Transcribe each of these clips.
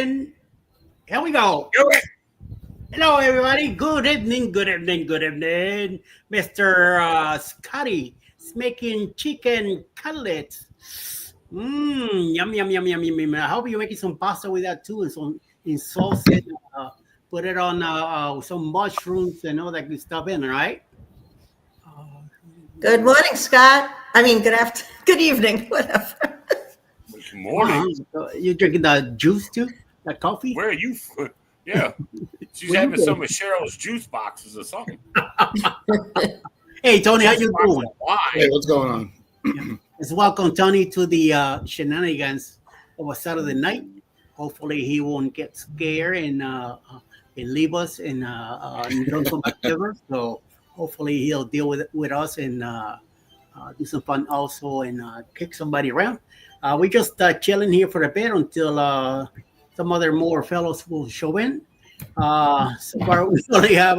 And here we go. Hello, everybody. Good evening, good evening, good evening. Mr. Scotty is making chicken cutlets. Yum, yum, yum, yum, yum, yum. I hope you're making some pasta with that too, and some in sauce and put it on some mushrooms and all that good stuff in, right? Uh, Good morning, Scott. I mean, good evening, whatever. Good morning. You drinking the juice too? That coffee? Where are you? Yeah. She's Where you having some going? of Cheryl's juice boxes or something. Hey, Tony, how Juice you box doing? of wine. Hey, what's going on? Let's welcome Tony to the shenanigans of a Saturday night. Hopefully, he won't get scared and leave us and don't come back ever. So hopefully, he'll deal with us and do some fun also and kick somebody around. We just chilling here for a bit until some other more fellows will show in. So far, we only have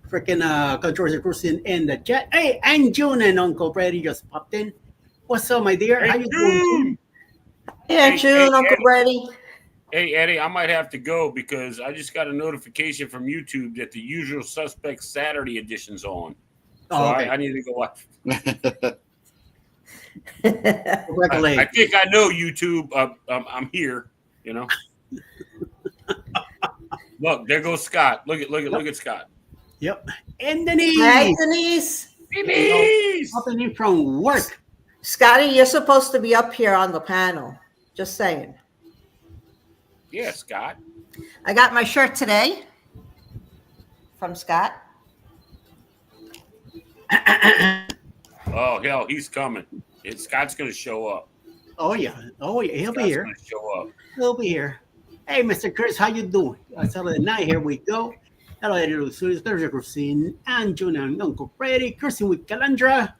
freaking controversy person in the chat. Hey, and June and Uncle Brady just popped in. What's up, my dear? Hey, How you doing, June? Yeah, Hey, June, Uncle Eddie. Brady. Hey, Eddie, I might have to go because I just got a notification from YouTube that the Usual Suspects Saturday edition's on. So Oh, okay. I need to go watch. Congratulations. I think I know YouTube. I'm here. You know. Look, there goes Scott. Look at Scott. Yep. And Denise. Hi, Denise. Babies! Popping in from work. Scotty, you're supposed to be up here on the panel. Just saying. Yeah, Scott. I got my shirt today from Scott. Oh hell, he's coming. Scott's gonna show up. Oh yeah. He'll be Scott's here. gonna show up. He'll be here. Hey, Mr. Chris, how you doing? Saturday night, here we go. Hello, Eddie Studios, Thursday, Christine, and June and Uncle Brady, Christine with Calandra,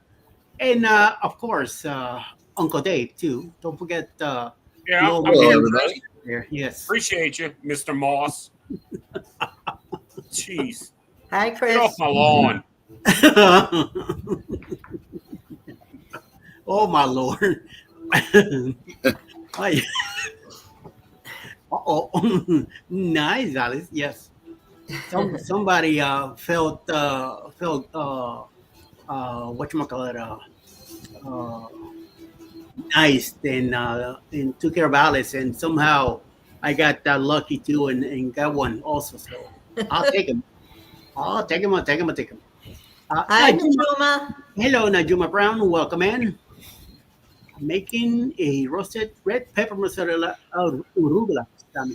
and of course, Uncle Dave too. Don't forget Yeah, Hello, I'm here, everybody. Chris. here. Yes. Appreciate you, Mr. Moss. Jeez, Hi, get Chris. off my lawn. Oh my lord. Uh-oh. Nice, Alice. Yes. Somebody felt whatchamacallit, nice and took care of Alice, and somehow I got lucky too and got one also. So I'll take him. I'll take him. Hi, Najuma. Hello, Najuma Brown. Welcome in. Making a roasted red pepper mozzarella arugula.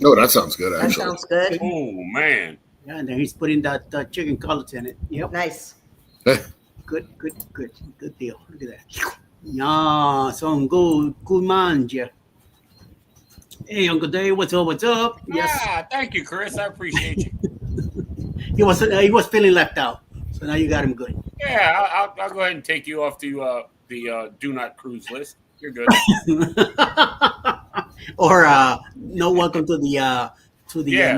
Oh, that sounds good, That actually. sounds good. Oh man, Yeah, and then he's putting that chicken cutlets in it. Yep. Nice. Good deal. Look at that. Yeah, some good manja. Hey, Uncle Dave, what's up? Yes, thank you, Chris. I appreciate you. he was feeling left out, so now you got him good. Yeah, I'll go ahead and take you off the do not cruise list. You're good. Or no, welcome to the Yeah.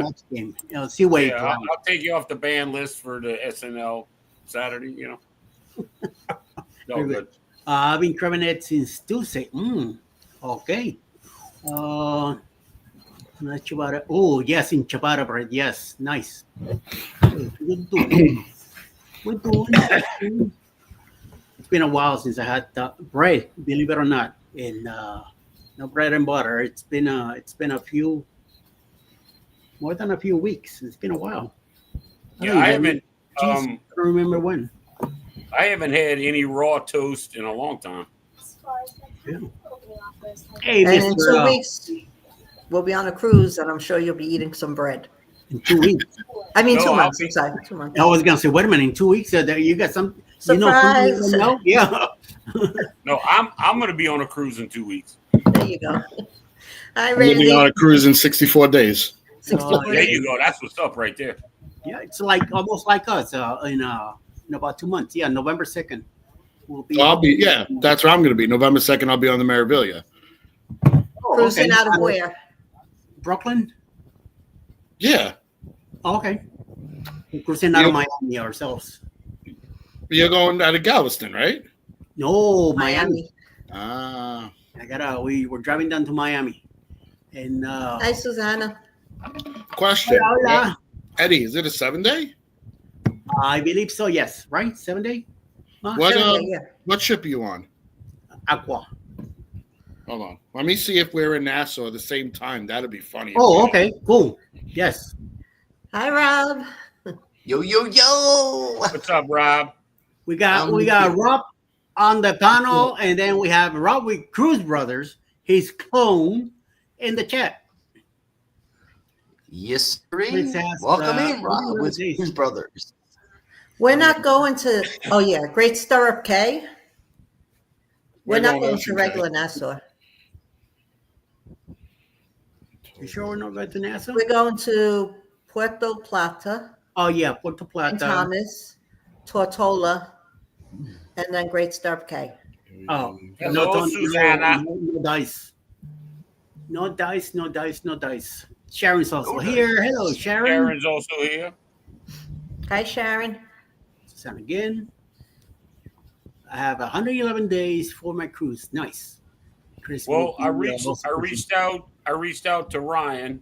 match game. See where Yeah, I'll take you off the ban list for the SNL Saturday. You know. No Very good. I've been craving it since Tuesday. Okay. Not ciabatta. Oh, yes, in ciabatta bread. Yes, nice. We're doing. It's been a while since I had bread, believe it or not, and no bread and butter. It's been more than a few weeks. It's been a while. Yeah, I haven't. I don't remember when. I haven't had any raw toast in a long time. Yeah. Hey, And in Mr. 2 weeks, we'll be on a cruise, and I'm sure you'll be eating some bread. In 2 weeks. I mean, No, 2 I'll months. be- I'm sorry, 2 months. I was gonna say, wait a minute. In 2 weeks, you got some. You know, Surprise. something you don't know? Yeah. No, I'm going to be on a cruise in 2 weeks. There you go. Hi, I'm living Randy. on a cruise in 64 days. 64 There you days. go. That's what's up right there. Yeah, it's like almost like us. In about 2 months. Yeah, November 2nd. We'll be. Yeah, that's where I'm going to be. November 2nd, I'll be on the Marivilia. Oh, Cruising okay. out of where? Brooklyn. Yeah. Oh, okay. We're cruising out of Miami ourselves. You're going out of Galveston, right? No, Miami. Ah. We were driving down to Miami, and Hi, Susanna. Question. Hola. Eddie, is it a 7-day? I believe so. Yes. Right. 7 day. What 7 day, yeah. what ship are you on? Aqua. Hold on. Let me see if we're in Nassau at the same time. That'd be funny. Oh, okay. Cool. Yes. Hi, Rob. Yo, yo, yo. What's up, Rob? We got Rob on the panel, and then we have Rob with Cruz Brothers, his clone, in the chat. Yes, Which sir. has, Welcome in, Rob, what with is his brothers. We're not going to, oh, yeah, Great Stirrup Cay. We're not going to Ocean regular Nassau. You sure we're not going to Nassau? We're going to Puerto Plata, Oh yeah, Puerto St. Plata. Thomas, Tortola, and then Great Stirrup Cay. Oh, Hello, no, Susanna. no dice. No dice, no dice, no dice. Sharon's also No here. Hello, Sharon. Sharon's also here. Hi, Sharon. Susanna again. I have 111 days for my cruise. Nice. Chris, Well, I we, reached out to Ryan,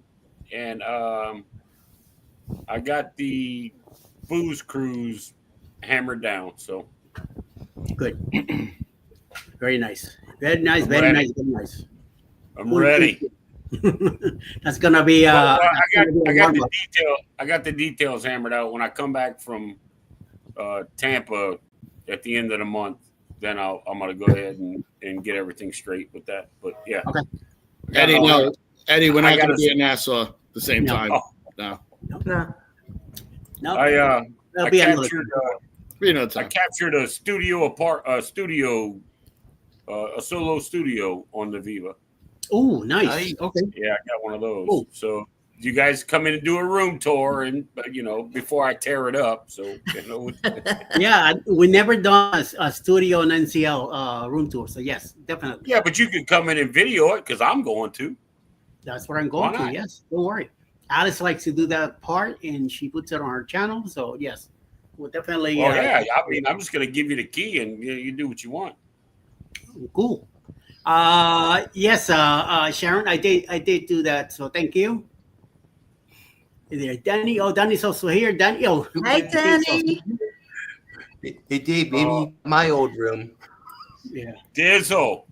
and I got the booze cruise hammered down. So good. Very nice. Very nice. Very ready. nice. Very nice. I'm ready. That's gonna be. Well, I that's gonna be a got the warm-up. detail. I got the details hammered out when I come back from Tampa at the end of the month. Then I'm gonna go ahead and get everything straight with that. But yeah, Okay. Eddie, no. Eddie, we're I not going to gotta be in Nassau at the same No. time. Oh. No. No. No, I that'll be another. captured Be another I time. captured a solo studio on the Viva. Oh, nice. Nice. Okay. Yeah, I got one of those. Cool. So you guys come in and do a room tour, and before I tear it up. So Yeah, we never done a studio and NCL room tour. So yes, definitely. yeah, but you can come in and video it because I'm going to. That's what I'm going Why to. not? Yes, don't worry. Alice likes to do that part, and she puts it on her channel. So yes, we'll definitely. Oh yeah, I mean, I'm just gonna give you the key, and you do what you want. Cool. Yes, Sharon, I did do that. So thank you. Is there Danny? Oh, Danny's also here. Danny. Oh, Hi, Danny. Hey, Dave, maybe my old room. yeah. Dizzle.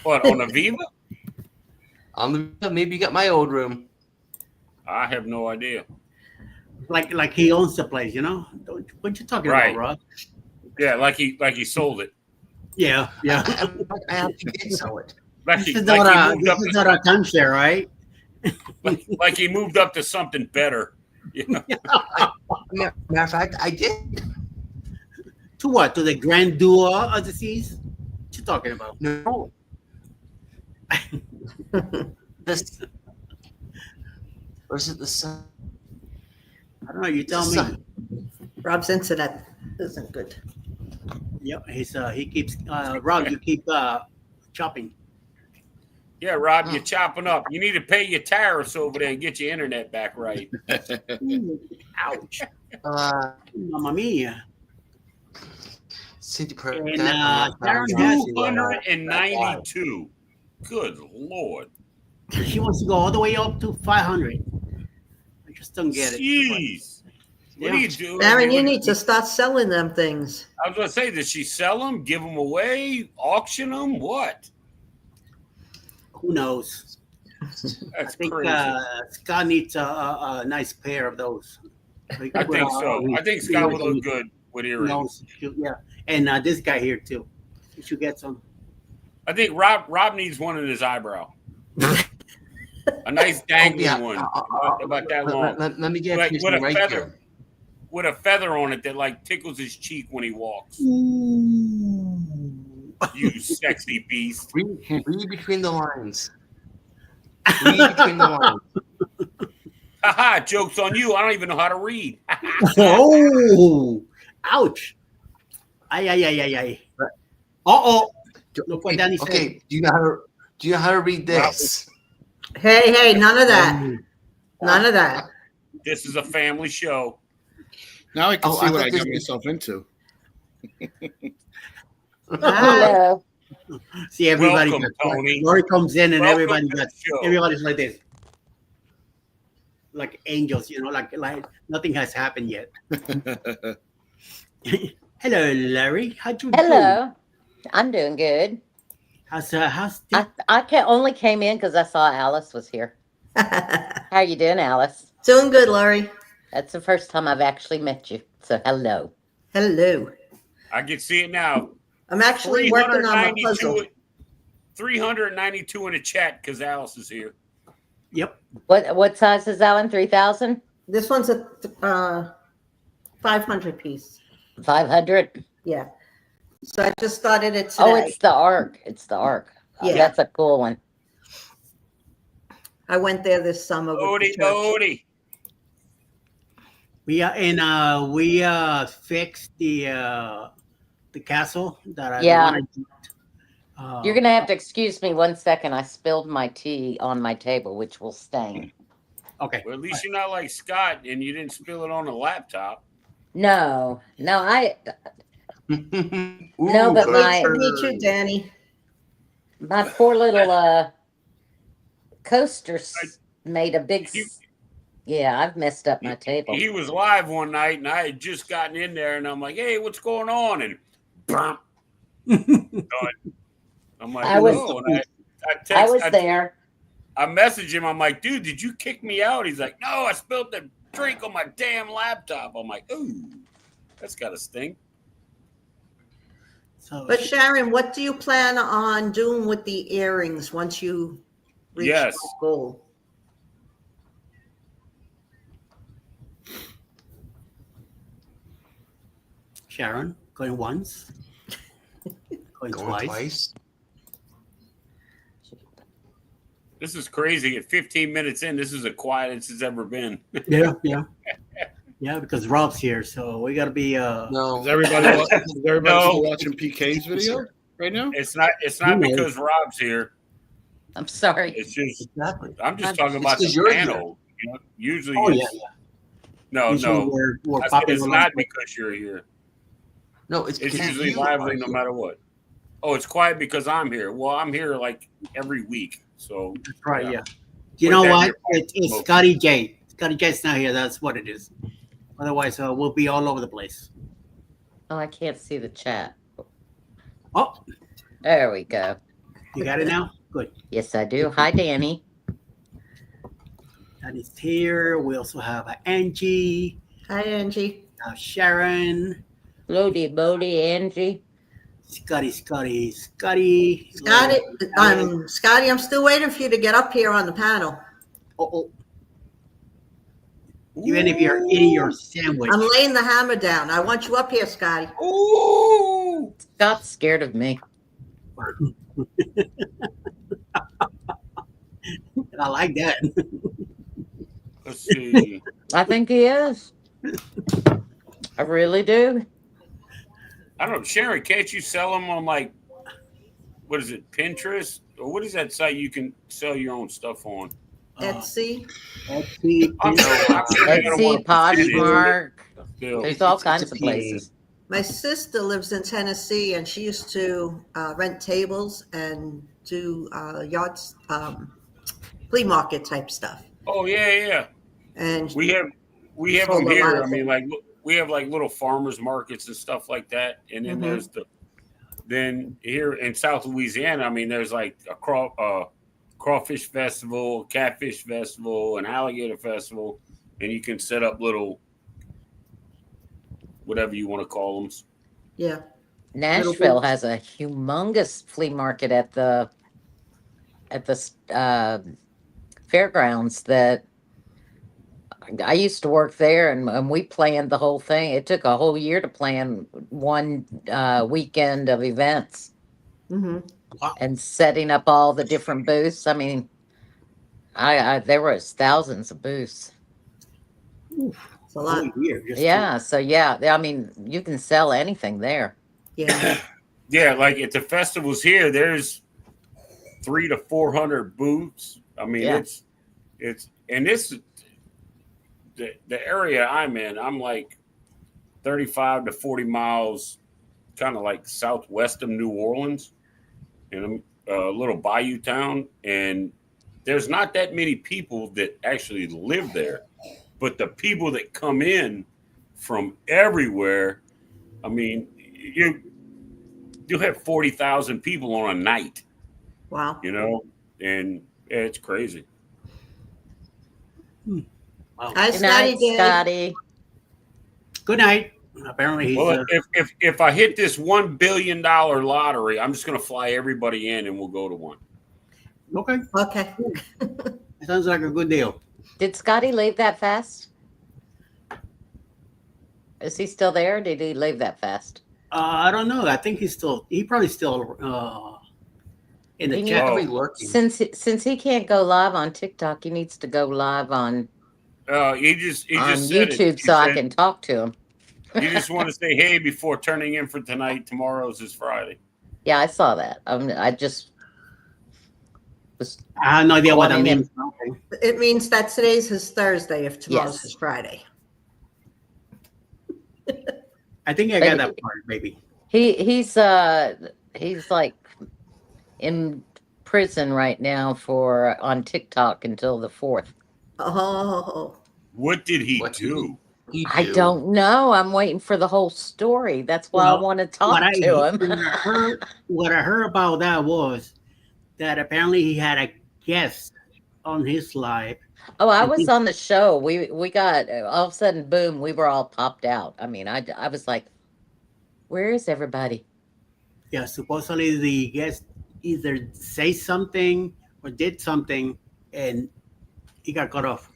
What on the Viva? Maybe you got my old room. I have no idea. Like he owns the place, you know. What you talking Right. about, Rob? Yeah, like he sold it. Yeah, yeah. I actually did sell it. Like This he, is like not he a moved up this is to, not a timeshare, right? like he moved up to something better. You know? Matter of fact, I did. To what? To the Grand Duo of the Seas? What you talking about? No. This. Or is it the sun? I don't know. You tell me. Sun. Rob's internet isn't good. Yep. He keeps Rob. You keep chopping. Yeah, Rob, you're chopping up. You need to pay your tariffs over there and get your internet back right. Ouch. Uh, Mamma mia. City And, Sharon has 292. Good Lord. She wants to go all the way up to 500. I just don't get it. Jeez. What do you do? Sharon, you need to start selling them things. I was going to say, does she sell them, give them away, auction them? What? Who knows? That's I think crazy. Scott needs a nice pair of those. I think so. I think Scott would look good with earrings. Yeah, and this guy here too. You should get some. I think Rob needs one in his eyebrow. A nice dangling one, about that long, Let me get Like, you with a right feather. here. with a feather on it that like tickles his cheek when he walks. You sexy beast. Read between the lines. Read between the lines. Haha, joke's on you. I don't even know how to read. Oh, ouch! Ay. Uh-oh. Look what Danny said. Okay, do you know how to read this? Hey, none of that. None of that. This is a family show. Now I can Oh, see I what thought I this got was- myself into. Hi. See, everybody. Welcome, Tony. Lori comes in and Welcome to the show. everybody's like this. like angels, like nothing has happened yet. Hello, Larry. How'd you do? Hello. I'm doing good. How's I only came in because I saw Alice was here. How you doing, Alice? Doing good, Laurie. That's the first time I've actually met you. So hello. Hello. I can see it now. I'm actually working on my puzzle. 392 in the chat because Alice is here. Yep. What size is that one? 3,000? This one's a 500 piece. 500? Yeah. So I just started it today. Oh, it's the Ark. It's the Ark. Yeah. That's a cool one. I went there this summer with the church. We fixed the castle that I Yeah. wanted. You're going to have to excuse me 1 second. I spilled my tea on my table, which will stain. Okay. Well, at least you're not like Scott and you didn't spill it on the laptop. No, Ooh, No, but nice to meet you, Danny. my poor little coaster made a big. Yeah, I've messed up my table. He was live one night and I had just gotten in there and I'm like, hey, what's going on? And bump. I'm like, I was- oh, and I was there. I messaged him. I'm like, dude, did you kick me out? He's like, no, I spilled the drink on my damn laptop. I'm like, ooh, that's got to sting. But Sharon, what do you plan on doing with the earrings once you reach Yes. that goal? Sharon, going once. Going twice. This is crazy. At 15 minutes in, this is the quietest it's ever been. Yeah. Yeah, because Rob's here, so we got to be. No. Is everybody No. still watching PK's video right now? It's not because Rob's here. I'm sorry. It's just Exactly. I'm just talking about It's 'cause the you're panel. You know, usually Oh, it's, no, Usually no. we're I said popping it's along. not because you're here. No, it's It's because usually you lively are no here. matter what. Oh, it's quiet because I'm here. Well, I'm here like every week. So That's right. yeah. Yeah. You Put know that in what? your It's smoke. Scotty J. Scotty J's not here. That's what it is. Otherwise, we'll be all over the place. Oh, I can't see the chat. Oh, There we go. you got it now. Good. Yes, I do. Hi, Danny. That is here. We also have Angie, Hi, Angie. Sharon, Lodi, Bodie, Angie. Scotty. Scotty, I'm still waiting for you to get up here on the panel. Oh. Even if you're eating your sandwich. I'm laying the hammer down. I want you up here, Scotty. Ooh. Scott's scared of me. I like that. Let's see. I think he is. I really do. I don't know, Sharon. Can't you sell them on like what is it, Pinterest or what is that site you can sell your own stuff on? Etsy. Etsy. I'm sure they gotta want Etsy, a percentage. Poshmark. Still. There's all It's kinds a of pain. places. My sister lives in Tennessee, and she used to rent tables and do yards, flea market type stuff. Oh yeah. And We have Sold them a lot here. of I mean, like we have like little farmers markets and stuff like that. And then Mhm. then here in South Louisiana, I mean, there's like a crawfish festival, catfish festival, an alligator festival, and you can set up little whatever you want to call them. yeah, Nashville has a humongous flea market at the fairgrounds that I used to work there, and we planned the whole thing. It took a whole year to plan one weekend of events hmm and setting up all the different booths. I mean, I there was thousands of booths. it's a lot. Yeah, so yeah, I mean, you can sell anything there. Yeah, Yeah, like at the festivals here, there's 300 to 400 booths. I mean, Yeah. it's and this the area I'm in. I'm like 35 to 40 miles, kind of like southwest of New Orleans, in a little bayou town, and there's not that many people that actually live there, but the people that come in from everywhere, I mean, you have 40,000 people on a night, Wow. and it's crazy. Wow. Hi, Good night, Scotty Dave. Scotty. Good night. Apparently he's Well, if I hit this $1 billion lottery, I'm just going to fly everybody in and we'll go to one. okay. Okay. Sounds like a good deal. Did Scotty leave that fast? Is he still there? Or did he leave that fast? I don't know. I think he probably still in the He chat. Probably lurking. Since he can't go live on TikTok, he needs to go live on He just on said YouTube it. He so I said, can talk to him. You just want to say hey before turning in for tonight. Tomorrow's is Friday. Yeah, I saw that. I just was. I have no idea what that Wanting means. him. Okay. It means that today's his Thursday if tomorrow's Yes. his Friday. I think I got that part, maybe. He's like in prison right now for on TikTok until the 4th. Oh. What did he What's do? I don't know. I'm waiting for the whole story. That's why I Well, want to talk to him. What I heard about that was that apparently he had a guest on his live. Oh, I was on the show. We got all of a sudden, boom, we were all popped out. I mean, I was like, where is everybody? Yeah, supposedly the guest either say something or did something, and he got cut off.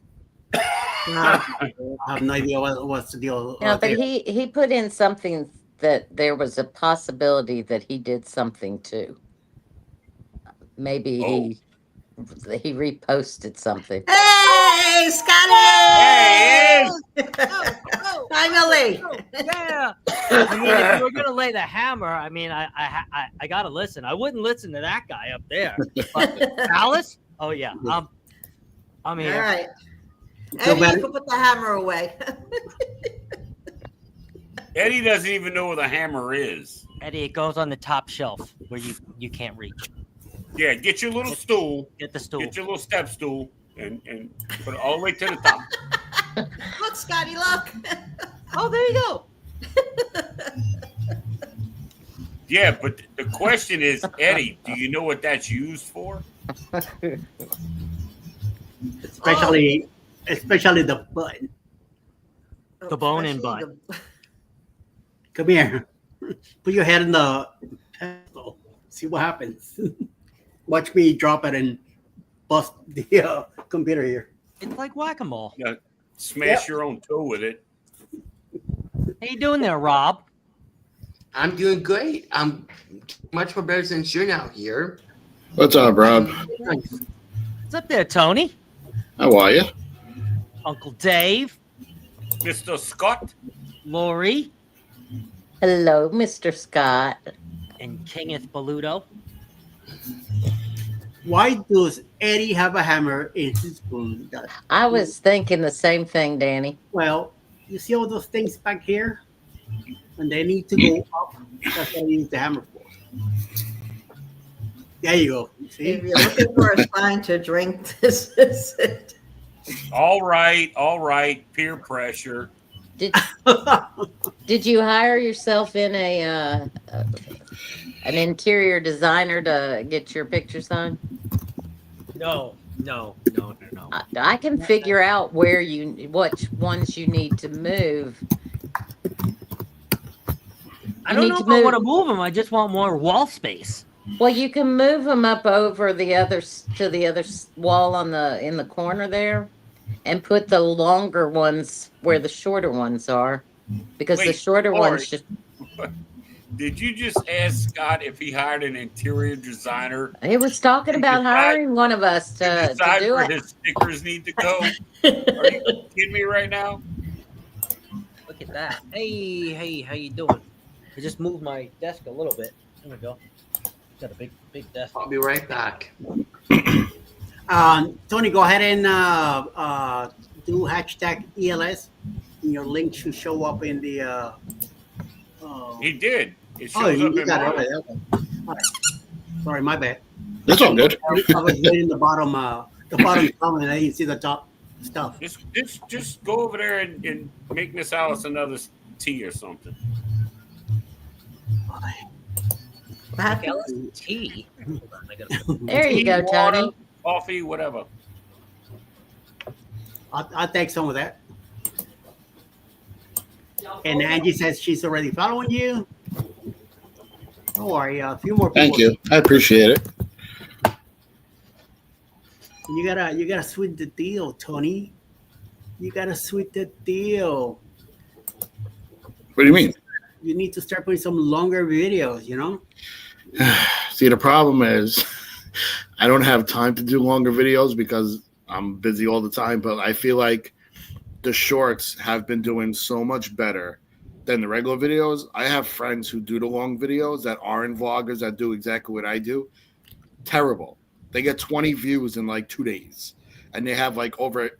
Wow. I have no idea what's the deal. No, but there. he put in something that there was a possibility that he did something too. Maybe he reposted something. Hey, Scotty! Hey, Finally. Yeah. I mean, if you were gonna lay the hammer, I mean, I gotta listen. I wouldn't listen to that guy up there. But Alice? Oh yeah. I'm All here. right. So Eddie, bad- you can put the hammer away. Eddie doesn't even know where the hammer is. Eddie, it goes on the top shelf where you can't reach. Yeah, get your little stool, Get the stool. get your little step stool, and put it all the way to the top. Look, Scotty, look. Oh, there you go. Yeah, but the question is, Eddie, do you know what that's used for? especially the button. The bone-in Especially Come here. Put your head in the pedestal. See what happens. Watch me drop it and bust the computer here. It's like whack-a-mole. Yeah, smash your own toe with it. How you doing there, Rob? I'm doing great. I'm much more better since you're now here. What's up, Rob? What's up there, Tony? How are you? Uncle Dave? Mr. Scott? Lori? Hello, Mr. Scott. And Kingeth Baluto? Why does Eddie have a hammer in his spoon? I was thinking the same thing, Danny. Well, you see all those things back here? When they need to go up, that's what you use the hammer for. There you go. See? If you're looking for a sign to drink, this is it. All right. Peer pressure. Did you hire yourself in an interior designer to get your pictures on? No. I can figure out which ones you need to move. I You don't need know to if I move- want to move them. I just want more wall space. Well, you can move them up over the other to the other wall in the corner there, and put the longer ones where the shorter ones are, because the Wait, shorter Lori. ones just. Did you just ask Scott if he hired an interior designer He was talking about hiring one of us to to decide do where it. his stickers need to go? Are you kidding me right now? Look at that. Hey, how you doing? I just moved my desk a little bit. There we go. Got a big desk. I'll be right back. Tony, go ahead and do hashtag ELS. And your link should show up in the. He did. It Oh, shows up you in got it. mine. Okay. All right. Sorry, my bad. That's all good. I was reading the bottom the bottom comment. I didn't see the top stuff. Just go over there and make Miss Alice another tea or something. What happened? Tea. Hold on, I gotta- There you Tea, go, water, Tony. coffee, whatever. I'll take some of that. And Angie says she's already following you. Don't worry, a few more people. Thank you. I appreciate it. You gotta sweet the deal, Tony. You gotta sweet the deal. What do you mean? You need to start putting some longer videos, you know? See, the problem is I don't have time to do longer videos because I'm busy all the time, but I feel like the shorts have been doing so much better than the regular videos. I have friends who do the long videos that aren't vloggers that do exactly what I do. Terrible. They get 20 views in like 2 days, and they have like over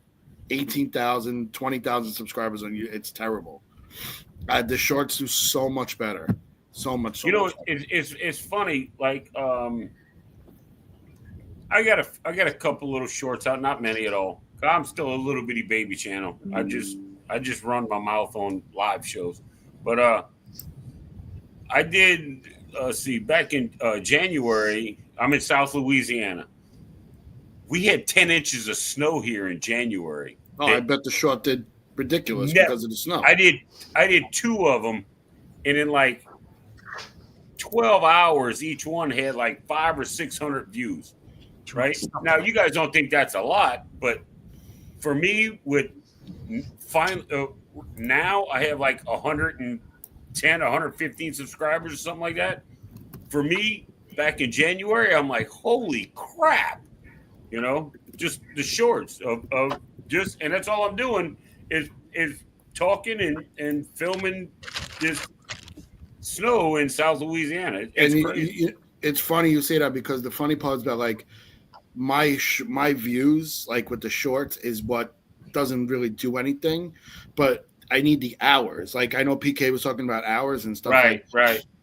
18,000, 20,000 subscribers on you. It's terrible. The shorts do so much better. So much. You know, much better. it's funny. Like, I got a couple little shorts out, not many at all. I'm still a little bitty baby channel. I just run my mouth on live shows, but I did see back in January. I'm in South Louisiana. We had 10 inches of snow here in January. Oh, I bet the short did ridiculous Yeah. because of the snow. I did 2 of them, and in like 12 hours, each one had like 500 or 600 views. Right now, you guys don't think that's a lot, but for me, with now I have like 110, 115 subscribers or something like that. For me, back in January, I'm like, holy crap, you know, just the shorts of just, and that's all I'm doing is talking and filming this snow in South Louisiana. It's crazy. It's funny you say that because the funny part is about like my views, like with the shorts, is what doesn't really do anything, but I need the hours. Like I know PK was talking about hours and stuff. Right.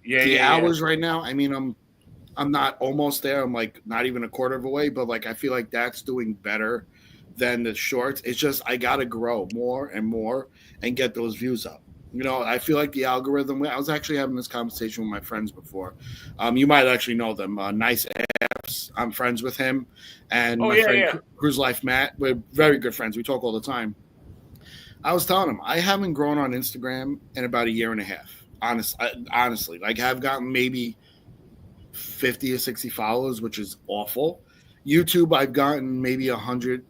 Yeah, the hours right now. I mean, I'm not almost there. I'm like not even a quarter of a way, but like I feel like that's doing better than the shorts. It's just I gotta grow more and more and get those views up. You know, I feel like the algorithm. I was actually having this conversation with my friends before. You might actually know them. Nice Apps. I'm friends with him, and my friend Cruise Life Matt. We're very good friends. We talk all the time. I was telling him I haven't grown on Instagram in about a year and a half. Honestly, like I've gotten maybe 50 or 60 followers, which is awful. YouTube, I've gotten maybe 100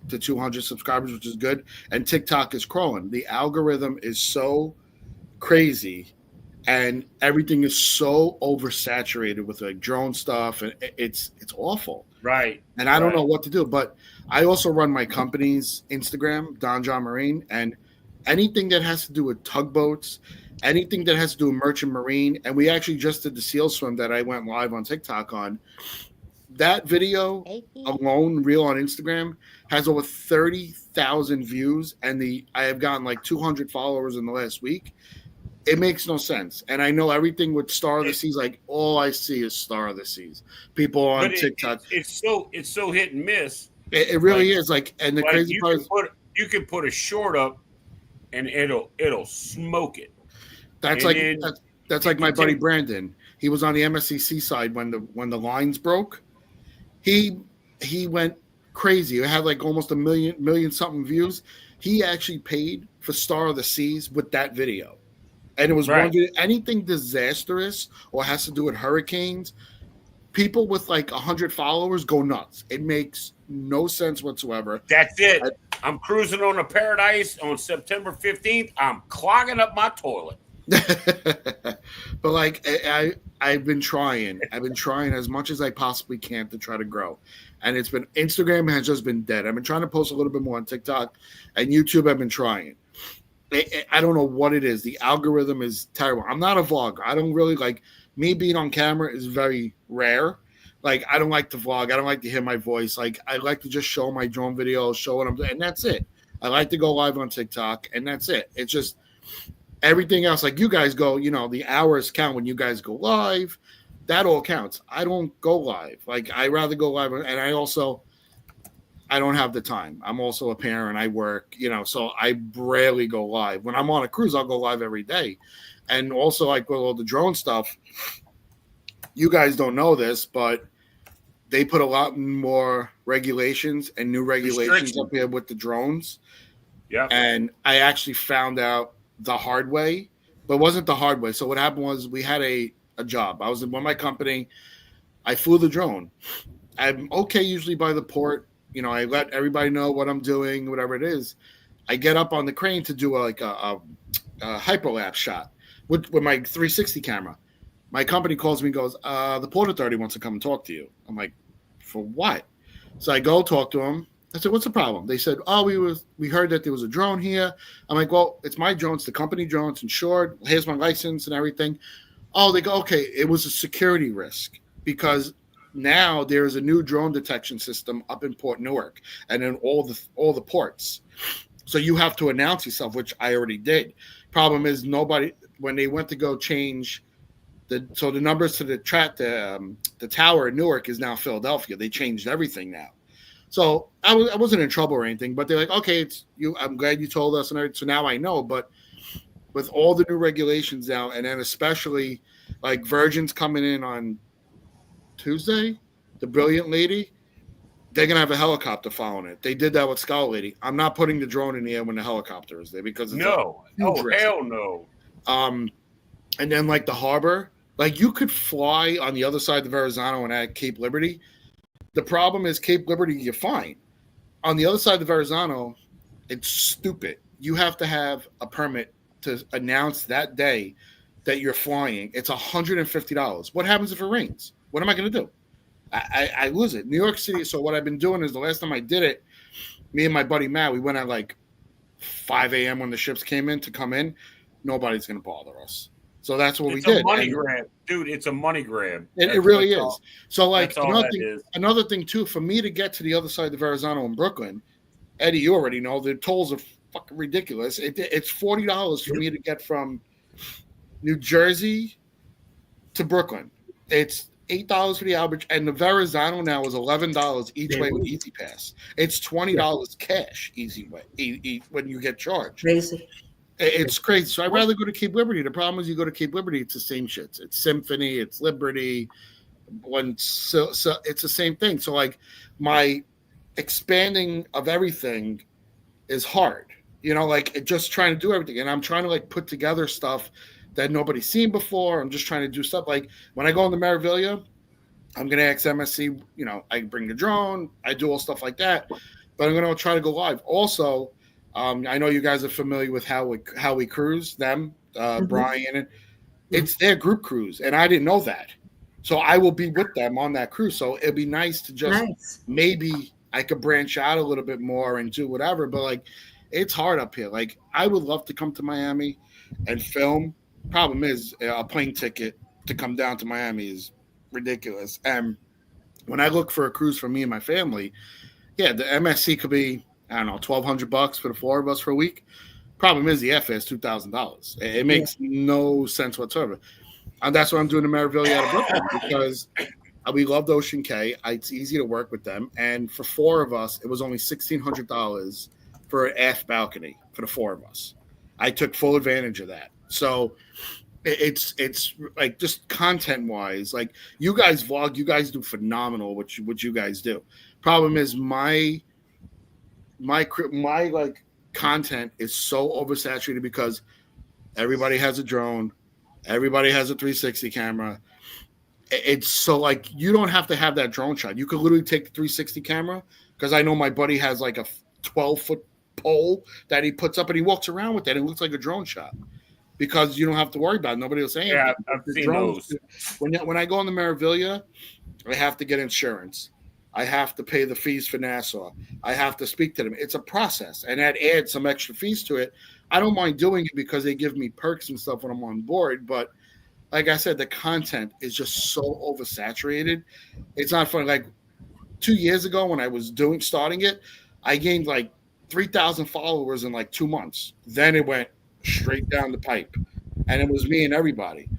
to 200 subscribers, which is good. And TikTok is crawling. The algorithm is so crazy, and everything is so oversaturated with like drone stuff, and it's awful. Right. And I don't know what to do. But I also run my company's Instagram, Don John Marine, and anything that has to do with tugboats, anything that has to do with merchant marine, and we actually just did the seal swim that I went live on TikTok on. That video alone, reel on Instagram, has over 30,000 views, and I have gotten like 200 followers in the last week. It makes no sense. And I know everything with Star of the Seas, like all I see is Star of the Seas. People on TikTok. It's so hit and miss. It really is. Like, and the crazy part is you can put a short up and it'll smoke it. That's like my buddy Brandon. He was on the MSCC side when the lines broke. He went crazy. It had like almost a million something views. He actually paid for Star of the Seas with that video. And it was one video. Anything disastrous or has to do with hurricanes, people with like 100 followers go nuts. It makes no sense whatsoever. That's it. I'm cruising on a paradise on September 15th. I'm clogging up my toilet. But like I've been trying as much as I possibly can to try to grow, and Instagram has just been dead. I've been trying to post a little bit more on TikTok and YouTube. I've been trying. I don't know what it is. The algorithm is terrible. I'm not a vlogger. I don't really like me being on camera is very rare. Like I don't like to vlog. I don't like to hear my voice. Like I like to just show my drone videos, show what I'm doing, and that's it. I like to go live on TikTok, and that's it. It's just everything else, like you guys go, you know, the hours count when you guys go live. That all counts. I don't go live. Like I rather go live, and I also I don't have the time. I'm also a parent. I work, so I rarely go live. When I'm on a cruise, I'll go live every day. And also, like with all the drone stuff, you guys don't know this, but they put a lot more regulations and new regulations up here with the drones. Yeah. And I actually found out the hard way, but it wasn't the hard way. So what happened was we had a job. I was in my company. I flew the drone. I'm okay usually by the port. I let everybody know what I'm doing, whatever it is. I get up on the crane to do a hyperlapse shot with my 360 camera. My company calls me and goes, the Port Authority wants to come and talk to you. I'm like, for what? So I go talk to them. I said, what's the problem? They said, we heard that there was a drone here. I'm like, well, it's my drone. It's the company drone. It's insured. Here's my license and everything. Oh, they go, okay, it was a security risk because now there is a new drone detection system up in Port Newark and in all the ports. So you have to announce yourself, which I already did. Problem is when they went to go change the numbers to the tower in Newark is now Philadelphia. They changed everything now. So I wasn't in trouble or anything, but they're like, okay, it's you. I'm glad you told us, and everything. So now I know. But with all the new regulations now, and then especially like Virgin's coming in on Tuesday, the Brilliant Lady, they're gonna have a helicopter following it. They did that with Scout Lady. I'm not putting the drone in the air when the helicopter is there because it's hell no. And then like the harbor, like you could fly on the other side of the Verrazano and at Cape Liberty. The problem is Cape Liberty, you're fine. On the other side of the Verrazano, it's stupid. You have to have a permit to announce that day that you're flying. It's $150. What happens if it rains? What am I going to do? I lose it. New York City. So what I've been doing is the last time I did it, me and my buddy Matt, we went at like 5 a.m. when the ships came in to come in. Nobody's going to bother us. So that's what we did. It's a money grab. Dude, it's a money grab. It really is. So like another thing too, for me to get to the other side of the Verrazano in Brooklyn, Eddie, you already know the tolls are fucking ridiculous. It's $40 for me to get from New Jersey to Brooklyn. It's $8 for the average, and the Verrazano now is $11 each way with Easy Pass. It's $20 cash easy way when you get charged. Crazy. It's crazy. So I'd rather go to Cape Liberty. The problem is you go to Cape Liberty, it's the same shit. It's Symphony, it's Liberty. So it's the same thing. So like my expanding of everything is hard. Like just trying to do everything. And I'm trying to like put together stuff that nobody's seen before. I'm just trying to do stuff. Like when I go into Meraviglia, I'm going to ask MSC, I bring the drone. I do all stuff like that. But I'm going to try to go live. Also, I know you guys are familiar with how we cruise them, Brian, and it's their group cruise, and I didn't know that, so I will be with them on that cruise. So it'd be nice to just maybe I could branch out a little bit more and do whatever. But like, it's hard up here. Like I would love to come to Miami and film. Problem is, a plane ticket to come down to Miami is ridiculous. And when I look for a cruise for me and my family, the MSC could be, I don't know, $1,200 for the four of us for a week. Problem is the airfare is $2,000. It makes no sense whatsoever. And that's why I'm doing the Meraviglia out of Brooklyn, because we loved Ocean K. It's easy to work with them. And for four of us, it was only $1,600 for an aft balcony for the four of us. I took full advantage of that. So it's like like content wise, like you guys vlog, you guys do phenomenal what you guys do. Problem is my like content is so oversaturated because everybody has a drone, everybody has a 360 camera. It's so like you don't have to have that drone shot. You could literally take the 360 camera, because I know my buddy has like a 12-foot pole that he puts up and he walks around with that. It looks like a drone shot because you don't have to worry about it. Nobody will say anything. Yeah, I've seen those. When I go on the Meraviglia, I have to get insurance. I have to pay the fees for Nassau. I have to speak to them. It's a process, and that adds some extra fees to it. I don't mind doing it because they give me perks and stuff when I'm on board, but like I said, the content is just so oversaturated. It's not funny. Like 2 years ago when I was starting it, I gained like 3,000 followers in like 2 months. Then it went straight down the pipe, and it was me and everybody.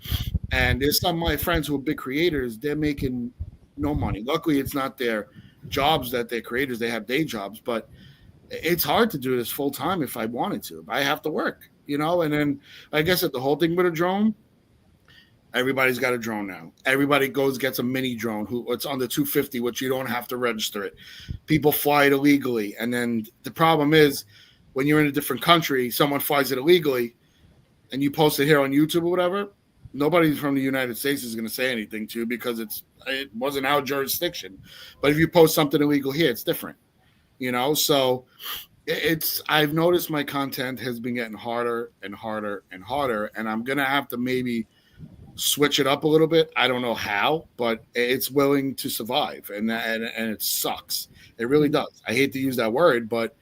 And there's some of my friends who are big creators. They're making no money. Luckily, it's not their jobs that they're creators, they have day jobs, but it's hard to do this full time if I wanted to. I have to work, you know. And then I guess the whole thing with a drone, everybody's got a drone now. Everybody goes gets a mini drone who it's under 250, which you don't have to register it. People fly it illegally, and then the problem is when you're in a different country, someone flies it illegally, and you post it here on YouTube or whatever. Nobody from the United States is going to say anything to you because it wasn't our jurisdiction. But if you post something illegal here, it's different, you know. So it's I've noticed my content has been getting harder and harder and harder, and I'm gonna have to maybe switch it up a little bit. I don't know how, but it's willing to survive, and it sucks. It really does. I hate to use that word, but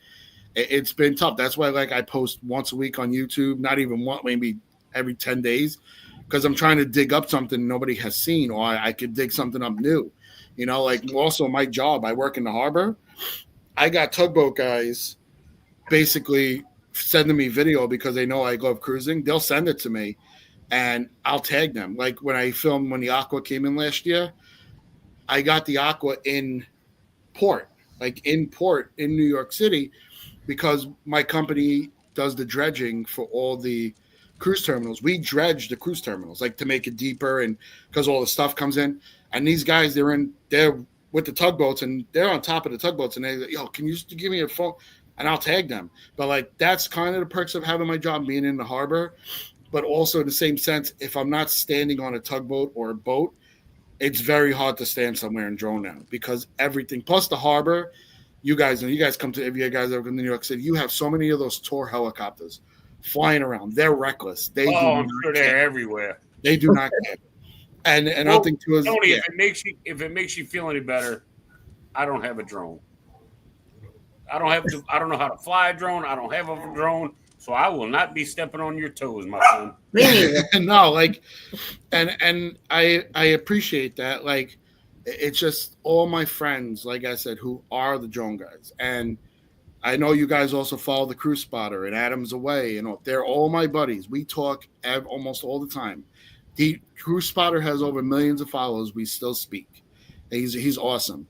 it's been tough. That's why like I post once a week on YouTube, not even one, maybe every 10 days, because I'm trying to dig up something nobody has seen, or I could dig something up new. You know, like also my job, I work in the harbor. I got tugboat guys basically sending me video because they know I love cruising. They'll send it to me and I'll tag them. Like when I filmed when the Aqua came in last year, I got the Aqua in port, like in port in New York City, because my company does the dredging for all the cruise terminals. We dredge the cruise terminals, like to make it deeper, and because all the stuff comes in. And these guys, they're with the tugboats, and they're on top of the tugboats, and they like, yo, can you just give me a phone? And I'll tag them. But like that's kind of the perks of having my job being in the harbor. But also in the same sense, if I'm not standing on a tugboat or a boat, it's very hard to stand somewhere and drone now because everything. Plus the harbor, you guys know. You guys come to if you guys ever come to New York City, you have so many of those tour helicopters flying around. They're reckless. They I'm sure they're everywhere. They do not care. And Well, I think too is Tony, if it makes you feel any better, I don't have a drone. I don't know how to fly a drone. I don't have a drone. So I will not be stepping on your toes, my son. No, like, and I appreciate that. Like, it's just all my friends, like I said, who are the drone guys, and I know you guys also follow the Cruise Spotter and Adams Away, and they're all my buddies. We talk almost all the time. The Cruise Spotter has over millions of followers. We still speak. He's awesome.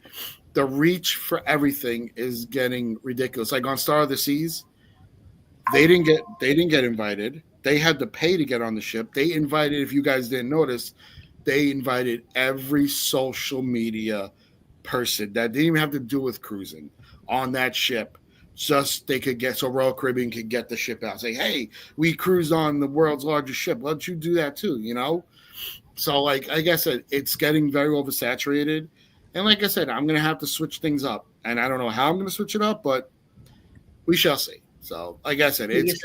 The reach for everything is getting ridiculous. Like on Star of the Seas. They didn't get invited. They had to pay to get on the ship. They invited, if you guys didn't notice, they invited every social media person that didn't even have to do with cruising on that ship. Just they could get so Royal Caribbean could get the ship out. Say, hey, we cruised on the world's largest ship. Why don't you do that too? You know. So like I guess it's getting very oversaturated, and like I said, I'm gonna have to switch things up, and I don't know how I'm gonna switch it up, but we shall see. So, like I said, it's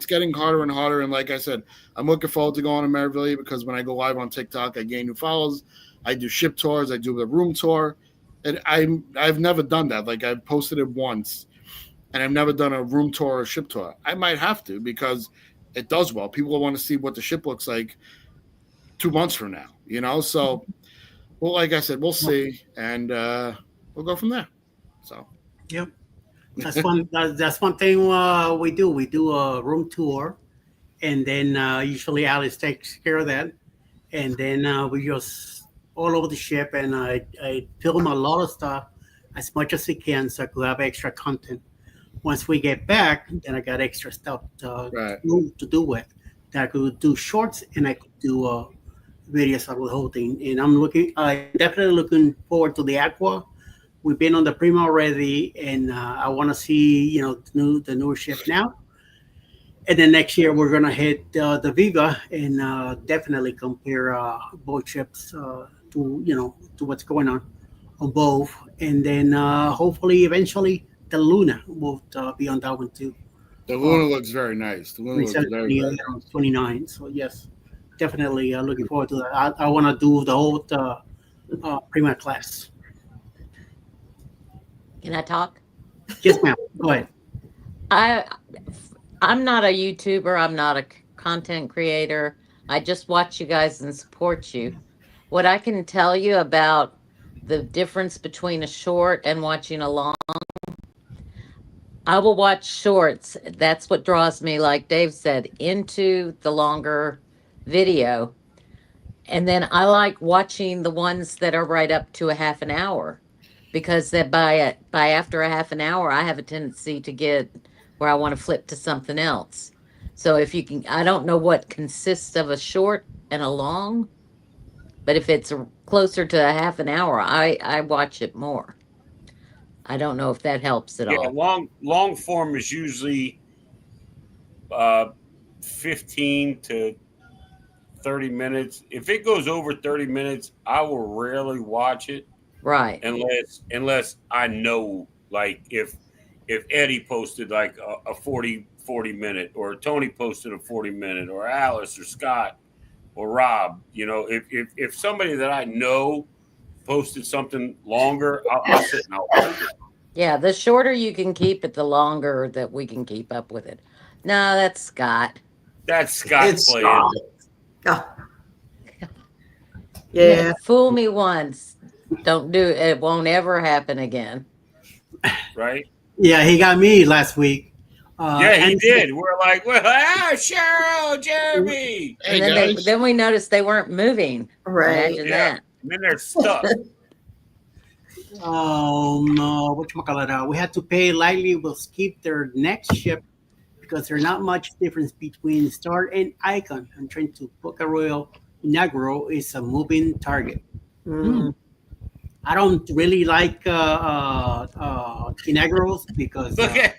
getting harder and harder. And like I said, I'm looking forward to going to Merivale because when I go live on TikTok, I gain new followers. I do ship tours. I do the room tour, and I've never done that. Like I've posted it once, and I've never done a room tour or ship tour. I might have to because it does well. People want to see what the ship looks like 2 months from now. You know, so well, like I said, we'll see, and we'll go from there. So, Yep. That's one thing we do. We do a room tour, and then usually Alice takes care of that, and then we just all over the ship, and I film a lot of stuff as much as we can, so I could have extra content. Once we get back, then I got extra stuff to do with. That I could do shorts, and I could do videos of the whole thing. And I'm definitely looking forward to the Aqua. We've been on the Prima already, and I want to see the newer ship now. And then next year we're gonna hit the Viva and definitely compare both ships to what's going on both. And then hopefully eventually the Luna will be on that one too. the Luna looks very nice. The Luna looks very nice. 29. So yes, definitely looking forward to that. I want to do the whole Prima class. Can I talk? Yes, ma'am. Go ahead. I'm not a YouTuber. I'm not a content creator. I just watch you guys and support you. What I can tell you about the difference between a short and watching a long, I will watch shorts. That's what draws me, like Dave said, into the longer video. And then I like watching the ones that are right up to a half an hour. because that by after a half an hour, I have a tendency to get where I want to flip to something else. So if you can, I don't know what consists of a short and a long, but if it's closer to a half an hour, I watch it more. I don't know if that helps at Yeah, all. long form is usually uh, 15 to 30 minutes. If it goes over 30 minutes, I will rarely watch it Right. unless I know, like if Eddie posted like a 40 minute, or Tony posted a 40 minute, or Alice or Scott or Rob, if somebody that I know posted something longer, I'll sit and I'll watch it. Yeah, the shorter you can keep it, the longer that we can keep up with it. No, that's Scott. That's Scott It's playing, Oh, Yeah, yeah. fool me once. Don't do it. It won't ever happen again. right? Yeah, he got me last week. Yeah, he And did. We're like, well, Cheryl, Jeremy. Hey And then guys. then we noticed they weren't moving. Right. Imagine Yeah, that. and then they're stuck. oh no, we had to pay lightly. We'll skip their next ship because there's not much difference between Star and Icon. I'm trying to book a Royal Inaugural is a moving target. Mm. I don't really like inaugurals because Look at,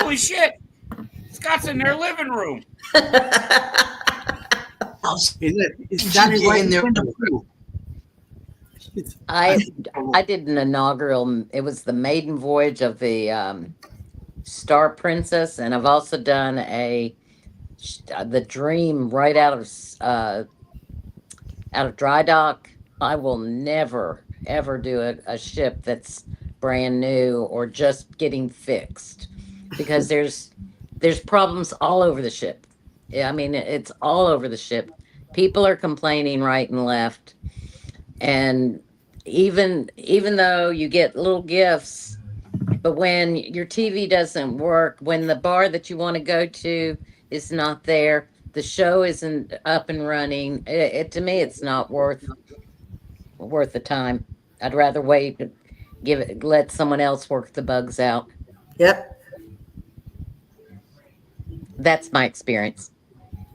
holy shit, Scott's in their living room. it's Did standing you get right in there? in front of you. It's- I did an inaugural. It was the maiden voyage of the Star Princess, and I've also done the Dream right out of dry dock. I will never ever do a ship that's brand new or just getting fixed because there's problems all over the ship. Yeah, I mean it's all over the ship. People are complaining right and left, and even though you get little gifts, but when your TV doesn't work, when the bar that you want to go to is not there, the show isn't up and running, to me it's not worth the time. I'd rather wait, let someone else work the bugs out. Yep. That's my experience.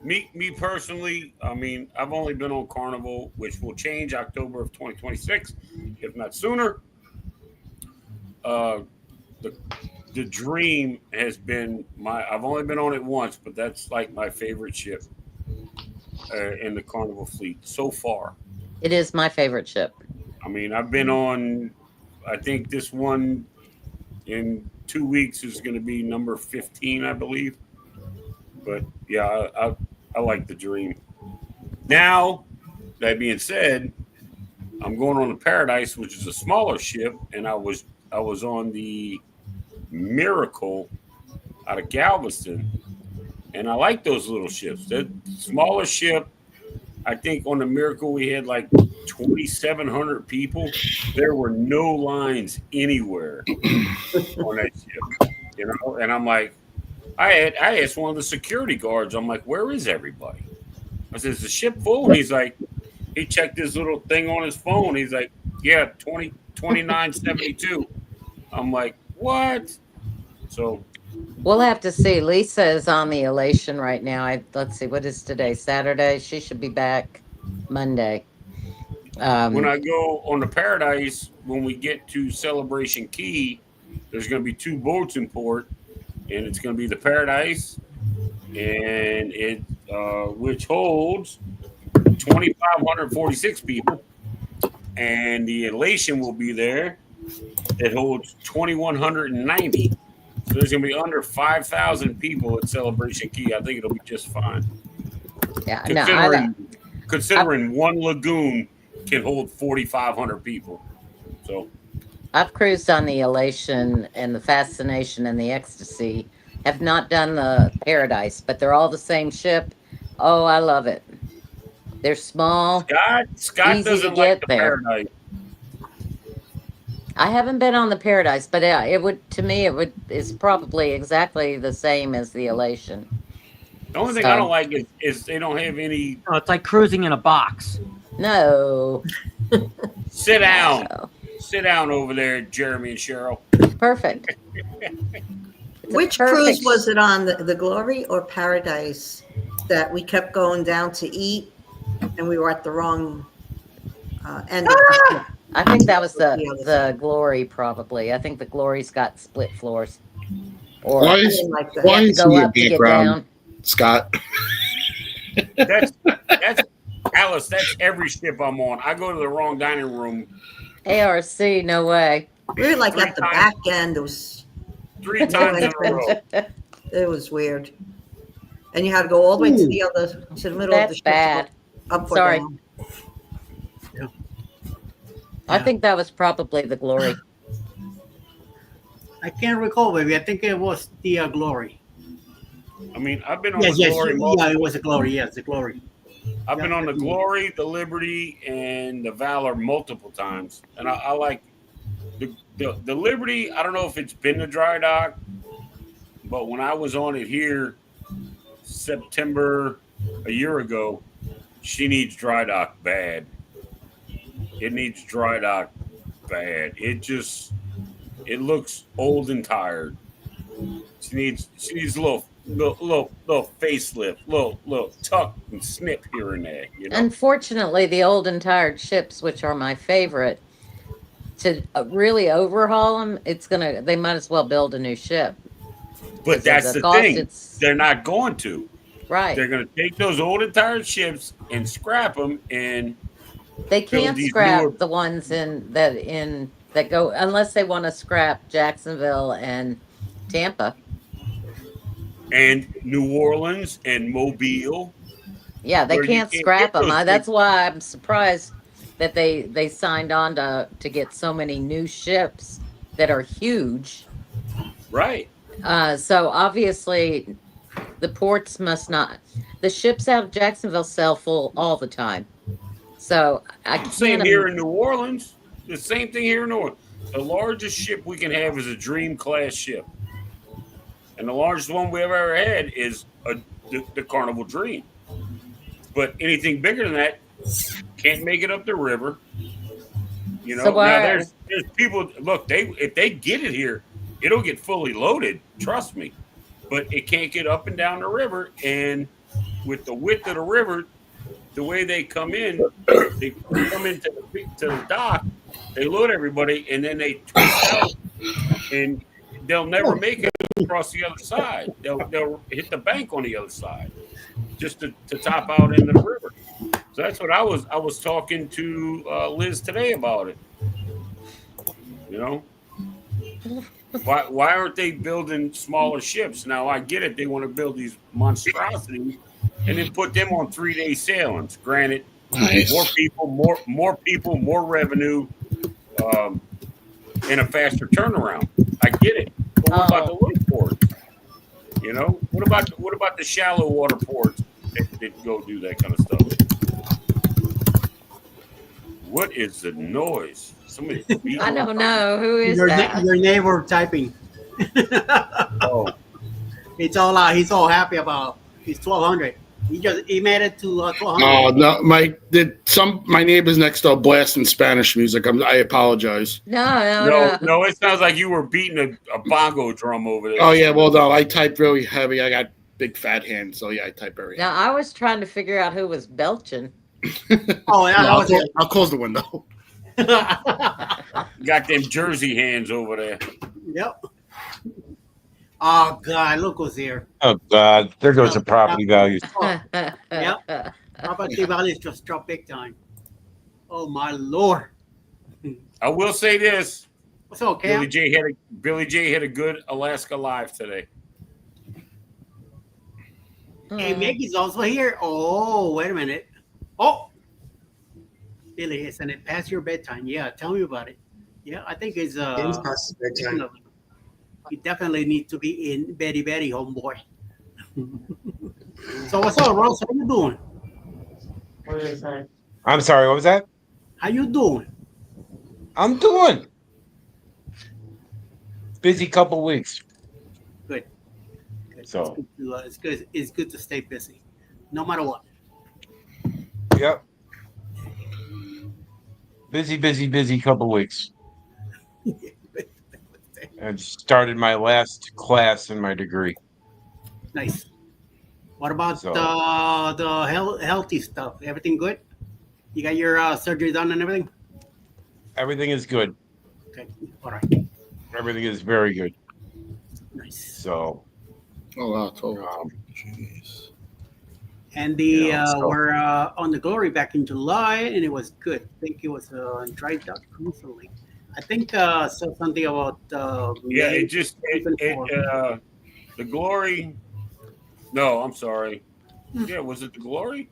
Me personally, I mean, I've only been on Carnival, which will change October of 2026, if not sooner. Uh, the the Dream has been my. I've only been on it once, but that's like my favorite ship in the Carnival fleet so far. It is my favorite ship. I mean, I've been on. I think this one in 2 weeks is going to be number 15, I believe. But yeah, I like the Dream. Now, that being said, I'm going on the Paradise, which is a smaller ship, and I was on the Miracle out of Galveston, and I like those little ships. That smaller ship, I think on the Miracle we had like 2,700 people. There were no lines anywhere on that ship, And I'm like, I asked one of the security guards, I'm like, where is everybody? I said, is the ship full? And he's like, he checked his little thing on his phone. He's like, yeah, 2972. I'm like, what? So We'll have to see. Lisa is on the Elation right now. Let's see, what is today? Saturday. She should be back Monday. when I go on the Paradise, when we get to Celebration Key, there's going to be two boats in port, and it's going to be the Paradise, and which holds 2,546 people, and the Elation will be there. It holds 2,190. So there's going to be under 5,000 people at Celebration Key. I think it'll be just fine. Yeah, no, I Considering one lagoon can hold 4,500 people. So I've cruised on the Elation and the Fascination and the Ecstasy. Have not done the Paradise, but they're all the same ship. Oh, I love it. They're small, Scott easy to doesn't like get the there. Paradise. I haven't been on the Paradise, but it would, to me, it's probably exactly the same as the Elation. The only thing I don't like is they don't have any Oh, it's like cruising in a box. No, sit down. no. Sit down over there, Jeremy and Cheryl. Perfect. It's a Which perfect cruise was it on, the Glory or Paradise, that we kept going down to eat and we were at the wrong end of the ship? I think that was The other side. the Glory, probably. I think the Glory's got split floors. Why Or I is didn't like that. you why have to is go he a up to get background, down. Scott? That's Alice. That's every ship I'm on. I go to the wrong dining room ARC, no way. We were like Three at the times. back end. It was 3 times in a row. it was weird, and you had to go all the way to the middle of the That's ship, bad. up or Sorry. down. I think that was probably the Glory. I can't recall, baby. I think it was the Glory. I mean, I've been on Yes, the yes, Glory. yeah, it was the Glory. Yes, the Glory. I've been on the Glory, the Liberty, and the Valor multiple times, and I like the Liberty. I don't know if it's been to dry dock, but when I was on it here, September a year ago, she needs dry dock bad. It needs dry dock bad. It looks old and tired. She needs a little facelift, little tuck and snip here and there. You know. Unfortunately, the old and tired ships, which are my favorite, to really overhaul them, they might as well build a new ship. But that's the cost, thing. They're not going to. Right. They're going to take those old and tired ships and scrap them, and They can't scrap newer... the ones that go unless they want to scrap Jacksonville and Tampa and New Orleans and Mobile. Yeah, they can't scrap them. That's why I'm surprised that they signed on to get so many new ships that are huge. Right. So obviously, the ports must not. The ships out of Jacksonville sell full all the time. So I can't. Same here in New Orleans. The same thing here in New Orleans. The largest ship we can have is a Dream class ship, and the largest one we've ever had is the Carnival Dream. But anything bigger than that can't make it up the river. You know. Now there's people. Look, if they get it here, it'll get fully loaded. Trust me. But it can't get up and down the river, and with the width of the river, the way they come into the dock, they load everybody, and then they twist out, and they'll never make it across the other side. They'll hit the bank on the other side, just to top out into the river. So that's what I was talking to Liz today about it. You know. Why aren't they building smaller ships? Now I get it; they want to build these monstrosities and then put them on 3-day sailings. Granted, nice. more people, more revenue, and a faster turnaround. I get it. But what about the little ports? You know, what about the shallow water ports that go do that kind of stuff? What is the noise? Somebody. I don't know who is your that. Your neighbor typing. Oh, it's all out. He's all happy about his 1200. He made it to 1200. Oh no, my neighbors next door blasting Spanish music. I apologize. No. It sounds like you were beating a bongo drum over there. Oh yeah, well no, I type really heavy. I got big fat hands, so yeah, I type very. Now I was trying to figure out who was belching. Oh yeah, no, I'll close the window. Got them Jersey hands over there. Yep. Oh God, look who's here. Oh God, there goes the property values. Yep. Property values just dropped big time. Oh my Lord. I will say this. What's okay? Billy J had a good Alaska Live today. Hey, Mickey's also here. Oh, wait a minute. Oh, Billy has sent it past your bedtime. Yeah, tell me about it. Yeah, I think it's past bedtime. You definitely need to be in Betty, homeboy. So what's up, Ross? How you doing? What is that? I'm sorry, what was that? How you doing? I'm doing. Busy couple weeks. Good. So it's good to stay busy, no matter what. Yep. Busy couple weeks. and started my last class in my degree. Nice. What about So the healthy stuff? Everything good? You got your surgery done and everything? everything is good. Okay. All right. Everything is very good. Nice. So Oh wow, totally. And so we're on the Glory back in July, and it was good. I think it was dried out recently. I think saw something about Yeah, May even for. the glory. No, I'm sorry. Yeah, was it the glory?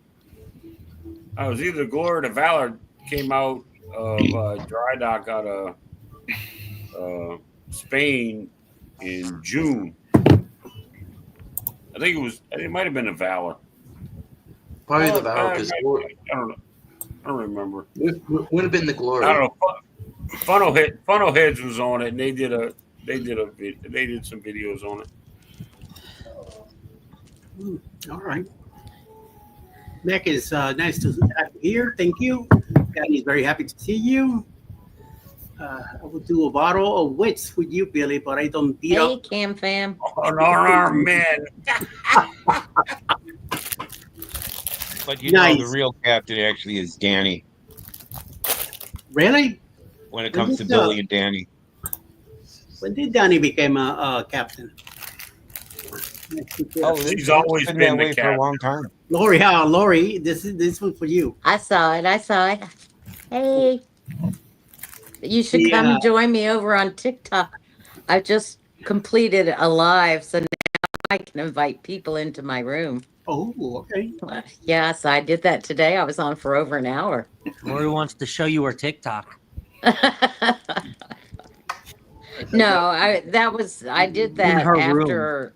I was either the glory or the valor came out of dry dock out of Spain in June. I think it was. It might have been a valor. Probably the Valor, I because don't know. I don't remember. would have been the I Glory. don't know. Funnel Heads was on it, and they did some videos on it. All right. Nick is nice to have you here. Thank you. Daddy's very happy to see you. I would do a bottle of wits with you, Billy, but I don't beat Hey, up. Cam fam. On our men. but you know the Nice. real captain actually is Danny Really? when it When comes to did, Billy and Danny. when did Danny become a captain? Oh, She's it's always been been that the way for a captain. long time. Lori, how? Lori, this one for you. I saw it. I saw it. Hey, you should The come join me over on TikTok. I just completed a live, so now I can invite people into my room. oh, okay. Yes, I did that today. I was on for over an hour. Lori wants to show you her TikTok. No, I did In that her room.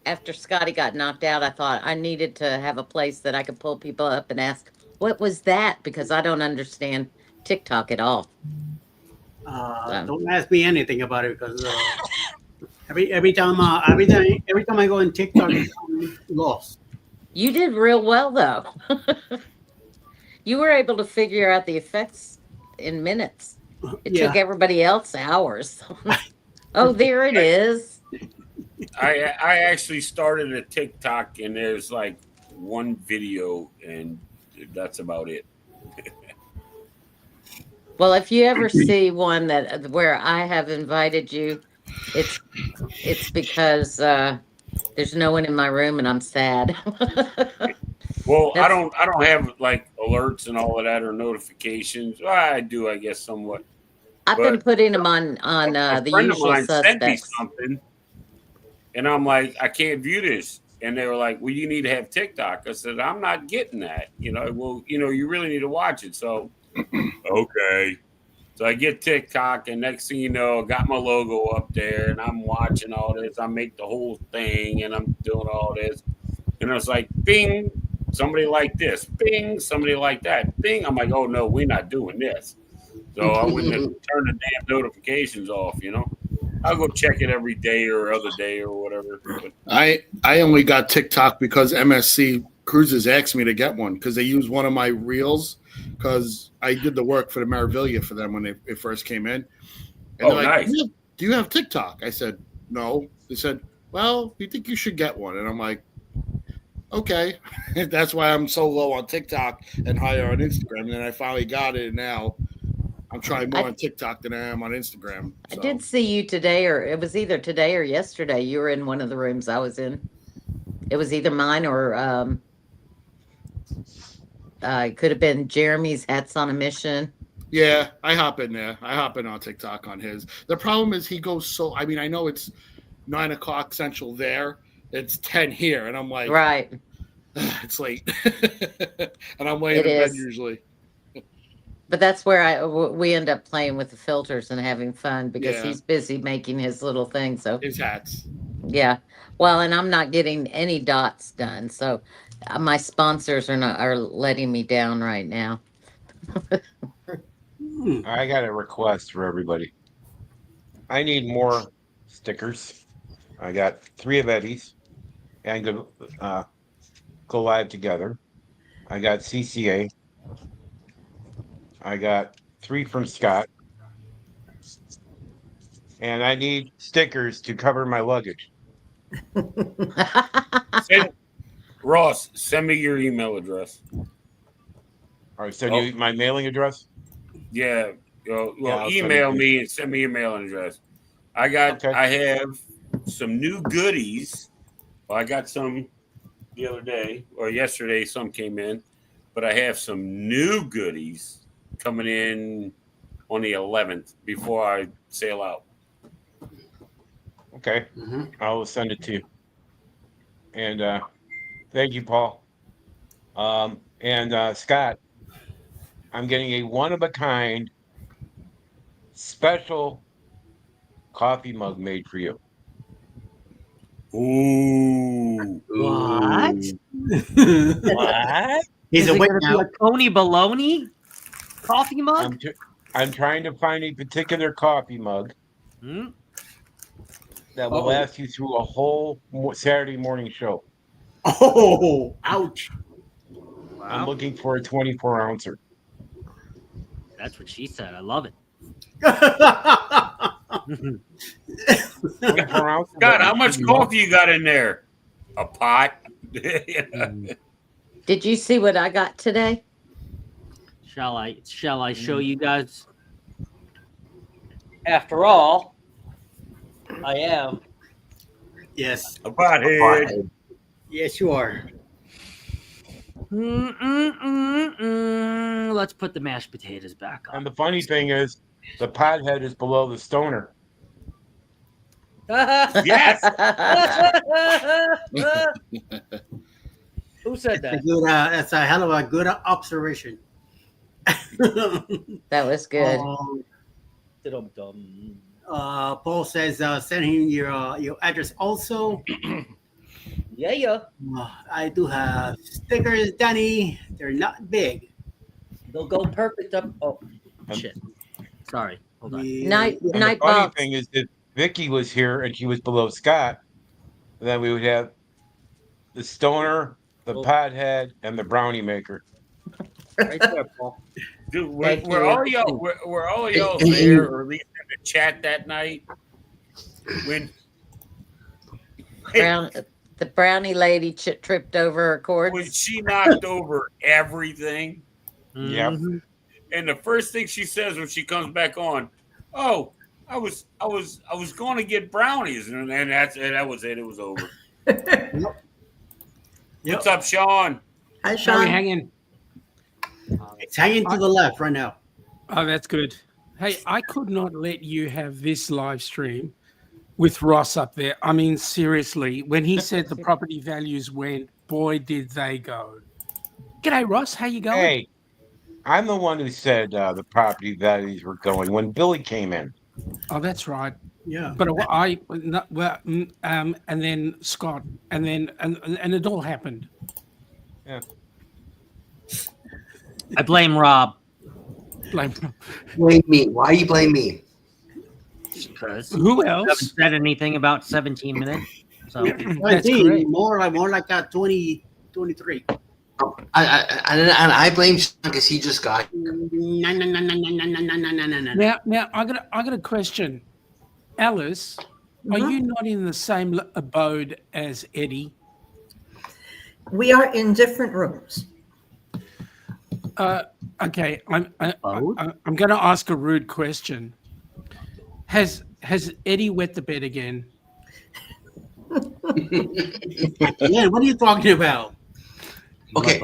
after Scotty got knocked out. I thought I needed to have a place that I could pull people up and ask, "What was that?" Because I don't understand TikTok at all. So, Don't ask me anything about it because every time I go on TikTok, I'm lost. you did real well though. You were able to figure out the effects in minutes. It took Yeah. everybody else hours. Oh, there it is. I actually started a TikTok, and there's like one video, and that's about it. Well, if you ever see one that where I have invited you, it's because there's no one in my room and I'm sad. Well, That's I don't have like alerts and all of that or notifications. Well, I do, I guess, somewhat. I've been But putting them on a the friend of usual mine sent me suspects. something, and I'm like, I can't view this. And they were like, well, you need to have TikTok. I said, I'm not getting that. Well, you really need to watch it. So, okay. So I get TikTok, and next thing you know, I got my logo up there, and I'm watching all this. I make the whole thing, and I'm doing all this. And it's like, bing, somebody like this. Bing, somebody like that. Bing. I'm like, oh, no, we're not doing this. So I wouldn't have turned the damn notifications off. I'll go check it every day or other day or whatever. But I only got TikTok because MSC Cruises asked me to get one because they used one of my reels because I did the work for the Maravilla for them when it first came in. And they're like, nice. Do you have TikTok? I said, no. They said, well, we think you should get one. And I'm like, okay. That's why I'm so low on TikTok and higher on Instagram. And then I finally got it. And now I'm trying more on TikTok than I am on Instagram. I So. did see you today, or it was either today or yesterday. You were in one of the rooms I was in. It was either mine or it could have been Jeremy's Hats on a Mission. Yeah, I hop in there. I hop in on TikTok on his. The problem is he goes so. I mean, I know it's 9:00 Central there. It's 10 here, and I'm like, Right. It's late, and I'm laying It in bed is. usually. But that's where we end up playing with the filters and having fun because Yeah. he's busy making his little thing. So His hats. yeah, well, and I'm not getting any dots done. So my sponsors are letting me down right now. I got a request for everybody. I need more stickers. I got 3 of Eddie's and go live together. I got CCA. I got 3 from Scott. and I need stickers to cover my luggage. Ross, send me your email address. All right, send you my mailing address. Yeah. Well, I'll send it email to you. me and send me your mailing address. I Okay. have some new goodies. Well, I got some the other day or yesterday. Some came in, but I have some new goodies coming in on the 11th before I sail out. Okay, I'll send it to you. And thank you, Paul. And Scott, I'm getting a one-of-a-kind special coffee mug made for you. Ooh. What? What? He's Is it awake gonna be now. a Tony Baloney coffee mug? I'm trying to find a particular coffee mug Hmm? that will last you through a whole Saturday morning show. Oh, ouch. I'm looking for a 24 ouncer. That's what she said. I love it. 24 ounces. God, how much coffee you got in there? A pot? Did you see what I got today? Shall I show you guys? After all, I am. Yes. A pothead. Yes, you are. Let's put the mashed potatoes back on. And the funny thing is, the pothead is below the stoner. Yes. Who said that? That's a hell of a good observation. That was good. Dum-dum. Paul says send him your address also. Yeah. I do have stickers, Danny. They're not big. They'll go perfect up. Oh, shit. Sorry. Hold on. Night, And the night funny box. thing is, if Vicky was here and she was below Scott, then we would have the stoner, the pothead, and the brownie maker. Right there, Paul. Dude, Thank were you. all of y'all there or at least in the chat that night? When The brownie lady tripped over her when cords. she knocked over everything, Yep. Mhm. and the first thing she says when she comes back on, "Oh, I was going to get brownies," and that was it. It was over. What's up, Sean? Hi, How are we Sean. hanging? It's hanging to the left right now. Oh, that's good. Hey, I could not let you have this live stream with Ross up there. I mean, seriously, when he said the property values went, boy, did they go. G'day, Ross. How you going? Hey, I'm the one who said the property values were going when Billy came in. Oh, that's right. Yeah. But and then Scott, and then and it all happened. I blame Rob. Blame Blame me. Why you blame me? Because who I haven't else? said anything about 17 minutes. So That's 19, great. more like a 20, 23. I blame Sean because he just got. No. Now I got a question. Alice, are you not in the same abode as Eddie? We are in different rooms. Okay, I'm going to ask a rude question. Has Eddie wet the bed again? Yeah, what are you talking about? Okay,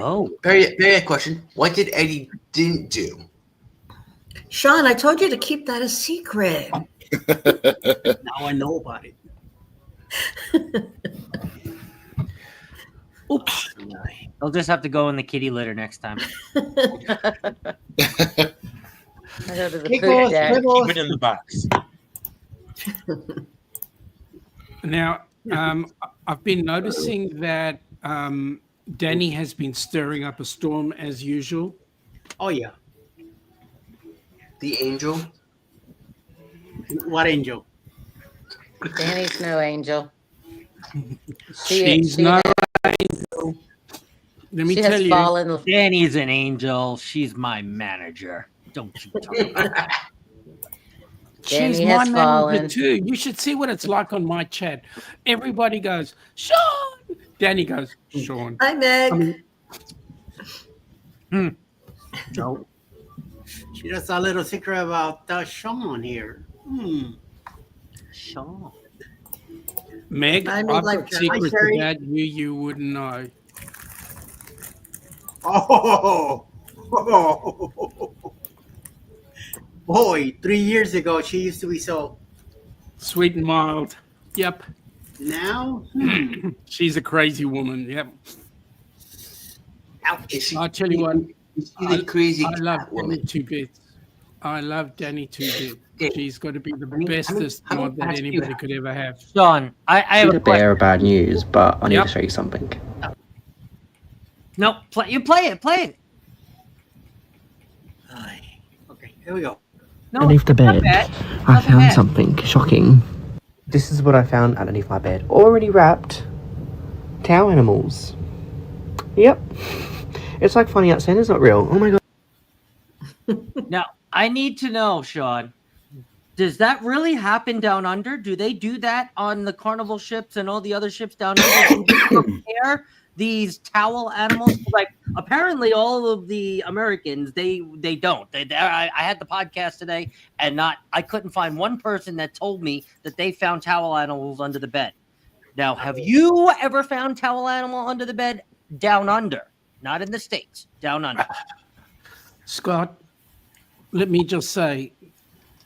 very question. What did Eddie didn't do? Sean, I told you to keep that a secret. Now I know about it. oops. They'll just have to go in the kitty litter next time. I go to the Pickles, food deck. Keep it in the box. Now, I've been noticing that Danny has been stirring up a storm as usual. Oh yeah. The angel. What angel? Danny's no angel. She's no angel. Let me She tell has you. fallen. Danny's an angel. She's my manager. Don't you talk about that. She's Danny my has manager fallen. too. You should see what it's like on my chat. Everybody goes, Sean. Danny goes, Sean. Hi, Meg. I mean, No. She does a little secret about Sean here. Sean. Meg, I I've mean, like, got secrets Terry. about you wouldn't know. Oh, boy, 3 years ago she used to be so. Sweet and mild. Yep. Now, She's a crazy woman. Yep. ouch. I'll tell you what. Is she the crazy I love cat Danny woman? two bits. I love Danny two bits. Okay. She's got to be the I mean, bestest how mod that ask you anybody how- could ever have. Sean, I have Good a a question. bear of bad news, but I need Yep. to show you something. No, play it. Play it. Okay, here we go. No, Underneath the it's not bed, bad. I Nothing found bad. something shocking. This is what I found underneath my bed. Already wrapped towel animals. Yep. It's like finding out Santa's not real. Oh my god. Now, I need to know, Sean, does that really happen down under? Do they do that on the Carnival ships and all the other ships down under? Do they prepare these towel animals? Like, apparently all of the Americans, they don't. I had the podcast today, and I couldn't find one person that told me that they found towel animals under the bed. Now, have you ever found towel animal under the bed down under? Not in the States, down under. Scott, let me just say,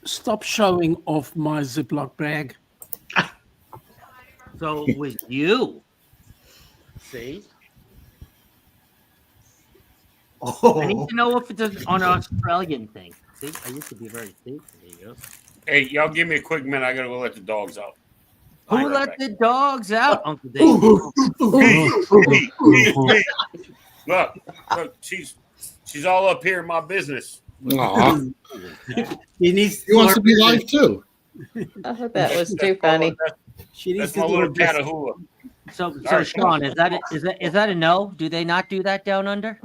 stop showing off my Ziploc bag. So it was you. See? I need to know if it's on an Australian thing. See, I used to be very safe. There you go. Hey, y'all give me a quick minute. I gotta go let the dogs out. I'll be Who right let back. the dogs out, Uncle Dave? Me. Look, she's all up here in my business. Aw. She needs. He wants to be live too. I thought that was too funny. She needs That's to my do little her best. Catahoula. So right. Sean, is that a no? Do they not do that down under?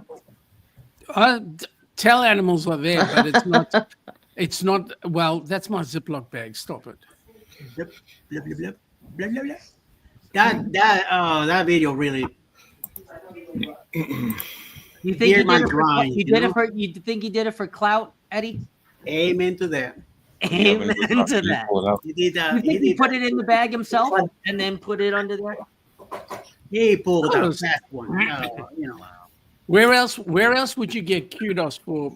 Tell animals are there, but it's not. It's not. Well, that's my Ziploc bag. Stop it. Blah, blah, blah, blah, blah, blah. That video really. You think Hear he my did it for? grind, You you did know? it for? You think he did it for clout, Eddie? Amen to that. Amen to that. Pull it up. He did. You think he put it in the bag himself and then put it under there? He pulled Oh, a fast one. You know. Where else would you get kudos for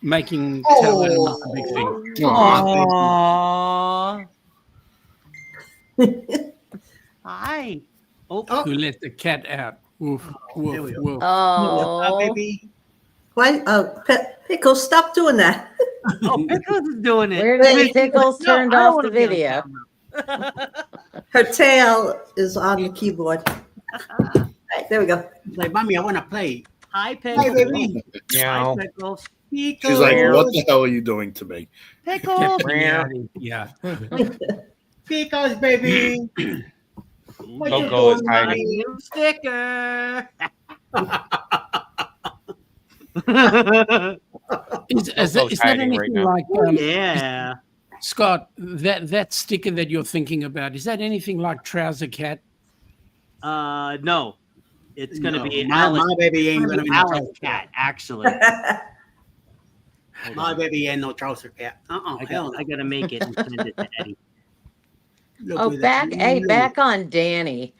making Oh. tell animals a big thing? Aw, Aww. Hi. Oh, You let the cat out. Woof, There we woof, go. woof. Oh, baby. Why? Pickle, stop doing that. oh, Pickles is doing it. where did Pickles No, turned I don't off wanna the be on video? camera. Her tail is on the keyboard. Right, there we go. Like, mommy, I want to play. Hi, Hi, Pickles. baby. Hi, Meow. Pickles. She's like, what the hell are you doing to me? Pickles. Get me out of here. Because, baby. What you Coco is doing, hiding. mommy? Little sticker. Is Coco's that hiding right anything now. like Yeah. Scott? That sticker that you're thinking about, is that anything like Trouser Cat? No. It's gonna No, be my Alice. baby ain't It's gonna be no Alice trouser cat, actually. Hold My on. baby ain't no trouser cat. I gotta make it and send it to Eddie. Oh, back on Danny.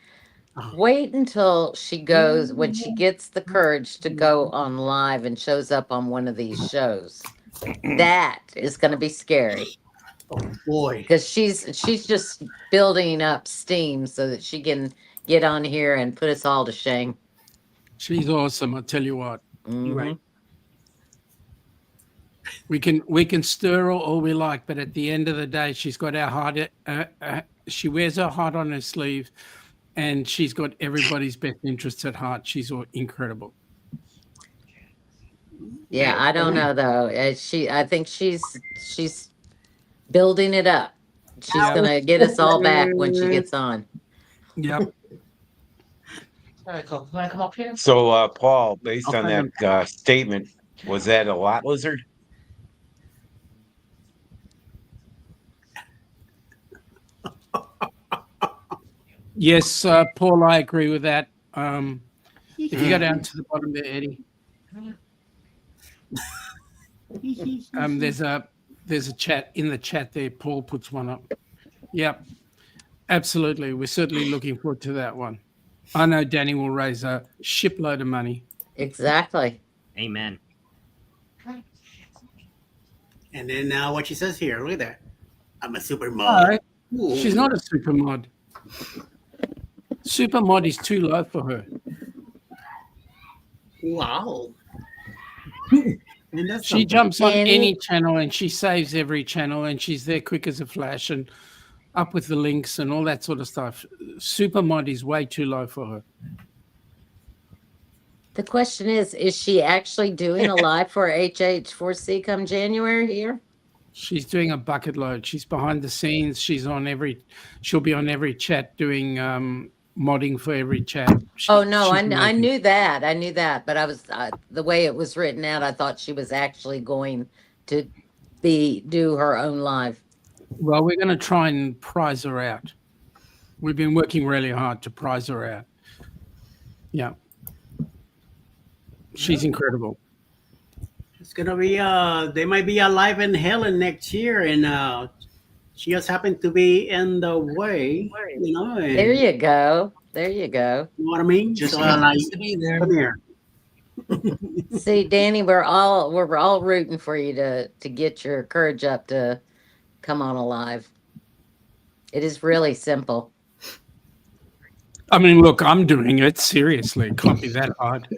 Oh. Wait until she goes when she gets the courage to go on live and shows up on one of these shows. That is going to be scary Boy. because she's just building up steam so that she can get on here and put us all to shame. She's awesome. I tell you what. You right. We can stir her all we like, but at the end of the day, she's got our heart. She wears her heart on her sleeve, and she's got everybody's best interests at heart. She's incredible. Yeah, I don't know though. I think she's building it up. She's Yeah. gonna get us all back when she gets on. Yep. So, Paul, based I'll on find that statement, was that a lot lizard? Yes, Paul, I agree with that. If you go down to the bottom there, Eddie, there's a chat in the chat there. Paul puts one up. Yep, absolutely. We're certainly looking forward to that one. I know Danny will raise a shipload of money. Exactly. Amen. And then what she says here, look at that. I'm a super No, mod. she's not a super mod. Super mod is too low for her. Wow. And that's She something. jumps on Danny? any channel and she saves every channel and she's there quick as a flash and up with the links and all that sort of stuff. Super mod is way too low for her. The question is she actually doing a live for HH4C come January here? She's doing a bucket load. She's behind the scenes. She'll be on every chat doing modding for every chat. Oh no, She's I amazing. knew that, but I was the way it was written out. I thought she was actually going to do her own live. Well, we're going to try and prize her out. We've been working really hard to prize her out. Yeah, she's incredible. It's gonna be they might be alive in Helen next year, and she just happened to be in the way, you know. And, There you go. There you go. You know what I mean? Just So, happens to be there. come here. See, Danny, we're all rooting for you to get your courage up to come on alive. It is really simple. I mean, look, I'm doing it seriously. It can't be that hard.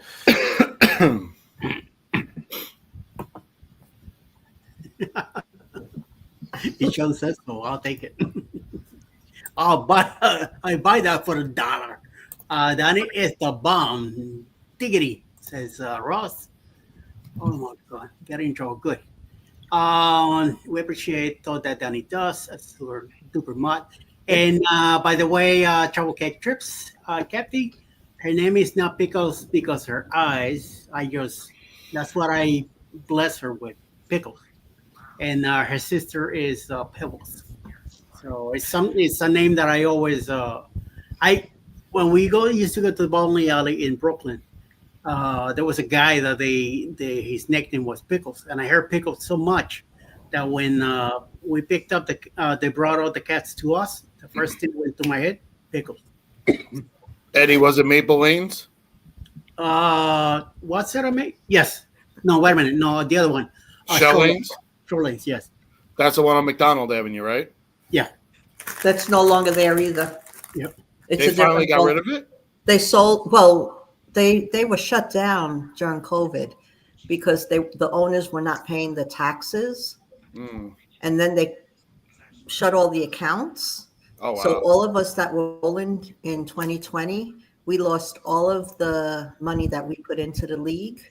Sean says so. I'll take it. I buy that for $1. Danny is the bomb. Diggity, says Ross. Oh my God, get in trouble. Good. We appreciate all that Danny does. That's super duper much. And by the way, Travel Cat Trips, Kathy, her name is not Pickles because her eyes. That's what I bless her with, Pickles. And her sister is Pebbles. So it's a name that I always when we used to go to the bowling alley in Brooklyn. There was a guy that his nickname was Pickles, and I heard Pickles so much that when we picked up they brought out the cats to us. The first thing went to my head, Pickles. Eddie, was it Maple Lanes? What's that? Yes. No, wait a minute. No, the other one. Shell Lanes? Shore Lanes, yes. That's the one on McDonald Avenue, right? Yeah. That's no longer there either. Yep. It's They a finally different got rid of it? They sold. Well, they were shut down during COVID because the owners were not paying the taxes, and then they shut all the accounts. Oh, wow. So all of us that were rolling in 2020, we lost all of the money that we put into the league.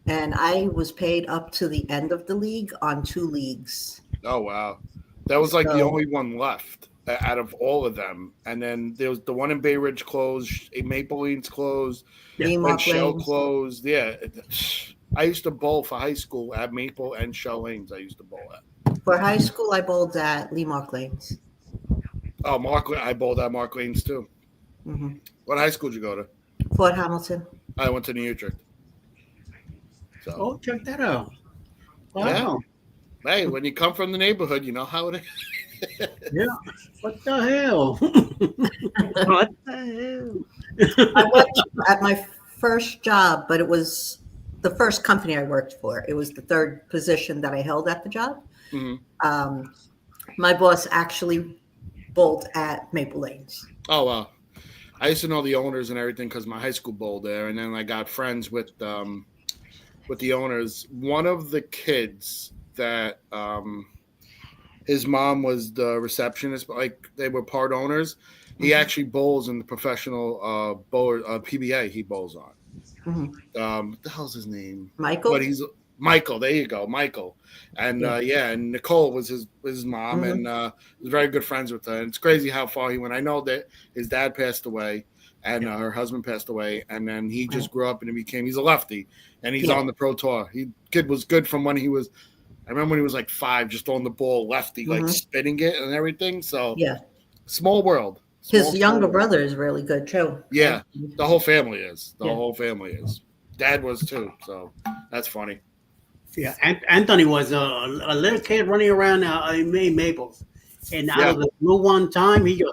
And I was paid up to the end of the league on 2 leagues. Oh, wow. That was like the So- only one left out of all of them. And then there was the one in Bay Ridge closed, Maple Lanes closed, Lemark Shell Lanes. closed. Yeah. I used to bowl for high school at Maple and Shell Lanes. I used to bowl at. For high school, I bowled at Lemark Lanes. Oh, I bowled at Mark Lanes too. Mm-hmm. What high school did you go to? Fort Hamilton. I went to New Utrecht. So, Oh, check that out. Wow. hey, when you come from the neighborhood, you know how it is. Yeah. What the hell? What the hell? I worked at my first job, but it was the first company I worked for. It was the 3rd position that I held at the job. Mhm. My boss actually bowled at Maple Lanes. Oh, wow. I used to know the owners and everything because my high school bowled there. And then I got friends with the owners. One of the kids that his mom was the receptionist, but like they were part owners. He actually bowls in the professional bowler PBA. He bowls on. What the hell's his name? Michael? But he's Michael. There you go, Michael. And and Nicole was his mom, and was very good friends with her. And it's crazy how far he went. I know that his dad passed away, and her husband passed away, and then he just grew up and he's a lefty, and he's on the pro tour. Kid was good from when he was. I remember when he was like 5, just throwing the ball lefty, like spinning it and everything. So Yeah. small world. His younger brother is really good too. Yeah, the whole family is. The Yeah. whole family is. Dad was too, so that's funny. Yeah, Anthony was a little kid running around in Maples, and out Yeah. of the blue one time, he just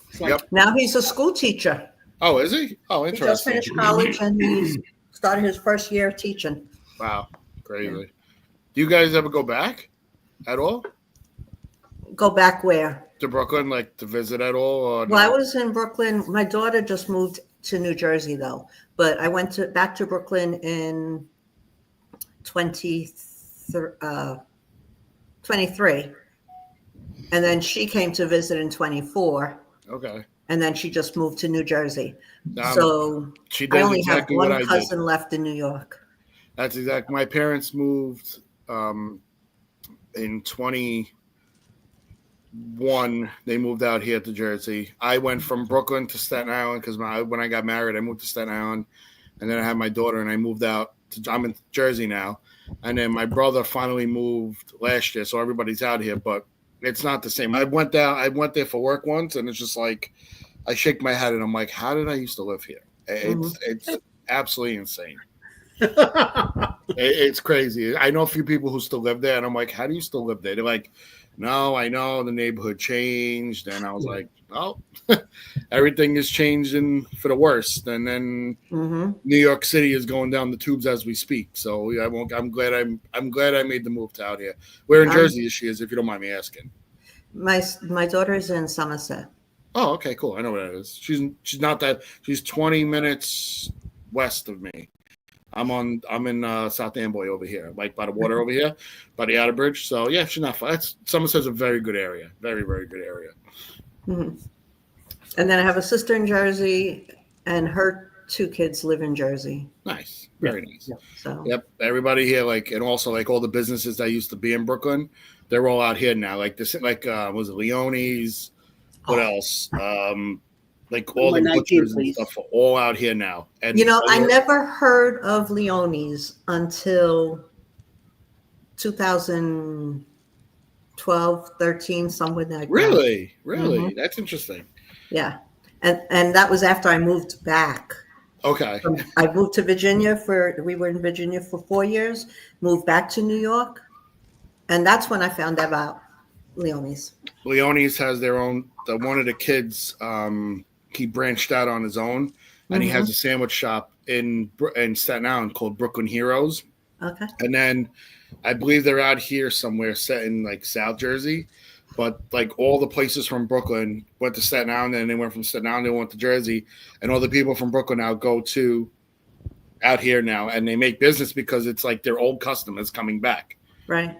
it's like, Yep. Now he's a school teacher. Oh, is he? Oh, He just interesting. finished college and he's started his first year of teaching. Wow, crazy. Do you guys ever go back at all Go back where? to Brooklyn, like to visit at all? Or Well, I no? was in Brooklyn. My daughter just moved to New Jersey though, but I went back to Brooklyn in 23, and then she came to visit in 24, Okay. and then she just moved to New Jersey. Um, So She I does only exactly have what one I did. cousin left in New York. That's exactly. My parents moved in 21. They moved out here to Jersey. I went from Brooklyn to Staten Island because when I got married, I moved to Staten Island, and then I had my daughter, and I moved out. I'm in Jersey now, and then my brother finally moved last year, so everybody's out here. But it's not the same. I went there for work once, and it's just like I shake my head, and I'm like, how did I used to live here? It's absolutely insane. It's crazy. I know a few people who still live there, and I'm like, how do you still live there? They're like, no, I know the neighborhood changed, and I was like, oh, everything is changing for the worst. And then New York City is going down the tubes as we speak. So yeah, I'm glad I made the move to out here. Where in Jersey is she? If you don't mind me asking. My daughter's in Somerset. Oh, okay, cool. I know where that is. She's not that. She's 20 minutes west of me. I'm in South Amboy over here, like by the water over here, by the outer bridge. So yeah, she's not far. Somerset's a very good area, very very good area. And then I have a sister in Jersey, and her 2 kids live in Jersey. Nice, very nice. So Yep, everybody here, like, and also like all the businesses that used to be in Brooklyn, they're all out here now. Like this, like was it Leone's? What else? Like all the butchers and stuff are all out here now. And I never heard of Leone's until 2012, 13, somewhere like that. Really, that's interesting. Yeah, and that was after I moved back. Okay. I moved to Virginia we were in Virginia for 4 years, moved back to New York, and that's when I found out about Leone's. Leone's has their own. One of the kids, he branched out on his own, and he has a sandwich shop in Staten Island called Brooklyn Heroes. Okay. And then I believe they're out here somewhere, set in like South Jersey. But like all the places from Brooklyn went to Staten Island, and they went from Staten Island, they went to Jersey, and all the people from Brooklyn now go to out here now, and they make business because it's like their old customers coming back. Right.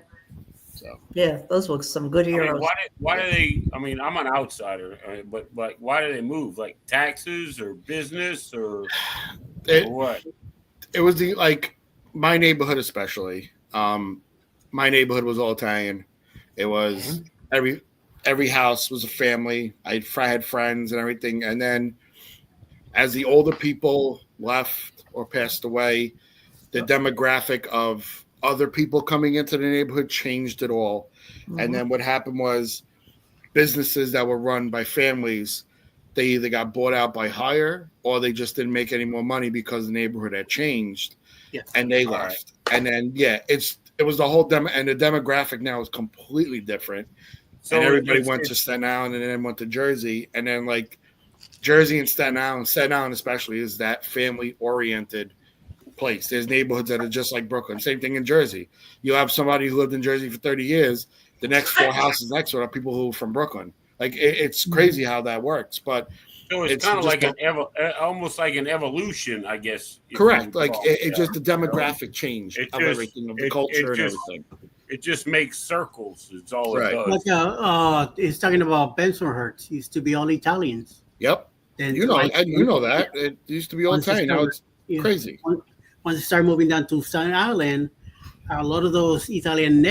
So yeah, those were some good heroes. Why do they? I mean, I'm an outsider, but like, why do they move? Like taxes or business or what? It was like my neighborhood, especially. My neighborhood was all Italian. It was every house was a family. I had friends and everything. And then as the older people left or passed away, the demographic of other people coming into the neighborhood changed it all. And then what happened was businesses that were run by families, they either got bought out by hire or they just didn't make any more money because the neighborhood had changed. Yes. And they left. And then it was the whole and the demographic now is completely different. So and everybody went to Staten Island and then went to Jersey. And then like Jersey and Staten Island especially is that family oriented place. There's neighborhoods that are just like Brooklyn. Same thing in Jersey. You'll have somebody who lived in Jersey for 30 years. The next 4 houses next to it are people who are from Brooklyn. Like it's crazy how that works. But so it's kind of like almost like an evolution, I guess. Correct. Like it's just the demographic change of everything, of the culture and everything. It just makes circles. It's all it does. Like it's talking about Bensonhurst. Used to be all Italians. Yep. And you know that it used to be all Italian. Now it's crazy. Once they start moving down to Staten Island, a lot of those Italian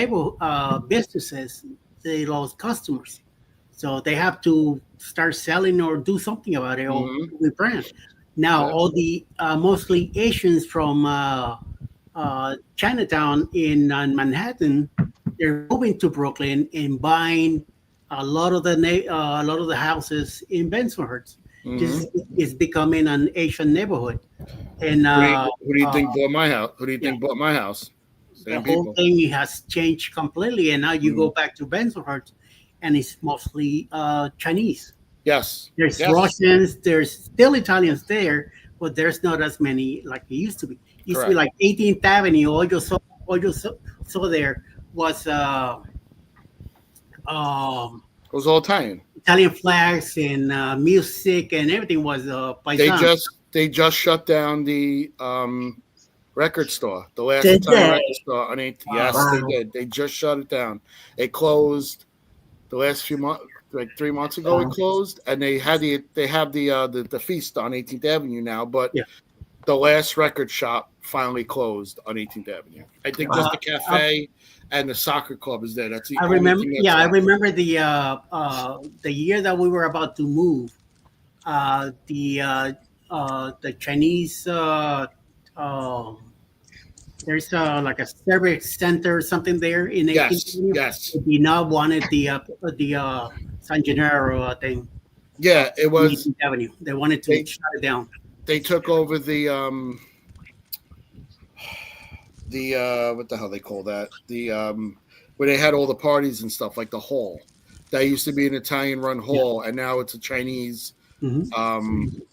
businesses, they lost customers. So they have to start selling or do something about it or rebrand. Now, all the mostly Asians from Chinatown in Manhattan, they're moving to Brooklyn and buying a lot of the houses in Bensonhurst Mhm. just is becoming an Asian neighborhood, and Who do you think bought my house? Who do you think bought my house? the Same whole people. thing has changed completely. And now you go back to Bensonhurst, and it's mostly Chinese. Yes. There's Yes. Russians, there's still Italians there, but there's not as many like it used to be. It used to be Correct. like 18th Avenue. All you saw there was It was all Italian. Italian flags and music and everything was They paisan. just shut down the record store, the last Did Italian they? record store on 8th. Yes, Wow. they did. They just shut it down. It closed the last few months, like 3 months ago. It closed, and they have the feast on 18th Avenue now. But Yeah. the last record shop finally closed on 18th Avenue. I think just the cafe and the soccer club is there. That's the I only remember. thing that's Yeah, I left. remember the year that we were about to move. The Chinese. There's like a service center or something there in 18th Yes, Avenue. yes, They did not wanted the San Gennaro thing yeah. It in was 18th Avenue. They wanted to they shut it down. they took over the what the hell they call that, the where they had all the parties and stuff, like the hall that used to be an Italian run hall, and now it's a Chinese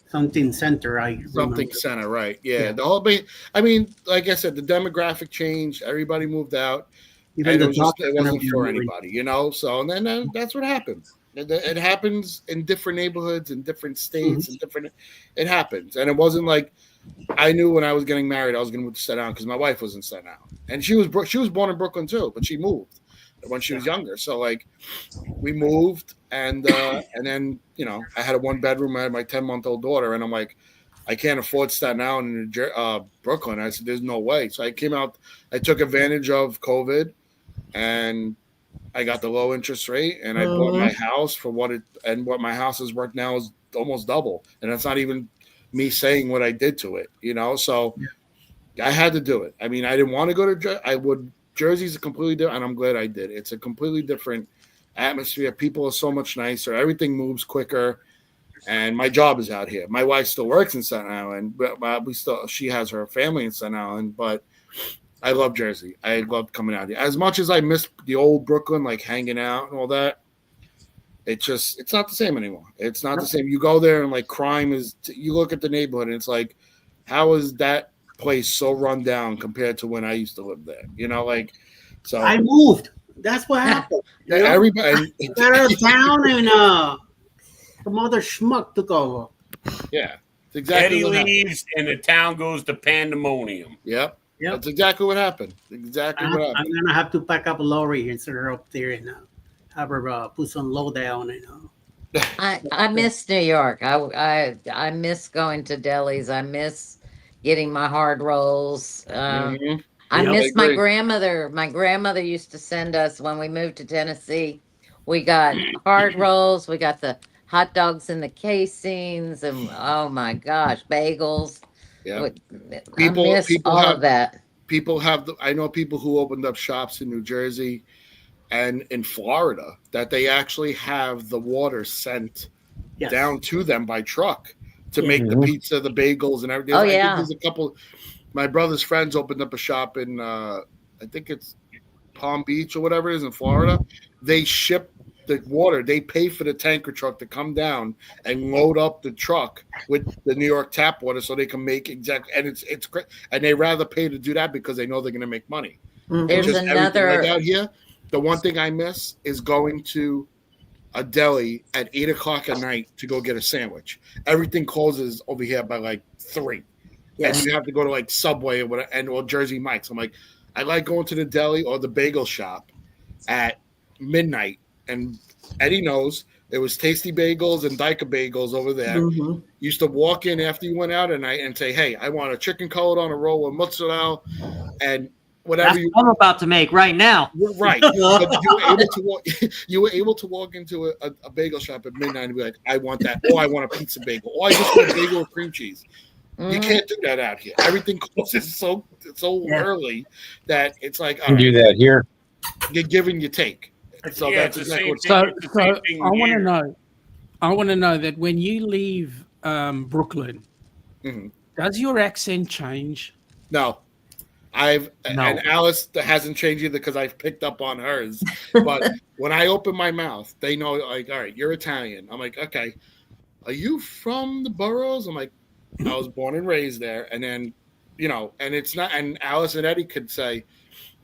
Something center. I something remember. center, right? Yeah, Yeah. the whole I mean, like I said, the demographic changed, everybody moved out, Even and the it was just doctor it wasn't center for we were in. anybody, you know. So and then that's what happened. It happens in different neighborhoods, in different states, and different. It happens, and it wasn't like I knew when I was getting married I was going to move to Staten Island because my wife was in Staten Island, and she was born in Brooklyn too, but she moved when she was younger. So like we moved, and then I had a 1-bedroom. I had my 10-month-old daughter, and I'm like, I can't afford Staten Island and Brooklyn. I said, there's no way. So I came out. I took advantage of COVID, and I got the low interest rate, and I bought my house for what my house is worth now is almost double, and that's not even me saying what I did to it, So I had to do it. I mean, I didn't want to go to Jersey's a completely different, and I'm glad I did. It's a completely different atmosphere. People are so much nicer. Everything moves quicker, and my job is out here. My wife still works in Staten Island, but she has her family in Staten Island, but I love Jersey. I love coming out here. As much as I miss the old Brooklyn, like hanging out and all that, it's not the same anymore. It's not the same. You go there and like crime is, you look at the neighborhood and it's like, how is that place so run down compared to when I used to live there? So I moved. That's what happened. Everybody got out of town, and some other schmuck took over. Yeah, it's exactly Eddie what happened. leaves and the town goes to pandemonium. Yep. That's exactly what happened. Exactly what happened. I'm gonna have to pack up a lorry and set her up there and have her put some lowdown and. I miss New York. I miss going to delis. I miss getting my hard rolls. I miss my grandmother. My grandmother used to send us when we moved to Tennessee. We got hard rolls. We got the hot dogs in the casings, and oh my gosh, bagels. Yeah, I miss all of that. I know people who opened up shops in New Jersey and in Florida that they actually have the water sent down to them by truck to make the pizza, the bagels, and everything. Oh, I think yeah. there's a couple. My brother's friends opened up a shop in, I think it's Palm Beach or whatever it is in Florida. They ship the water. They pay for the tanker truck to come down and load up the truck with the New York tap water so they can make exactly. And it's great. And they rather pay to do that because they know they're going to make money. There's another. Like out here, the one thing I miss is going to a deli at 8:00 at night to go get a sandwich. Everything closes over here by like 3. Yes. And you have to go to like Subway or whatever, or Jersey Mike's. I'm like, I like going to the deli or the bagel shop at midnight. And Eddie knows there was Tasty Bagels and Dyka Bagels over there. Used to walk in after you went out at night and say, hey, I want a chicken cutlet on a roll with mozzarella and whatever. That's what I'm about to make right now. Right. But you were able to walk into a bagel shop at midnight and be like, I want that. Or I want a pizza bagel. Or I just want a bagel with cream cheese. You can't do that out here. Everything closes so early that it's like You do that here. You give and you take. So Yeah, that's it's the exactly same what. So, thing. It's the same so thing I want to here. know. I want to know that when you leave Brooklyn, Mhm. does your accent change? No, No. and Alice hasn't changed either because I've picked up on hers. But when I open my mouth, they know, like, all right, you're Italian. I'm like, okay, are you from the boroughs? I'm like, I was born and raised there. And then, and it's not, and Alice and Eddie could say,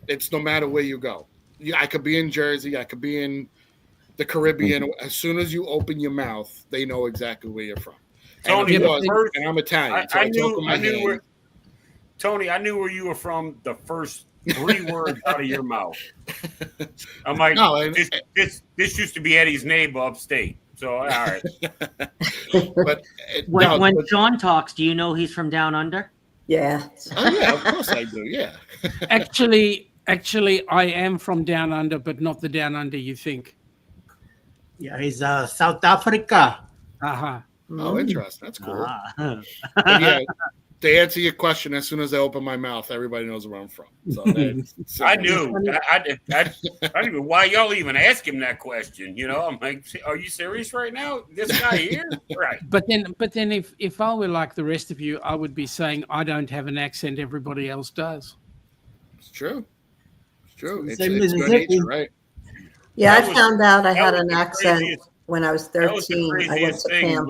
it's no matter where you go. Yeah, I could be in Jersey, I could be in the Caribbean. As soon as you open your mouth, they know exactly where you're from. And Tony, of the course, first and I'm Italian, so I I talk knew with my where hands. Tony, I knew where you were from the first 3 words out of your mouth. I'm like, No, and this used to be Eddie's neighbor upstate. So all right. but When Sean talks, do you know he's from down under? Yeah. oh yeah, of course I do. Yeah. Actually, I am from down under, but not the down under you think. Yeah, he's South Africa. Uh-huh. Oh, interesting. That's cool. Ah. But yeah, to answer your question, as soon as I open my mouth, everybody knows where I'm from. So I knew. I don't even why y'all even ask him that question. I'm like, are you serious right now? This guy here, right? But then, if I were like the rest of you, I would be saying I don't have an accent. Everybody else does. It's true. It's true. It's Same good Mississippi. nature, right? Yeah, That I was- found out I that had was an the accent craziest- when I was That was the 13. I went craziest to thing camp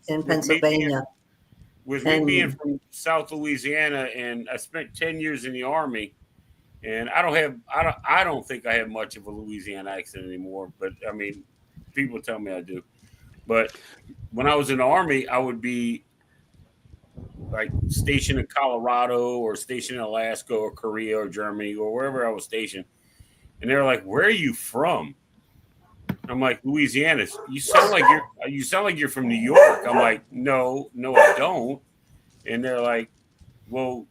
in me Pennsylvania. with me being And from South Louisiana, and I spent 10 years in the Army, and I don't think I have much of a Louisiana accent anymore. But I mean, people tell me I do. But when I was in the Army, I would be like stationed in Colorado or stationed in Alaska or Korea or Germany or wherever I was stationed, and they're like, "Where are you from?" I'm like, "Louisiana." You sound like you're from New York. I'm like, "No, I don't." And they're like, "Well,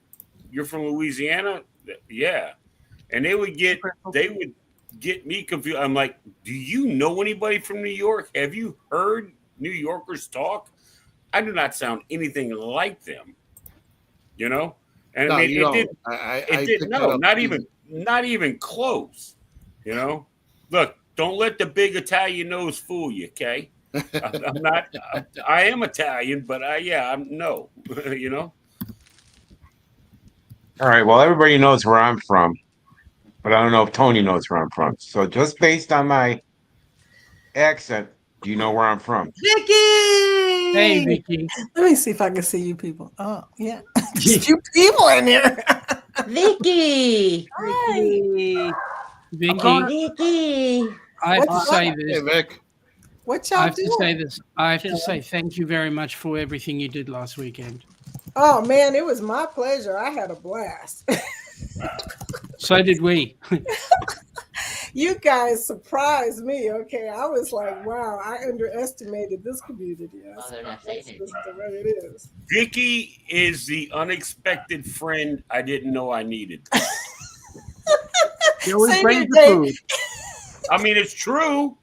you're from Louisiana?" Yeah. And they would get me confused. I'm like, "Do you know anybody from New York? Have you heard New Yorkers talk? I do not sound anything like them." And I No, mean, you don't. I picked that up. not even close. Look, don't let the big Italian nose fool you, okay? I'm not. I am Italian, but I'm no. All right. Well, everybody knows where I'm from, but I don't know if Tony knows where I'm from. So just based on my accent, do you know where I'm from? Vicky! Hey, Vicky. Let me see if I can see you people. Oh, yeah. There's a few people in here. Vicky. Hi. Vicky, Vicky. I have to What's say up? Hey, this. Vic. What I y'all have to say doing? this. I have to say thank you very much for everything you did last weekend. Oh, man, it was my pleasure. I had a blast. So did we. You guys surprised me. Okay. I was like, wow, I underestimated this community. Oh, they're not saying That's just anything. the way it is. Vicky is the unexpected friend I didn't know I needed. You always Same bring here, the Dave. food. I mean, it's true.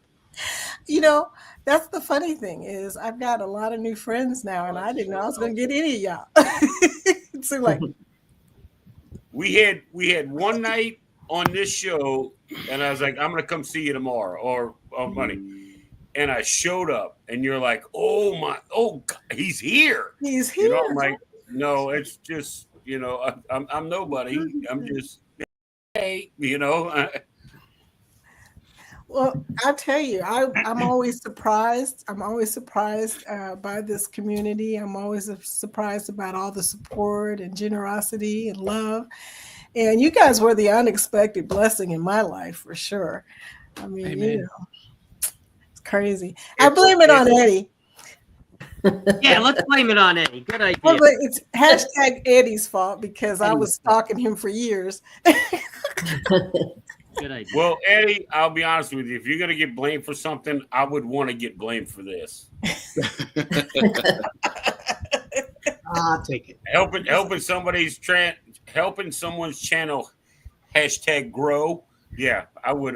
That's the funny thing is I've got a lot of new friends now, and I didn't know I was going to get any of y'all. So like, We had one night on this show, and I was like, "I'm gonna come see you tomorrow or on Monday," and I showed up, and you're like, "Oh my, oh, God, he's here." he's here. I'm like, "No, it's just I'm nobody. I'm just hey." Well, I'll tell you, I'm always surprised. I'm always surprised by this community. I'm always surprised about all the support and generosity and love. And you guys were the unexpected blessing in my life for sure. I mean, Amen. it's crazy. I blame it on Eddie. Yeah, let's blame it on Eddie. Good idea. Well, but it's hashtag Eddie's fault because I was stalking him for years. Good idea. Well, Eddie, I'll be honest with you. If you're gonna get blamed for something, I would want to get blamed for this. I'll take it. Helping someone's channel #grow. Yeah, I would.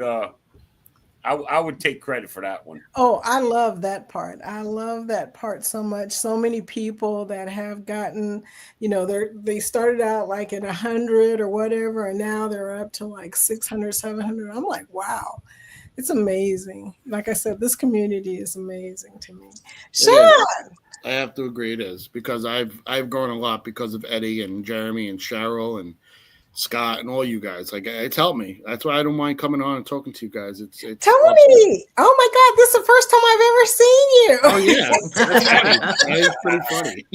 I would take credit for that one. Oh, I love that part. I love that part so much. So many people that have gotten, they started out like at 100 or whatever, and now they're up to like 600, 700. I'm like, wow. It's amazing. Like I said, this community is amazing to me. It Sean, is. I have to agree it is because I've grown a lot because of Eddie and Jeremy and Cheryl and Scott and all you guys. Like it's helped me. That's why I don't mind coming on and talking to you guys. It's Tony. Oh my God, this is the first time I've ever seen you. Oh yeah, that's funny. That is pretty funny.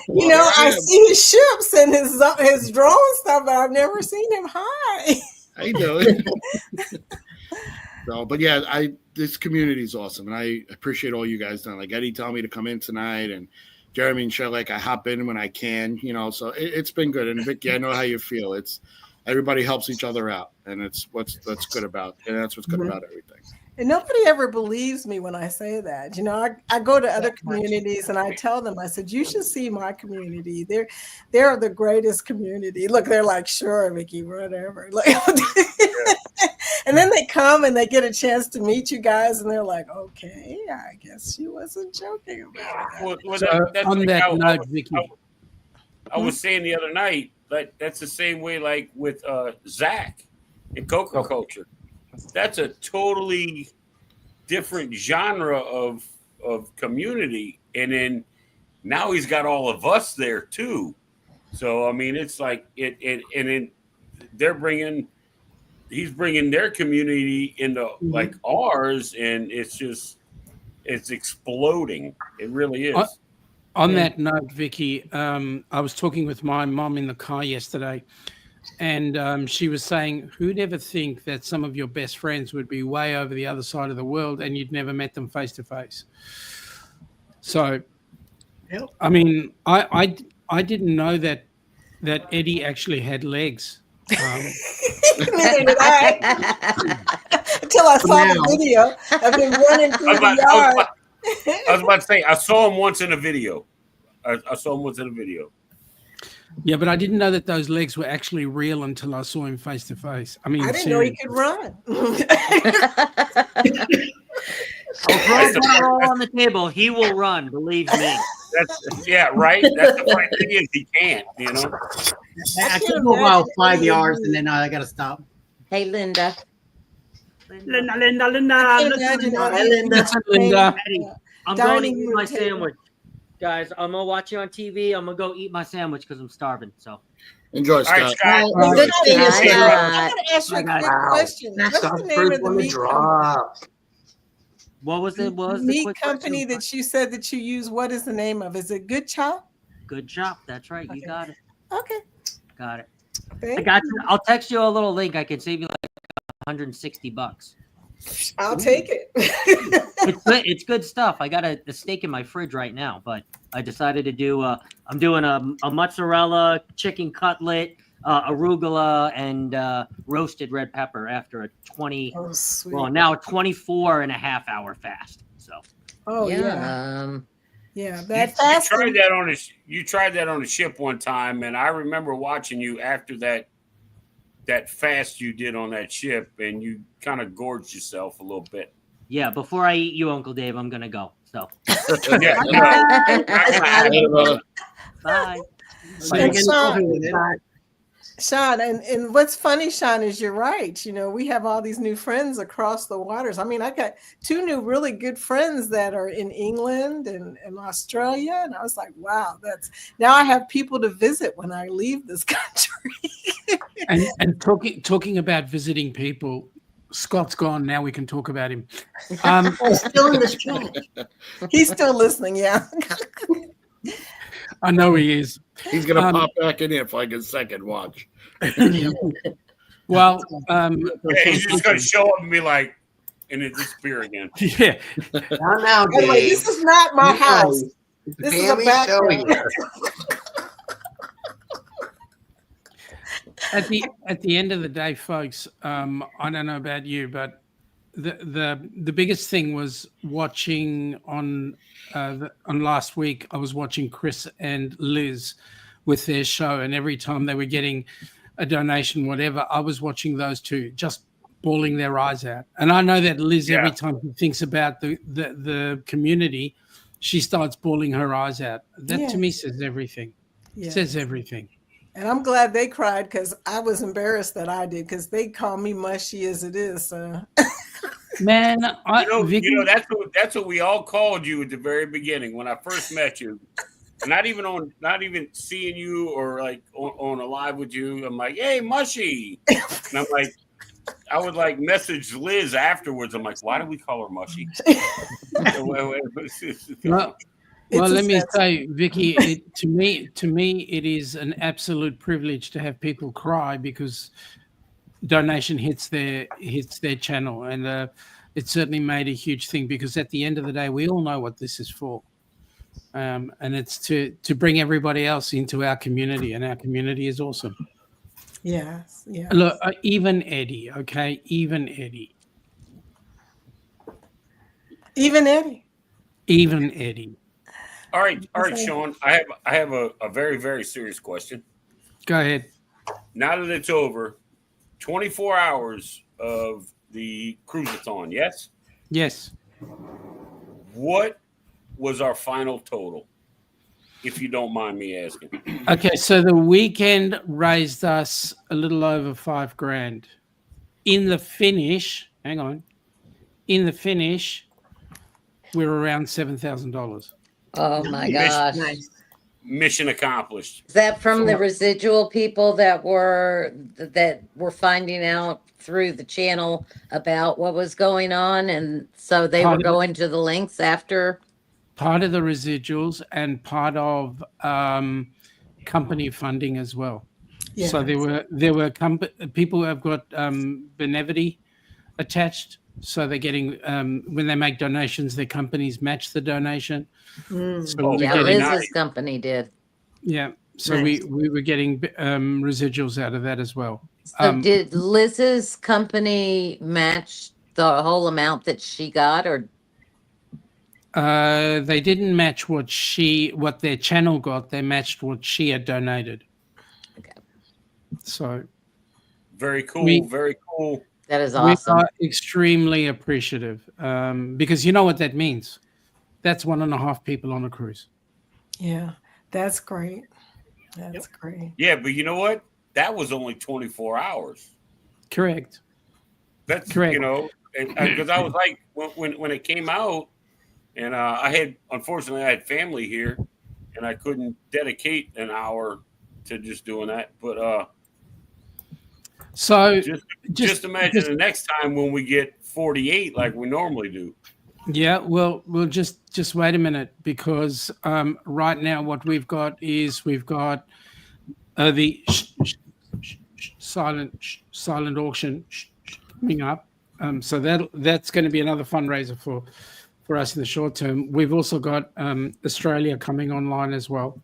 You know, I see his ships and his drone stuff, but I've never seen him. Hi. How you doing? So, but yeah, this community is awesome, and I appreciate all you guys done. Like Eddie telling me to come in tonight, and Jeremy and Cheryl, like I hop in when I can, you know. So it's been good. And Vicky, I know how you feel. It's everybody helps each other out, and it's that's good about, and that's what's good about everything. And nobody ever believes me when I say that. You know, I go to other communities and I tell them, I said, you should see my community. They're the greatest community. Look, they're like, sure, Vicky, whatever. Like, and then they come and they get a chance to meet you guys, and they're like, okay, I guess she wasn't joking about it. Well, So that's on like that how- note, Vicky, I was saying the other night, like that's the same way like with Zach in Coca Culture. That's a totally different genre of community, and then now he's got all of us there too. So I mean, it's like and then he's bringing their community into like ours, and it's exploding. It really is. on that note, Vicky, I was talking with my mom in the car yesterday, and she was saying, who'd ever think that some of your best friends would be way over the other side of the world and you'd never met them face to face? So, I mean, I didn't know that Eddie actually had legs. Neither did I. Until I saw the video of him running through the yard. I was about to say, I saw him once in a video. I saw him once in a video. Yeah, but I didn't know that those legs were actually real until I saw him face to face. I mean, I didn't know he could run. I'll throw butter on the table. He will run, believe me. Yeah, right. That's the funny thing is he can't. You know, I can go about 5 yards and then I gotta stop. Hey, Linda. Linda. Linda. I'm going to eat my sandwich. Guys, I'm going to watch you on TV. I'm going to go eat my sandwich because I'm starving. So enjoy, Scott. All right, Scott. Good seeing you, Scott. I'm going to ask you a quick question. What's the name of the meat company? what was it? What was the Meat quick company question? that you said that you use? What is the name of? Is it Good Chop? Good job. That's right. You Okay. got it. Okay. Got it. Thank I got you. I'll text you a little link. I can save you like $160. I'll take it. It's good stuff. I got a steak in my fridge right now, but I decided to do. I'm doing a mozzarella chicken cutlet, arugula, and roasted red pepper after a 20. Oh, sweet. Well, now a 24 and a half hour fast. So Oh, yeah. Yeah. Yeah. you That tried fasting. that on a you tried that on a ship one time, and I remember watching you after that fast you did on that ship, and you kind of gorged yourself a little bit. yeah, before I eat you, Uncle Dave, I'm gonna go. So Yeah, bye. And Sean, and what's funny, Sean, is you're right. You know, we have all these new friends across the waters. I mean, I got 2 new really good friends that are in England and Australia. And I was like, wow, now I have people to visit when I leave this country. And talking about visiting people, Scott's gone. Now we can talk about him. Still in this chat. He's still listening, yeah. I know he is. He's gonna pop back in here for like a second. Watch. Well, yeah, he's just gonna show up and be like, and then disappear again. yeah. Now, By the way, Dave. this is not my house. This is a Family back show room. here. At the end of the day, folks, I don't know about you, but the biggest thing was watching on last week. I was watching Chris and Liz with their show, and every time they were getting a donation, whatever, I was watching those two just bawling their eyes out. And I know that Liz, every time she thinks about the community, she starts bawling her eyes out. That to me says everything. Yeah. Says everything. And I'm glad they cried because I was embarrassed that I did because they call me mushy as it is. So. Man, That's what we all called you at the very beginning when I first met you. Not even seeing you or like on a live with you. I'm like, hey, Mushy, and I'm like, I would like message Liz afterwards. I'm like, why do we call her Mushy? Well, let me say, Vicky, to me, it is an absolute privilege to have people cry because donation hits their channel, and it certainly made a huge thing because at the end of the day, we all know what this is for, and it's to bring everybody else into our community, and our community is awesome. Yes, yes. Look, even Eddie, okay, even Eddie. All right, Sean. I have a very, very serious question. Go ahead. Now that it's over, 24 hours of the cruise-a-thon, yes? Yes. What was our final total, if you don't mind me asking? Okay, so the weekend raised us a little over $5,000. In the finish, we're around $7,000. Oh my gosh. Mission accomplished. Is that from the residual people that were finding out through the channel about what was going on, and so they were going to the links after? Part of the residuals and part of company funding as well. Yes. So there were people who have got Benevity attached. So they're getting when they make donations, their companies match the donation. So Liz's company did. Yeah, so we were getting residuals out of that as well. So did Liz's company match the whole amount that she got, or they didn't match what their channel got? They matched what she had donated. Okay. So very cool. Very cool. That is awesome. We are extremely appreciative because you know what that means. That's 1.5 people on a cruise. Yeah, that's great. That's great. Yeah, but you know what? That was only 24 hours. Correct. That's correct. You know, because I was like, when it came out, and unfortunately I had family here, and I couldn't dedicate an hour to just doing that. But so just imagine the next time when we get 48 like we normally do. Yeah, well, we'll just wait a minute because right now what we've got the silent auction coming up. So that's going to be another fundraiser for us in the short term. We've also got Australia coming online as well.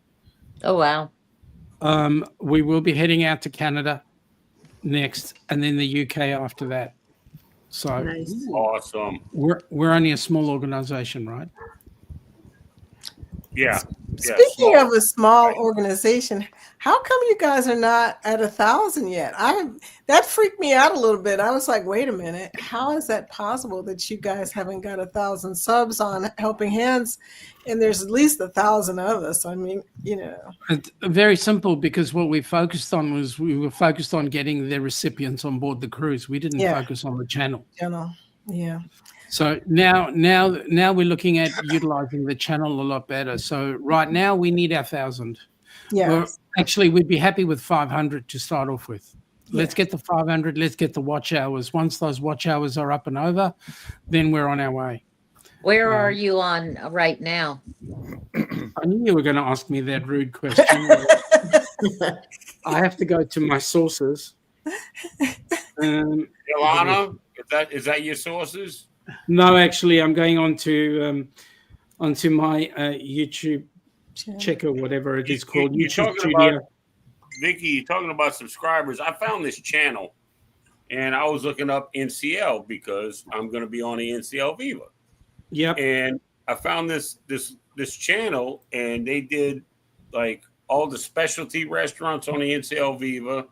Oh wow! We will be heading out to Canada next, and then the UK after that. So Nice. Awesome. We're only a small organization, right? Yeah. Speaking of a small organization, how come you guys are not at 1,000 yet? That freaked me out a little bit. I was like, wait a minute, how is that possible that you guys haven't got 1,000 subs on Helping Hands, and there's at least 1,000 of us? I mean, you know, it's very simple because what we focused on was we were focused on getting the recipients on board the cruise. We didn't focus on the channel. Yeah. So now we're looking at utilizing the channel a lot better. So right now we need our 1,000. Yeah. Actually, we'd be happy with 500 to start off with. Let's get the 500. Let's get the watch hours. Once those watch hours are up and over, then we're on our way. Where are you on right now? I knew you were going to ask me that rude question. I have to go to my sources. Ilana, is that your sources? No, actually, I'm going onto my YouTube checker, whatever it is called. YouTube Studio. Vicky, you're talking about subscribers. I found this channel, and I was looking up NCL because I'm going to be on the NCL Viva. Yep. And I found this channel, and they did like all the specialty restaurants on the NCL Viva.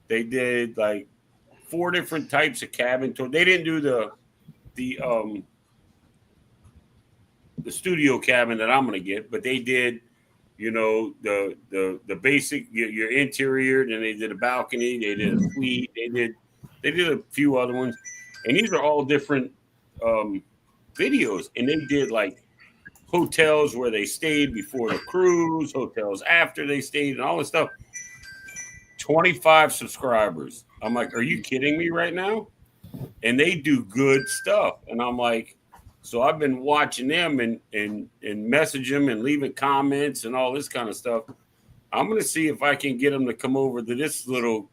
They did like 4 different types of cabin tour. They didn't do the studio cabin that I'm going to get, but they did, you know, the basic your interior. Then they did a balcony. They did a suite. They did a few other ones, and these are all different videos, and they did like hotels where they stayed before the cruise, hotels after they stayed, and all this stuff. 25 subscribers. I'm like, are you kidding me right now? And they do good stuff. And I'm like, so I've been watching them and message them and leaving comments and all this kind of stuff. I'm going to see if I can get them to come over to this little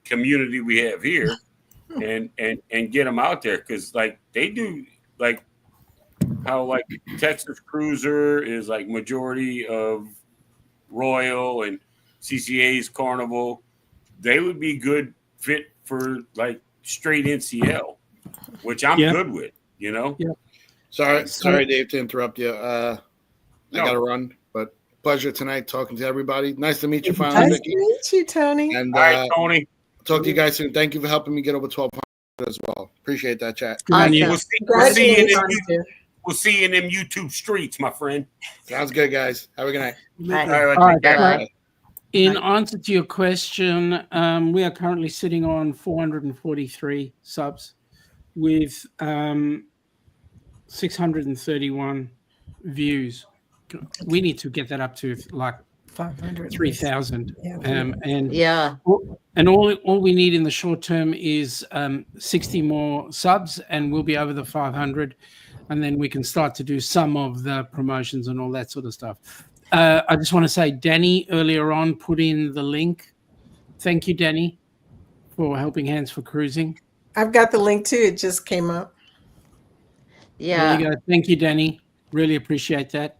community we have here and get them out there. Cause like they do like how like Texas Cruiser is like majority of Royal and CCA's Carnival. They would be good fit for like straight NCL, which I'm good with, you know? Yeah. Sorry, Dave, to interrupt you. I got to run, but pleasure tonight talking to everybody. Nice to meet you finally, Nice Vicky. to meet you, Tony. And all right, Tony. talk to you guys soon. Thank you for helping me get over 1,200 as well. Appreciate that, chat. Awesome. We'll see you in them YouTube streets, my friend. Sounds good, guys. Have a good night. Bye. All right, Bye. In answer to your question, we are currently sitting on 443 subs with 631 views. We need to get that up to like 500, 3,000. And Yeah. and all we need in the short term is 60 more subs, and we'll be over the 500, and then we can start to do some of the promotions and all that sort of stuff. I just want to say, Danny earlier on put in the link. Thank you, Danny, for helping Hands for Cruising. I've got the link too. It just came up. Yeah. There you go. Thank you, Danny. Really appreciate that.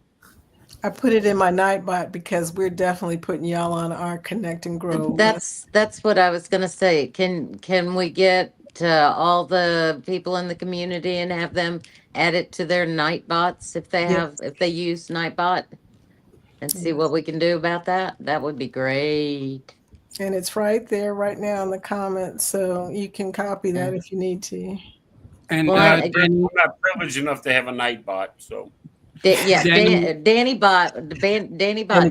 I put it in my Nightbot because we're definitely putting y'all on our Connect and Grow. That's what I was gonna say. Can we get all the people in the community and have them add it to their Nightbots if they use Nightbot, and see what we can do about that? That would be great. And it's right there right now in the comments, so you can copy that if you need to. And I'm not privileged enough to have a Nightbot, so. Danny Bot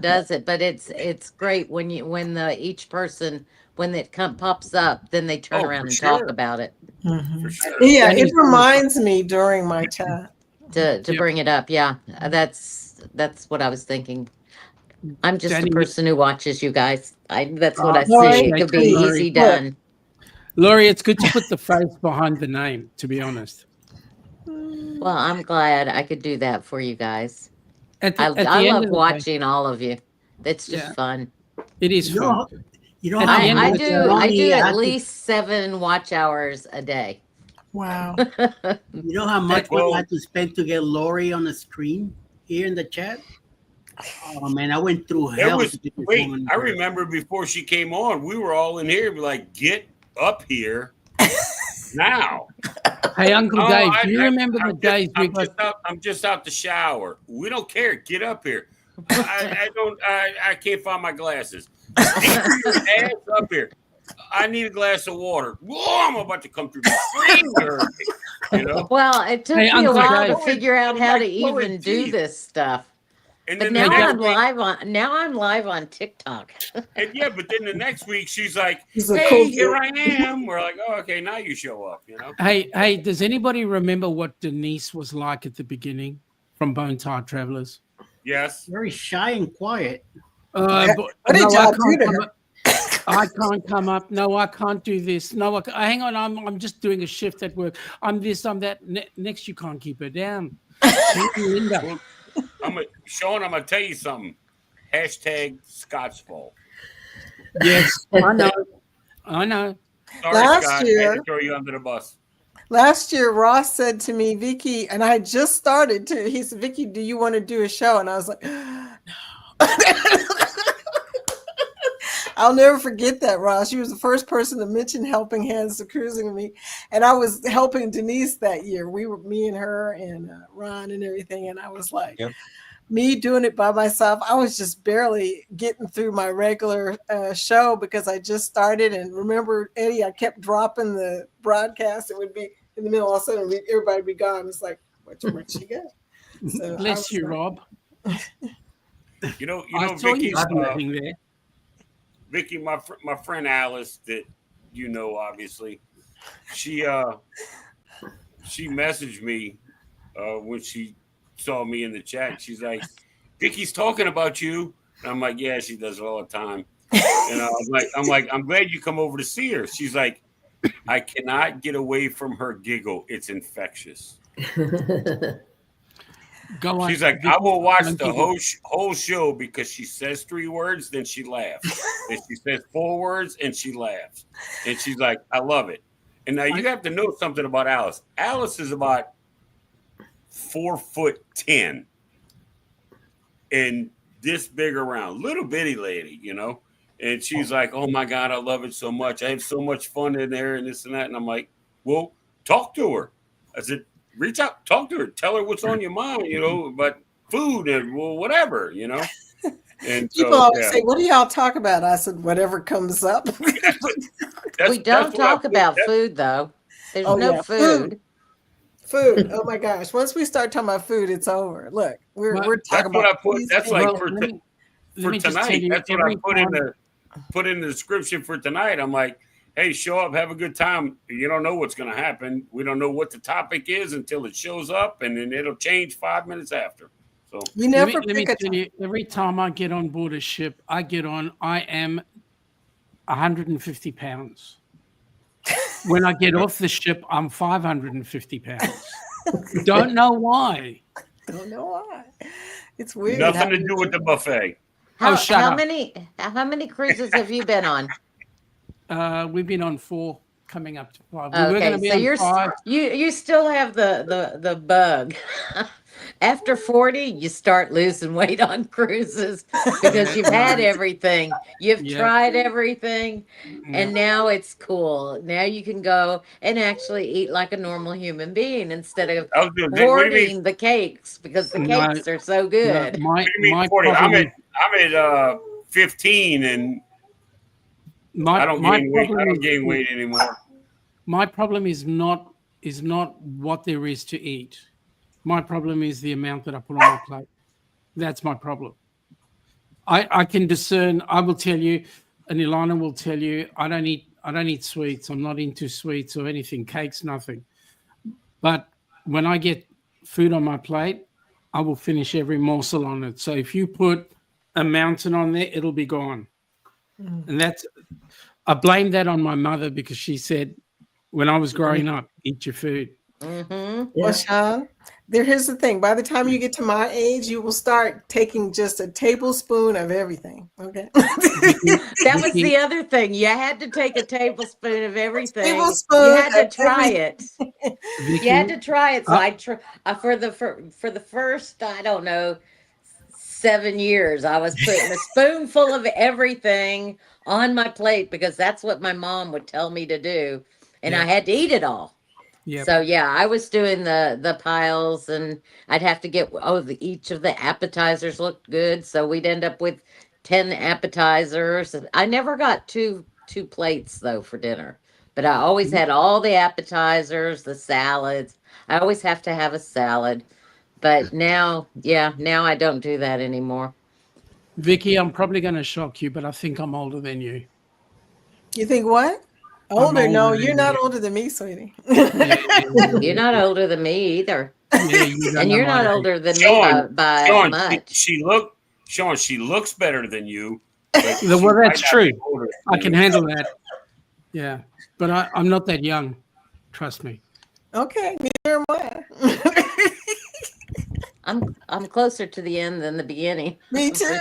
does it, but it's great when each person, when it pops up, then they turn around and talk about it. Mm-hmm. For sure. Yeah, it reminds me during my chat to bring it up. Yeah, that's what I was thinking. I'm just Danny, a person who watches you guys. That's what I Laurie, see. It could be easy done. Laurie, it's good to put the face behind the name, to be honest. Well, I'm glad I could do that for you guys. I love watching all of you. It's just fun. It is fun. I do at least 7 watch hours a day. Wow. You know how much we had to spend to get Lori on the screen here in the chat? Oh man, I went through hell. I remember before she came on, we were all in here like, get up here now. Hey, Uncle Dave, do you remember the days we got? I'm just out the shower. We don't care. Get up here. I can't find my glasses. Get your ass up here. I need a glass of water. Whoa, I'm about to come through the screen. You know? Well, it took me a while to figure out how to even do this stuff. And but then now I'm live on TikTok. But then the next week she's like, "Hey, here I am." We're like, "Oh, okay, now you show up." You know. Hey, does anybody remember what Denise was like at the beginning from Bone Tied Travelers? Yes. Very shy and quiet. What did y'all do to her? I can't come up. No, I can't do this. No, hang on. I'm just doing a shift at work. I'm this. I'm that. Next, you can't keep her down. Well, Sean, I'm gonna tell you something. Hashtag Scott's fault. Yes, I know. Sorry, Last Scott. year, I had to throw you under the bus. Last year, Ross said to me, Vicky, and I just started to. He said, "Vicky, do you want to do a show?" And I was like, "No." I'll never forget that, Ross. She was the first person to mention helping Hands to Cruising with me, and I was helping Denise that year. Me and her and Ron and everything, and I was like, me doing it by myself. I was just barely getting through my regular show because I just started. And remember, Eddie, I kept dropping the broadcast. It would be in the middle, all of a sudden, everybody would be gone. It's like, where'd she go? So bless you, Rob. You know, Vicky, Vicky, my friend Alice, that you know, obviously, she messaged me when she saw me in the chat. She's like, Vicky's talking about you. And I'm like, yeah, she does it all the time. And I'm glad you come over to see her. She's like, I cannot get away from her giggle. It's infectious. Go on. She's like, I will watch Don't the keep it. whole show because she says 3 words, then she laughs. And she says 4 words and she laughs. And she's like, I love it. And now you have to know something about Alice. Alice is about 4'10" and this big around, little bitty lady, you know. And she's like, oh my God, I love it so much. I have so much fun in there and this and that. And I'm like, well, talk to her. I said, reach out, talk to her, tell her what's on your mind, you know, about food and well, whatever, you know. And People so, always yeah. say, what do y'all talk about? I said, whatever comes up. We don't talk about food, though. There's no food. Food. Oh my gosh. Once we start talking about food, it's over. Look, we're talking That's what about I put. these That's things. like for tonight. That's what I put in the description for tonight. I'm like, hey, show up, have a good time. You don't know what's going to happen. We don't know what the topic is until it shows up, and then it'll change 5 minutes after. So we never let me tell you, every time I get on board a ship, I am 150 pounds. When I get off the ship, I'm 550 pounds. Don't know why. Don't know why. It's weird. Nothing to do with the buffet. How many cruises have you been on? We've been on 4, coming up to 5. Okay, so you still have the bug. After 40, you start losing weight on cruises because you've had everything. You've tried everything, and now it's cool. Now you can go and actually eat like a normal human being instead of hoarding the cakes because the cakes are so good. My 40. I'm at 15, and I don't gain weight anymore. My problem is not what there is to eat. My problem is the amount that I put on my plate. That's my problem. I can discern. I will tell you, and Ilana will tell you, I don't eat sweets. I'm not into sweets or anything, cakes, nothing. But when I get food on my plate, I will finish every morsel on it. So if you put a mountain on there, it'll be gone. And I blame that on my mother because she said, when I was growing up, eat your food. Well, Sean, here's the thing. By the time you get to my age, you will start taking just a tablespoon of everything. Okay. That was the other thing. You had to take a tablespoon of everything. You had to try it. You had to try it. So for the first, I don't know, 7 years, I was putting a spoonful of everything on my plate because that's what my mom would tell me to do, and I had to eat it all. Yep. So I was doing the piles, and I'd have to get each of the appetizers looked good, so we'd end up with 10 appetizers. I never got two plates though for dinner, but I always had all the appetizers, the salads. I always have to have a salad, but now I don't do that anymore. Vicky, I'm probably going to shock you, but I think I'm older than you. You think what? Older? No, you're not older than me, sweetie. You're not older than me either. And you're not older than me by much. She looks better than you. Well, that's true. I can handle that. Yeah, but I'm not that young. Trust me. Okay, neither am I. I'm closer to the end than the beginning. Me too.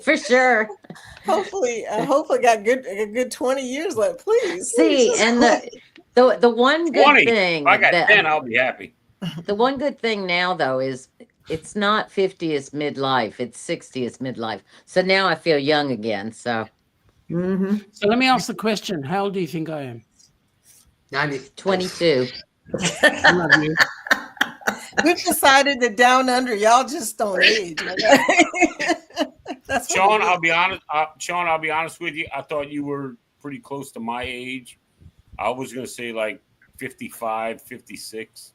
For sure. Hopefully got a good 20 years left. Please. See, and the one good 20. thing. If I got 10, I'll be happy. The one good thing now, though, is it's not 50 is midlife; it's 60 is midlife. So now I feel young again. So. Mm-hmm. So let me ask the question: how old do you think I am? 22. I love you. We've decided that down under, y'all just don't age. That's Sean, I'll be honest with you. I thought you were pretty close to my age. I was going to say like 55, 56.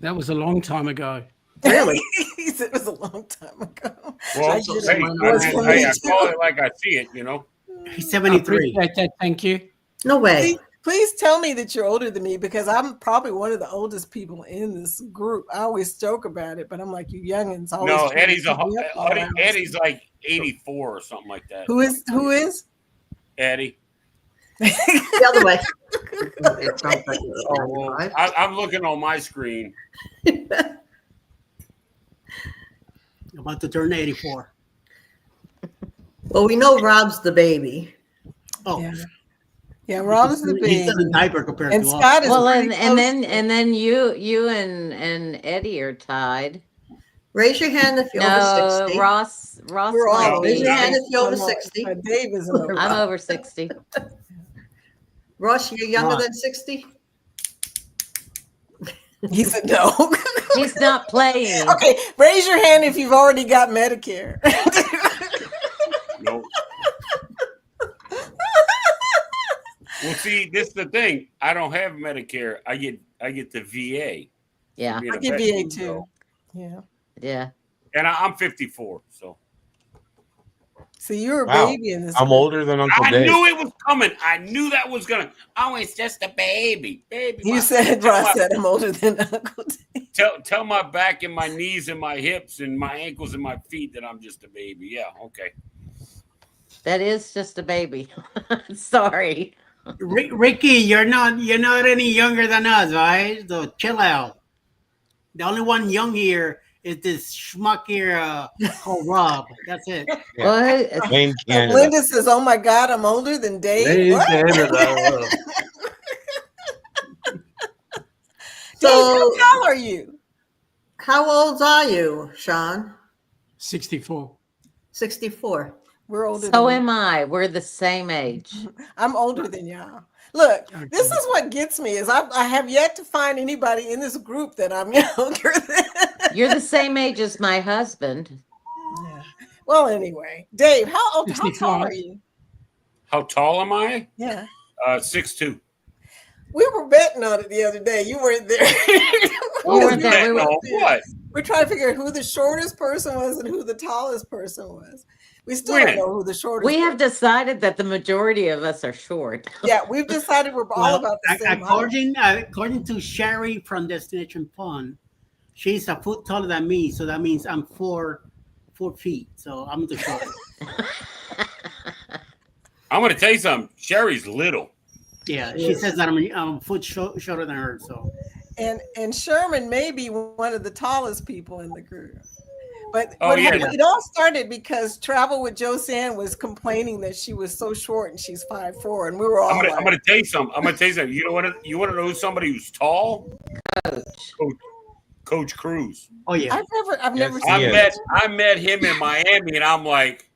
That was a long time ago. Really? He said it was a long time ago. Well, I call it like I see it, you know. He's 73. I appreciate that. Thank you. No way. Please tell me that you're older than me because I'm probably one of the oldest people in this group. I always joke about it, but I'm like, you youngins always. No, try to keep me up all hours. Eddie's like 84 or something like that. Who is? Eddie. The other way. It sounds like I'm looking on my screen. About to turn 84. Well, we know Rob's the baby. Oh, yeah, Rob's the baby. He's still in diaper compared And to Scott us. is Well, pretty and close then you and Eddie are tied. Raise your hand if you're over No, 60. Ross We're all might over Raise be. your hand if you're over no, 60. Dave isn't over. I'm over 60. Ross, you're younger Ross. than 60? He said no. He's not playing. Okay, raise your hand if you've already got Medicare. Nope. Well, see, this is the thing. I don't have Medicare. I get the VA. Yeah. Being I a get veteran, VA too. so. Yeah. Yeah. And I'm 54, so So you're a Wow. baby in this. I'm group. older than Uncle I Dave. knew it was coming. I knew that was gonna. Oh, it's just a baby. You said, Ross said, I'm older than Uncle Dave. Tell my back and my knees and my hips and my ankles and my feet that I'm just a baby. Yeah, okay. That is just a baby. Sorry. Ricky, you're not any younger than us, right? So chill out. The only one young here is this schmuck here called Rob. That's it. Yeah. Well, Wayne Canada. Linda says, "Oh my God, I'm older than Dave." Wayne What? Canada. Dave, So, how tall are you? how old are you, Sean? 64. 64. We're older. so than am I. We're the same age. I'm older than y'all. Look, this is what gets me is I have yet to find anybody in this group that I'm younger than. You're the same age as my husband. Yeah. Well, anyway, Dave, how tall 65. are you? How tall am I? Yeah. 6'2". We were betting on it the other day. You weren't there. We weren't there. We were, What? We're trying to figure out who the shortest person was and who the tallest person was. We still When? don't know who the shortest. we have decided that the majority of us are short. Yeah, we've decided we're all about the same height. According to Sherry from Destination Fun, she's a foot taller than me, so that means I'm 4 feet. So I'm the shortest. I'm going to tell you something. Sherry's little. Yeah, she says that I'm a foot shorter than her. So And Sherman may be one of the tallest people in the group. But Oh, yeah. it all started because Travel with Josanne was complaining that she was so short and she's 5'4", and we were all I'm like, going to tell you something. You want to know somebody who's tall? Coach Cruz. oh yeah, I've never Yes, seen he him. is. I met him in Miami, and I'm like,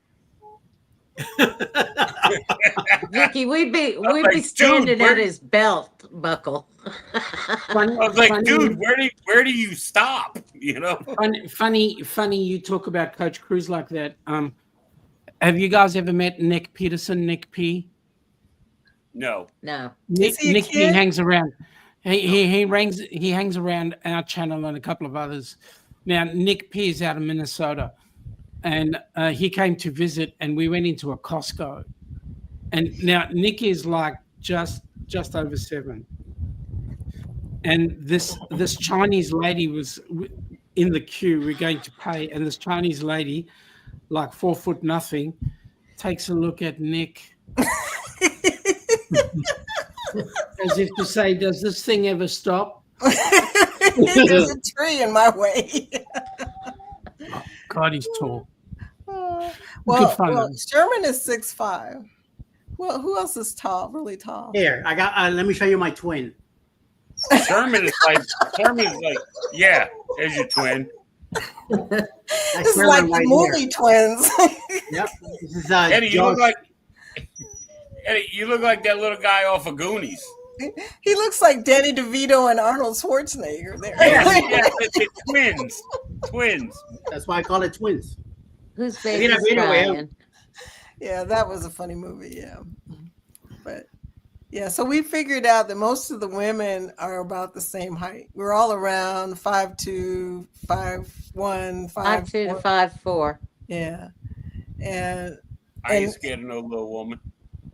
Vicky, we'd be like, dude, standing where- at his belt buckle. I was like, dude, where do you stop? You know? Funny. You talk about Coach Cruz like that. Have you guys ever met Nick Peterson? Nick P. No. No. Nick he a P kid? hangs around. He hangs around our channel and a couple of others. Now Nick P is out of Minnesota, and he came to visit, and we went into a Costco. And now Nick is like just over 7, and this Chinese lady was in the queue. We're going to pay, and this Chinese lady, like 4'0", takes a look at Nick. As if to say, does this thing ever stop? There's a tree in my way. God, he's tall. Well, Good fun. Sherman is 6'5". Well, who else is tall? Really tall? here I got. Let me show you my twin. Sherman is like, yeah, there's your twin. That's This is Sherman like the right movie here. twins. Yep. This is Eddie, you look Josh. like that little guy off of Goonies. He looks like Danny DeVito and Arnold Schwarzenegger there. Yeah, it's twins. That's why I call it twins. Who's Mira, baby's mira, güey. crying? Yeah, that was a funny movie. Yeah. But yeah, so we figured out that most of the women are about the same height. We're all around 5'2", 5'1", 5'2" to 5'4". 5'4". Yeah. And I ain't scared of no little woman.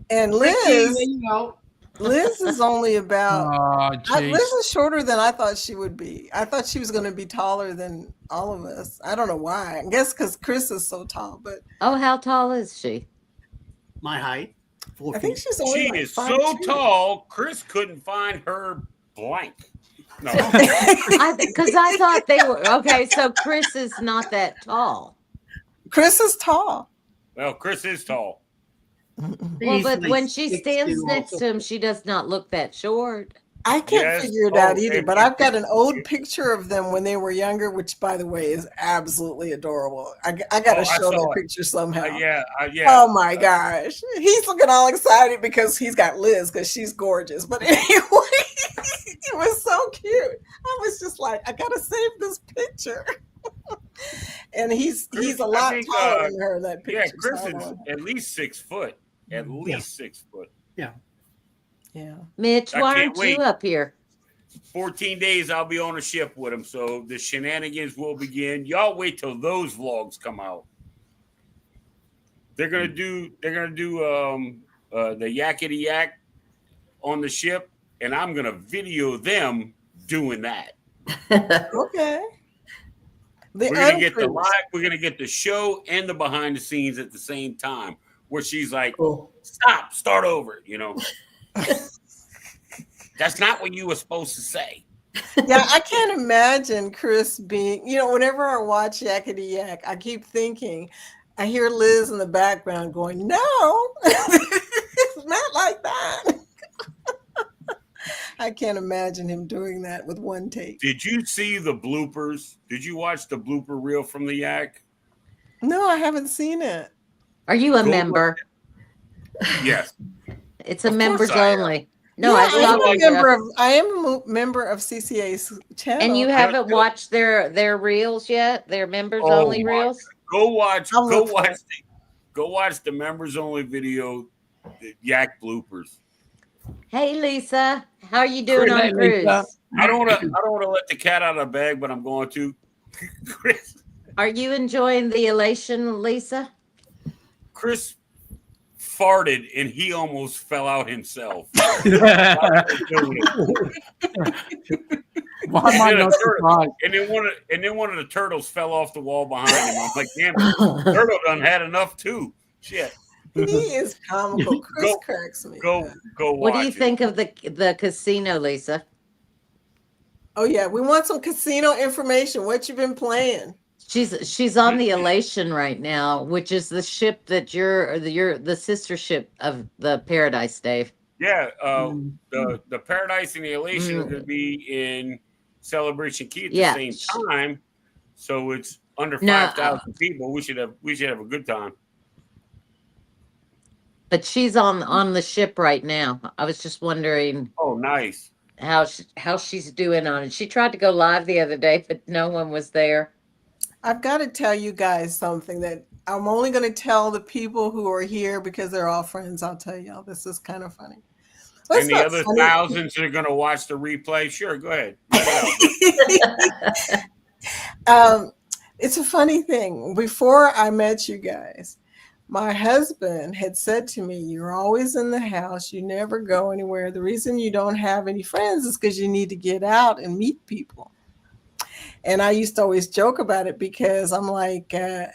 and Ricky, Liz, there you go. Liz is only about. Oh, Liz jeez. is shorter than I thought she would be. I thought she was going to be taller than all of us. I don't know why. I guess because Chris is so tall, but Oh, how tall is she? My height, 4 I think feet. she's only She like is 5'2". so tall, Chris couldn't find her blank. No. Because I thought they were okay. So Chris is not that tall. Chris is tall. Well, Chris is tall. Well, He's but like when she 6'2" stands next also. to him, she does not look that short. I can't Yes. figure it out Oh, either, and but I've got an old picture of them when they were younger, which, by the way, is absolutely adorable. I got to I show that saw it. picture somehow. Yeah. Oh my gosh. He's looking all excited because he's got Liz because she's gorgeous. But anyway, it was so cute. I was just like, I gotta save this picture. And he's a lot taller than her in that picture. Yeah, Chris so is at least 6 foot. At least 6 foot. Yeah. Yeah. Mitch, I why can't aren't wait. you up here? 14 days I'll be on a ship with him, so the shenanigans will begin. Y'all wait till those vlogs come out. They're gonna do the yakety yak on the ship, and I'm gonna video them doing that. Okay. We're gonna get the live, we're gonna get the show and the behind the scenes at the same time, where she's like, start over, you know. That's not what you were supposed to say. Yeah, I can't imagine Chris being, whenever I watch Yakety Yak, I keep thinking, I hear Liz in the background going, no, it's not like that. I can't imagine him doing that with one take. Did you see the bloopers? Did you watch the blooper reel from the Yak? No, I haven't seen it. Are you a member? Yes. It's a members only. No, I am a member of CCA's channel. And you haven't watched their reels yet? Their members only reels? Go watch the members only video, the Yak bloopers. Hey Lisa, how are you doing on cruise? I don't want to let the cat out of the bag, but I'm going to. Chris. Are you enjoying the elation, Lisa? Chris farted and he almost fell out himself. Why am I not surprised? And then one of the turtles fell off the wall behind him. I'm like, damn, the turtle done had enough too. Shit. He is comical. Chris cracks me. Go watch. What do you think of the casino, Lisa? Oh yeah, we want some casino information. What you been playing? She's on the Elation right now, which is the ship that you're the sister ship of the Paradise, Dave. Yeah, the Paradise and the Elation are going to be in Celebration Key at the same time, so it's under 5,000 people. We should have a good time. But she's on the ship right now. I was just wondering. Oh, nice. How she's doing on it. She tried to go live the other day, but no one was there. I've got to tell you guys something that I'm only going to tell the people who are here because they're all friends. I'll tell y'all. This is kind of funny. And the other thousands are going to watch the replay. Sure, go ahead. It's a funny thing. Before I met you guys, my husband had said to me, you're always in the house. You never go anywhere. The reason you don't have any friends is because you need to get out and meet people. And I used to always joke about it because I'm like, I'm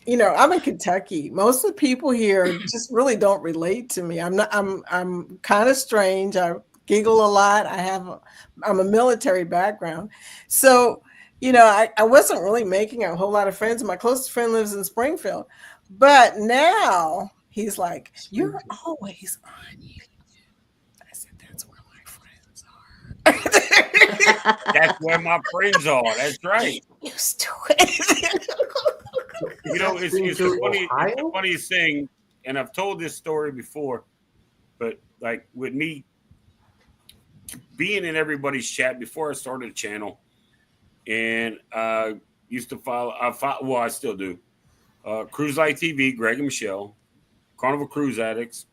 in Kentucky. Most of the people here just really don't relate to me. I'm kind of strange. I giggle a lot. I'm a military background. So, I wasn't really making a whole lot of friends. My closest friend lives in Springfield. But now he's like, you're always on YouTube. I said, that's where my friends are. That's where my friends are. That's right. Used to it. It's the funniest thing, and I've told this story before, but like with me being in everybody's chat before I started the channel, and used to follow. I still do. Cruise Light TV, Greg and Michelle, Carnival Cruise Addicts,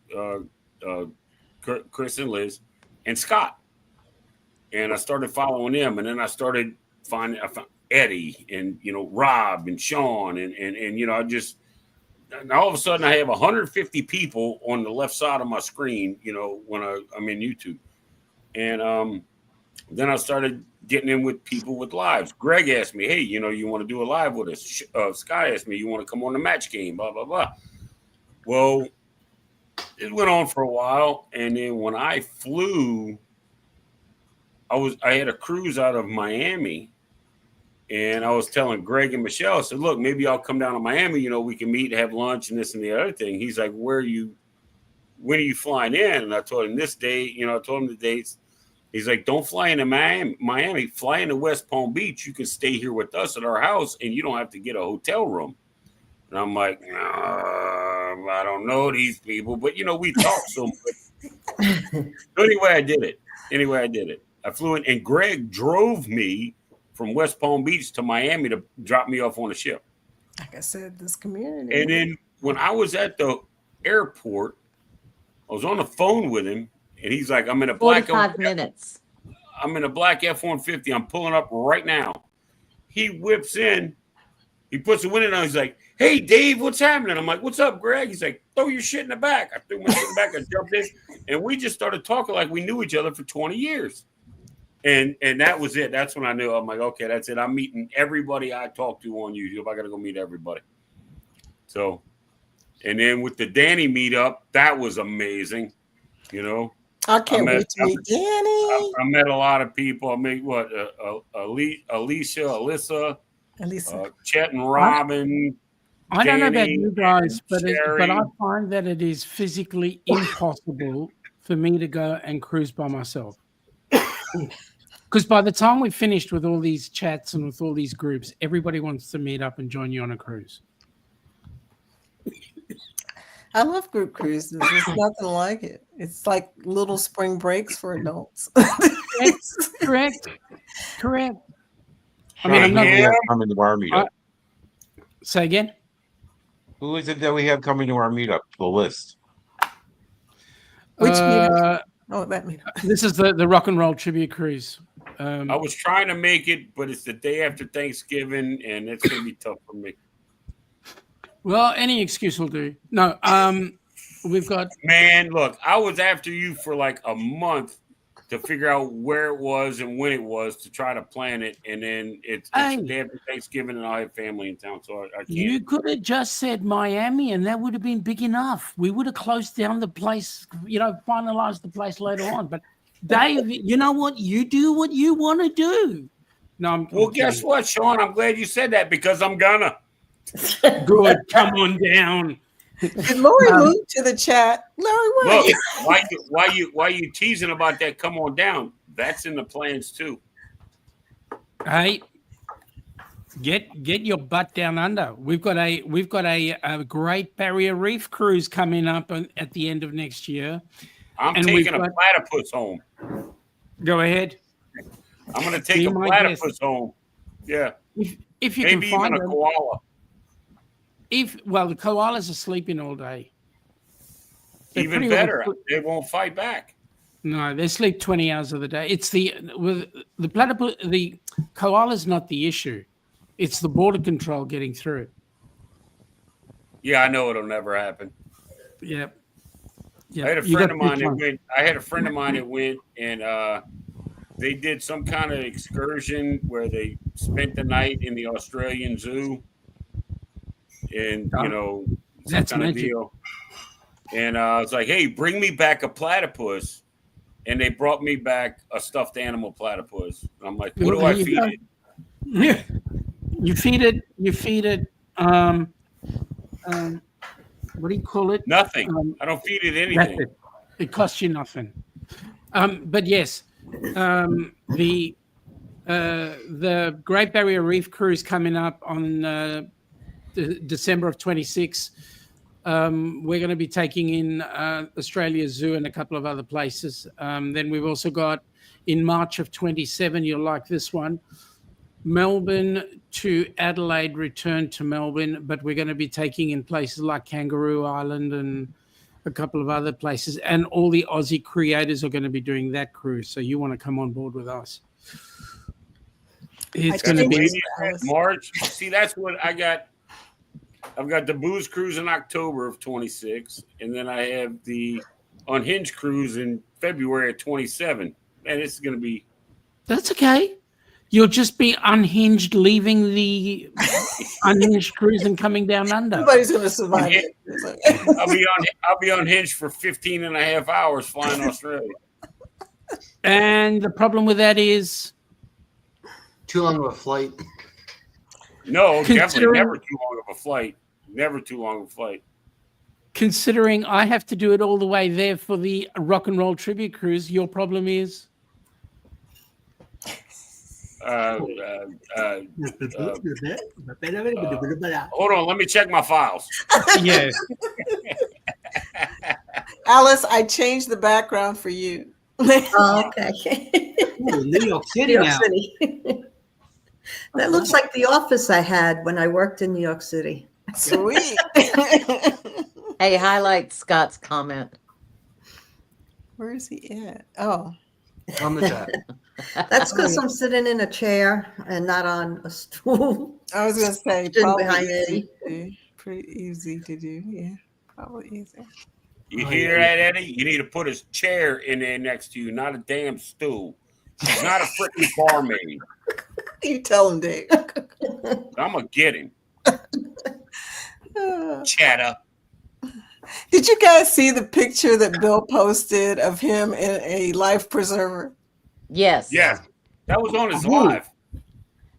Chris and Liz, and Scott. And I started following them, and then I started finding Eddie and Rob and Sean and I just and all of a sudden I have 150 people on the left side of my screen, when I'm in YouTube. And then I started getting in with people with lives. Greg asked me, hey, you want to do a live with us? Sky asked me, you want to come on the match game, blah, blah, blah. Well, it went on for a while. And then when I flew, I had a cruise out of Miami. And I was telling Greg and Michelle, I said, look, maybe I'll come down to Miami, we can meet, have lunch and this and the other thing. He's like, when are you flying in? And I told him this date, I told him the dates. He's like, don't fly into Miami, fly into West Palm Beach. You can stay here with us at our house and you don't have to get a hotel room. And I'm like, I don't know these people, but we talk so much. Anyway, I did it. I flew in and Greg drove me from West Palm Beach to Miami to drop me off on a ship. Like I said, this community. And then when I was at the airport, I was on the phone with him. And he's like, I'm in a black 45 minutes. I'm in a black F-150. I'm pulling up right now. He whips in. He puts the window down. He's like, hey, Dave, what's happening? I'm like, what's up, Greg? He's like, throw your shit in the back. I threw my shit in the back. I jumped in. And we just started talking like we knew each other for 20 years. And that was it. That's when I knew. I'm like, okay, that's it. I'm meeting everybody I talk to on YouTube. I got to go meet everybody. So, and then with the Danny meetup, that was amazing. I can't wait to meet Danny. I met a lot of people. I met Alicia, Alyssa, Chet and Robin. I don't know about Danny, you guys, but Sherry. I find that it is physically impossible for me to go and cruise by myself. Because by the time we've finished with all these chats and with all these groups, everybody wants to meet up and join you on a cruise. I love group cruises. There's nothing like it. It's like little spring breaks for adults. Correct. I mean, I'm not coming to our meetup. Say again? Who is it that we have coming to our meetup? The list. Which meetup? Oh, that meetup. This is the Rock and Roll Tribute Cruise. I was trying to make it, but it's the day after Thanksgiving, and it's going to be tough for me. Well, any excuse will do. No, we've got... Man, look, I was after you for like a month to figure out where it was and when it was to try to plan it, and then it's the day after Thanksgiving, and I have family in town, so I can't. You could have just said Miami, and that would have been big enough. We would have closed down the place, finalized the place later on. But Dave, you know what? You do what you want to do. No, well, guess what, Sean? I'm glad you said that because I'm gonna. Good, come on down. Did Lori move to the chat? Lori, where look, why you teasing about that? Come on down. That's in the plans too. Hey, get your butt down under. We've got a Great Barrier Reef cruise coming up at the end of next year. I'm taking a platypus home. Go ahead. I'm going to take a platypus home. Yeah. If you maybe can find even a koala. The koalas are sleeping all day. Even better, they won't fight back. No, they sleep 20 hours of the day. It's the platypus, the koala's not the issue. It's the border control getting through. Yeah, I know it'll never happen. Yeah. I had a friend of mine that went. And they did some kind of excursion where they spent the night in the Australian Zoo. And some kind of deal. And I was like, hey, bring me back a platypus. And they brought me back a stuffed animal platypus. And I'm like, what do I feed it? Yeah. You feed it what do you call it? Nothing. I don't feed it anything. It costs you nothing. But yes, the Great Barrier Reef cruise coming up on December of 26. We're going to be taking in Australia Zoo and a couple of other places. Then we've also got in March of 27, you'll like this one, Melbourne to Adelaide, return to Melbourne, but we're going to be taking in places like Kangaroo Island and a couple of other places. And all the Aussie creators are going to be doing that cruise. So you want to come on board with us. It's going to be March. See, that's what I got. I've got the booze cruise in October of 26, and then I have the unhinged cruise in February of 27. Man, this is going to be. That's okay. You'll just be unhinged, leaving the unhinged cruise and coming down under. Nobody's going to survive it. I'll be unhinged for 15 and a half hours flying Australia. And the problem with that is too long of a flight. No, definitely never too long of a flight. Never too long of a flight. Considering I have to do it all the way there for the rock and roll tribute cruise, your problem is? Hold on, let me check my files. Yes. Alice, I changed the background for you. Oh, okay. New York City New York now. City. That looks like the office I had when I worked in New York City. Sweet. Hey, highlight Scott's comment. Where is he at? Oh. On the chat. That's because I'm sitting in a chair and not on a stool. I was going to say, Sitting probably behind Eddie. pretty easy to do. Yeah, probably easy. You hear that, Eddie? You need to put his chair in there next to you, not a damn stool. He's not a freaking barmaid. You tell him, Dave. I'm going to get him. Chatter. Did you guys see the picture that Bill posted of him in a life preserver? Yes. Yes. That was on his live.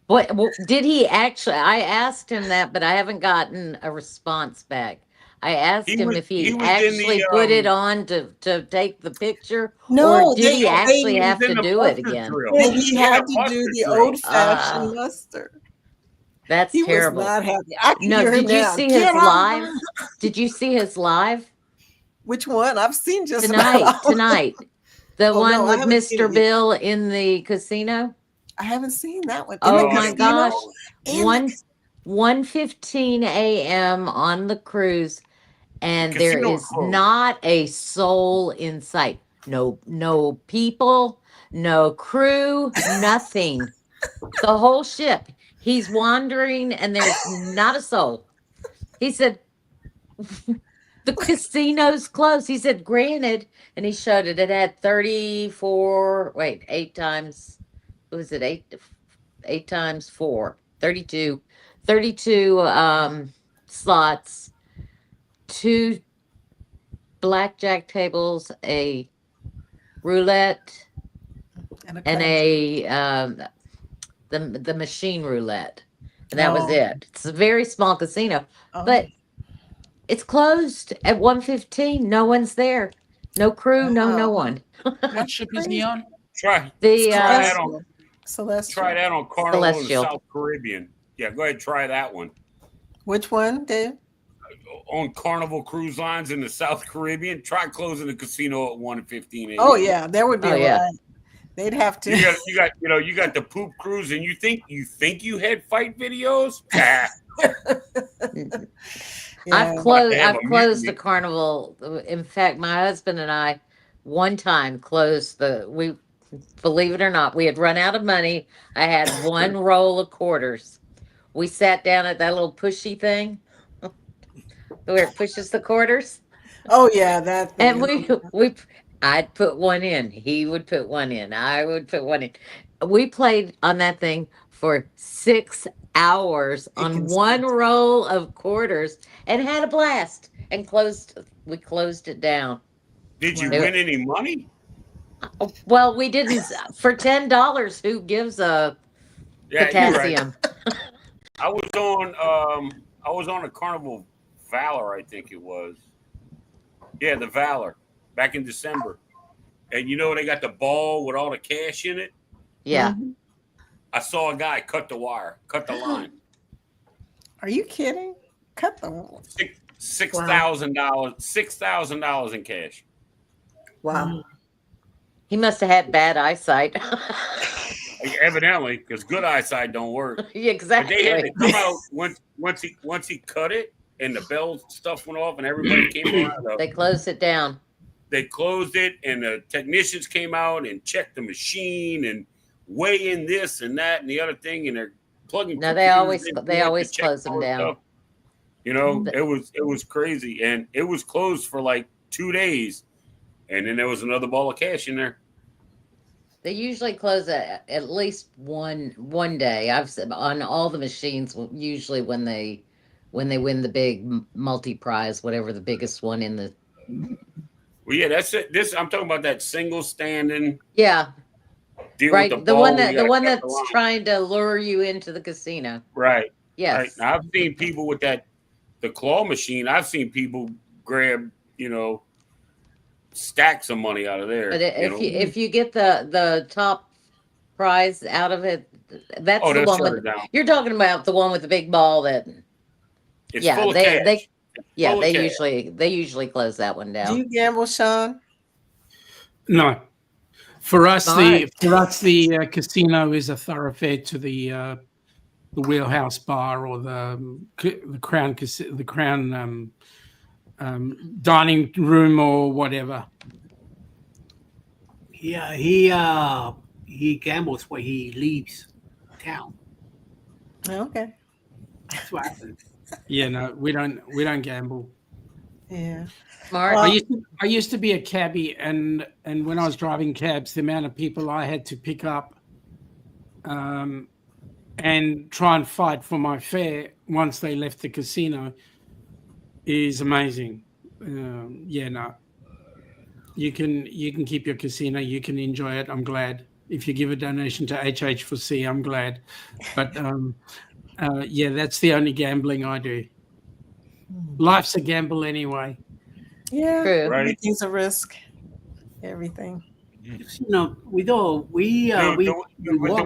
What did he actually? I asked him that, but I haven't gotten a response back. I asked him if he actually put it on to take the picture, no, or did he actually have to do it again? And he had to do the old-fashioned muster. That's he terrible. Was not happy. I can no, hear did him you now. see his live? Did you see his live? Which one? I've seen just tonight. The one with Mr. It Bill in the casino. I haven't seen that one. Oh my gosh! 1:15 a.m. on the cruise, and there is not a soul in sight. No people, no crew, nothing. The whole ship. He's wandering, and there's not a soul. He said, the casino's closed. He said, granted, and he showed it. It had 8 times, what was it? 8 times 4, 32 slots, 2 blackjack tables, a roulette, and the machine roulette. And that was it. It's a very small casino, but it's closed at 1:15. No one's there. No crew, no one. What ship is he on? Try Celestial. Try that on Carnival in the South Caribbean. Yeah, go ahead and try that one. Which one, Dave? On Carnival Cruise Lines in the South Caribbean, try closing the casino at 1:15 a.m. Oh yeah, there would be a line. They'd have to. You got the poop cruise, and you think you had fight videos? I've closed the Carnival. In fact, my husband and I one time closed believe it or not, we had run out of money. I had one roll of quarters. We sat down at that little pushy thing where it pushes the quarters. Oh yeah, that thing. And I'd put one in. He would put one in. I would put one in. We played on that thing for 6 hours on one roll of quarters and had a blast and we closed it down. Did you win any money? Well, we didn't. For $10, who gives a potassium? Right. I was on a Carnival Valor, I think it was. Yeah, the Valor back in December. And they got the ball with all the cash in it. Yeah. I saw a guy cut the line. Are you kidding? Cut the line. $6,000 in cash. Wow. He must have had bad eyesight. Evidently, because good eyesight don't work. Exactly. But they had to come out once he cut it and the bell stuff went off and everybody came around. They closed it down. They closed it and the technicians came out and checked the machine and weigh in this and that and the other thing and they're plugging. No, they always close them down. Stuff. You know, it was crazy, and it was closed for like 2 days, and then there was another ball of cash in there. They usually close at least one day. I've said on all the machines. Usually when they win the big multi prize, whatever the biggest one in the. Well, yeah, that's it. This I'm talking about that single standing. Yeah. Deal Right, with the one ball, the one that's trying to lure you into the casino. Right. Yes. Right. Now, I've seen people with the claw machine. I've seen people grab, stacks of money out of there. But if you get the top prize out of it, that's the one with. You're talking about the one with the big ball that. It's full of cash. They usually close that one down. Do you gamble, Sean? No. For us, the casino is a thoroughfare to the Wheelhouse Bar or the Crown dining room or whatever. Yeah, he gambles when he leaves town. Okay. That's what happens. Yeah, no, we don't gamble. Yeah. Smart. I used to be a cabbie, and when I was driving cabs, the amount of people I had to pick up, and try and fight for my fare once they left the casino is amazing. Yeah, no. You can keep your casino. You can enjoy it. I'm glad. If you give a donation to HH4C, I'm glad. But yeah, that's the only gambling I do. Life's a gamble anyway. Yeah, True. Right. everything's a risk. Everything. We do. The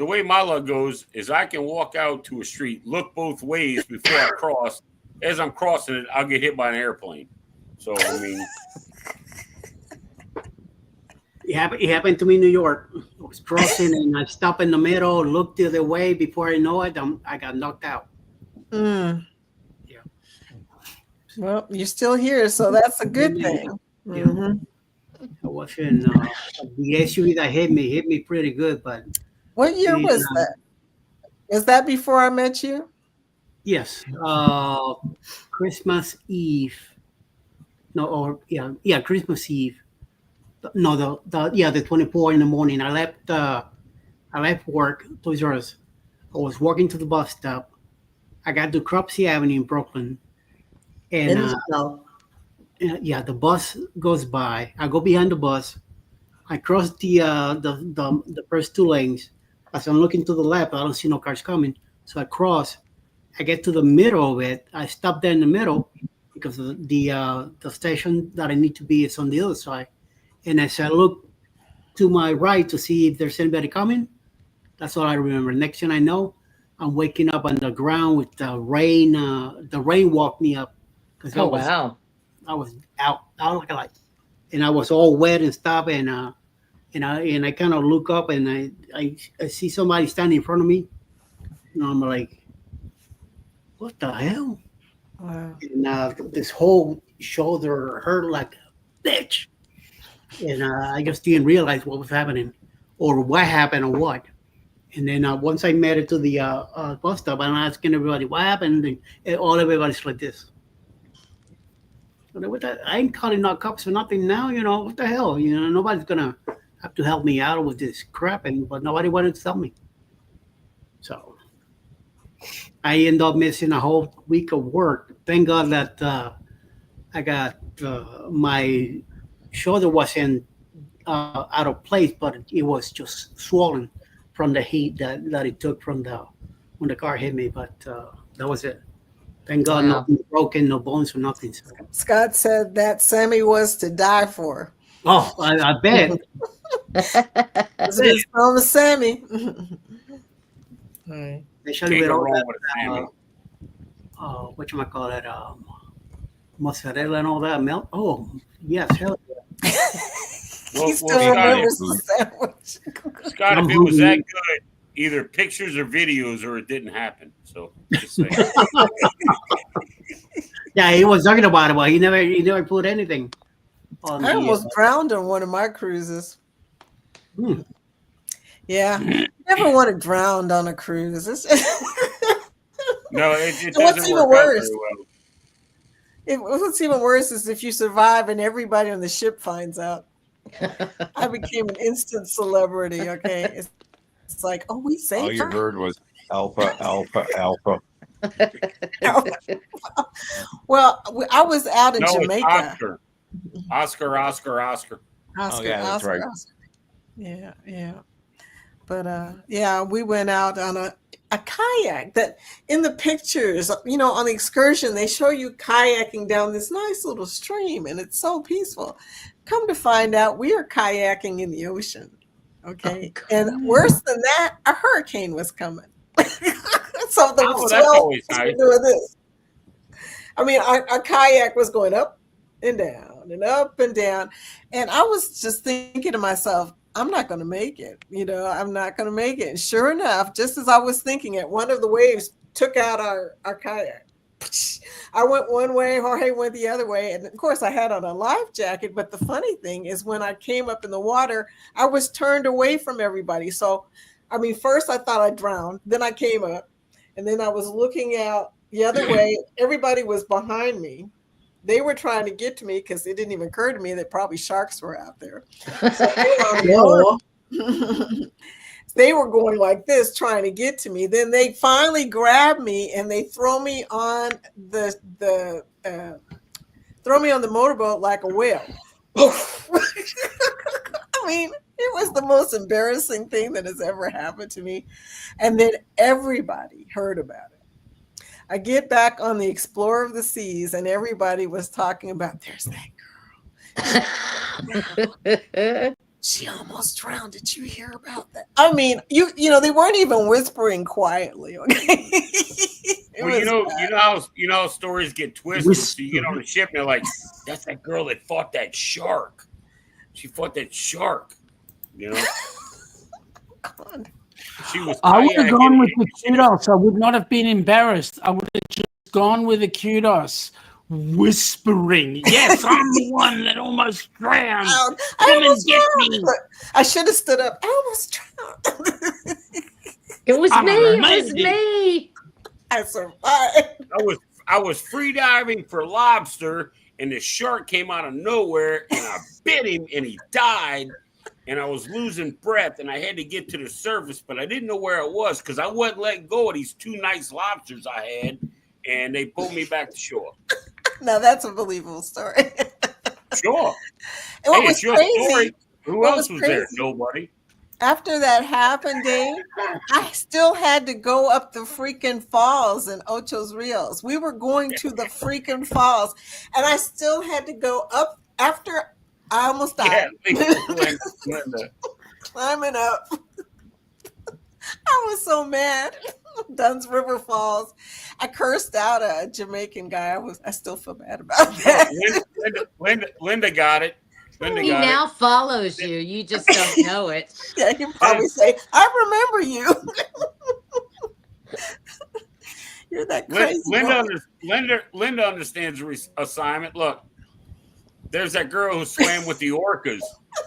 way my luck goes is I can walk out to a street, look both ways before I cross. As I'm crossing it, I'll get hit by an airplane. So I mean, it happened to me in New York. I was crossing and I stopped in the middle, looked the other way. Before I know it, I got knocked out. Mm. Yeah. Well, you're still here, so that's a good thing. Yeah. Mhm. I was in the SUV that hit me pretty good, but What year was that? Was that before I met you? yes, Christmas Eve. No, or yeah, Christmas Eve. No, the 24 in the morning. I left work. Toys R Us. I was walking to the bus stop. I got to Cropsey Avenue in Brooklyn, and the bus goes by. I go behind the bus. I cross the first two lanes. As I'm looking to the left, I don't see no cars coming. So I cross. I get to the middle of it. I stop there in the middle because the station that I need to be is on the other side. And as I look to my right to see if there's anybody coming, that's all I remember. Next thing I know, I'm waking up on the ground with the rain. The rain walked me up because I was out like a light, and I was all wet and stuff. And I kind of look up and I see somebody standing in front of me, and I'm like, what the hell? Wow. And this whole shoulder hurt like a bitch. And I just didn't realize what was happening or what happened or what. And then once I made it to the bus stop, I'm asking everybody what happened. And everybody's like this. I ain't calling no cops or nothing now. What the hell? Nobody's going to have to help me out with this crap. But nobody wanted to tell me. So I end up missing a whole week of work. Thank God that I got my shoulder wasn't out of place, but it was just swollen from the heat that it took from when the car hit me. But that was it. Thank God, nothing broken, no bones or nothing. So. Scott said that Sammy was to die for. Oh, I bet. This is from Sammy. Right. Especially with all that, whatchamacallit, mozzarella and all that milk. Oh, yes, hell yeah. He still remembers the sandwich. Scott, if it was that good, either pictures or videos, or it didn't happen. So just saying. Yeah, he was talking about it, but he never put anything on. I almost drowned on one of my cruises. Yeah, never want to drown on a cruise. It's just No, it And what's doesn't even work out worse, very well. what's even worse is if you survive and everybody on the ship finds out. I became an instant celebrity. Okay, it's like, oh, we All saved you her. heard was alpha, alpha, alpha. Well, I was out in No, it's Jamaica. Oscar. Oscar. Oscar, Oh yeah, that's Oscar, right. Oscar. Yeah. But yeah, we went out on a kayak that in the pictures, on the excursion, they show you kayaking down this nice little stream and it's so peaceful. Come to find out, we are kayaking in the ocean. Okay. And worse than that, a hurricane was coming. So the Oh, that's swell always was nice. doing this. I mean, our kayak was going up and down and up and down. And I was just thinking to myself, I'm not going to make it. I'm not going to make it. And sure enough, just as I was thinking it, one of the waves took out our kayak. I went one way, Jorge went the other way. And of course, I had on a life jacket. But the funny thing is, when I came up in the water, I was turned away from everybody. So, I mean, first I thought I drowned. Then I came up. And then I was looking out the other way. Everybody was behind me. They were trying to get to me because it didn't even occur to me that probably sharks were out there. So they were going like this, trying to get to me. Then they finally grab me and they throw me on the motorboat like a whale. I mean, it was the most embarrassing thing that has ever happened to me. And then everybody heard about it. I get back on the Explorer of the Seas and everybody was talking about, there's that girl. She almost drowned. Did you hear about that? I mean, they weren't even whispering quietly. Okay. Well, you know how stories get twisted. So you get on the ship and they're like, that's that girl that fought that shark. She fought that shark. God. She was. I would have gone with the kudos. I would not have been embarrassed. I would have just gone with the kudos. Whispering, yes, I'm the one that almost drowned. Come and get me. I should have stood up. I almost drowned. It was me. It was me. I survived. I was free diving for lobster, and the shark came out of nowhere, and I bit him, and he died. And I was losing breath, and I had to get to the surface, but I didn't know where it was because I wouldn't let go of these two nice lobsters I had, and they pulled me back to shore. Now that's a believable story. Sure. And what was your crazy? Story. Who else was there? Nobody. After that happened, Dave, I still had to go up the freaking falls in Ocho's Rios. We were going to the freaking falls, and I still had to go up after I almost died. Yeah, climbing up. I was so mad. Dunn's River Falls. I cursed out a Jamaican guy. I still feel bad about that. Linda got it. He now follows you. You just don't know it. Yeah, he probably say, "I remember you." You're that crazy. Linda understands the assignment. Look, there's that girl who swam with the orcas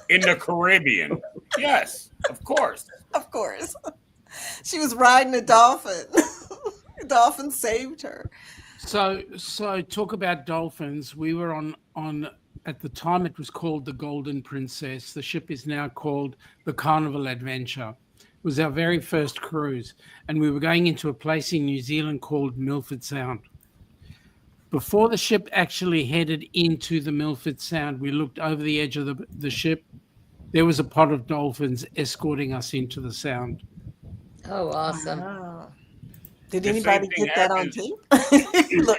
in the Caribbean. Yes, of course. Of course. She was riding a dolphin. The dolphin saved her. So talk about dolphins. We were on at the time it was called the Golden Princess. The ship is now called the Carnival Adventure. It was our very first cruise, and we were going into a place in New Zealand called Milford Sound. Before the ship actually headed into the Milford Sound, we looked over the edge of the ship. There was a pod of dolphins escorting us into the Sound. Oh, awesome. Wow. Did anybody get that on tape? Look.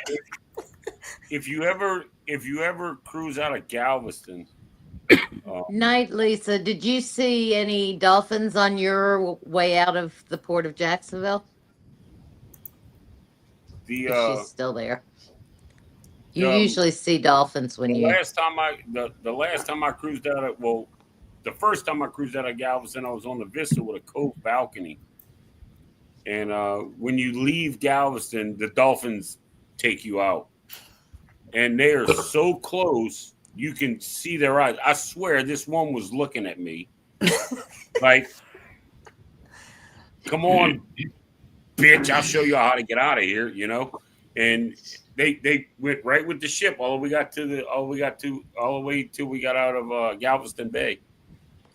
If you ever cruise out of Galveston. Night, Lisa. Did you see any dolphins on your way out of the port of Jacksonville? She's still there. You usually see dolphins when the last time I cruised out of the first time I cruised out of Galveston, I was on the Vista with a cove balcony. And when you leave Galveston, the dolphins take you out. And they are so close, you can see their eyes. I swear this one was looking at me like, come on, bitch, I'll show you how to get out of here, you know. And they went right with the ship all the way till we got out of Galveston Bay.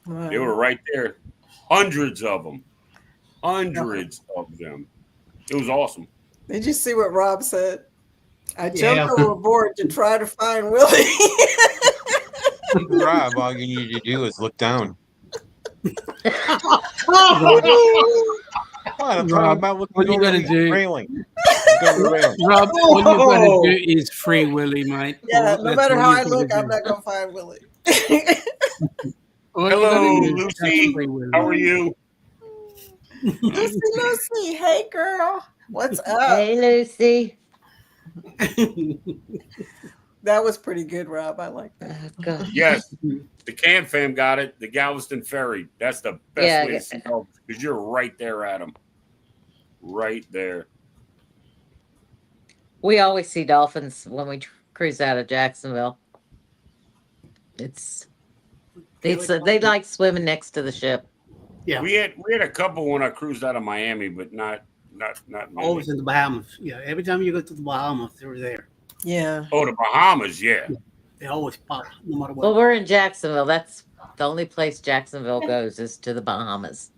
Wow. They were right there, hundreds of them. It was awesome. Did you see what Rob said? I Yeah. jumped overboard to try to find Willie. Rob, all you need to do is look down. What? I'm talking Rob, about looking what you over gotta the do- railing. Look over the railing. Rob, what you got to do is free Willie, mate. Yeah, no That's matter all how you I gotta look, do. I'm not gonna find Willie. All you Hello, gotta do is just Lucy. free Willie. How are you? Lucy, hey girl, what's up? Hey, Lucy. That was pretty good, Rob. I like that. Oh, God. Yes, the Can Fam got it. The Galveston Ferry. That's the best Yeah, way to see dolphins because you're right there at them. Right there. We always see dolphins when we cruise out of Jacksonville. They like swimming next to the ship. Yeah. We had a couple when I cruised out of Miami, but not many. Always in the Bahamas. Yeah, every time you go to the Bahamas, they're there. Yeah. Oh, the Bahamas, yeah. They always pop, no matter what. Well, we're in Jacksonville. That's the only place Jacksonville goes is to the Bahamas.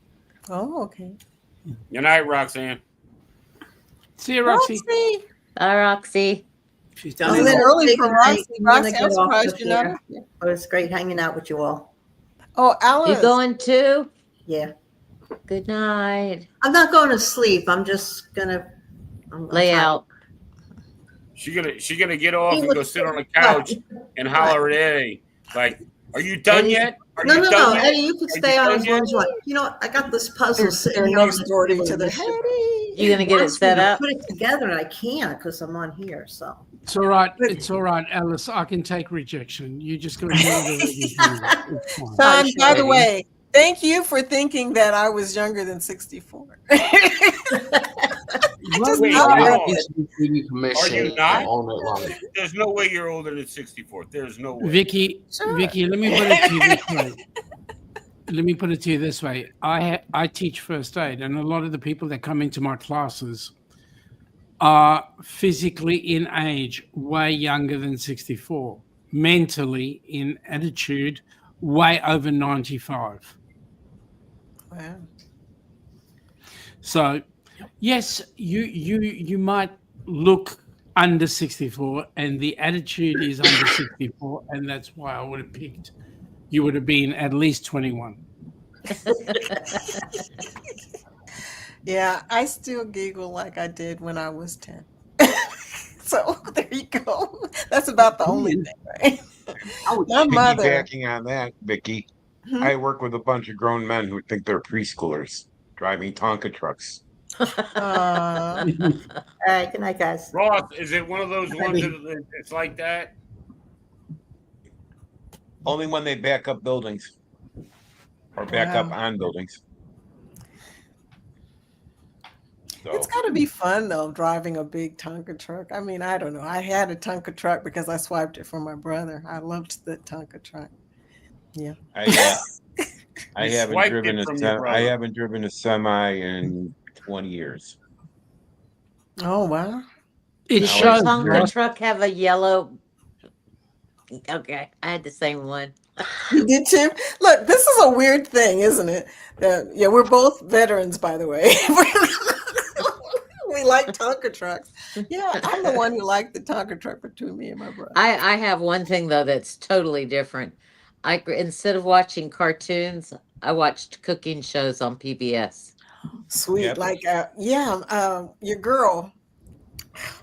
Oh, okay. Good night, Roxanne. See you, Roxy. Roxy. Hi, Roxy. She's I down was in in early for Roxy. I'm gonna Roxy, get I'm off surprised of you're not. here. Yeah, it was great hanging out with you all. Oh, Alice. You going too? Yeah. Good night. I'm not going to sleep. I'm just gonna Lay tired. out. She gonna get off He and go was- sit on the couch and holler at Eddie. Like, are you done Eddie's- yet? Are No, you no, done no, yet? Eddie, you can Are stay you on done as long yet? as you want. You know what? I got this puzzle They're sitting here. next door to each other. You gonna get it set up? Put it together, and I can't because I'm on here. So It's all right. It's all right, Alice. I can take rejection. You just got to do whatever you do. It's fine. Son, by the Eddie. way, thank you for thinking that I was younger than 64. just Wait, love hold it. on. He's giving permission Are you not? all night long. There's no way you're older than 64. There's no way. Vicky, Sure. Vicky, let me put it to you this way. Let me put it to you this way. I teach first aid, and a lot of the people that come into my classes are physically in age way younger than 64, mentally in attitude way over 95. Wow. So, yes, you might look under 64, and the attitude is under 64, and that's why I would have picked. You would have been at least 21. Yeah, I still giggle like I did when I was 10. So there you go. That's about the only thing, right? My mother. Piggybacking on that, Vicky, Hmm? I work with a bunch of grown men who think they're preschoolers driving Tonka trucks. Uh, all right, good night, guys. Ross, is it one of those ones that it's like that? Only when they back up buildings or back up Wow. on buildings. So, it's got to be fun though, driving a big Tonka truck. I mean, I don't know. I had a Tonka truck because I swiped it from my brother. I loved the Tonka truck. I You haven't swiped driven it a from your brother. I haven't driven a semi in 20 years. Oh wow! It Does shows. the Tonka Ross. truck have a yellow? Okay, I had the same one. You did too. Look, this is a weird thing, isn't it? Yeah, we're both veterans, by the way. We like Tonka trucks. Yeah, I'm the one who liked the Tonka truck between me and my brother. I have one thing though that's totally different. Instead of watching cartoons, I watched cooking shows on PBS. Sweet, Yep. like your girl.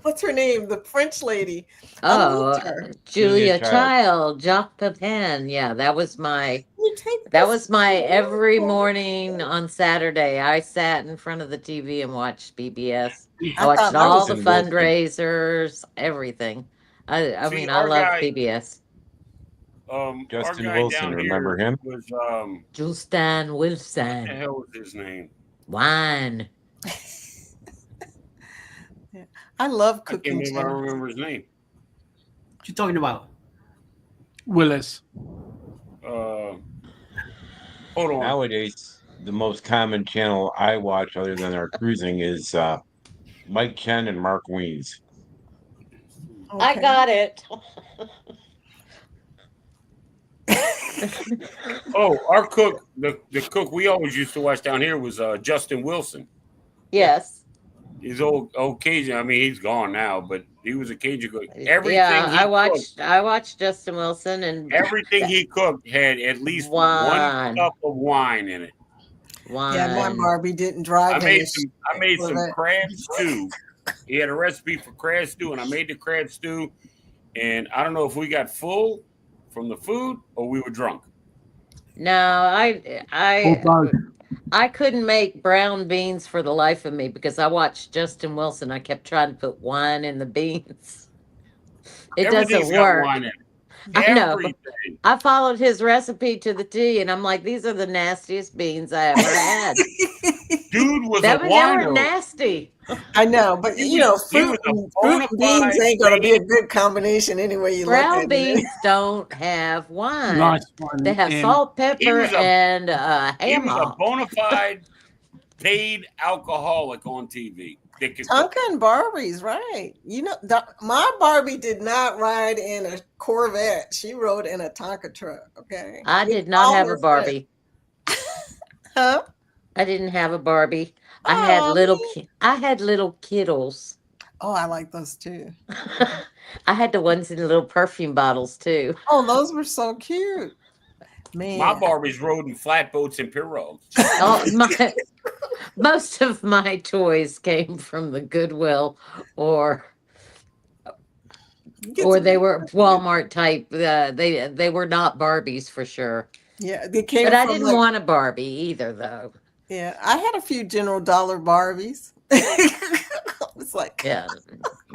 What's her name? The French lady. I Oh, loved her. Julia Julia Child, Jacques Pepin. Yeah, that was my You take that this was my every awful. morning on Saturday. I sat in front of the TV and watched PBS. I I watched thought all that the was in Wilson. fundraisers, everything. I See, mean, I our love guy- PBS. Our Justin guy Wilson, down remember here him? was Justin what the Wilson. hell was his name? Wine. I love I can't cooking believe I don't shows. remember his name. What you talking about? Willis. Hold on. Nowadays, the most common channel I watch, other than our cruising, is Mike Chen and Mark Weens. I Okay. got it. Oh, our cook, the cook we always used to watch down here was Justin Wilson. Yes. He's old Cajun. I mean, he's gone now, but he was a Cajun cook. Everything Yeah, he cooked, I watched Justin Wilson and everything he cooked had at least one wine. cup of wine in it. Yeah, my Wine. Barbie didn't drive I any made for some that. crab stew. He had a recipe for crab stew, and I made the crab stew. And I don't know if we got full from the food or we were drunk. No, both. I couldn't make brown beans for the life of me because I watched Justin Wilson. I kept trying to put wine in the beans. It Everything's doesn't got work. wine in it. I know. Everything. I followed his recipe to the T, and I'm like, these are the nastiest beans I ever had. Dude was They a were wino. nasty. I know, but He you know, was- he fruit, was a and, bona fruit and beans fide ain't gonna be a good combination anyway you Brown look at it. beans don't have wine. Nice one. They have and salt, He pepper, was a- and He ham was a hock. bona fide paid alcoholic on TV. They could- Tonka and Barbie's right. You know, my Barbie did not ride in a Corvette. She rode in a Tonka truck. Okay. I With did not all have her a Barbie. Huh? I didn't have a Barbie. I had Aw, little. me- I had little kiddles. Oh, I like those too. I had the ones in the little perfume bottles too. Oh, those were so cute. Man. My Barbies rode in flatboats and pirogues. Oh, most of my toys came from the Goodwill or You get or some- they were Walmart type. They were not Barbies for sure. Yeah, they came But I from didn't like, want a Barbie either, though. yeah, I had a few General Dollar Barbies. It's like Yeah,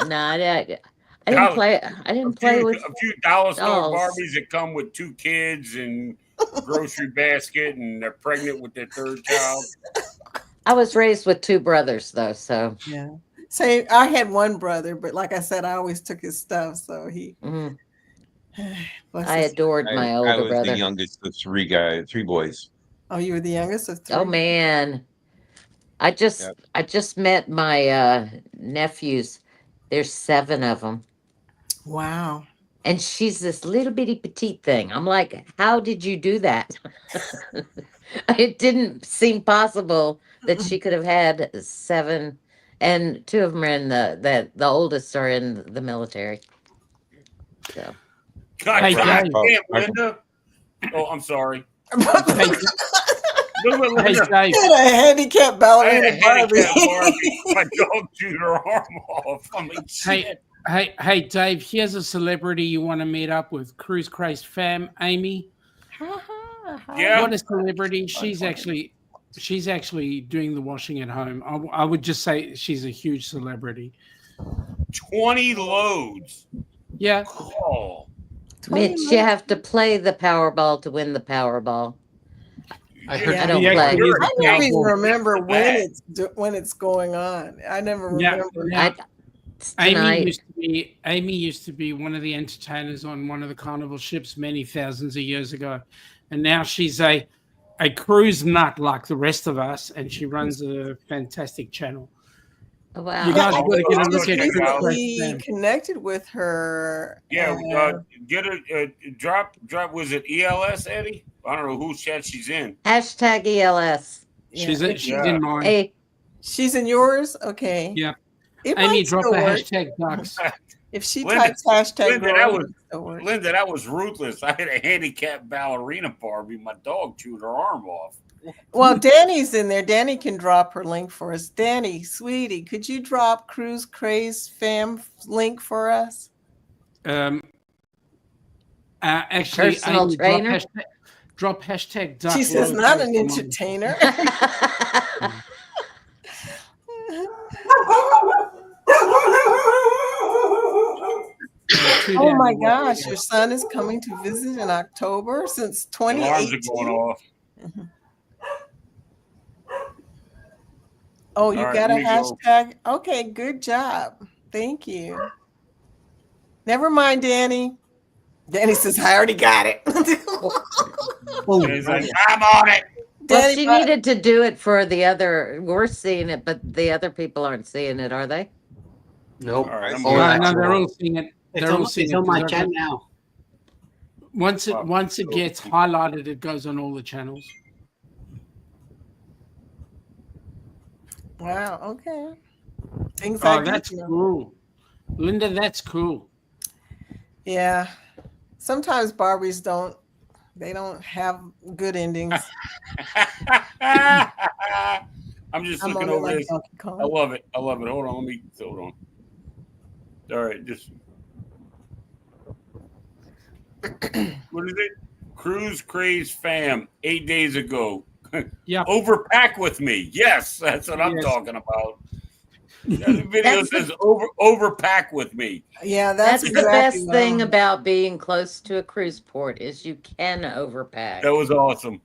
no, I didn't Dollar- play. I didn't play with. a few dollar store dolls. Barbies that come with 2 kids and grocery basket, and they're pregnant with their 3rd child. I was raised with 2 brothers, though, so yeah. Say I had one brother, but like I said, I always took his stuff. So he mhm. bless I his- adored my I older was brother. the youngest of 3 boys. Oh, you were the youngest of 3. Oh man, I just met my nephews. There's 7 of them, Wow. and she's this little bitty petite thing. I'm like, how did you do that? It didn't seem possible that she could have had 7, and 2 of them are in the oldest are in the military. So God, Hey, God Dave. damn, Linda. Oh, I'm sorry. Hey, Look at hey, Linda. Dave. Had a handicapped I had ballerina a handicap Barbie. Barbie. My dog chewed her arm off. I mean, Hey, shit. hey, Dave. Here's a celebrity you want to meet up with. Cruise Craze fam, Amy. Yeah. What a celebrity! She's actually doing the washing at home. I would just say she's a huge celebrity. 20 loads. Yeah. Oh. Mitch, you have to play the Powerball to win the Powerball. I Yeah. heard I don't He play. actually is a I never even cowboy. remember when Bad. when it's going on. I never Yeah, remember. yeah. It's Amy tonight. used to be one of the entertainers on one of the Carnival ships many thousands of years ago, and now she's a cruise nut like the rest of us, and she runs a fantastic channel. Oh, wow. You guys I have got to think get I a look just at Cruise Craze recently fam. connected with her. Yeah, get her drop. Was it ELS, Eddie? I don't know whose chat she's in. Hashtag ELS. She's Yeah. in mine. Hey, She's in yours. Okay. Yeah. It Amy, might drop still the work. hashtag ducks. If she Linda- types hashtag Linda, grow, that it was- might still work. Linda, that was ruthless. I had a handicapped ballerina Barbie. My dog chewed her arm off. Well, Danny's in there. Danny can drop her link for us. Danny, sweetie, could you drop Cruise Craze fam link for us? Actually, Personal Amy, trainer? drop hashtag duck. She says low not post an mine. entertainer. Two Oh down my the road. gosh, your son is coming to visit in October since Alarms are 2018. going off. Oh, you All right, got a let me go. hashtag? Okay, good job. Thank you. Never mind, Danny. Danny says, I already got it. And he's like, I'm on it. Well, Danny, she needed to do it for the other. We're seeing it, but the other people aren't seeing it, are they? Nope. All right, I'm Only gonna- No, they're actual. all seeing it. It's They're all on, seeing it's it. on my 'cause chat now. once it Wow. gets highlighted, it goes on all the channels. wow, okay. Things I Oh, do that's know. cool, Linda. That's cool. Yeah. Sometimes Barbies don't. They don't have good endings. I'm just I'm looking on it over like this. Donkey I Kong. love it. I love it. Hold on. Hold on. All right, just what is it? Cruise Craze Fam 8 days ago. Yeah. Overpack with me. Yes, that's what I'm Yes. talking about. The video That's says overpack with me. Yeah, That's that's the exactly best what thing I'm. about being close to a cruise port is you can overpack. That was awesome.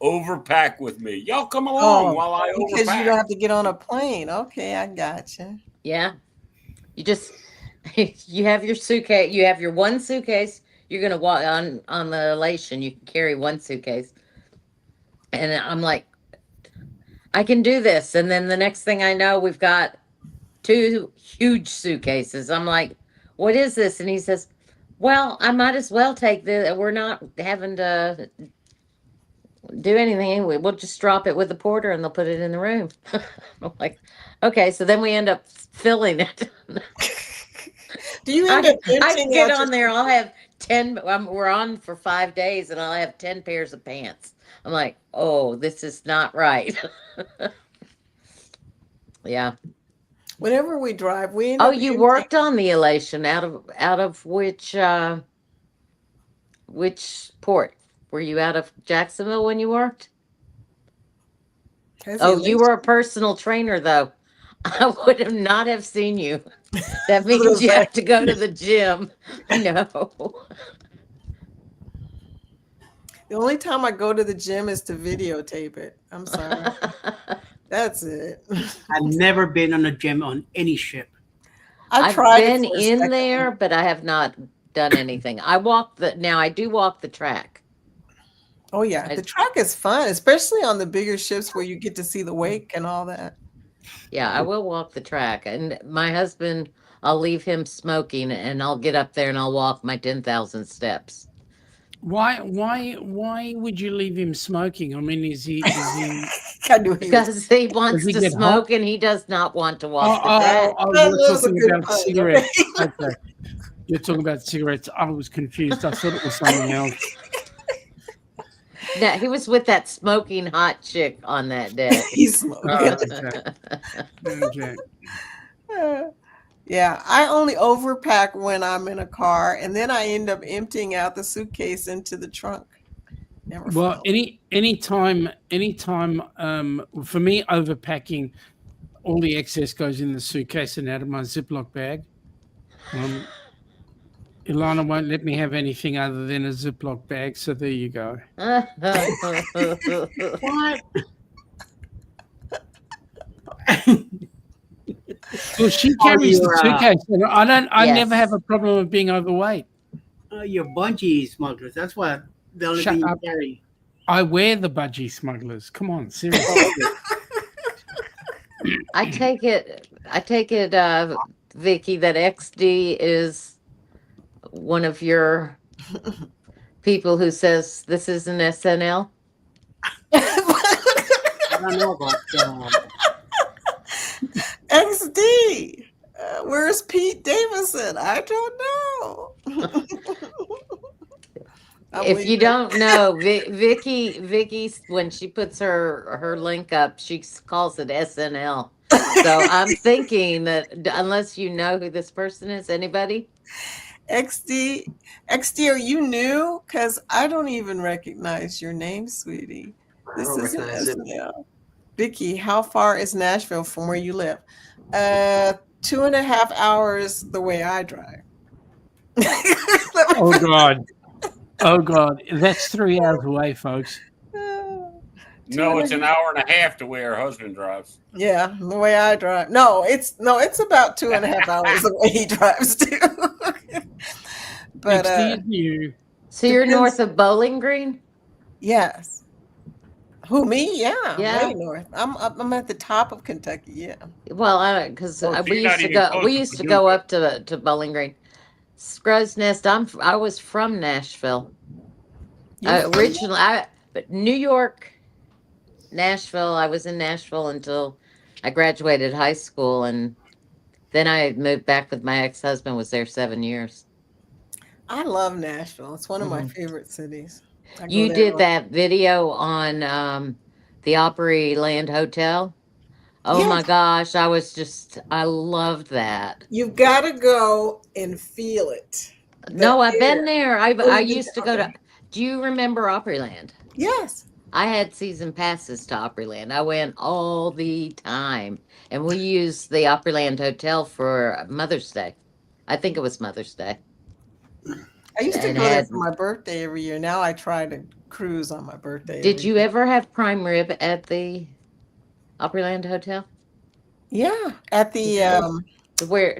Overpack with me. Y'all come along Oh, while I because you don't overpack. have to get on a plane. Okay, I gotcha. Yeah. You just you have your suitcase. You have your one suitcase. You're gonna walk on the elation. You can carry one suitcase, and I'm like, I can do this. And then the next thing I know, we've got two huge suitcases. I'm like, what is this? And he says, well, I might as well take this. We're not having to do anything anyway. We'll just drop it with the porter and they'll put it in the room. I'm like, okay. So then we end up filling it. Do you end up I emptying get out your on there. I'll have 10. We're on for 5 days and I'll have 10 pairs of pants. I'm like, oh, this is not right. Yeah. Whenever we drive, we end Oh, up you emptying. worked on the elation out of which port? Were you out of Jacksonville when you worked? Has Oh, the you were a personal trainer though. I would have not have seen you. That was means you gonna have to go to the gym. No. The only time I go to the gym is to videotape it. I'm sorry. That's it. I've never been on a gym on any ship. I I've tried been it for a in second. there, but I have not done anything. I do walk the track. Oh yeah, the track is fun, especially on the bigger ships where you get to see the wake and all that. Yeah, I will walk the track. And my husband, I'll leave him smoking and I'll get up there and I'll walk my 10,000 steps. Why would you leave him smoking? I mean, is he I knew he was. Because he wants Does he to get smoke hot? and he does not want to walk the track. You're was a talking good about pun, cigarettes. Okay. You're talking about cigarettes. I was confused. I thought it was something else. No, he was with that smoking hot chick on that day. He's smoking. Okay. Yeah, I only overpack when I'm in a car, and then I end up emptying out the suitcase into the trunk. Never. Well, fails. anytime, for me, overpacking, all the excess goes in the suitcase and out of my Ziploc bag. Ilana won't let me have anything other than a Ziploc bag, so there you go. What? Well, she carries the you're, suitcase. And I Yes. never have a problem with being overweight. You're bungee smugglers. That's what the only Shut thing you up. carry. I wear the budgie smugglers. Come on, seriously. I take it, Vicky, that XD is one of your people who says this isn't SNL. I don't know about XD. Where's Pete Davidson? I don't know. If you don't know, Vicky, when she puts her link up, she calls it SNL. So I'm thinking that unless you know who this person is, anybody? XD, are you new? Because I don't even recognize your name, sweetie. I don't isn't recognize it. SNL. Vicky, how far is Nashville from where you live? 2.5 hours the way I drive. Oh God. Oh God. That's 3 hours away, folks. No, it's an hour and a half to where her husband drives. Yeah, the way I drive. No, it's about 2.5 hours the way he drives too. But Excuse you. So you're depends- north of Bowling Green? yes. Who, me? Yeah, Yeah. way north. I'm at the top of Kentucky. Yeah. Well, I because Oh, so we you're not used to even go. close We to used to go Paducah. up to Bowling Green. Scrow's Nest. I was from Nashville. You from there? Originally, but New York, Nashville. I was in Nashville until I graduated high school, and then I moved back with my ex-husband. Was there 7 years. I love Nashville. It's one of my Mhm. favorite cities. I go You there. did that video on the Opryland Hotel. Oh Yes, my gosh, I loved that. you've got to go and feel it. The No, I've been air. there. Oh, I you've been used to there. go Okay. to. Do you remember Opryland? Yes. I had season passes to Opryland. I went all the time, and we used the Opryland Hotel for Mother's Day. I think it was Mother's Day, I used to and go there had. for my birthday every year. Now I try to cruise on my birthday Did every you year. ever have prime rib at the Opryland Hotel? Yeah, at the Yeah. Where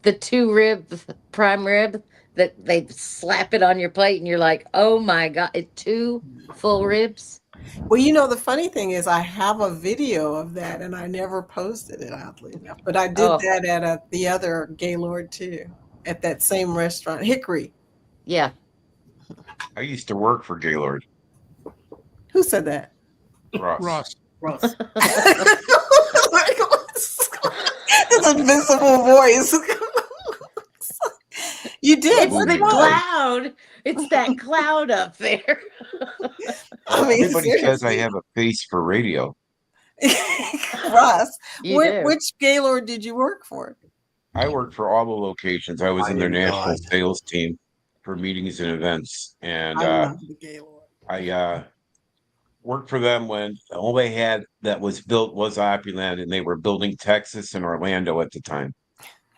the two rib prime rib that they slap it on your plate, and you're like, oh my god, two full ribs. well, you know, the funny thing is I have a video of that and I never posted it, oddly enough. But I did Oh that at the other Gaylord too, at that same restaurant, Hickory. yeah. I used to work for Gaylord Who said that? Ross. Ross. Ross. It's a visible voice. You did? It's Which the Moving one? place. cloud. It's that cloud up there. I Well, mean, everybody says I seriously. have a face for radio. Ross, You do. which Gaylord did you work for? I worked for all the locations. I was in their My national God. sales team for meetings and events, and I love the Gaylord. I worked for them when all they had that was built was Opryland, and they were building Texas and Orlando at the time,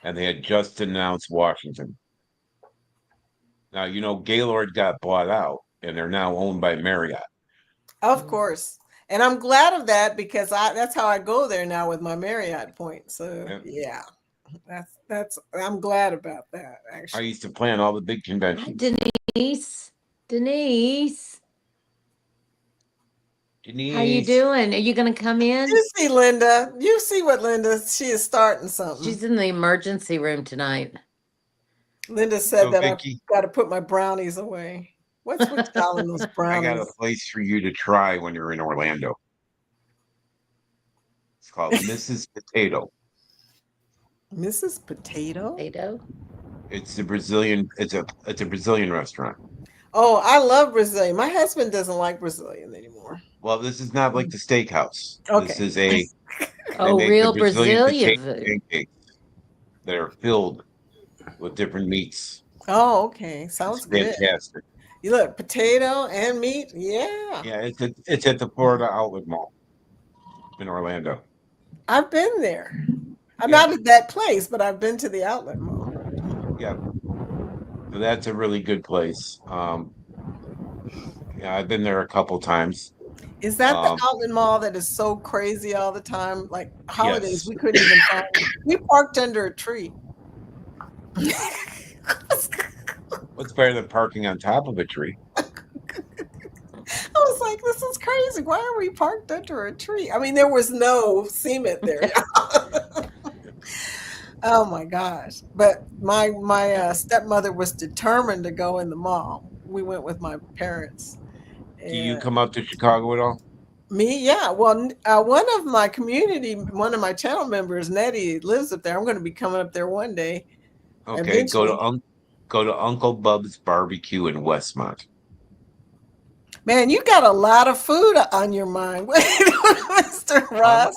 and they had just announced Washington. Now you know Gaylord got bought out, and they're now owned by Marriott. Of course. And I'm glad of that because that's how I go there now with my Marriott point. So Yeah. yeah, that's I'm glad about that I actually. used to plan all the big Hi, conventions. Denise. Denise, how you Denise, doing? Are you gonna come in? You see Linda, you see what Linda, she is starting something. She's in the emergency room tonight. Linda said so that I've Vicky, got to put my brownies away. What's with y'all in those I got a brownies? place for you to try when you're in Orlando. It's called Mrs. Potato. Mrs. Potato? Potato. It's a Brazilian. It's a Brazilian restaurant. Oh, I love Brazilian. My husband doesn't like Brazilian anymore. Well, this is not like the steakhouse. This Okay. is they Oh, make the real Brazilian Brazilian potato food. pancakes that are filled with different meats. Oh, okay. It's Sounds good. fantastic. You look, potato and meat. Yeah. Yeah, it's at the Florida Outlet Mall in Orlando. I've been there. I'm Yeah, not at that place, but I've been to the outlet mall. yeah. So that's a really good place. Yeah, I've been there a couple times. Is that the Um, outlet mall that is so crazy all the time? Like holidays, yes. we couldn't even find it. We parked under a tree. What's better than parking on top of a tree? I was like, this is crazy. Why are we parked under a tree? I mean, there was no cement there. Oh my gosh. But my stepmother was determined to go in the mall. We went with my parents. Do you And come up to Chicago at all? me, yeah. Well, one of my community, one of my channel members, Nettie, lives up there. I'm going to be coming up there one day, Okay, eventually. go to Uncle Bub's Barbecue in Westmont. Man, you got a lot of food on your mind, Mr. Ross.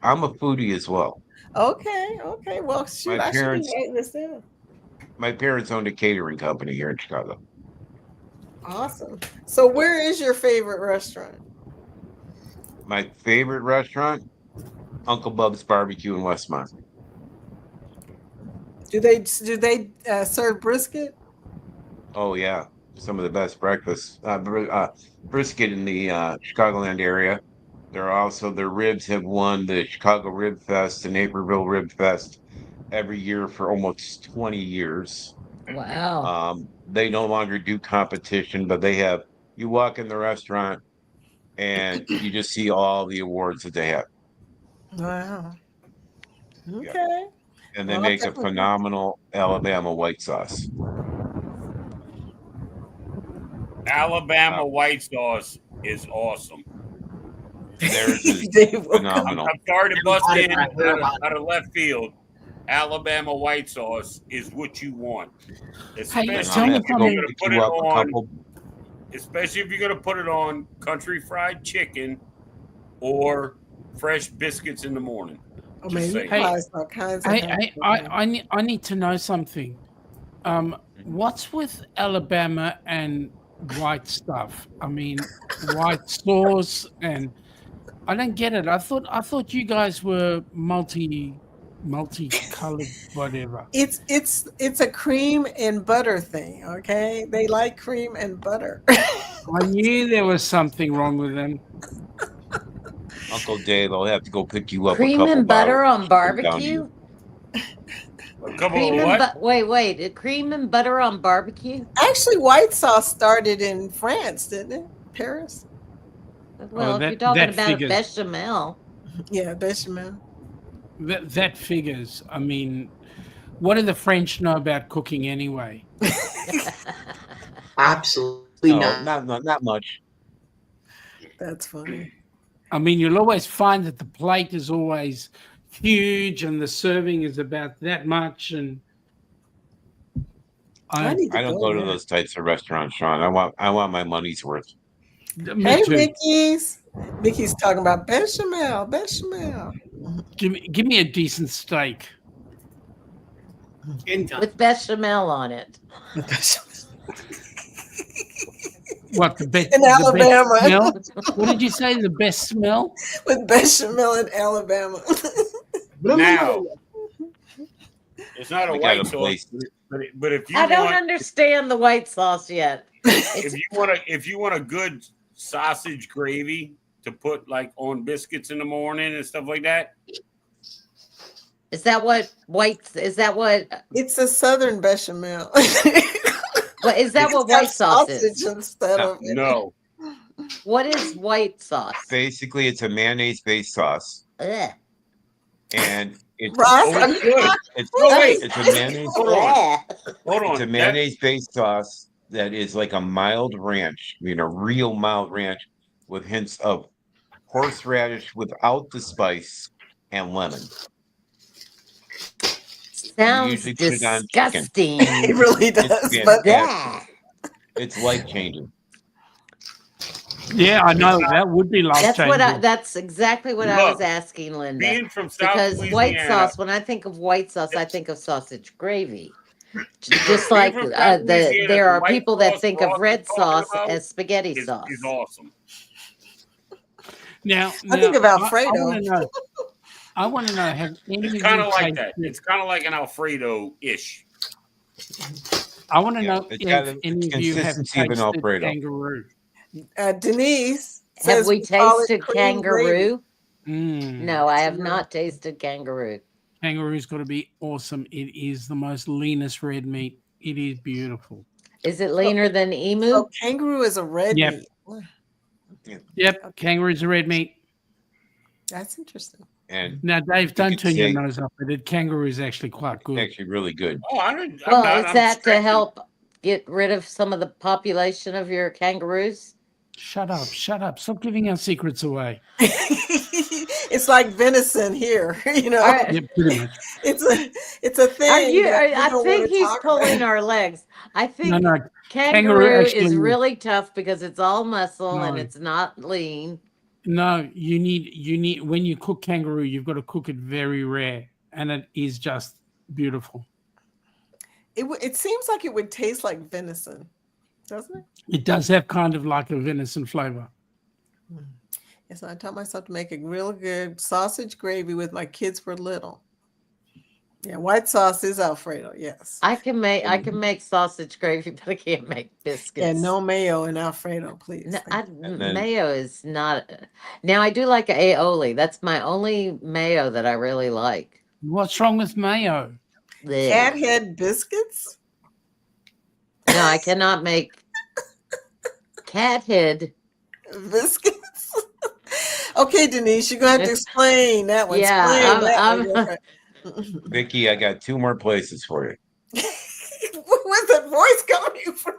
I'm a foodie as well. Okay, okay. Well, shoot, My I should be parents writing this down. my parents owned a catering company here in Chicago. Awesome. So, where is your favorite restaurant? My favorite restaurant, Uncle Bub's Barbecue in Westmont. Do they serve brisket? Oh yeah, some of the best breakfast brisket in the Chicagoland area. Their ribs have won the Chicago Rib Fest and Naperville Rib Fest every year for almost 20 years. Wow. They no longer do competition, but they have. You walk in the restaurant, and you just see all the awards that they have. Wow. Okay. And they Well, I'll make a definitely- phenomenal Alabama white sauce. Alabama white sauce is awesome. Theirs is They will come. phenomenal. I'm sorry to bust in I heard about out of left field. Alabama white sauce is what you want, especially And tell I'm me if gonna have to you're go something. going to pick put you it up a on. couple. Especially if you're going to put it on country fried chicken or fresh biscuits in the morning. Oh, Just man, you saying. guys all kinds of I need to know something. What's with Alabama and white stuff? I mean, white sauce, and I don't get it. I thought you guys were multicolored, whatever. It's a cream and butter thing, okay? They like cream and butter. I knew there was something wrong with them. Uncle Dave, I'll have to go pick you up a Cream couple and butter bottles on and bring down to barbecue? A couple Cream of and what? wait, cream and butter on barbecue? Actually, white sauce started in France, didn't it? Paris? Well, if that- you're talking that about figures. bechamel. Yeah, bechamel. That figures. I mean, what do the French know about cooking anyway? Absolutely No, not. not much. That's funny. I mean, you'll always find that the plate is always huge and the serving is about that much. And I need to I don't go to there. those types of restaurants, Sean. I want my money's worth. me Hey, too. Mickey's talking about bechamel. Give me a decent steak. With bechamel on it. What the best? In Alabama. Smell? What did you say? The best smell? With bechamel in Alabama. Now, it's not a We got white a sauce, place. but if you I don't want, understand the white sauce yet. if you want a good sausage gravy to put like on biscuits in the morning and stuff like that, Is that what It's a southern bechamel. what is that It's what got white sauce sausage is? instead of no. What is white sauce? Basically, it's a mayonnaise-based sauce, Ugh. and it's Ross, Oh, are it's you good. it's, Oh, wait. it's a mayonnaise. Hold on. Hold on. It's a mayonnaise-based sauce that is like a mild ranch. I mean, a real mild ranch with hints of horseradish without the spice and lemon. Sounds usually put it on chicken. disgusting. It really does. It's But fantastic. It's life-changing. Yeah, I know that would be life That's changing. what that's exactly what I was Look, asking Linda. being from South Because white Louisiana, sauce, when I think of white sauce, I think of sausage gravy. Just being like from South Louisiana, there the are white people that sauce think Ross of is red talking sauce about as spaghetti is sauce. awesome. Now, I think of I Alfredo. want to know, have any It's of kind you of like that. tasted- It's kind of like an Alfredo-ish. I want to Yeah, know it's got if the any of you have consistency of an tasted Alfredo. kangaroo. Denise Have says we call it tasted cream gravy. kangaroo? Mm. No, I have not tasted kangaroo. Kangaroo's got to be awesome. It is the most leanest red meat. It is beautiful. Is it leaner than emu? So kangaroo is a red Yep. meat. Yep, kangaroo's a red meat. That's interesting. And Now, Dave, don't could turn your say- nose up at it. Kangaroo is actually quite it's good. actually really good. Oh, I'm Well, not, is I'm that to stretching. help get rid of some of the population of your kangaroos? Shut up. Stop giving our secrets away. It's like venison here, you know. Are- Yeah, pretty much. It's a thing. that we I don't think wanna he's talk pulling about. our legs. I think No, no. kangaroo is actually- really tough because it's all muscle and No. it's not lean. No, you need when you cook kangaroo, you've got to cook it very rare, and it is just beautiful. It seems like it would taste like venison, doesn't it? It does have kind of like a venison flavor. And so I taught myself to make a real good sausage gravy with my kids were little. Yeah, white sauce is Alfredo. Yes. I can make sausage gravy, but I can't make biscuits. And no mayo in Alfredo, please. No, And then- mayo is not. Now I do like aioli. That's my only mayo that I really like. What's wrong with mayo? Blech. Cat head biscuits. No, I cannot make cat head Biscuits. Okay, Denise, you're gonna have to explain that one. Yeah, Explain that one. I'm Different. Vicky, I got 2 more places for you. Where's that voice coming from?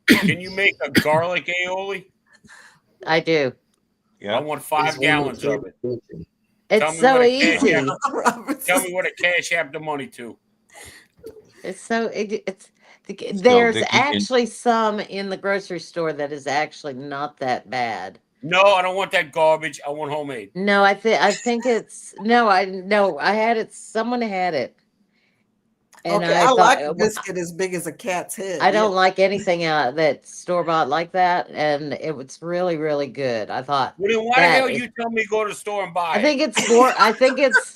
Can you make a garlic aioli? I do. I Yeah. want It's 5 one of my gallons of favorite it. things. It's so easy. Tell me what to cash app the money to. It's so it's So there's Vicky, actually some in the grocery store that is actually not that bad. No, I don't want that garbage. I want homemade. No, I think it's no, I had it. Someone had it, and Okay, I I thought like a biscuit as big as a cat's head. I Yeah. don't like anything that store bought like that, and it was really really good. I thought Well, then why the that hell is- you tell me to go to the store and buy I think it? it's more. I think it's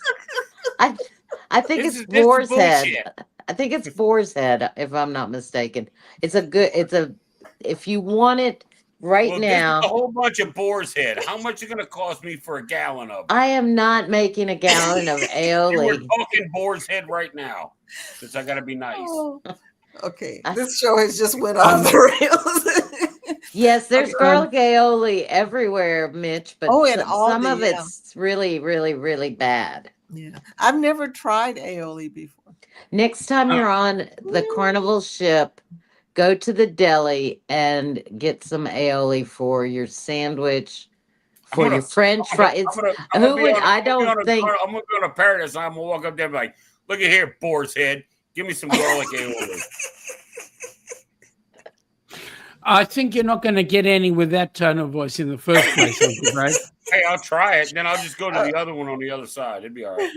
I I think This it's is boar's head. bullshit. I think it's boar's head, if I'm not mistaken. It's a good. It's a. If you want it right Well, this is a now, whole bunch of boar's head. How much is it going to cost me for a gallon of it? I am not making a gallon of You were aioli. talking boar's head right now. Since I got to be nice. Oh, okay, I- this show has just went off the rails. Yes, there's Okay. garlic aioli everywhere, Mitch, but Oh, and some Aldi, of yeah. it's really, really, really bad. Yeah, I've never tried aioli before. Next time you're on the Carnival ship, go to the deli and get some aioli for your sandwich, for your French fry. It's who would I don't think. I'm going to go to Paradise. I'm going to walk up there and be like, look at here, boar's head. Give me some garlic aioli. I think you're not going to get any with that tone of voice in the first place, Uncle Greg. Hey, I'll try it. Then I'll just go to the other one on the other side. It'd be all right.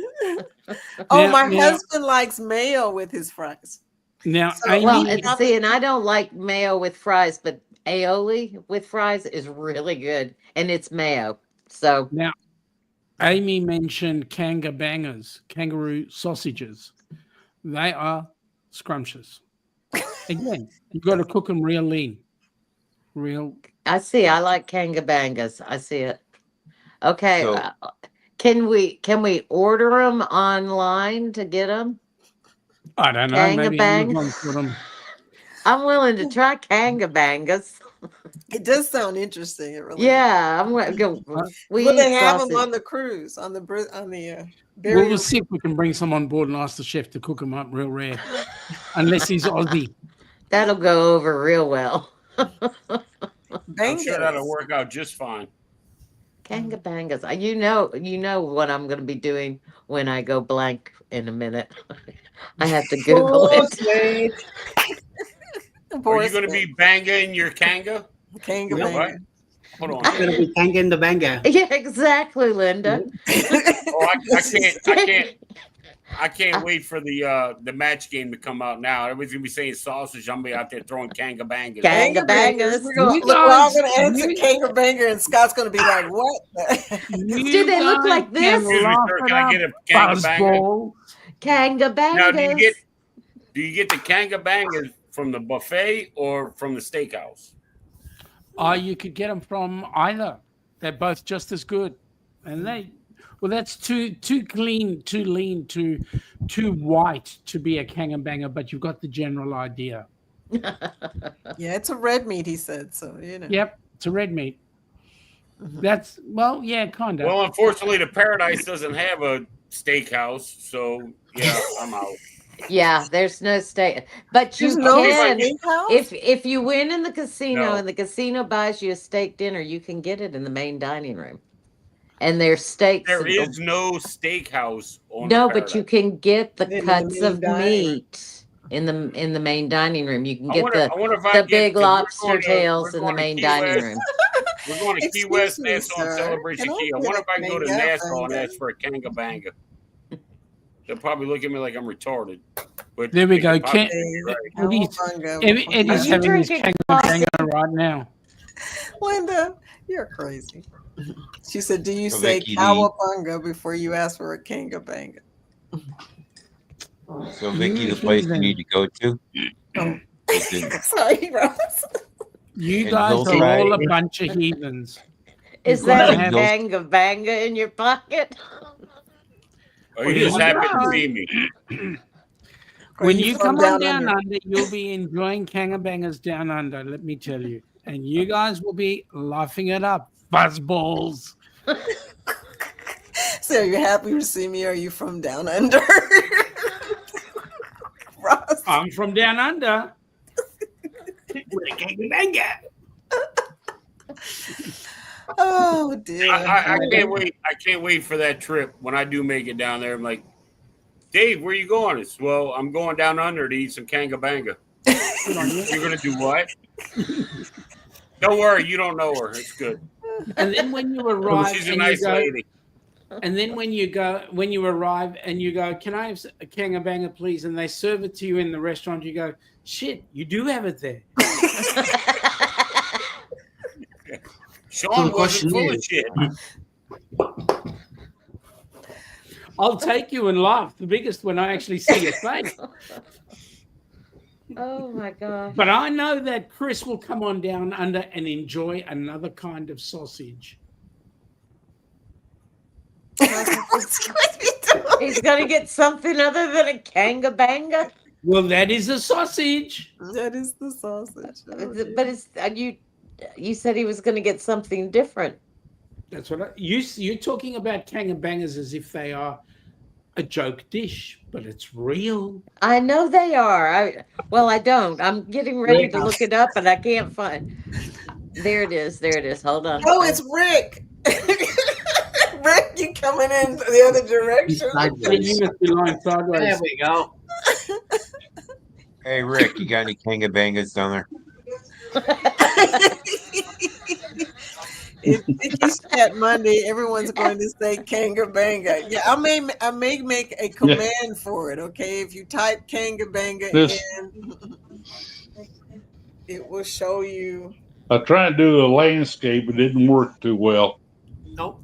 Oh, Now- my now- husband likes mayo with his fries. Now, So- Amy, Well, and I don't like mayo with fries, but aioli with fries is really good, and it's mayo. So now, Amy mentioned kanga bangers, kangaroo sausages. They are scrumptious. Again, you've got to cook them real lean. Real. I see. I like kangabangas. I see it. Okay. So- Can we order them online to get them? I don't know. Maybe Kangabang? Amazon put 'em- I'm willing to try kangabangas. It does sound interesting. It really. Yeah, I'm going to go. We Will they eat have them sausage. on the cruise on the We'll burial? see if we can bring some on board and ask the chef to cook them up real rare. Unless he's Aussie. That'll go over real well. I'm sure that'll Bangers. work out just fine. Kangabangas. You know what I'm going to be doing when I go blank in a minute. I have to Google it. Are you going to be banging your kanga? Kanga What? banger. Hold on. I'm gonna be hanging the banger. Yeah, exactly, Linda. Oh, I can't wait for the match game to come out now. Everybody's gonna be saying sausage. I'm gonna be out there throwing kanga bangers. Kanga bangers. We're all gonna answer Kanga banger, and Scott's gonna be like, "What?" Do they look like this? Excuse me, sir. Can I get a kanga banger? Kanga Now, do bangas. you get the kanga bangers from the buffet or from the steakhouse? You could get them from either. They're both just as good. And that's too clean, too lean, too white to be a kangabanger, but you've got the general idea. Yeah, it's a red meat, he said. So you know. Yep, it's a red meat. That's kind of. Well, unfortunately, the Paradise doesn't have a steakhouse, so yeah, I'm out. Yeah, there's no steak, but you There's no can steakhouse? if you win in the casino No. and the casino buys you a steak dinner, you can get it in the main dining room. And there's steaks. There is no steakhouse on No, the but you Paradise. can get the In the cuts main of dining room. meat in the main dining room. You can I get wonder if I the can big get- 'cause we're lobster going to- tails we're in the going to main Key dining West. room. We're going to Key Excuse West me, National sir. Celebration Can I Key. I get wonder a if I can go to kanga Nassau and banga? ask for a kanga banga. They'll probably look at me like I'm retarded. But There we they go. could probably Can't- be right. Eddie's, Cowabunga. Eddie's Are you having his drinking kangabanger right now. Linda, you're crazy. She said, "Do you So say Vicky, cowabunga before you ask for a kanga banga?" So Vicky, the place you need to go to is in Sorry, Ross. You And guys are Hillside. all a bunch of heathens. Is You've gotta that a have- banga banga in your pocket? Oh, you just happen to see me. Are When you you from come on down down under? under, you'll be enjoying kangabangers down under. Let me tell you. and you guys will be laughing it up. Fuzzballs. So are you happy to see me? Or are you from down under? Ross. I'm from down under. With a gangbanga. Oh dear. I can't wait. I can't wait for that trip when I do make it down there. I'm like, Dave, where you going? It's, well, I'm going down under to eat some kangabanga. You're gonna do what? Don't worry, you don't know her. It's good. And then when you arrive, She's a and nice you go, lady. and then when you arrive and you go, can I have a kangabanga, please? And they serve it to you in the restaurant. You go, shit, you do have it there. Sean wasn't full of shit. I'll take you and laugh. The biggest when I actually see your face. Oh my gosh. But I know that Chris will come on down under and enjoy another kind of sausage. He's gonna get something other than a kangabanga. Well, that is a sausage. That is the sausage. But it's you said he was gonna get something different. That's what you're talking about kangabangas as if they are a joke dish, but it's real. I know they are. I don't. I'm getting ready to look it up, and I can't find. There it is. There it is. Hold on. Oh, it's Rick. Rick, you coming in the other direction? You must be lying sideways. There we go. Hey, Rick, you got any kangabangas down there? If Vicky's Chat Monday, everyone's going to say kangabanga. Yeah, I may make a command for it. Okay, if you type kangabanga in, it will show you. I tried to do a landscape, it didn't work too well. Nope.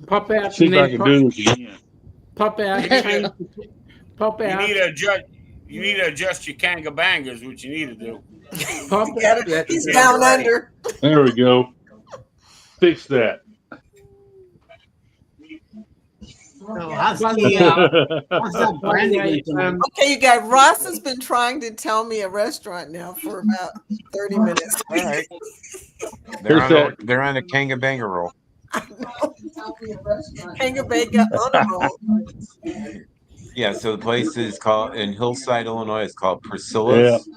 Pop out. See and if I then can do this again. Pop out. Pop You out. need to adjust. You need to adjust your kangabangas. What you need to do. Pop out. He's down under. There we go. Fix that. So how's that branding? Okay, you guys. Ross has been trying to tell me a restaurant now for about 30 minutes. All right. They're on the kangabanga roll. Kangabanga on a roll. Yeah, so the place is called in Hillside, Illinois. It's called Priscilla's.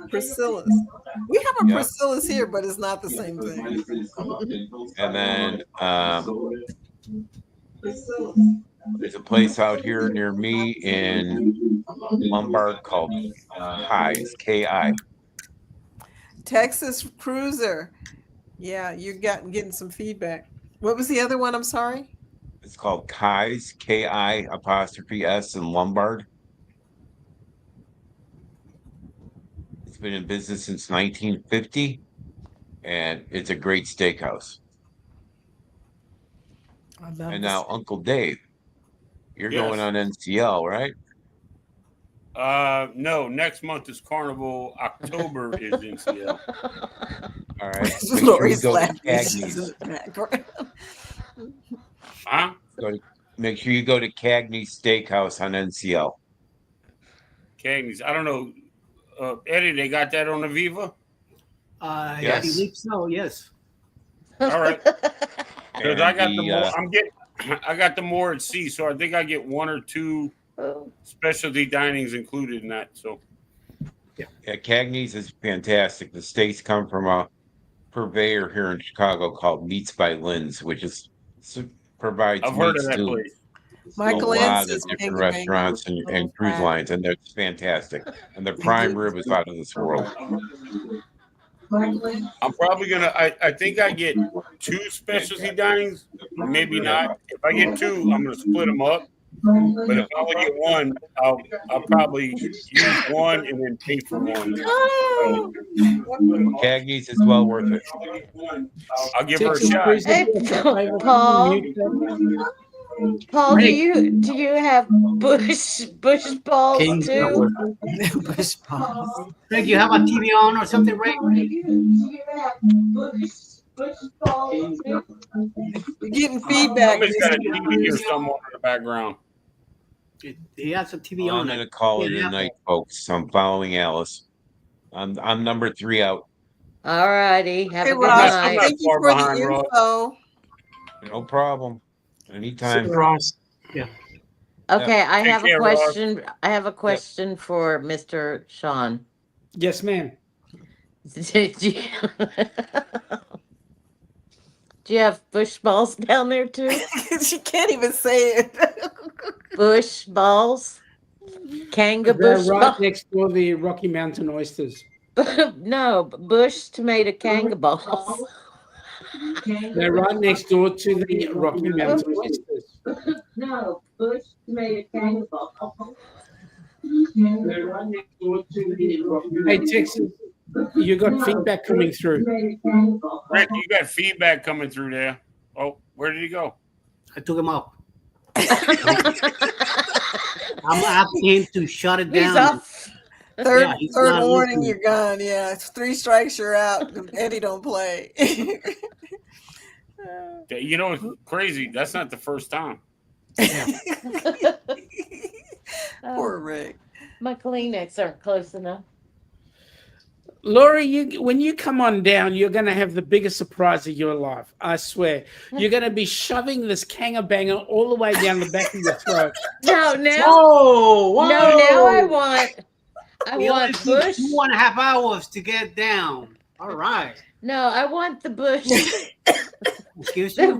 Priscilla's. We have a Priscilla's here, but it's not the same thing. And then there's a place out here near me in Lombard called Highs, K-I. Texas Cruiser. Yeah, you're getting some feedback. What was the other one? I'm sorry. It's called Kai's, K-I''S in Lombard. It's been in business since 1950, and it's a great steakhouse. And now, Uncle Dave, you're going on NCL, right? No, next month is Carnival. October is NCL. All right. Lori's laughing. Huh? Make sure you go to Cagney's Steakhouse on NCL. Cagney's. I don't know. Eddie, they got that on the Viva? I believe so, yes. All right. Because I got the more, I got the more at sea, so I think I get one or two specialty dinings included in that. So yeah, Cagney's is fantastic. The steaks come from a purveyor here in Chicago called Meats by Lynn's, which provides I've heard meats of that to place. Michael a lot says of different restaurants and cruise lines, and they're fantastic. And the prime rib is out of this world. I'm probably gonna. I think I get two specialty dinings, maybe not. If I get two, I'm gonna split them up. But if I only get one, I'll probably use one and then pay for one. Cagney's is well worth it. I'll give her a shot. Hey, Paul, do you have bush balls too? Bush balls. Greg, you have a TV on or something, Ray? You're getting feedback. Somebody's got a TV here somewhere in the background. He has a TV I'm on. going to call it a night, folks. I'm following Alice. I'm number 3 out. All righty. Have Hey, a good Ross, night. thank you far for the behind, Ross. info. No problem. Anytime. Ross. Yeah. Okay, I Take have a care, Ross. question. I have a question for Mr. Sean. Yes, ma'am. Did you do you have bush balls down there too? She can't even say it. Bush balls? Kanga They're bush right balls? next door the Rocky Mountain oysters. No, bush tomato kanga balls. They're right next door to the Rocky Mountain oysters. No, bush tomato kanga balls. They're right next door to the Rocky Mountain. Hey, Texas, you got feedback coming through. Rick, you got feedback coming through there. Oh, where did he go? I took him out. I'm asking him to shut it He's down. off. Third he's third not warning, listening. you're gone. Yeah, it's 3 strikes, you're out. Eddie don't play. You know, it's crazy. That's not the first time. Poor Rick. My Kleenex aren't close enough. Laurie, when you come on down, you're going to have the biggest surprise of your life. I swear. You're going to be shoving this kangabanger all the way down the back of your throat. No, now. Whoa! No, now I want We only bush. took 2.5 hours to get down. All right. No, I want the bush. Excuse The you.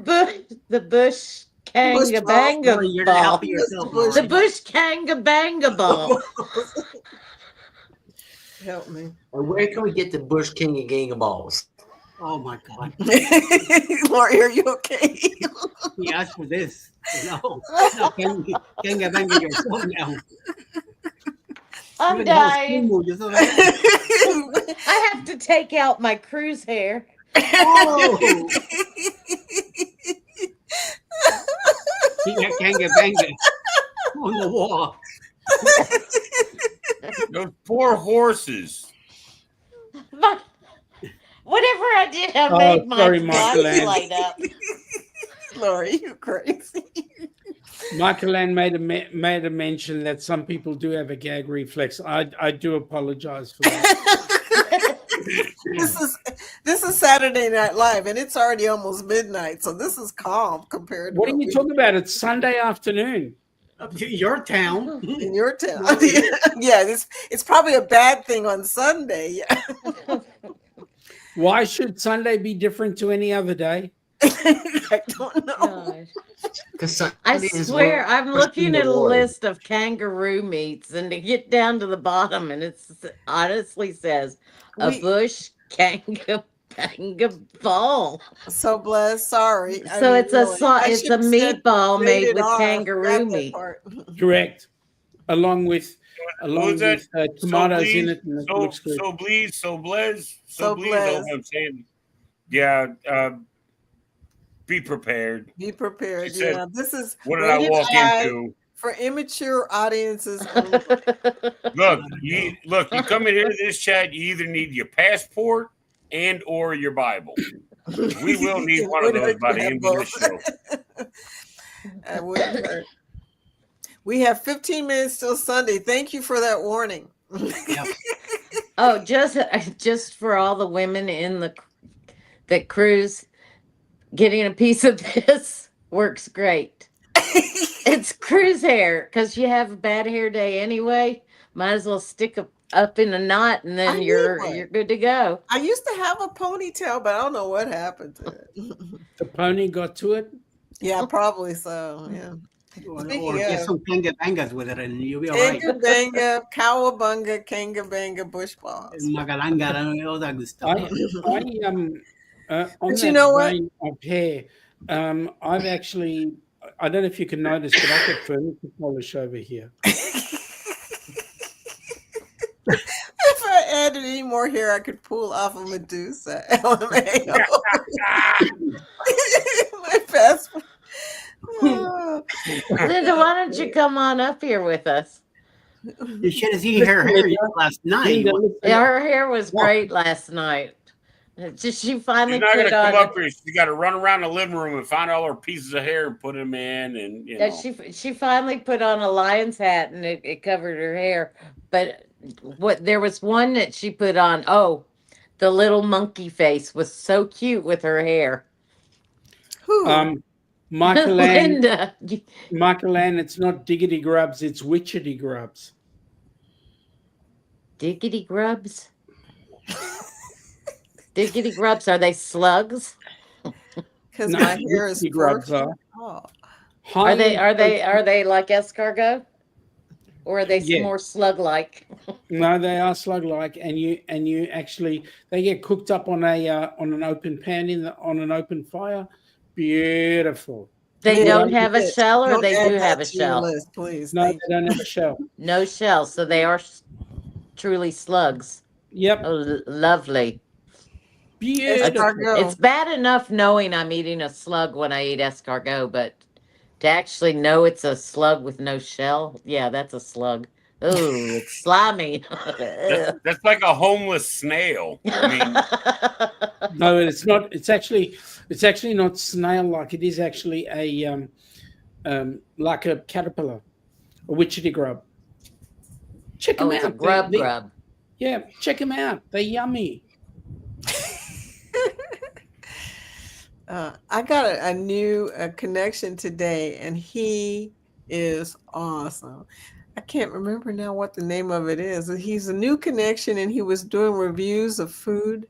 bush kanga ball. banga Laurie, you're not ball. helping yourself. Bush The Laurie. bush kanga banga ball. Help me. Where can we get the Bush King and Gang of Balls? Oh my God. Lori, are you okay? He asked for this. No, can't get back to yourself now. I'm Even the whole dying. school, you saw that? I have to take out my cruise hair. Oh, he can't get banged on the wall. Those poor horses. Whatever I did, I Oh, made my sorry, Michael Ann. light up. Lori, you crazy. Michael Ann made a mention that some people do have a gag reflex. I do apologize for that. This is Saturday Night Live, and it's already almost midnight, so this is calm compared to What are you talking about? It's Sunday afternoon. Your town. in your town. Yeah, it's probably a bad thing on Sunday. Yeah. Why should Sunday be different to any other day? I don't know. I swear, I'm looking at a list of kangaroo meats, and to get down to the bottom, and it honestly says a bush kanga banga ball. So blessed. Sorry. So it's a meatball made with kangaroo meat. Correct. Along with tomatoes in it. And it looks good. So please, so bless. So bless. I'm saying, yeah. Be prepared. Be prepared. She said, Yeah, this is what did I walk into? For immature audiences. Look, you come in here to this chat. You either need your passport and or your Bible. We will need one of those by the end of the show. I wouldn't hurt. We have 15 minutes till Sunday. Thank you for that warning. Oh, just for all the women in that cruise, getting a piece of this works great. It's cruise hair because you have a bad hair day anyway. Might as well stick up in a knot, and then you're good to go. I used to have a ponytail, but I don't know what happened to it. The pony got to it? Yeah, probably so. Yeah. Or get some kangabangas with it, and you'll be all right. Kanga, cowabunga, kanga bush balls. Magalanga, and all that good stuff. But you know what? Of hair, I've actually, I don't know if you can notice, but I've got furniture polish over here. If I added any more hair, I could pull off a Medusa. LMAO. My passport. Linda, why don't you come on up here with us? You should have seen her hair last night. Yeah, her hair was great last night. She finally She's not going put to on. come up here. She got to run around the living room and find all her pieces of hair and put them in. And you know. She finally put on a lion's hat, and it covered her hair. But there was one that she put on. Oh, The little monkey face was so cute with her hair. Who? Michael Ann, Linda. Michael Ann, it's not Diggity Grubs, it's Witchety Grubs. Diggity grubs? Diggity grubs, are they slugs? Because No, my hair is Witchety Grubs furry. are. Oh. Are they Highly are they like escargot? Or are they Yeah. more slug-like? No, they are slug-like, and you actually they get cooked up on an open pan on an open fire. Beautiful. They Lynn, don't have a Lynn, shell, or don't they add do have that a to your shell? list, please. No, Thank they don't have a shell. No shell, so they are truly slugs. Yep, Oh, lovely. beautiful. It's bad enough knowing I'm eating a slug when I eat escargot, but to actually know it's a slug with no shell, yeah, that's a slug. Oh, it's slimy. That's like a homeless snail. I mean, No, it's not. It's actually not snail-like. It is actually a like a caterpillar, a witchetty grub. Check them Oh, it's a out. grub. Yeah, check them out. They're yummy. I got a new connection today, and he is awesome. I can't remember now what the name of it is. He's a new connection, and he was doing reviews of food,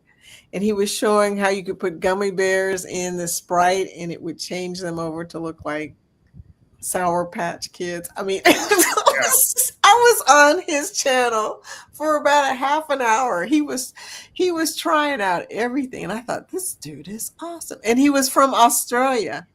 and he was showing how you could put gummy bears in the Sprite, and it would change them over to look like Sour Patch Kids. I mean, I was on his channel for about a half an hour. He was trying out everything, and I thought, this dude is awesome. And he was from Australia.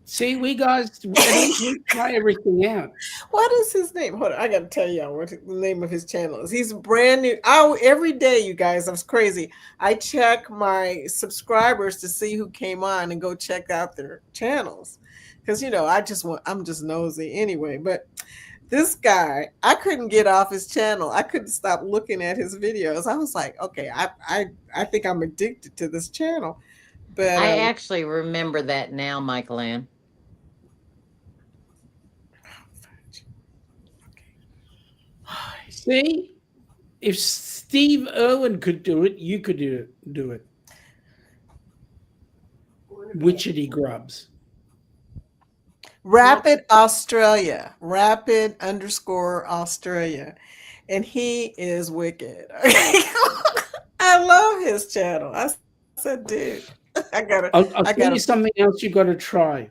See, we guys at least we try everything out. What is his name? Hold on, I got to tell y'all what the name of his channel is. He's brand new. Every day, you guys, I was crazy. I check my subscribers to see who came on and go check out their channels. Because, I'm just nosy anyway. But this guy, I couldn't get off his channel. I couldn't stop looking at his videos. I was like, okay, I think I'm addicted to this channel. But I actually remember that now, Michael Ann. See, if Steve Irwin could do it, you could do it. Witchetty grubs. Rapid Australia, rapid _Australia. And he is wicked. I love his channel. I said, dude, I'll tell you something else you got to try.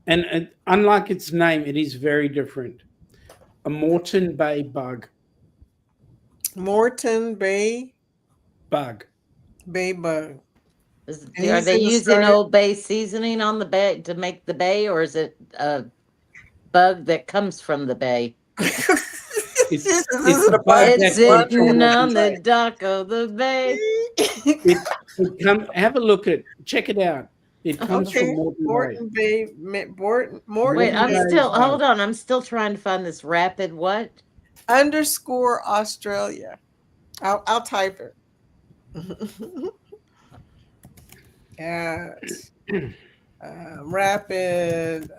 And unlike its name, it is very different. A Moreton Bay bug. Moreton Bay bug. Bay bug. Are they using Old Bay seasoning on the bay to make the bay, or is it a bug that comes from the bay? It's a bug it's sitting on the dock of the bay. Have a look at it. Check it out. It comes from Moreton Bay. Morton Wait, Bay. hold on. I'm still trying to find this rapid what? _Australia. I'll type it. At rapid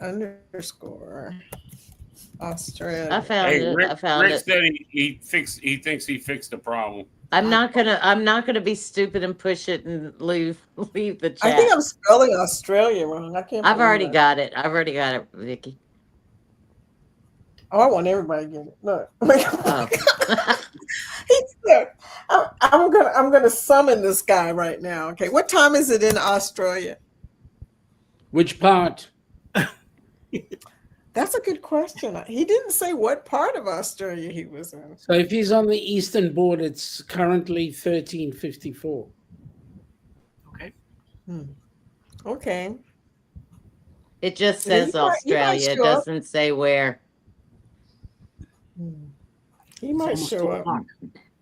_Australia. I found it. Rick, I found Rick it. said he thinks he fixed the problem. I'm not gonna be stupid and push it and leave the chat. I think I'm spelling Australia wrong. I can't. I've already got it. Vicky. Oh, I want everybody to get it. Look. I'm gonna summon this guy right now. Okay, what time is it in Australia? Which part? That's a good question. He didn't say what part of Australia he was in. So if he's on the eastern border, it's currently 1354. Okay. Okay. It just says Australia. It doesn't say where. He might show up.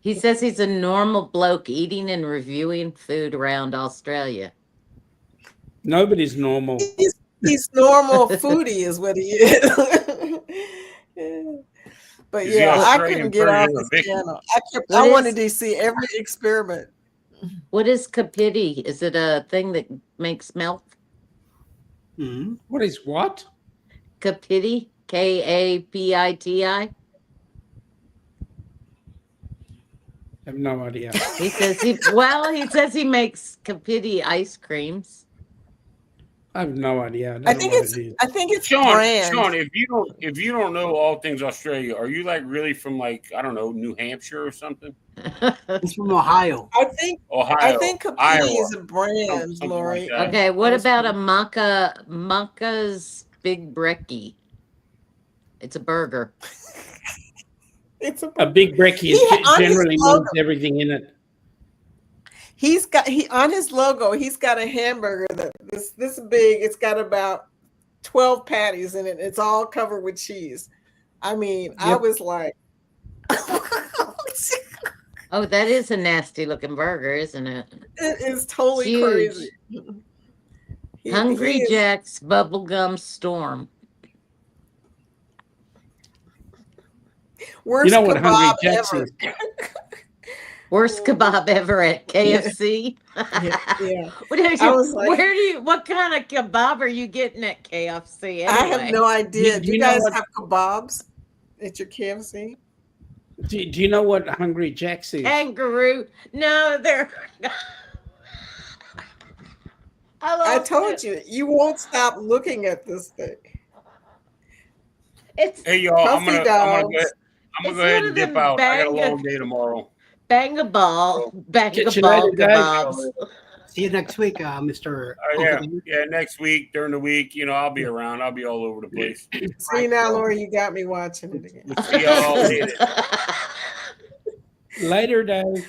He says he's a normal bloke eating and reviewing food around Australia. Nobody's normal. He's normal foodie is what he is. But yeah, I couldn't get off his channel. I wanted to see every experiment. What is kapiti? Is it a thing that makes milk? Mm-hmm. What is what? Kapiti? Kapiti? have no idea. He says he makes Kapiti ice creams. I have no idea. I think it's Sean, brand. Sean, if you don't know all things Australia, are you like really from like I don't know New Hampshire or something? He's from Ohio. I think Ohio, Kapiti Iowa, is a brand, something Lori. like that. Okay, what about a Maca's Big Brekkie? It's a burger. It's A big brekkie generally means everything in it. On his logo, he's got a hamburger that this big. It's got about 12 patties in it. It's all covered with cheese. I mean, I was like, oh, that is a nasty looking burger, isn't it? It is totally huge. crazy. Hungry Jack's Bubblegum Storm. Worst you know what kebab Hungry Jack's ever. is? Worst kebab ever at KFC. Yeah. What kind of kebab are you getting at KFC? Anyway? I have no idea. Do you guys know have kebabs at your KFC? Do you know what Hungry Jack's is? Kangaroo. No, they're. I told you, you won't stop looking at this thing. Hey y'all, I'm gonna go ahead and dip out. I got a long day tomorrow. Bang a ball, bang a you ball later, guys. kebabs. See you next week, Mr. Yeah, next week during the week. You know, I'll be around. I'll be all over the place. See now, Lori, you got me watching it again. We'll see y'all later. Later, Dave.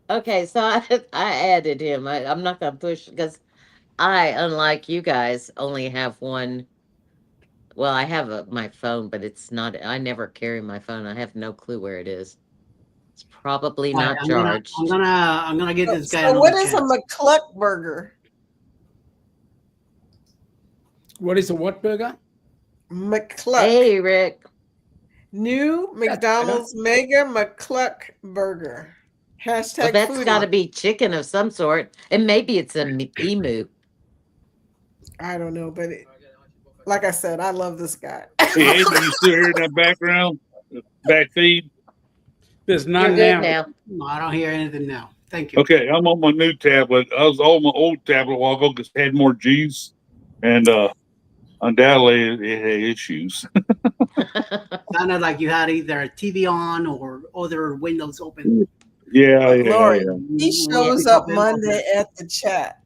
Okay, so I added him. I'm not gonna push because I, unlike you guys, only have one. Well, I have my phone, but it's not. I never carry my phone. I have no clue where it is. It's probably not charged. I'm gonna get this guy. So what is a McCluck burger? What is a what burger? McCluck. Hey, Rick. New McDonald's Mega McCluck burger. Hashtag Well, that's foodie. got to be chicken of some sort, and maybe it's an emu. I don't know, but like I said, I love this guy. Hey, Ed, you still hear that background? Back feed? There's none You're good now. No, I don't hear anything now. Thank you. Okay, I'm on my new tablet. I was on my old tablet a while ago because it had more G's, and undoubtedly it had issues. Sounded like you had either a TV on or other windows open. Yeah. Lori, he shows up Monday at the chat.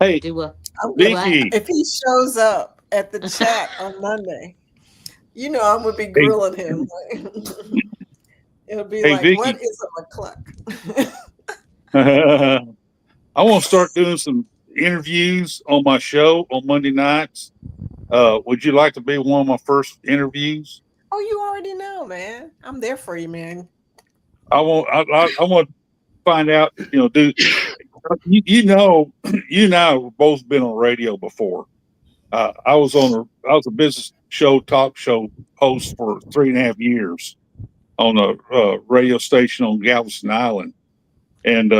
Hey, Vicky. If he shows up at the chat on Monday, you know I'm gonna be grilling him. It'll be like, Vicky. what is a McCluck? I want to start doing some interviews on my show on Monday nights. Would you like to be one of my first interviews? Oh, you already know, man. I'm there for you, man. I want to find out. You know, you and I have both been on radio before. I was a business show, talk show host for 3.5 years on a radio station on Galveston Island, and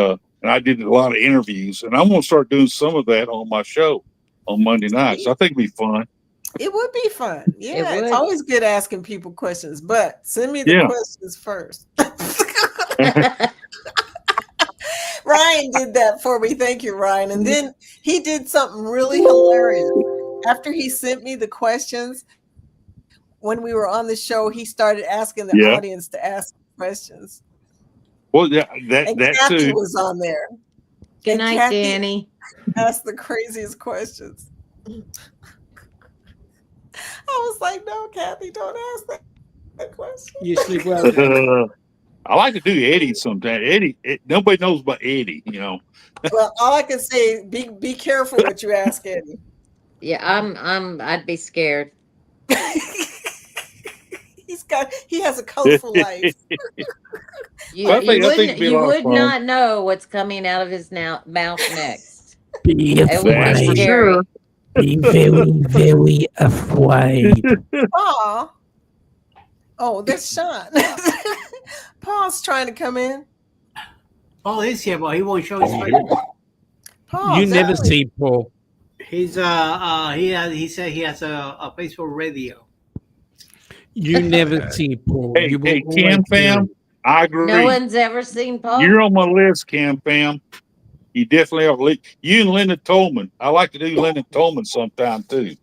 I did a lot of interviews. And I'm going to start doing some of that on my show on Monday nights. I think it'd be fun. It would be fun. Yeah, it's always good asking people questions, but send me the questions first. Ryan did that for me. Thank you, Ryan. And then he did something really hilarious. After he sent me the questions, when we were on the show, he started asking the audience to ask questions. Well, that Kathy too was on there. Good night, Kathy Danny. asked the craziest questions. I was like, no, Kathy, don't ask that question. You sleep well. I like to do Eddie sometimes. Eddie, nobody knows about Eddie, you know. Well, all I can say, be careful what you ask Eddie. Yeah, I'd be scared. He has a colorful life. You would not know what's coming out of his mouth next. Be afraid. Sure. Be very, very afraid. Oh, that's Sean. Paul's trying to come in. Paul is here, but he won't show his face. Paul, You never see Paul. He's he said he has a Facebook radio. You never see Paul. Hey, You will hey, always Cam hear fam, him. I agree. No one's ever seen Paul. You're on my list, Cam Pam. You definitely are. You and Linda Tolman. I like to do Linda Tolman sometime too.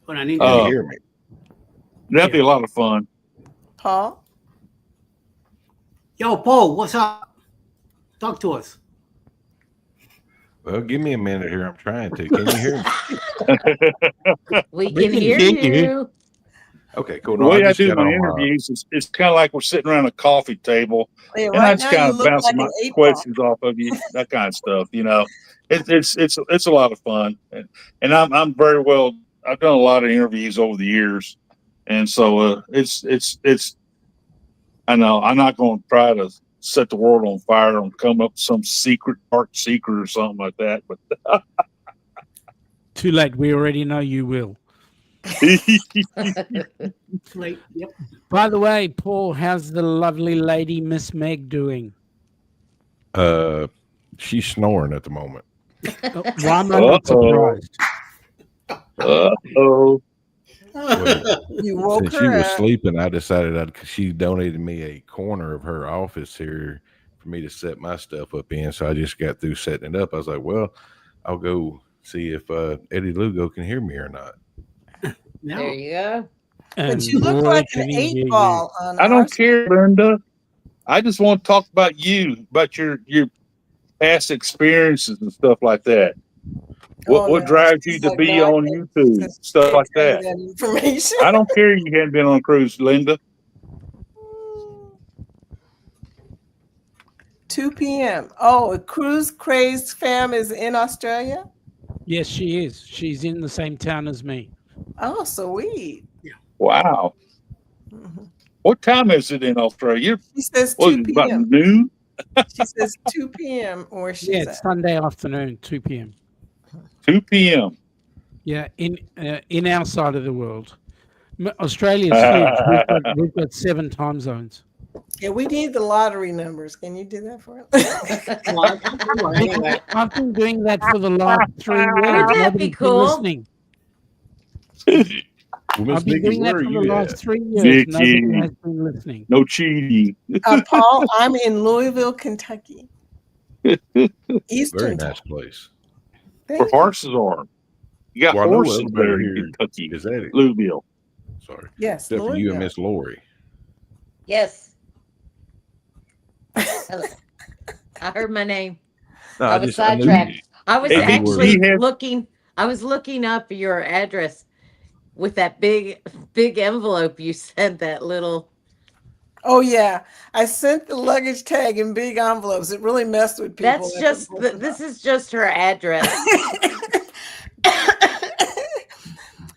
But I need Can you to hear me? That'd be a lot of fun. Paul? Yo, Paul, what's up? Talk to us. Well, give me a minute here. I'm trying to. Can you hear me? We can hear you. Okay, cool. The No, way I just do got my on interviews is it's kind of like we're sitting around a coffee table, Hey, and I right just now kind you of look bounce like my an 8 ball. questions off of you, that kind of stuff. You know, it's a lot of fun, and I'm very well. I've done a lot of interviews over the years, and so it's. I know I'm not going to try to set the world on fire and come up with some dark secret or something like that, but. Too late. We already know you will. Like, yep. By the way, Paul, how's the lovely lady Miss Meg doing? She's snoring at the moment. Why am I not surprised? Uh-oh. You woke Since she her was up. sleeping, I decided she donated me a corner of her office here for me to set my stuff up in. So I just got through setting it up. I was like, well, I'll go see if Eddie Lugo can hear me or not. No. There you go. But you look like an 8 ball on I our don't care, Linda. I just want to talk about you, about your past experiences and stuff like that. What drives you to like, be no, I on can't- YouTube, stuff like tell you that? that information. I don't care you hadn't been on a cruise, Linda. 2 p.m. Oh, a cruise crazed fam is in Australia? Yes, she is. She's in the same town as me. Oh, sweet. Wow. What time is it in Australia? She says What, 2 about p.m. noon? She says 2 p.m. where she's Yeah, at. it's Sunday afternoon, 2 p.m. 2 p.m. Yeah, in our side of the world. Australia's huge. We've got 7 time zones. Yeah, we need the lottery numbers. Can you do that for us? I've been doing that for the last 3 years. Wouldn't that be Nobody's been cool? listening. Well, Miss I've been Vicky, doing that where are for the you last at? 3 years. Nobody Vicky. has been listening. No cheating. Paul, I'm in Louisville, Kentucky. Eastern Very time. nice place. Where horses are. You got Well, I know horses everybody there in here Kentucky. is Eddie. Louisville. Sorry. Yes, Except for you and Louisville. Miss Lori. Yes. Hello. I heard my name. No, I was I knew sidetracked. I was Hey, actually he had- looking. I was looking up your address with that big envelope you sent. That little. Oh yeah, I sent the luggage tag in big envelopes. It really messed with people. That's just. This is just her address.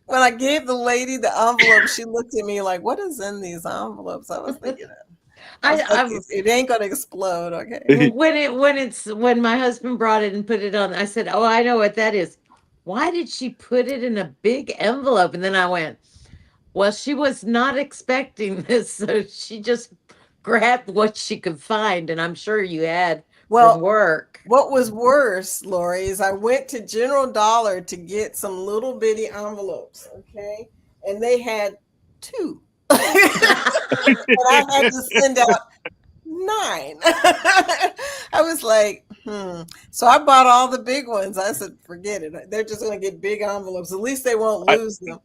When I gave the lady the envelope, she looked at me like, "What is in these envelopes?" I was thinking, it ain't gonna explode, okay? when my husband brought it and put it on, I said, "Oh, I know what that is. Why did she put it in a big envelope?" And then I went, "Well, she was not expecting this, so she just grabbed what she could find." And I'm sure you had from work. What was worse, Lori, is I went to General Dollar to get some little bitty envelopes, okay? And they had 2. But I had to send out 9. I was like, So I bought all the big ones. I said, forget it. They're just going to get big envelopes. At least they won't lose them.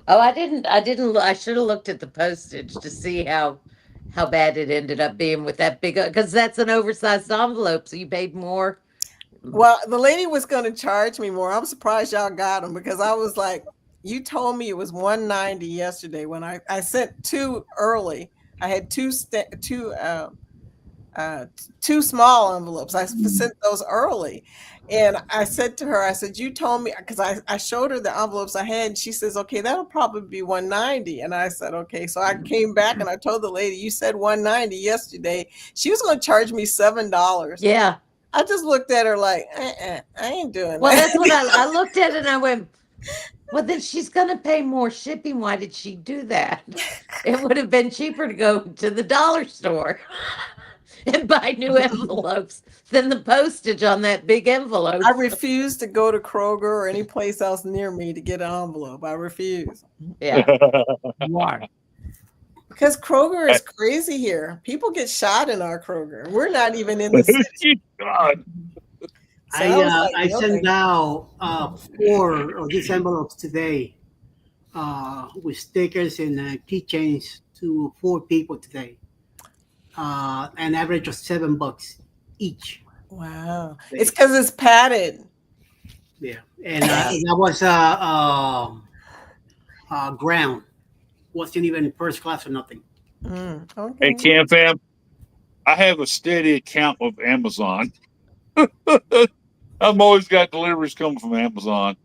Oh, I didn't. I should have looked at the postage to see how bad it ended up being with that big, because that's an oversized envelope. So you paid more. Well, the lady was going to charge me more. I'm surprised y'all got them, because I was like, you told me it was $190 yesterday when I sent 2 early. I had two small envelopes. I sent those early. And I said to her, I said, you told me, because I showed her the envelopes I had, and she says, okay, that'll probably be $190. And I said, okay. So I came back and I told the lady, you said $190 yesterday. She was going to charge me $7. Yeah. I just looked at her like, I ain't doing Well, that. that's what I looked at it and I went, well, then she's going to pay more shipping. Why did she do that? It would have been cheaper to go to the dollar store and buy new envelopes than the postage on that big envelope. I refuse to go to Kroger or any place else near me to get an envelope. I refuse. Yeah. Why? Because Kroger is crazy here. People get shot in our Kroger. We're not even in the city. God. So I was like, I no, sent thank you. out 4 of these envelopes today with stickers and keychains to 4 people today. An average of $7 each. Wow. It's because it's padded. Yeah, and that was ground. Wasn't even first class or nothing. Okay. Hey, Cam Fam, I have a steady account of Amazon. I've always got deliveries coming from Amazon.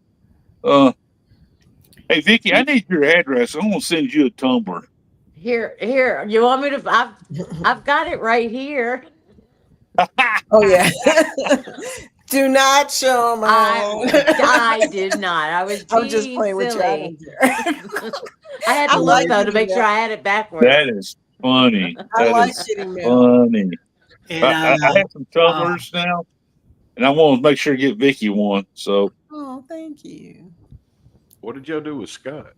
Hey, Vicky, I need your address. I'm gonna send you a tumbler. Here. You want me to? I've got it right here. Oh yeah. Do not show my. I did not. I was I'm just being playing with you. I don't silly. care. I had to I look like though to getting make sure mail. I had it backwards. That is funny. I That like is getting mail. funny. And I have some tumblers now, and I want to make sure to get Vicky one. So, Oh, thank you. What did y'all do with Scott?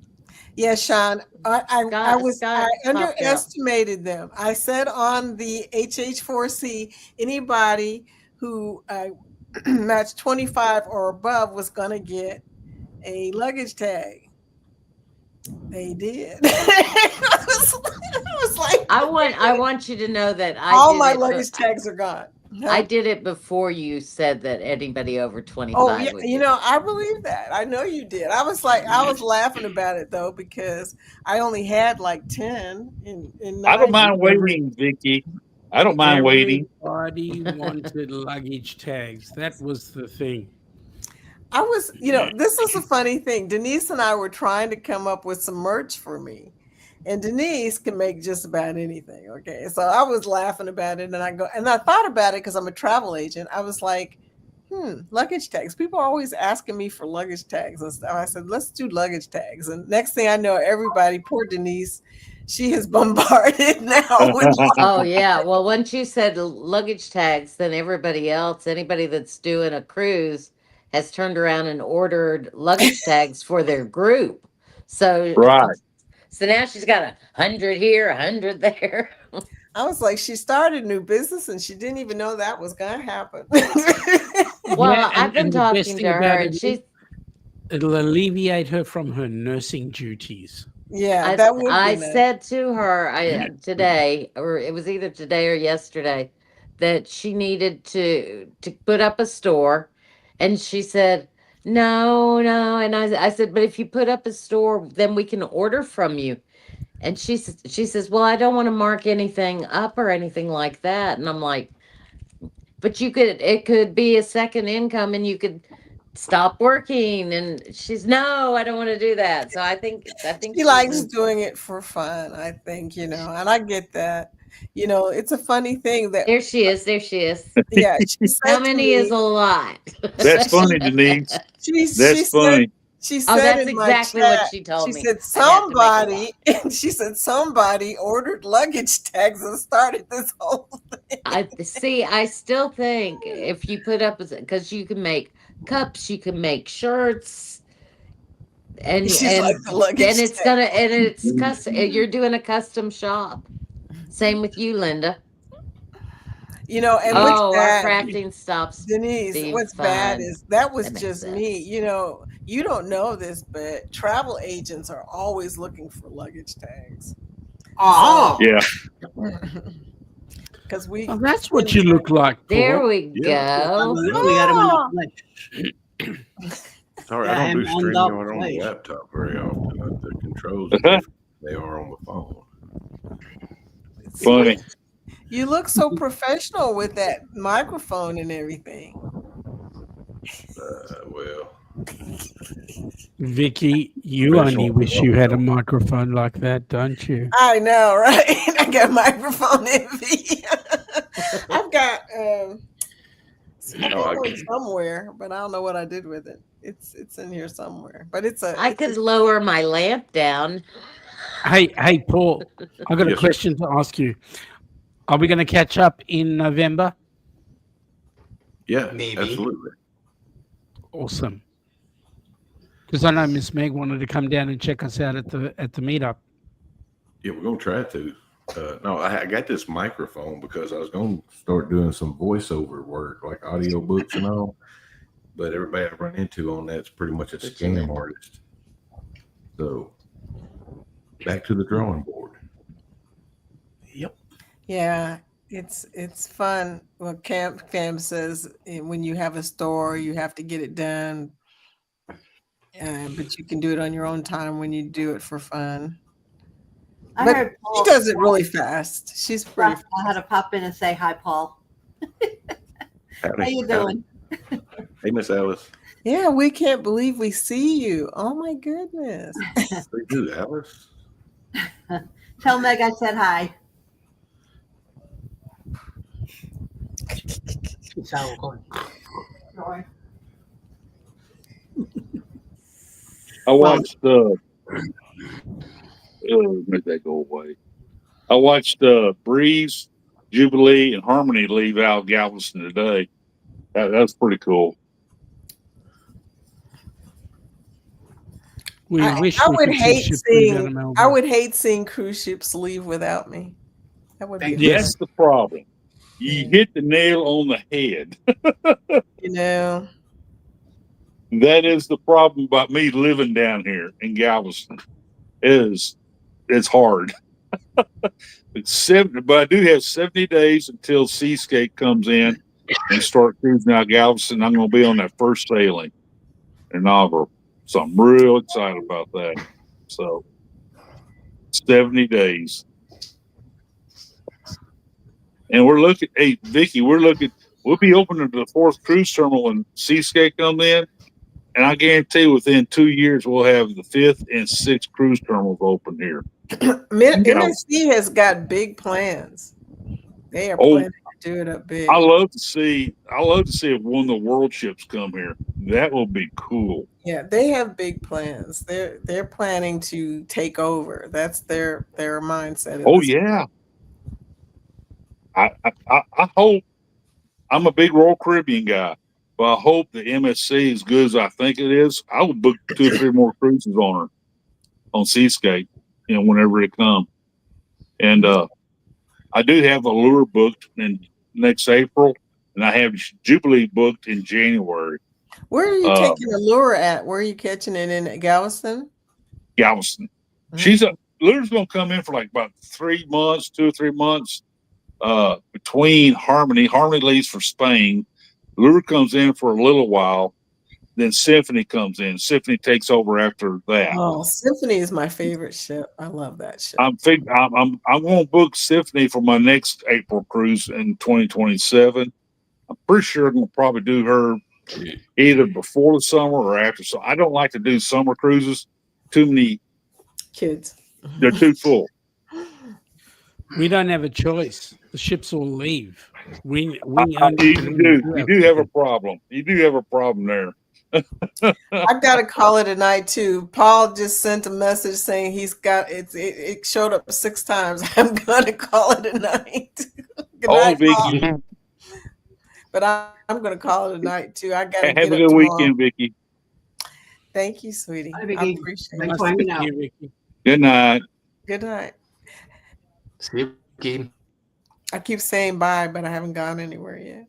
Yeah, Sean, I Scott popped out. underestimated them. I said on the HH4C, anybody who matched 25 or above was going to get a luggage tag. They did. I was like, I want you to know that all my luggage tags are gone. I did it before you said that anybody over 25 Oh yeah, would you get know, I believe that. I know you did. I was laughing about it though because I only had like 10 in I don't 9. mind waiting, Vicky. I don't mind waiting. Everybody wanted luggage tags. That was the thing. I was, this is a funny thing. Denise and I were trying to come up with some merch for me. And Denise can make just about anything. Okay. So I was laughing about it and I thought about it because I'm a travel agent. I was like, luggage tags. People are always asking me for luggage tags and stuff. I said, let's do luggage tags. And next thing I know, everybody, poor Denise, she is bombarded now with Oh yeah. Well, once you said luggage tags, then everybody else, anybody that's doing a cruise, has turned around and ordered luggage tags for their group. So Right. So now she's got 100 here, 100 there. I was like, she started a new business and she didn't even know that was going to happen. Well, I've been the best talking thing to about her, it and is it'll alleviate her from her nursing duties. Yeah, that would be I nice. said to her today, or it was either today or yesterday, that she needed to put up a store, and she said, no, and I said, but if you put up a store, then we can order from you. And she says, well, I don't want to mark anything up or anything like that. And I'm like, but it could be a second income, and you could stop working. And she's, no, I don't want to do that. So I think She likes doing it for fun, I think, and I get that. It's a funny thing that there she is. yeah, she said How many is a lot? That's funny, Denise. That's funny. She Oh, said that's in my exactly chat, what she told me. said I'd have to make a somebody, and she said somebody ordered luggage tags and started this whole thing. I still think if you put up, because you can make cups, you can make shirts, and She's like the luggage it's tag. it's custom. You're doing a custom shop. Same with you, Linda. And what's Our bad, crafting stops. Denise, being what's bad fun. is that was That makes just sense. me. You don't know this, but travel agents are always looking for luggage tags. Oh, Yeah. Because that's what you look like. There Paul. we go. we got him on the flesh. Sorry, I don't do StreamYard on the laptop very often. The controls are different than they are on the phone. Funny. You look so professional with that microphone and everything. Well, Vicky, you only wish you had a microphone like that, don't you? I know, right? I got microphone envy. I've got somewhere, but I don't know what I did with it. It's in here somewhere, but I could lower my lamp down. Hey, Paul, I got a question to ask you. Are we going to catch up in November? Yeah, Maybe. absolutely. Awesome. Because I know Miss Meg wanted to come down and check us out at the meetup. Yeah, we're gonna try to. No, I got this microphone because I was gonna start doing some voiceover work, like audiobooks and all. But everybody I run into on that's pretty much a scam artist. So back to the drawing board. Yep. Yeah, it's fun. Well, Cam says when you have a store, you have to get it done, but you can do it on your own time when you do it for fun. I But heard she Paul. does it really fast. She's pretty. I had to pop in and say hi, Paul. Howdy, How you howdy. doing? Hey, Miss Alice. Yeah, we can't believe we see you. Oh my goodness. They do, Alice. Tell Meg I said hi. It's how we're going. Sorry. I watched make that go away. I watched Breeze, Jubilee, and Harmony leave out of Galveston today. That's pretty cool. We I wish we would could see hate ships leave out of seeing. Melbourne. I would hate seeing cruise ships leave without me. That would be. That's the problem. You hit the nail on the head. You know. That is the problem about me living down here in Galveston. It's hard. It's 70, but I do have 70 days until Seascape comes in and start cruising out Galveston. I'm going to be on that first sailing in Navarre. So I'm real excited about that. So 70 days. And we're looking, hey, Vicky, we'll be opening the 4th cruise terminal when Seascape comes in. And I guarantee within 2 years, we'll have the 5th and 6th cruise terminals open here. MSC has got big plans. They are planning to do it up big. I love to see if one of the world ships come here. That will be cool. Yeah, they have big plans. They're planning to take over. That's their mindset. Oh yeah. I hope. I'm a big Royal Caribbean guy, but I hope the MSC is good as I think it is. I will book 2 or 3 more cruises on her on Seascape, whenever it comes. And I do have Allure booked in next April, and I have Jubilee booked in January. Where are you taking Allure at? Where are you catching it in Galveston? Galveston. Mm-hmm. Allure's gonna come in for like about 3 months, 2 or 3 months. Between Harmony leaves for Spain. Allure comes in for a little while, then Symphony comes in. Symphony takes over after that. Oh, Symphony is my favorite ship. I love that ship. I'm going to book Symphony for my next April cruise in 2027. I'm pretty sure I'm going to probably do her either before the summer or after. So I don't like to do summer cruises. Too many kids. They're too full. We don't have a choice. The ships all leave. You do have a problem. You do have a problem there. I've got to call it a night too. Paul just sent a message saying he's got it. It showed up 6 times. I'm gonna call it a night. Good night, Vicky. Paul. But I'm gonna call it a night too. I got to have a good weekend, Vicky. Thank you, sweetie. Hi, I Vicky. appreciate Thanks it. for hanging out. Good night. Good night. See you, Vicky. I keep saying bye, but I haven't gone anywhere yet.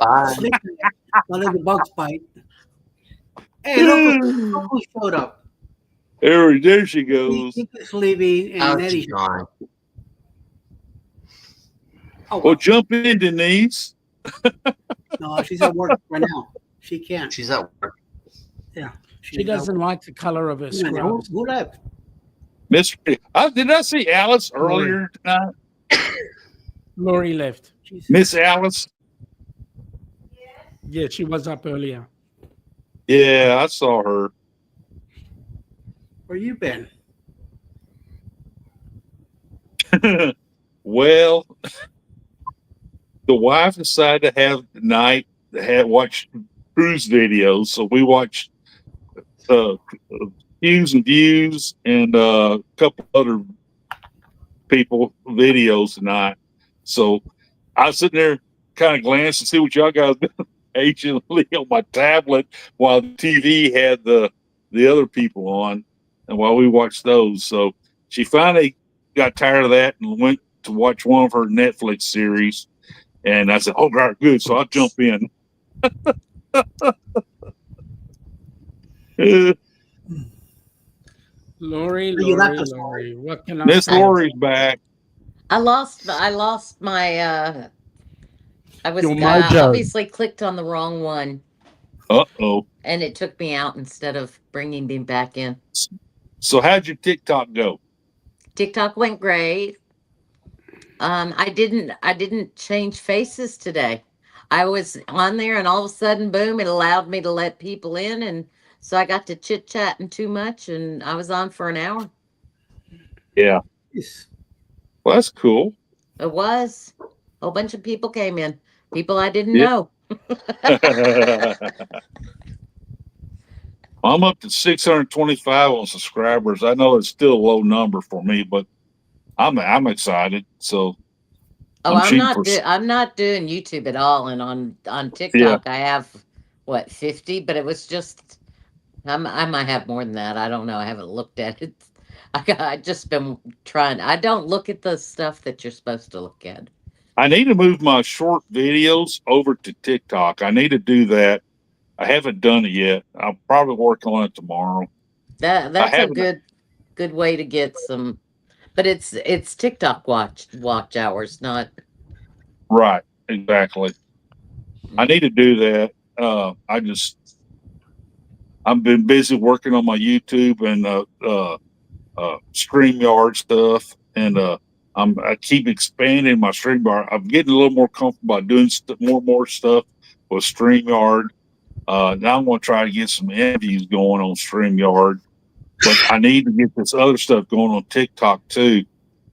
Bye. One of the bugs bite. Hey, look who showed up. There she goes. It's leaving and Eddie's gone. Oh, well, jump in, Denise. No, she's at work right now. She can't. She's at work. Yeah. She doesn't like the color of her scrubs. Who left? Did I see Alice earlier tonight? Lori left. Miss Alice? Yeah, she was up earlier. Yeah, I saw her. Where you been? Well, the wife decided to have the night to watch cruise videos, so we watched Views and Views and a couple other people videos tonight. So I was sitting there kind of glancing to see what y'all guys doing patiently on my tablet while the TV had the other people on and while we watched those. So she finally got tired of that and went to watch one of her Netflix series. And I said, "Oh, God, good." So I'll jump in. Lori, You got Lori, this, Lori. What can I Miss say? Lori's back. I lost my I was Your mojo. obviously clicked on the wrong one Uh-oh. and it took me out instead of bringing me back in. So how'd your TikTok go? TikTok went great. I didn't change faces today. I was on there and all of a sudden, boom, it allowed me to let people in, and so I got to chit chatting too much and I was on for an hour. Yeah. Yes. Well, that's cool. It was. A whole bunch of people came in. People I didn't Yeah. know. I'm up to 625 on subscribers. I know it's still a low number for me, but I'm excited. So Oh, I'm shooting for I'm not doing YouTube at all, and on yeah. TikTok I have what 50, but it was just I might have more than that. I don't know. I haven't looked at it. I just been trying. I don't look at the stuff that you're supposed to look at. I need to move my short videos over to TikTok. I need to do that. I haven't done it yet. I'll probably work on it tomorrow. I That's a haven't. good way to get some, but it's TikTok watch hours, not. Right. Exactly. I need to do that. I've been busy working on my YouTube and StreamYard stuff, and I keep expanding my StreamYard. I'm getting a little more comfortable about doing more stuff with StreamYard. Now I'm going to try to get some interviews going on StreamYard, but I need to get this other stuff going on TikTok too,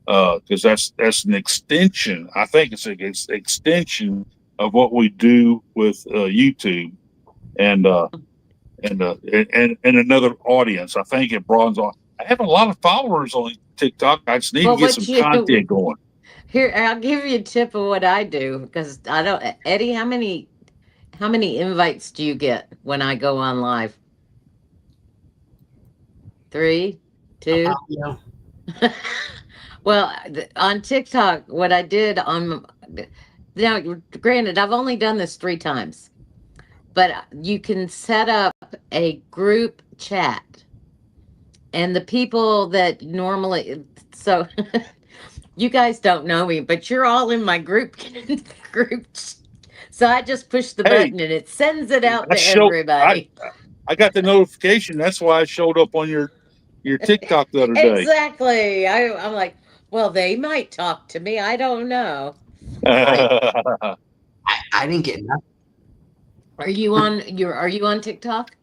because that's an extension. I think it's an extension of what we do with YouTube, and and another audience. I think it broadens on. I have a lot of followers on TikTok. I just need to Well, get what some you content going. here? I'll give you a tip of what I do because I don't. Eddie, how many invites do you get when I go on live? 3, 2. Yeah. Well, on TikTok, what I did on now, granted, I've only done this 3 times, but you can set up a group chat, and the people that normally so you guys don't know me, but you're all in my group group. So I just push the Hey, button and it sends it out I to show everybody. I got the notification. That's why I showed up on your TikTok the other day. Exactly. I'm like, well, they might talk to me. I don't know. I didn't get nothing. Are you on TikTok?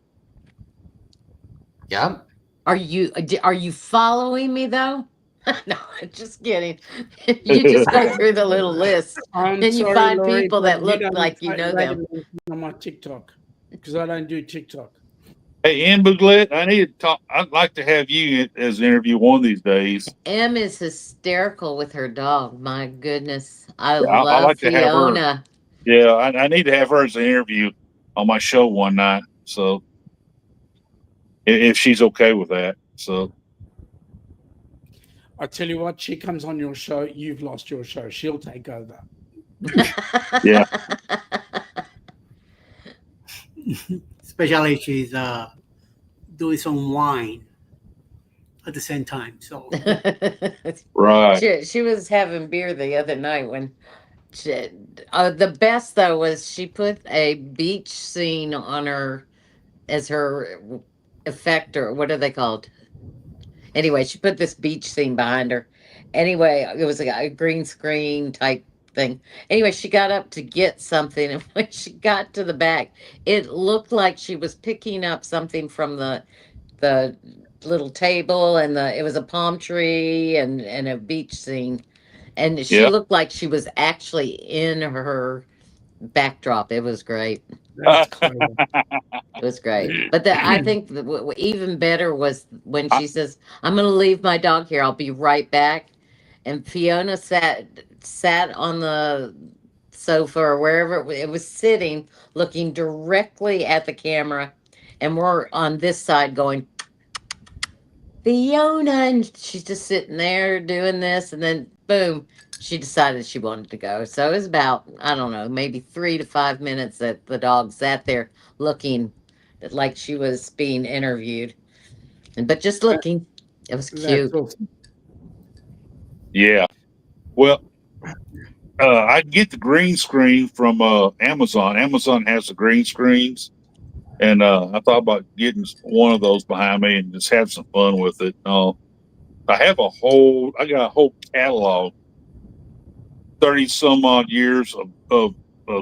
Yep. Are you following me though? No, just kidding. You just go through the little list I'm and you sorry, find Lori, people but that you look don't like you know them. on my TikTok because I don't do TikTok. Hey, Ann Bouglet, I need to talk. I'd like to have you as an interview one of these days. Em is hysterical with her dog. My goodness. I I love like to have her. Fiona. Yeah, I need to have her as an interview on my show one night. So if she's okay with that, so I tell you what, she comes on your show, you've lost your show. She'll take over. yeah. Especially she's doing some wine at the same time. So Right. She was having beer the other night when the best though was she put a beach scene on her as her effect, or what are they called? Anyway, she put this beach scene behind her. Anyway, it was a green screen type thing. Anyway, she got up to get something, and when she got to the back, it looked like she was picking up something from the little table, and it was a palm tree and a beach scene, and she Yeah. looked like she was actually in her backdrop. It was great. That's clever. It was great. But I think even better was when I, she says, "I'm going to leave my dog here. I'll be right back." And Fiona sat on the sofa or wherever it was sitting, looking directly at the camera, and we're on this side going. Fiona, and she's just sitting there doing this, and then boom, she decided she wanted to go. So it was about, I don't know, maybe 3 to 5 minutes that the dog sat there looking like she was being interviewed, but just looking. It was That's cute. awesome. Yeah. Well, I get the green screen from Amazon. Amazon has the green screens, and I thought about getting one of those behind me and just have some fun with it. I got a whole catalog, 30 some odd years of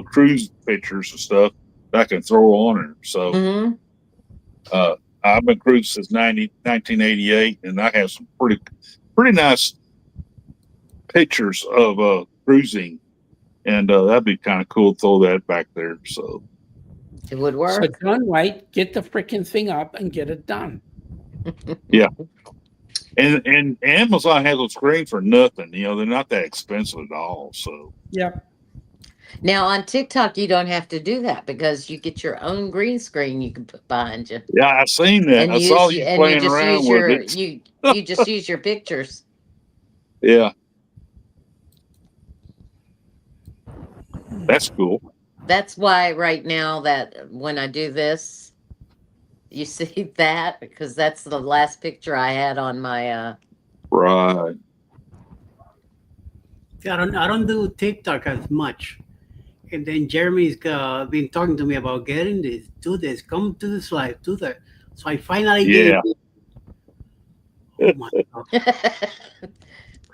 cruise pictures and stuff that I can throw on it. So Hmm. I've been cruising since 1988, and I have some pretty nice pictures of cruising, and that'd be kind of cool to throw that back there. So It would So work. don't wait. Get the freaking thing up and get it done. yeah, and Amazon has a screen for nothing. They're not that expensive at all. So Yep. Now on TikTok, you don't have to do that because you get your own green screen you can put behind you, yeah, I seen that. and I saw use you and you playing just around use with your it. you just use your pictures. Yeah, that's cool. That's why right now that when I do this, you see that because that's the last picture I had on my Right. See, I don't do TikTok as much. And then Jeremy's been talking to me about getting this, do this, come to this live, do that. So I finally get Yeah. it. Oh my God.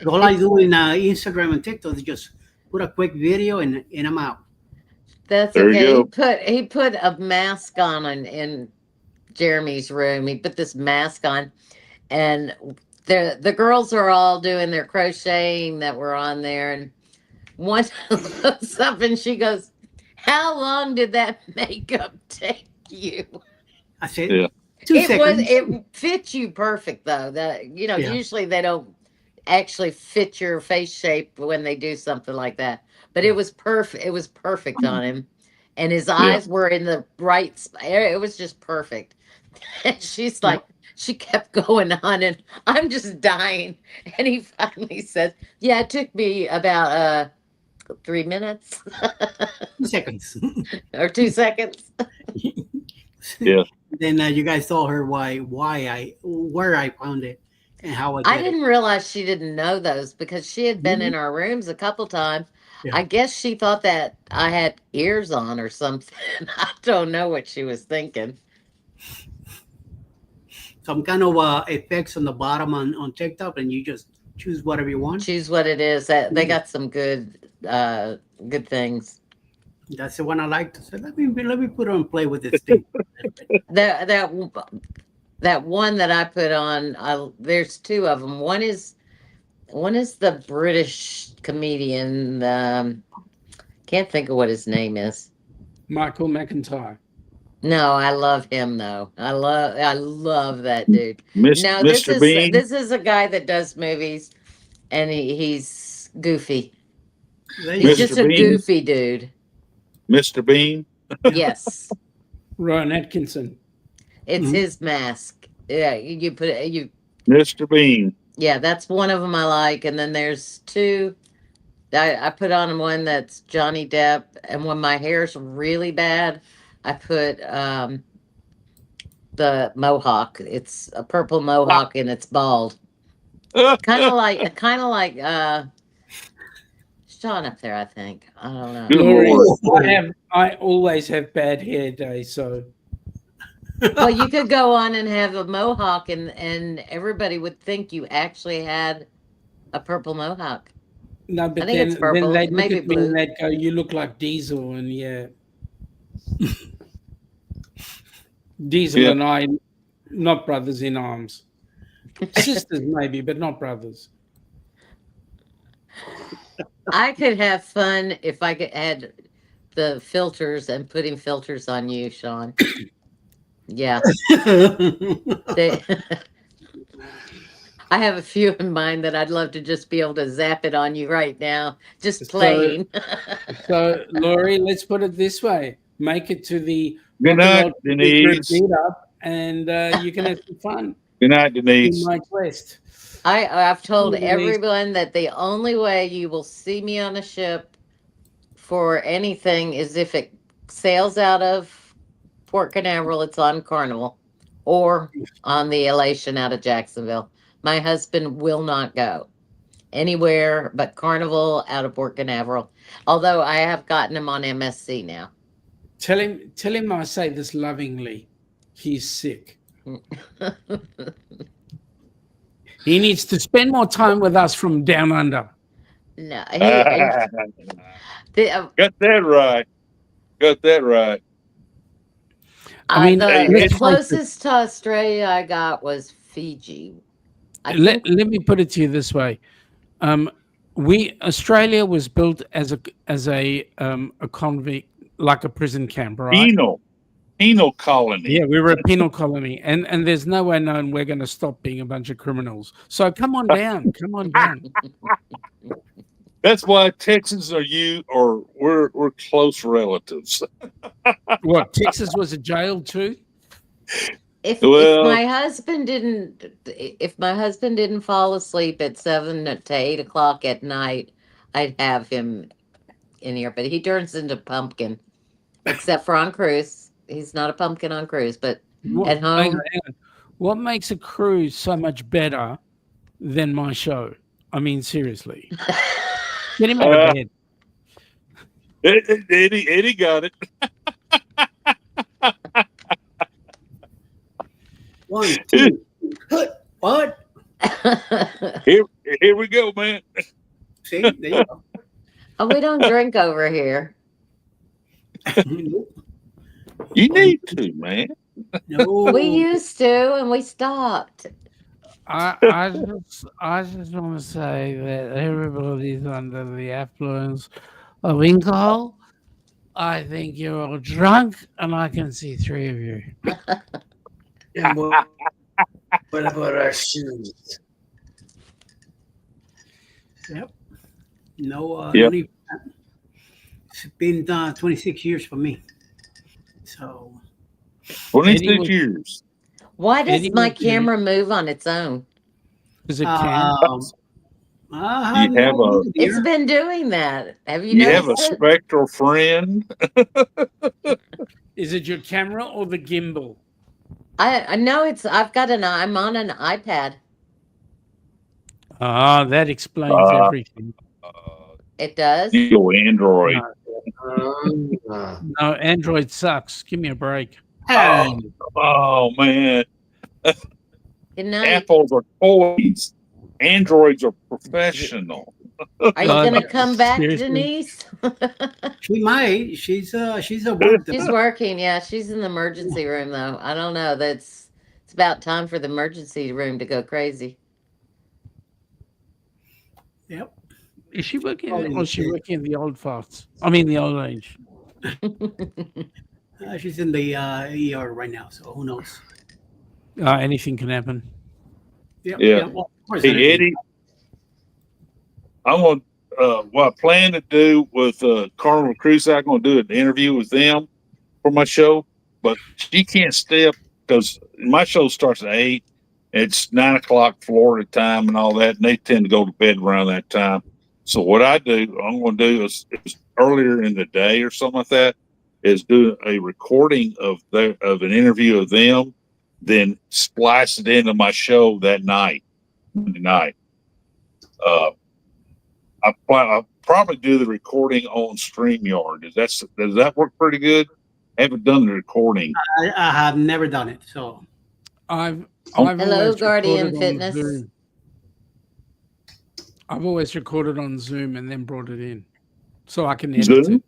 All I do in Instagram and TikTok is just put a quick video and I'm out. That's There okay. you go. He put a mask on in Jeremy's room. He put this mask on, and the girls are all doing their crocheting that were on there, and one looks up and she goes, "How long did that makeup take you?" I said, Yeah. 2 seconds. It fits you perfect though. That Yeah. usually they don't actually fit your face shape when they do something like that. But it was perfect. It was perfect on him, and his Yeah. eyes were in the right spot. It was just perfect. And she's Yeah. like, she kept going on, and I'm just dying. And he finally says, "Yeah, it took me about 3 minutes 2 seconds. or 2 seconds." Yeah. Then you guys told her where I found it and how I I did it. didn't realize she didn't know those because she had been in Mhm. our rooms a couple times. Yeah. I guess she thought that I had ears on or something. I don't know what she was thinking. Some kind of effects on the bottom on TikTok, and you just choose whatever you want. Choose what it is. That they got some good things. That's the one I like to say. Let me put on and play with this thing. That one that I put on. There's two of them. One is the British comedian. Can't think of what his name is. Michael McIntyre. No, I love him though. I love that dude. No, Mr. Bean. this is a guy that does movies, and he's goofy. He's just Mr. a Bean. goofy dude. Mr. Bean. Yes, Rowan Atkinson. it's his mask. Yeah, you put it. Mr. Bean. Yeah, that's one of them I like, and then there's two. I put on one that's Johnny Depp, and when my hair's really bad, I put the mohawk. It's a purple mohawk and it's bald. Kind of like Sean up there, I think. I don't know. Good Laurie, Lord. I always have bad hair day, so Well, you could go on and have a mohawk, and everybody would think you actually had a purple mohawk. no, I but think it's then purple, they'd look maybe at me and blue. they'd go, "You look like Diesel," and yeah, Diesel Yeah. and I, not brothers in arms, sisters maybe, but not brothers. I could have fun if I could add the filters and putting filters on you, Sean. Yeah, they, I have a few in mind that I'd love to just be able to zap it on you right now, just So, plain. so Laurie, let's put it this way: make it to the Good Rock and night, Roll Comedy Group Denise. meetup, and you can have some fun. Good night, In Denise. my quest. I've told Denise. everyone that the only way you will see me on a ship for anything is if it sails out of Port Canaveral, it's on Carnival, or on the Elation out of Jacksonville. My husband will not go anywhere but Carnival out of Port Canaveral. Although I have gotten him on MSC now. Tell him I say this lovingly. He's sick. He needs to spend more time with us from down under. No, Got that right. Got that right. I mean, the closest to Australia I got was Fiji. Let me put it to you this way: Australia was built as a convict, like a prison camp, right? Penal colony. Yeah, we were a penal colony, and there's no way known we're going to stop being a bunch of criminals. So come on down, come on down. That's why Texans we're close relatives. What, Texas was a jail too? If my husband didn't fall asleep at 7 to 8 o'clock at night, I'd have him in here. But he turns into pumpkin, except for on cruise. He's not a pumpkin on cruise, but at home. Hang on. What makes a cruise so much better than my show? I mean, seriously. Get him out of bed. Eddie got it. 1, 2. What? Here we go, man. See, there you go. Oh, we don't drink over here. You need to, man. No. We used to, and we stopped. I just want to say that everybody's under the affluence of alcohol. I think you're all drunk, and I can see 3 of you. And what about our shoes? Yep. No, Yep. It's been 26 years for me. So 26 years. Why does my camera move on its own? Is it can? It's been doing that. Have you You have a noticed it? spectral friend. Is it your camera or the gimbal? I know I'm on an iPad. Ah, that explains everything. It does? You go Android. No, Android sucks. Give me a break. Oh man. Good night. Apples are toys. Androids are professional. Are you gonna come back, seriously? Denise? she might. She's a work. She's working. Yeah, she's in the emergency room though. I don't know. It's about time for the emergency room to go crazy. Yep. Is she working or is she working in the old farts? I mean the old age. She's in the ER right now, so who knows? Anything can happen. Yep. Yeah. Well, of course, Hey Eddie, I'm gonna what I plan to do with Carnival Cruise, I'm gonna do an interview with them for my show, but she can't stay up because my show starts at 8. It's 9 o'clock Florida time and all that, and they tend to go to bed around that time. So what I'm gonna do is earlier in the day or something like that, is do a recording of an interview of them, then splice it into my show that night, Monday night. I'll probably do the recording on StreamYard. Does that work pretty good? I haven't done the recording. I have never done it, so I've Hello, always Guardian recorded on Fitness. Zoom. I've always recorded on Zoom and then brought it in, so I can edit Zoom? it.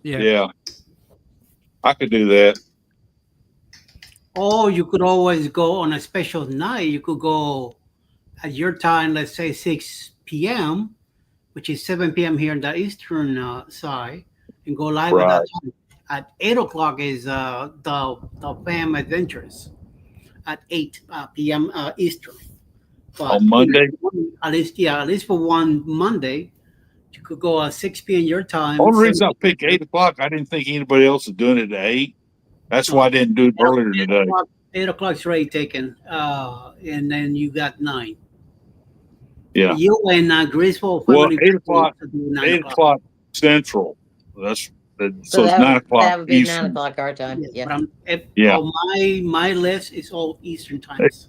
Yeah. Yeah, I could do that. or you could always go on a special night. You could go at your time, let's say 6 p.m., which is 7 p.m. here in the eastern side, and go live at that time. At 8 o'clock is the Fam Adventures at 8 p.m. Eastern. But On Monday? At least for one Monday, you could go at 6 p.m. your time. Only reason I picked 8 o'clock, I didn't think anybody else was doing it at 8. That's why I didn't do it earlier in the day. 8 o'clock's already taken, and then you got 9. Yeah. You and Griswold Well, family 8 o'clock. to do 9 8 o'clock. o'clock Central. That's So so it's 9 o'clock that would be 9 Eastern. o'clock our time. Yes, Yeah. but Yeah. my list is all Eastern times.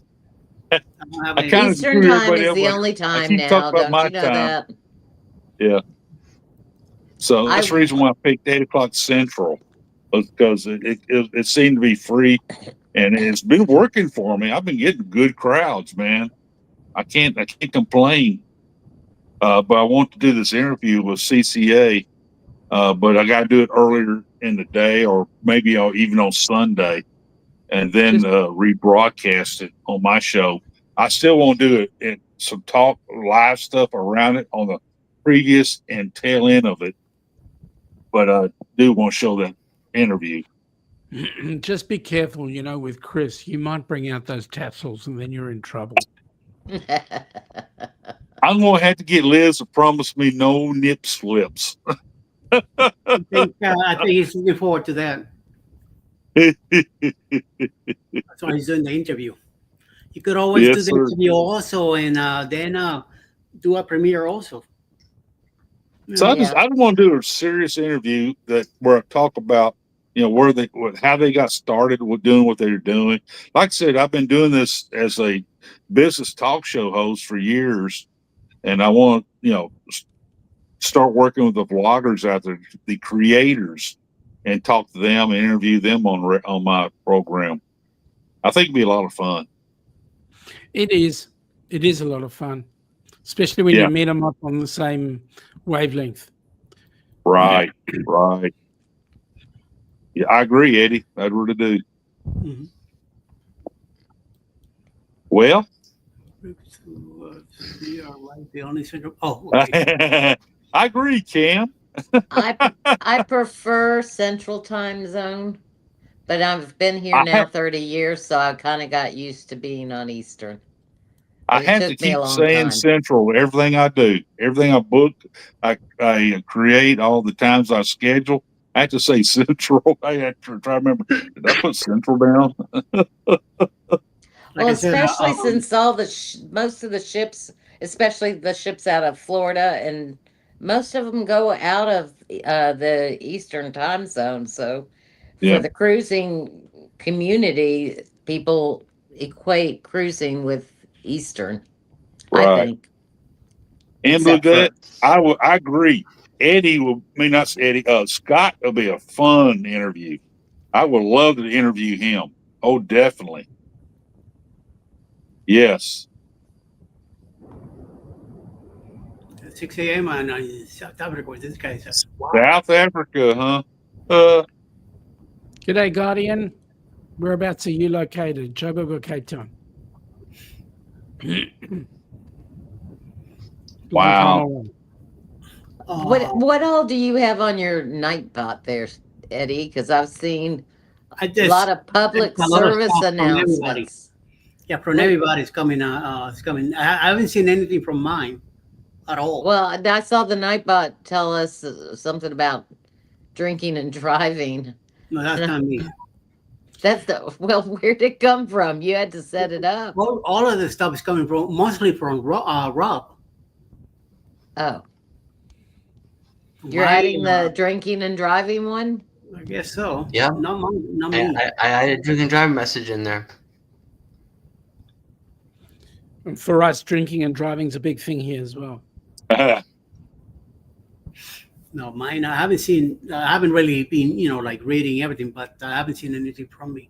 I don't have I any. kind of Eastern agree with time everybody is else. the Like, only I time keep now. talking about Don't my you know time. that? Yeah. So that's I the reason why I picked 8 o'clock Central, because it seemed to be free, and it's been working for me. I've been getting good crowds, man. I can't complain. But I want to do this interview with CCA, but I got to do it earlier in the day, or maybe even on Sunday, and then rebroadcast it on my show. I still want to do it, some talk live stuff around it on the previous and tail end of it, but I do want to show that interview. Just be careful, with Chris. You might bring out those tassels and then you're in trouble. I'm going to have to get Liz to promise me no nip slips. I think he's looking forward to that. That's why he's doing the interview. You could always Yes, do the sir. interview also, and then do a premiere also. So I want to do a serious interview where I talk about how they got started with doing what they're doing. Like I said, I've been doing this as a business talk show host for years, and I want start working with the vloggers out there, the creators, and talk to them and interview them on my program. I think it'd be a lot of fun. It is. It is a lot of fun, especially when you meet them up on the same wavelength. Right, right. Yeah, I agree, Eddie. I really do. Mm-hmm. Well, the only central. Oh, okay. I agree, Cam. I prefer Central Time Zone, but I've been here now 30 years, so I kind of got used to being on Eastern. I have to keep saying Central. Everything I do, everything I book, I create, all the times I schedule, I have to say Central. I have to try to remember. Did I put Central down? Well, especially since all most of the ships, especially the ships out of Florida, and most of them go out of the Eastern Time Zone. So for the cruising community, people equate cruising with Eastern. Right. I think. And with that, I agree. Scott will be a fun interview. I would love to interview him. Oh, definitely. Yes. 6 a.m. on South Africa. This guy says, wow. South Africa, huh? G'day, Guardian. Whereabouts are you located? Joburg or Cape Town? Wow. What all do you have on your night bot there, Eddie? Because I've seen a lot of public service announcements. Yeah, from everybody's coming. It's coming. I haven't seen anything from mine at all. Well, I saw the Nightbot tell us something about drinking and driving. No, that's not me. Where'd it come from? You had to set it up. Well, all of this stuff is coming mostly from Rob. Oh. You're adding the drinking and driving one? I guess so. Yeah. Not me. I added drink and drive message in there. And for us, drinking and driving is a big thing here as well. No, mine. I haven't seen. I haven't really been, like reading everything, but I haven't seen anything from me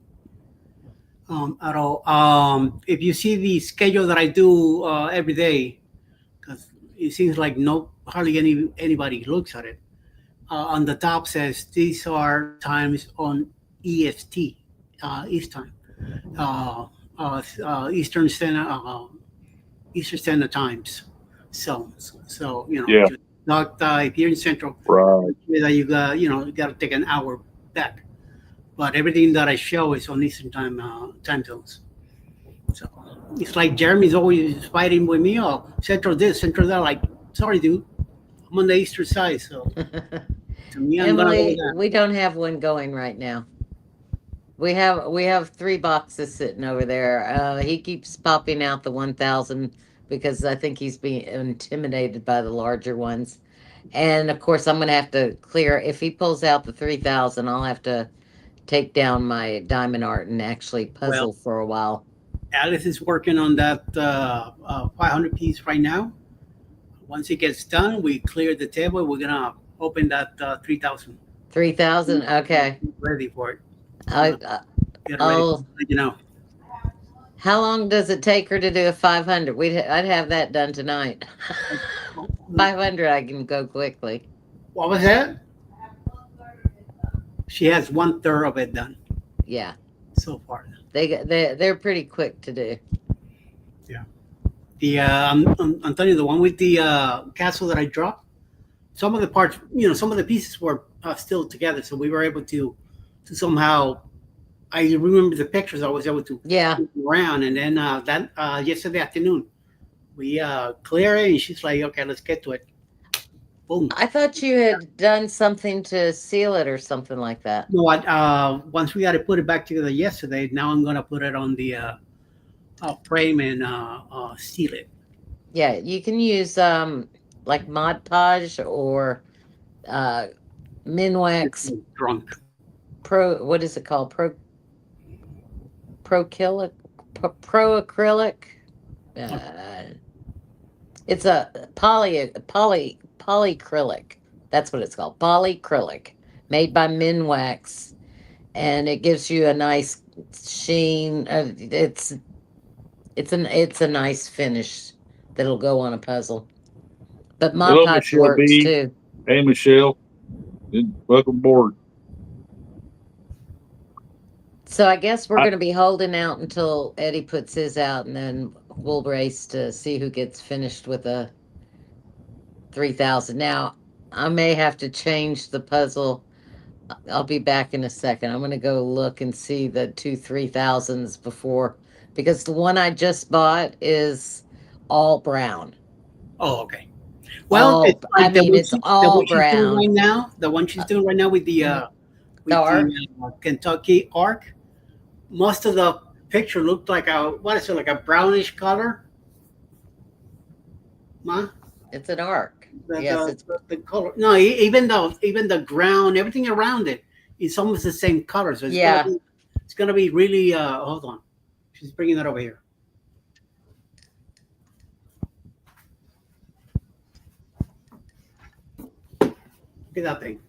at all. If you see the schedule that I do every day, because it seems like hardly anybody looks at it. On the top says these are times on EST, East time, Eastern Standard Times. So Yeah. Not if you're in Central, right? You got you got to take an hour back. But everything that I show is on Eastern time zones. So it's like Jeremy's always fighting with me. Oh, Central this, Central that. Like, sorry, dude, I'm on the Eastern side. So to me, I'm Emily, we don't have one going right now. We have 3 boxes sitting over there. He keeps popping out the 1,000 because I think he's being intimidated by the larger ones. And of course, I'm gonna have to clear. If he pulls out the 3,000, I'll have to take down my diamond art and actually Well, puzzle for a while. Alice is working on that 500 piece right now. Once it gets done, we clear the table. We're gonna open that 3,000. 3,000. Okay. Ready for it. I, Get ready. I'll. Let you know. How long does it take her to do a 500? I'd have that done tonight. 500, I can go quickly. What was that? She has 1/3 of it done Yeah, so far. they're pretty quick to do. Yeah. The I'm telling you, the one with the castle that I dropped. Some of the parts, some of the pieces were still together, so we were able to somehow. I remember the pictures. I was able to move around, and then that yesterday afternoon, we clear it, and she's like, "Okay, let's get to it." Boom. I thought you had done something to seal it or something like that. No, once we got to put it back together yesterday, now I'm gonna put it on the frame and seal it. Yeah, you can use like Mod Podge or Minwax Drunk. What is it called? Pro acrylic. It's a polyacrylic. That's what it's called. Polyacrylic, made by Minwax, and it gives you a nice sheen. It's a nice finish that'll go on a puzzle. But Mod Hello, Podge Michelle works B. too. Hey, Michelle. Welcome aboard. So I guess we're going to be holding out until Eddie puts his out, and then we'll race to see who gets finished with a 3,000. Now, I may have to change the puzzle. I'll be back in a second. I'm going to go look and see the 3,000s before, because the one I just bought is all brown. Oh, okay. Well, it's like I mean, it's all brown. Right now, the one she's doing right now with the Kentucky arc. Most of the picture looked like like a brownish color. Ma? It's an arc. Yes, the color. No, even the ground, everything around it is almost the same color. So it's gonna be really. Hold on, she's bringing that over here. Look at that thing.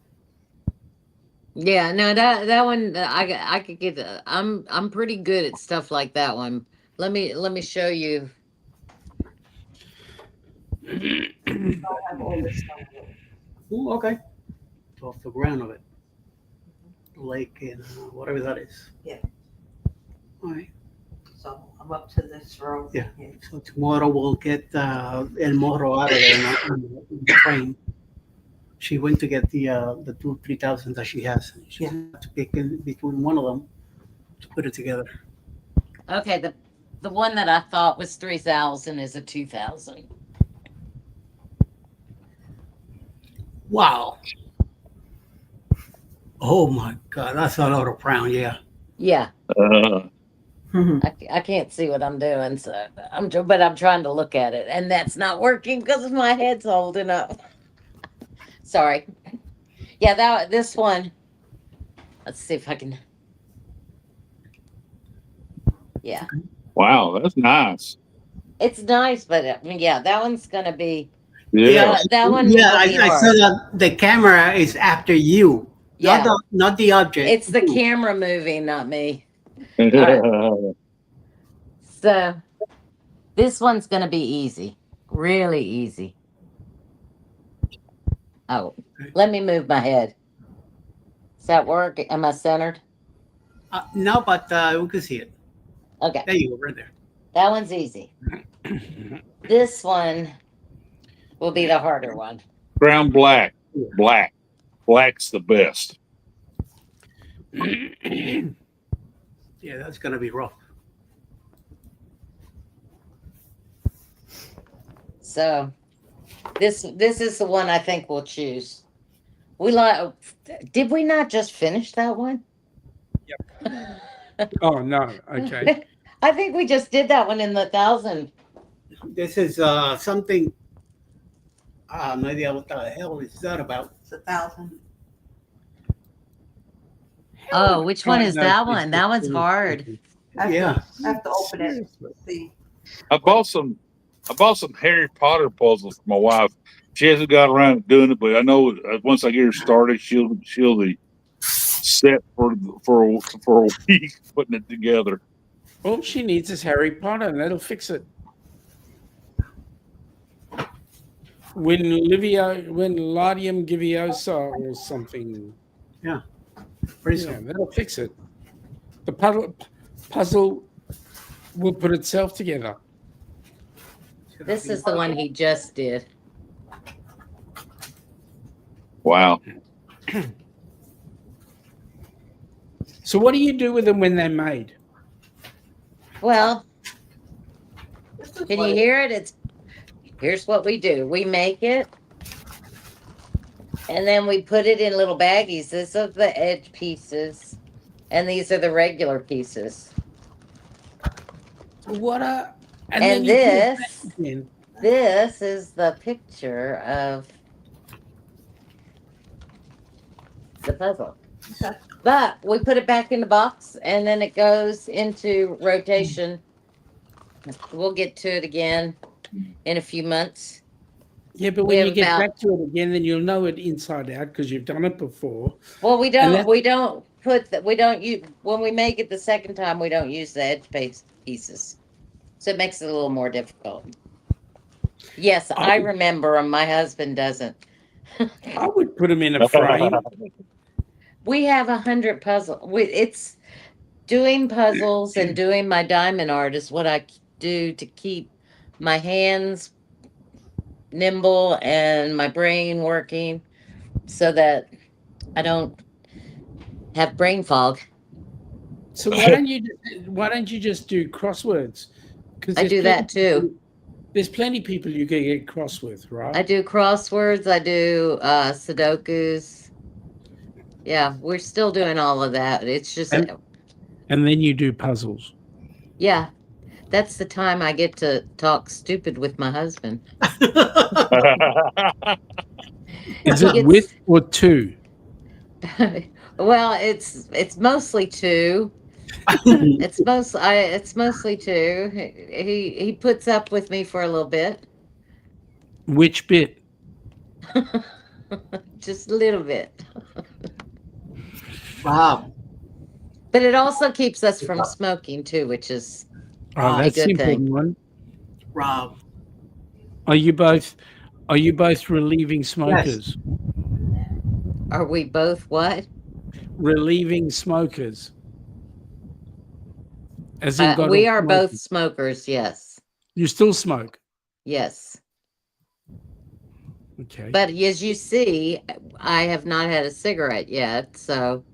Yeah, no, that one I could get. I'm pretty good at stuff like that one. Let me show you. Ooh, okay. Off the ground of it, lake and whatever that is. Yeah. All right. So I'm up to this row. Yeah. So tomorrow we'll get El Morro out of there in the frame. She went to get the 3,000 that she has. She had to pick in between one of them to put it together. Okay, the one that I thought was 3,000 is a 2,000. Wow. Oh my God, that's a lot of brown. Yeah. Yeah. I can't see what I'm doing, so I'm trying to look at it, and that's not working because my head's holding up. Sorry. Yeah, this one. Let's see if I can. Yeah. Wow, that's nice. It's nice, but that one's gonna be. Yeah, that one. Yeah, I saw that the camera is after you. Yeah. Not the object. It's the camera moving, not me. Right. So this one's gonna be easy, really easy. Oh, let me move my head. Does that work? Am I centered? No, but we can see it. Okay. There you go, right there. That one's easy. This one will be the harder one. Brown, black. Black's the best. Yeah, that's gonna be rough. So this is the one I think we'll choose. Did we not just finish that one? Yep. Oh no. Okay. I think we just did that one in the 1,000. This is something. No idea what the hell is that about. It's 1,000. Oh, which one is No, that it's one? That one's hard. Yeah. I have to open it. Seriously. See. I bought some Harry Potter puzzles for my wife. She hasn't got around to doing it, but I know once I get her started, she'll be set for a week putting it together. All she needs is Harry Potter, and that'll fix it. Wingardium Giviosa or something. Yeah. Pretty Yeah, soon. that'll fix it. The puzzle will put itself together. This is the one he just did. Wow. So what do you do with them when they're made? Well, can you hear it? Here's what we do. We make it, and then we put it in little baggies. These are the edge pieces, and these are the regular pieces. And this is the picture of the puzzle. But we put it back in the box, and then it goes into rotation. We'll get to it again in a few months. Yeah, but when you get back to it again, then you'll know it inside out because you've done it before. Well, we don't put that. We don't use when we make it the second time. We don't use the edge pieces, so it makes it a little more difficult. Yes, I remember them. My husband doesn't. I would put them in a frame. We have 100 puzzles. It's doing puzzles and doing my diamond art is what I do to keep my hands nimble and my brain working so that I don't have brain fog. So why don't you just do crosswords? Because I do that too. There's plenty of people you can get cross with, right? I do crosswords. I do Sudokus. Yeah, we're still doing all of that. It's just and then you do puzzles. Yeah, that's the time I get to talk stupid with my husband. Is it with or to? Well, it's mostly two. It's mostly two. He puts up with me for a little bit. Which bit? Just a little bit. Wow. But it also keeps us from smoking too, which is that's a the good thing. important one. Rob. Are you both relieving smokers? Yes. Are we both what? Relieving smokers. As in we are both smokers, yes. You still smoke? Yes. Okay. But as you see, I have not had a cigarette yet, so.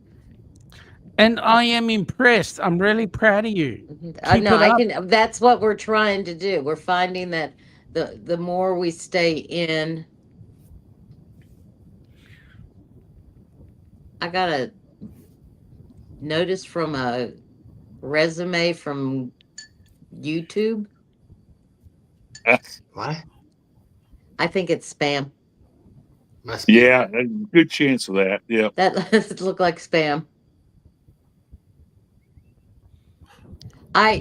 And I am impressed. I'm really proud of you. That's what we're trying to do. We're finding that the more we stay in. I got a notice from a resume from YouTube. What? I think it's spam. Yeah, good chance of that. Yeah. That look like spam. I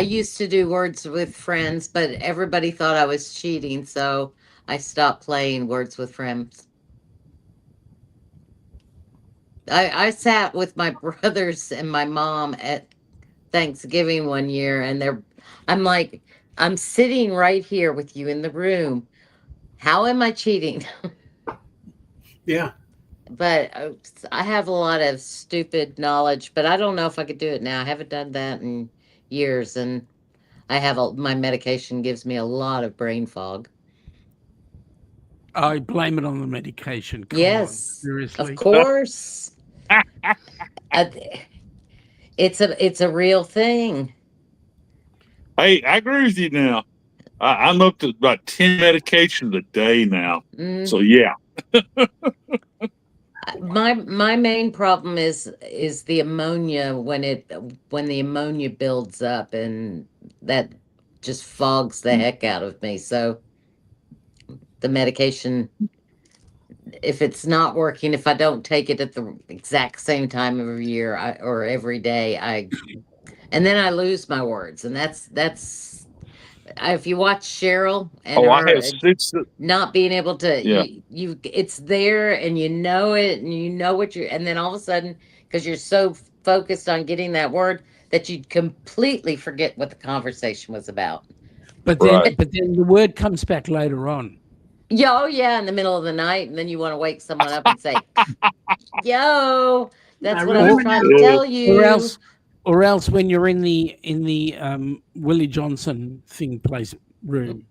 used to do Words with Friends, but everybody thought I was cheating, so I stopped playing Words with Friends. I sat with my brothers and my mom at Thanksgiving one year, and I'm like, I'm sitting right here with you in the room. How am I cheating? Yeah. But I have a lot of stupid knowledge, but I don't know if I could do it now. I haven't done that in years, and my medication gives me a lot of brain fog. I blame it on the medication. Come yes, on, seriously. Of course. It's a real thing. Hey, I agree with you now. I'm up to about 10 medications a day now. So yeah. My main problem is the ammonia when the ammonia builds up, and that just fogs the heck out of me. So the medication, if it's not working, if I don't take it at the exact same time every year, or every day, and then I lose my words, and that's if you watch Cheryl and Oh, I have her six. not being able to, Yeah. you it's there and you know it and you know what you're, and then all of a sudden, because you're so focused on getting that word, that you completely forget what the conversation was about. But Right. then the word comes back later on. Yeah, oh yeah, in the middle of the night, and then you want to wake someone up and say, yo, that's I what I was remember trying now. to tell Or you. else when you're in the Willie Johnson thing place room,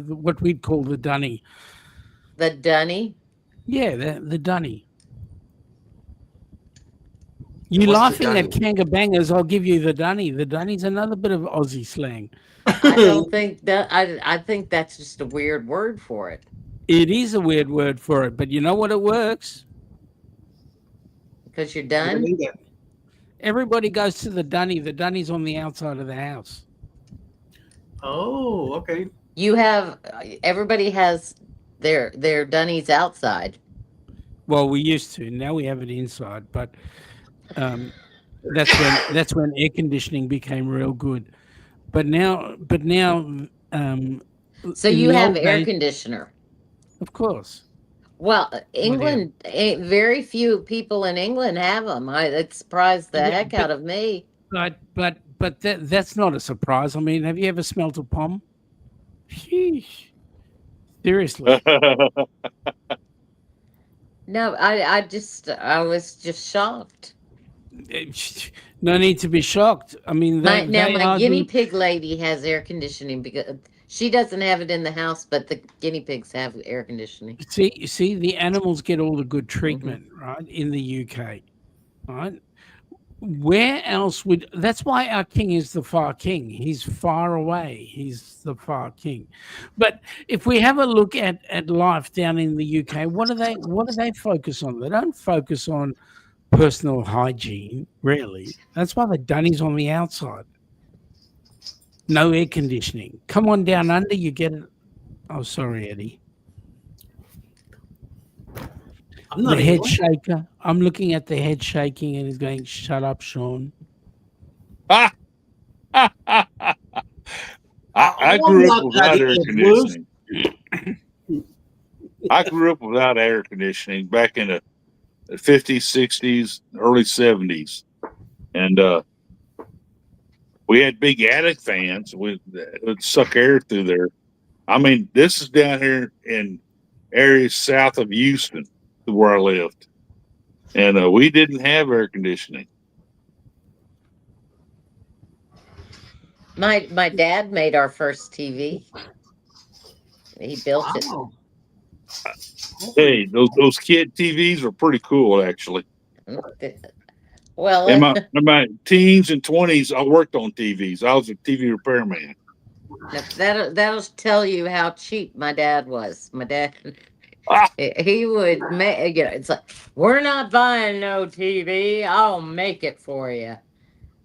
what we'd call the dunny. The dunny. Yeah, the dunny. You What's the laughing at dunny? kangabangers, I'll give you the dunny. The dunny's another bit of Aussie slang. I don't think that, I think that's just a weird word for it. It is a weird word for it, but you know what, it works. Because you're done. Everybody goes to the dunny. The dunny's on the outside of the house. Oh, okay. You have, everybody has their dunnies outside. Well, we used to. Now we have it inside, but that's when air conditioning became real good. But now, So in you the have old air days, conditioner. of course. Well, What do you have? England, very few people in England have them. It surprised the Yeah, heck out of me. but that's not a surprise. I mean, have you ever smelt a pom? Sheesh. Seriously. No, I was just shocked. No need to be shocked. I mean, My now they my are guinea the pig lady has air conditioning because she doesn't have it in the house, but the guinea pigs have air conditioning. see the animals get all the good Mm-hmm. treatment, right, in the UK, right? Where else would, that's why our king is the far king. He's far away. He's the far king. But if we have a look at life down in the UK, what do they focus on? They don't focus on personal hygiene, really. That's why the dunny's on the outside. No air conditioning. Come on down under, you get it. Oh, sorry, Eddie. I'm not The head evil. shaker. I'm looking at the head shaking, and he's going, "Shut up, Sean." I I'm grew up not without bloody air Edwards. conditioning. I grew up without air conditioning back in the 50s, 60s, early 70s. And we had big attic fans. It would suck air through there. I mean, this is down here in areas south of Houston, where I lived. And we didn't have air conditioning. My dad made our first TV. He built it. Wow. Hey, those kid TVs are pretty cool, actually. Well, In my teens and 20s, I worked on TVs. I was a TV repairman. that'll tell you how cheap my dad was. My dad, Ah, he would make, it's like, we're not buying no TV. I'll make it for you.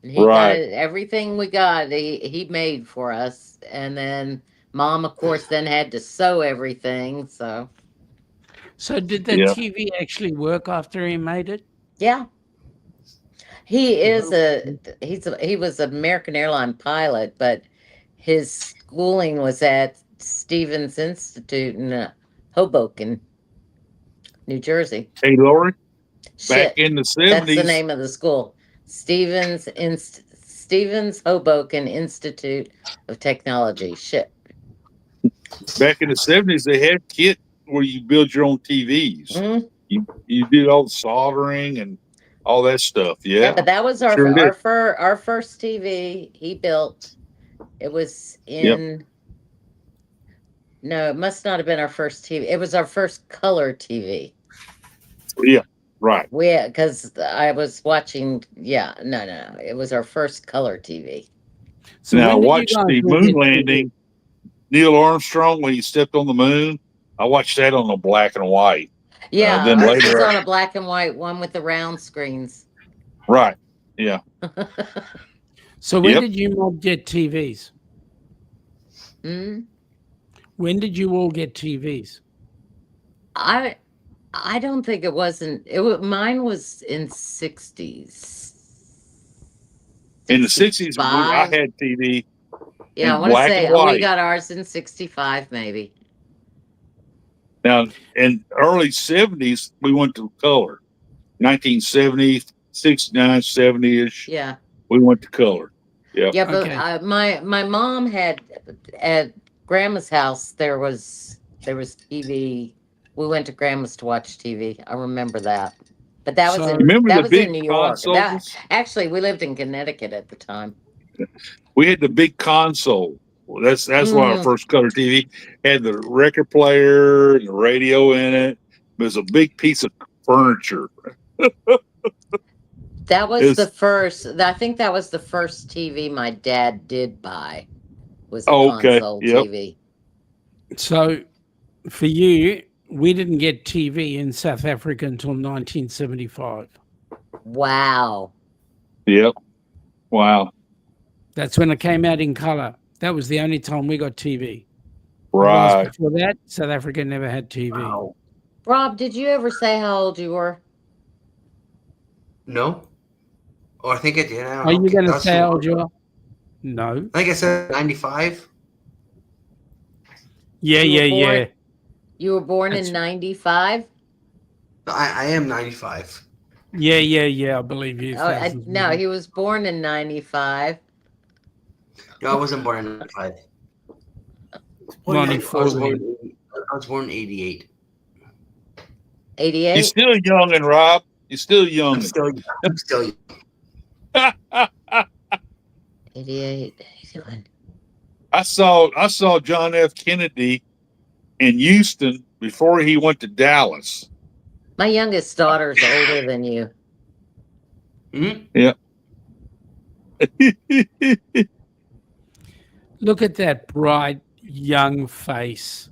And he got right. it. Everything we got, he made for us. And then mom, of course, then had to sew everything. So did the Yeah. TV actually work after he made it? yeah, he is Well, he was an American airline pilot, but his schooling was at Stevens Institute in Hoboken, New Jersey. Hey, Lori, back Shit, in the that's the 70s, name of the school. Stevens Hoboken Institute of Technology. Shit. they had kit where you build your own TVs. Mhm. You did all the soldering and all that stuff. Yeah, Yeah, but that was sure did. our first TV he built. It was Yep. in no, it must not have been our first TV. It was our first color TV. Yeah, right. Because I was watching. Yeah, no, it was our first color TV. So Now, when did you watch guys the all moon get TV? landing. Neil Armstrong, when he stepped on the moon, I watched that on the black and white. Yeah, then ours is later, on a black and white one with the round screens. right? Yeah. So when Yep. did you mob get TVs? Hmm? When did you all get TVs? I don't think it wasn't. Mine was in 60s. In the '60s, I 65. had TV Yeah, I in want to black and say we white. got ours in 65, maybe. Now, in early '70s, we went to color. 1970, 69, 70-ish, Yeah. we went to color. Yep. Yeah, but Okay. my mom had at grandma's house there was TV. We went to grandma's to watch TV. I remember that. But So Remember that the was in big New York. That consoles? actually we lived in Connecticut at the time. We had the big console. Well, that's why our Hmm. first color TV had the record player and the radio in it. It was a big piece of furniture. That was the It's first. I think that was the first TV my dad did buy. Was a okay. console Yep. TV. so for you, we didn't get TV in South Africa until 1975. Wow. Yep. Wow. That's when it came out in color. That was the only time we got TV. Otherwise, Right. before that, South Africa never had TV. Wow. Rob, did you ever say how old you were? No? Oh, I think I did. I don't Are know. you going to That's say too how long old you ago. are? No. I think I said 95. Yeah, You were yeah, born. yeah. You were born That's in 95. I am 95. yeah, yeah, yeah. I believe you. Oh, Thousands. no, he was born in 95. No, I wasn't born in 95. Well, yeah, I was 94 born. then. I was born in 88. You're 88. still young and Rob. You're still young. I'm still. 88. 81. I saw John F. Kennedy in Houston before he went to Dallas. My youngest daughter's older than you. Hmm? Yeah. Look at that bright young face.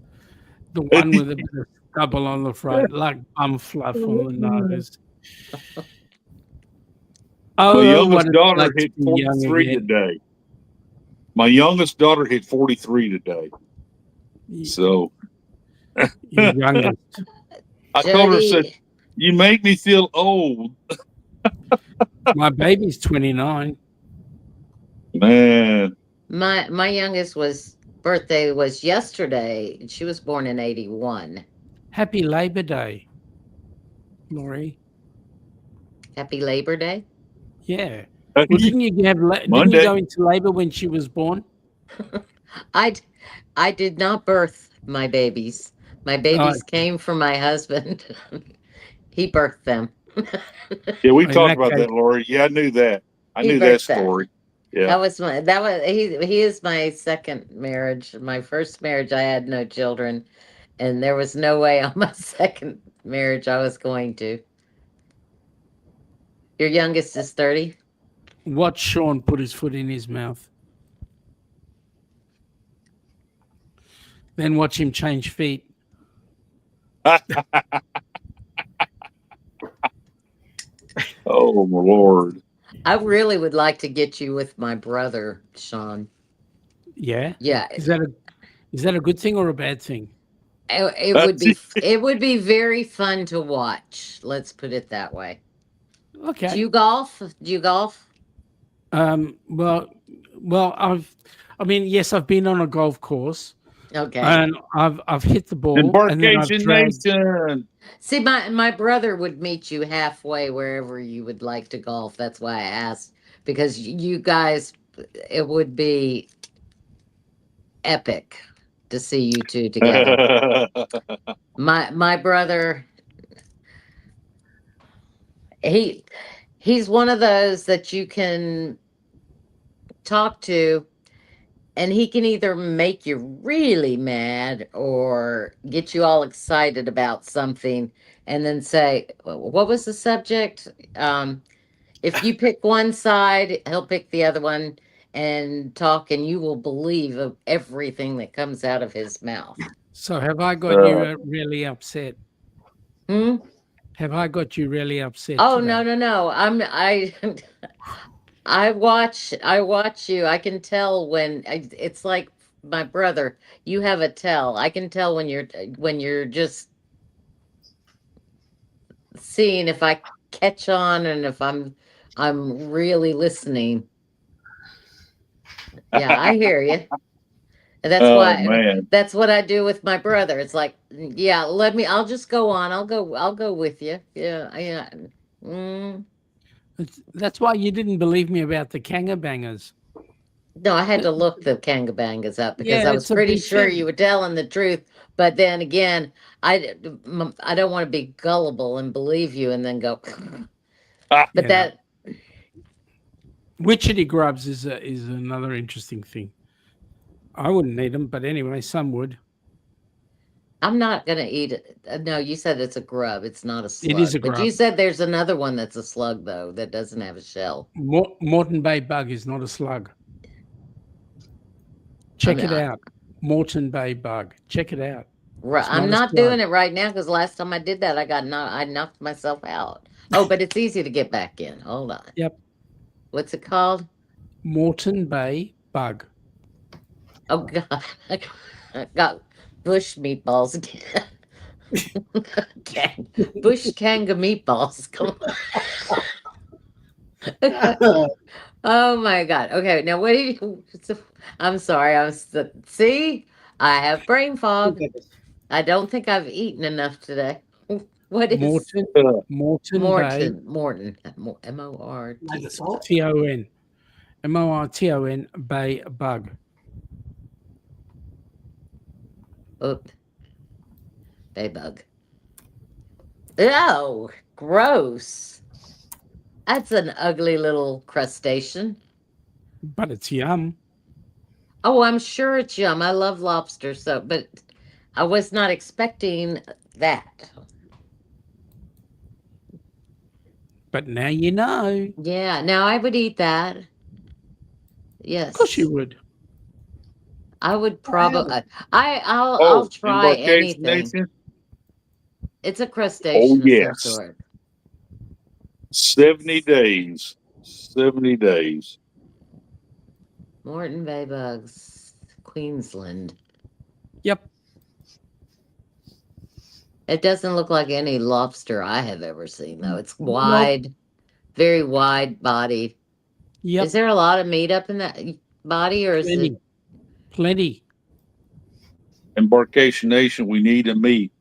The one with a bit of stubble on the front, like bum fluff on the nose. My Oh, what youngest it's daughter like to hit be young 43 again. today. My youngest daughter hit 43 today. So Your youngest. I told her, I said, Jody, you make me feel old. My baby's 29. Man. my youngest birthday was yesterday. And she was born in 81. Happy Labor Day, Laurie. Happy Labor Day. Yeah. Well, didn't you Monday. go into labor when she was born? I did not birth my babies. My babies came from my husband. He birthed them. Yeah, we In talked that about case, that, Lori. Yeah, I knew that. I He knew that birthed them. story. Yeah. He is my second marriage. My first marriage I had no children, and there was no way on my second marriage I was going to. Your youngest is 30. watch Sean put his foot in his mouth. Then watch him change feet. Oh, my Lord. I really would like to get you with my brother, Sean. Yeah. Yeah, Is that a good thing or a bad thing? it would be very fun to watch. Let's put it that way. Okay. Do you golf? Do you golf? Well, yes, I've been on a golf course Okay. and I've hit the ball and then I've Embarkation dragged. Nation. See, my brother would meet you halfway wherever you would like to golf. That's why I asked, because you guys, it would be epic to see you two together. My brother, he's one of those that you can talk to, and he can either make you really mad or get you all excited about something and then say, what was the subject? If you pick one side, he'll pick the other one and talk, and you will believe of everything that comes out of his mouth. So have I got you really upset? Hmm? Have I got you really upset? Oh today? no. I watch you. I can tell when it's like my brother. You have a tell. I can tell when you're just seeing if I catch on and if I'm really listening. Yeah, I hear you. And Oh man. that's what I do with my brother. It's like, yeah, I'll just go on. I'll go with you. Yeah, yeah. Mm. That's why you didn't believe me about the Kanga Bangers. No, I had to look the Kangabangas up because Yeah, I was it's a pretty big sure thing. you were telling the truth. But then again, I don't want to be gullible and believe you and then go. But Yeah. that Witchetty grubs is another interesting thing. I wouldn't eat them, but anyway, some would. I'm not gonna eat it. No, you said it's a grub. It's not a It is slug. a But you grub. said there's another one that's a slug though that doesn't have a shell. Moreton Bay bug is not a slug. I Check mean, it out. Moreton Bay bug. Check it out. It's I'm not a not slug. doing it right now because last time I did that, I knocked myself out. Oh, but it's easy to get back in. Hold on. Yep. What's it called? Moreton Bay bug. Oh God, I got bush meatballs again. Bush kanga meatballs. Come on. Oh my God. Okay, now what do you? I'm sorry. See. I have brain fog. I don't think I've eaten enough today. What is Moreton Bay Morton? M-O-R-T. Like the salt? T-O-N. M-O-R-T-O-N Bay bug. Oop. Bay bug. Oh, gross. That's an ugly little crustacean. But it's yum. Oh, I'm sure it's yum. I love lobster, but I was not expecting that. But now you know. Yeah, now I would eat that. Yes. Of course you would. I would probably I'll Oh, try Embarkation anything. Nation. It's a Oh crustacean of some yes. sort. 70 days. 70 days. Moreton Bay bugs, Queensland. Yep. It doesn't look like any lobster I have ever seen, though. It's wide, very wide bodied. Yep. Is there a lot of meat up in that body, or is it? Plenty. Embarkation Nation, we need to meet.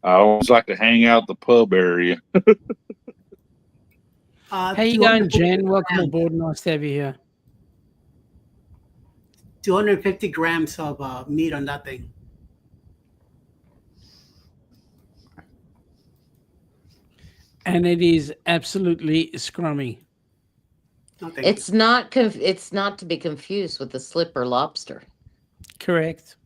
I always like to hang out the pub area. How you going, Jen? Welcome aboard. Nice to have you here. 250 grams of meat on that thing. And it is absolutely scrummy. It's not. It's not to be confused with the slipper lobster. Correct.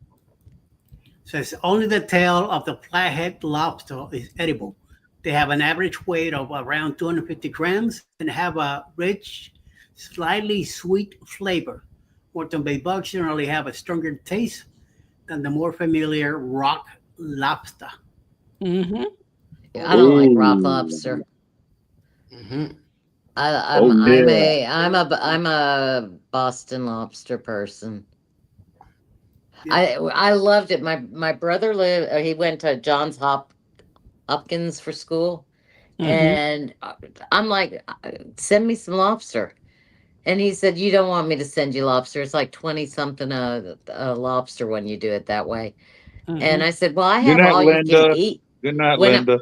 Says only the tail of the flathead lobster is edible. They have an average weight of around 250 grams and have a rich, slightly sweet flavor. Moreton Bay bugs generally have a stronger taste than the more familiar rock lobster. Mm-hmm. I don't like rock lobster. Mm-hmm. I'm a Boston lobster person. I loved it. My brother lived. He went to Johns Hopkins for school, and I'm like, send me some lobster. And he said, you don't want me to send you lobster. It's like 20 something a lobster when you do it that way. And I said, well, I Good have night, all you Linda. can eat. Good night, When Linda.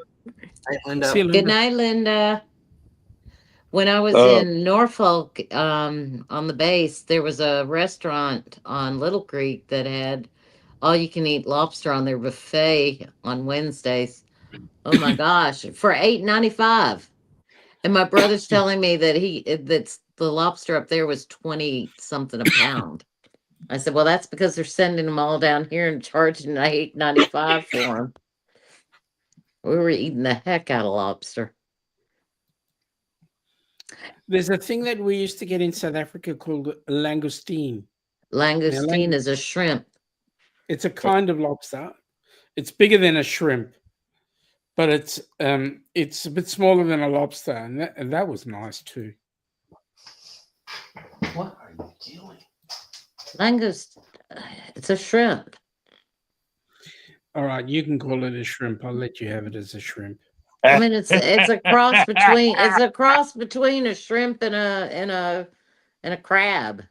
Good night, Linda. When I was in Norfolk on the base, there was a restaurant on Little Creek that had all you can eat lobster on their buffet on Wednesdays. Oh my gosh, for $8.95. And my brother's telling me that's the lobster up there was 20 something a pound. I said, well, that's because they're sending them all down here and charging $8.95 for them. We were eating the heck out of lobster. There's a thing that we used to get in South Africa called langoustine. Langoustine is a shrimp. It's a kind of lobster. It's bigger than a shrimp, but it's a bit smaller than a lobster, and that was nice too. What are you doing? Langoust, it's a shrimp. All right, you can call it a shrimp. I'll let you have it as a shrimp. I mean, it's a cross between a shrimp and a crab.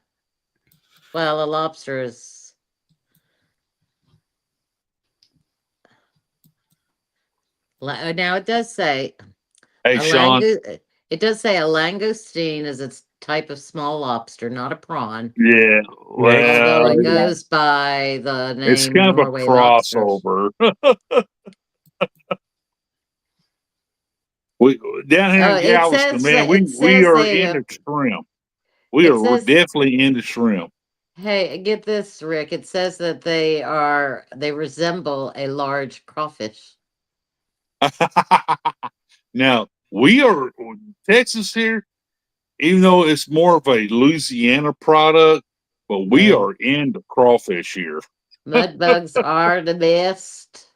Well, a lobster is. Now it does say Hey, Sean. It does say a langoustine is a type of small lobster, not a prawn. Yeah, Although well, it goes by the it's name kind of a Norway lobster. crossover. We down here Oh, in it Galveston, says man, that it we says are they. into shrimp. We It are says, definitely into shrimp. hey, get this, Rick. It says that they resemble a large crawfish. Now we are Texas here, even though it's more of a Louisiana product, but we No. are into crawfish here. Mud bugs are the best.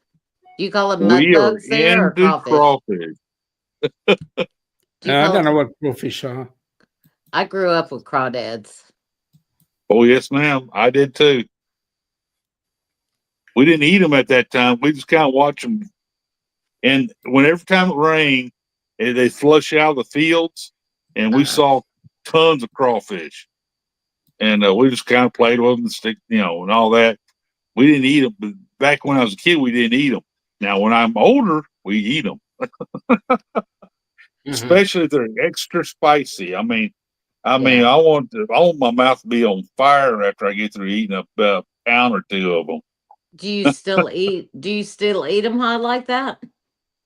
You call them mud We are bugs there or into crawfish? crawfish. Do you I call don't know it? what crawfish are. I grew up with crawdads. Oh yes, ma'am. I did too. We didn't eat them at that time. We just kind of watched them. And every time it rained, they flush out of the fields, and we saw tons of crawfish. And we just kind of played with them, and all that. We didn't eat them. But back when I was a kid, we didn't eat them. Now, when I'm older, we eat them. Especially if they're extra spicy. I mean, I want my mouth to be on fire after I get through eating a pound or two of them. Do you still eat? Do you still eat them hot like that?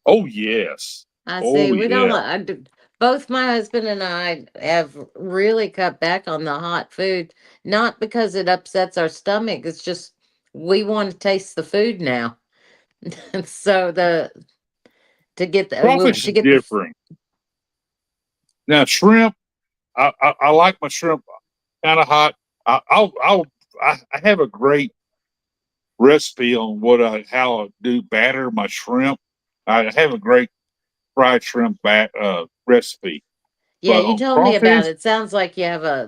Oh yes. I see. Oh We don't. yeah. Both my husband and I have really cut back on the hot food, not because it upsets our stomach. It's just we want to taste the food now. So to get the Crawfish to is get the different. Now shrimp, I like my shrimp kind of hot. I have a great recipe on how I do batter my shrimp. I have a great fried shrimp recipe. yeah. But You on told me about crawfish, it. Sounds like you have a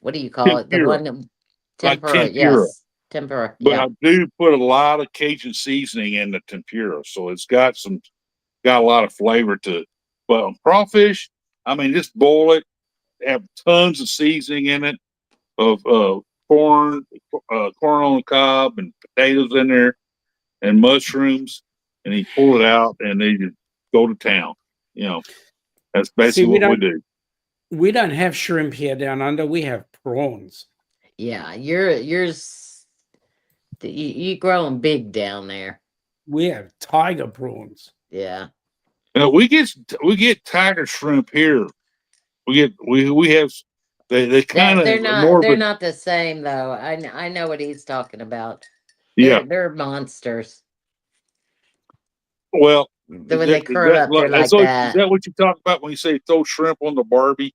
what do you call it? The tempura, one like tempura. tempura. Yes, tempura. But Yeah. I do put a lot of Cajun seasoning in the tempura, so it's got a lot of flavor to it. But on crawfish, I mean, just boil it, have tons of seasoning in it, of corn, corn on the cob, and potatoes in there, and mushrooms, and you pull it out, and they just go to town. That's See, basically what we do. we don't have shrimp here down under. We have prawns. Yeah, yours. You grow them big down there. We have tiger prawns. Yeah. We get tiger shrimp here. We have they kind They're of more of a not the same though. I know what he's talking about. yeah. They're monsters. Well, When they curl up, they're like is that. that what you talk about when you say throw shrimp on the Barbie?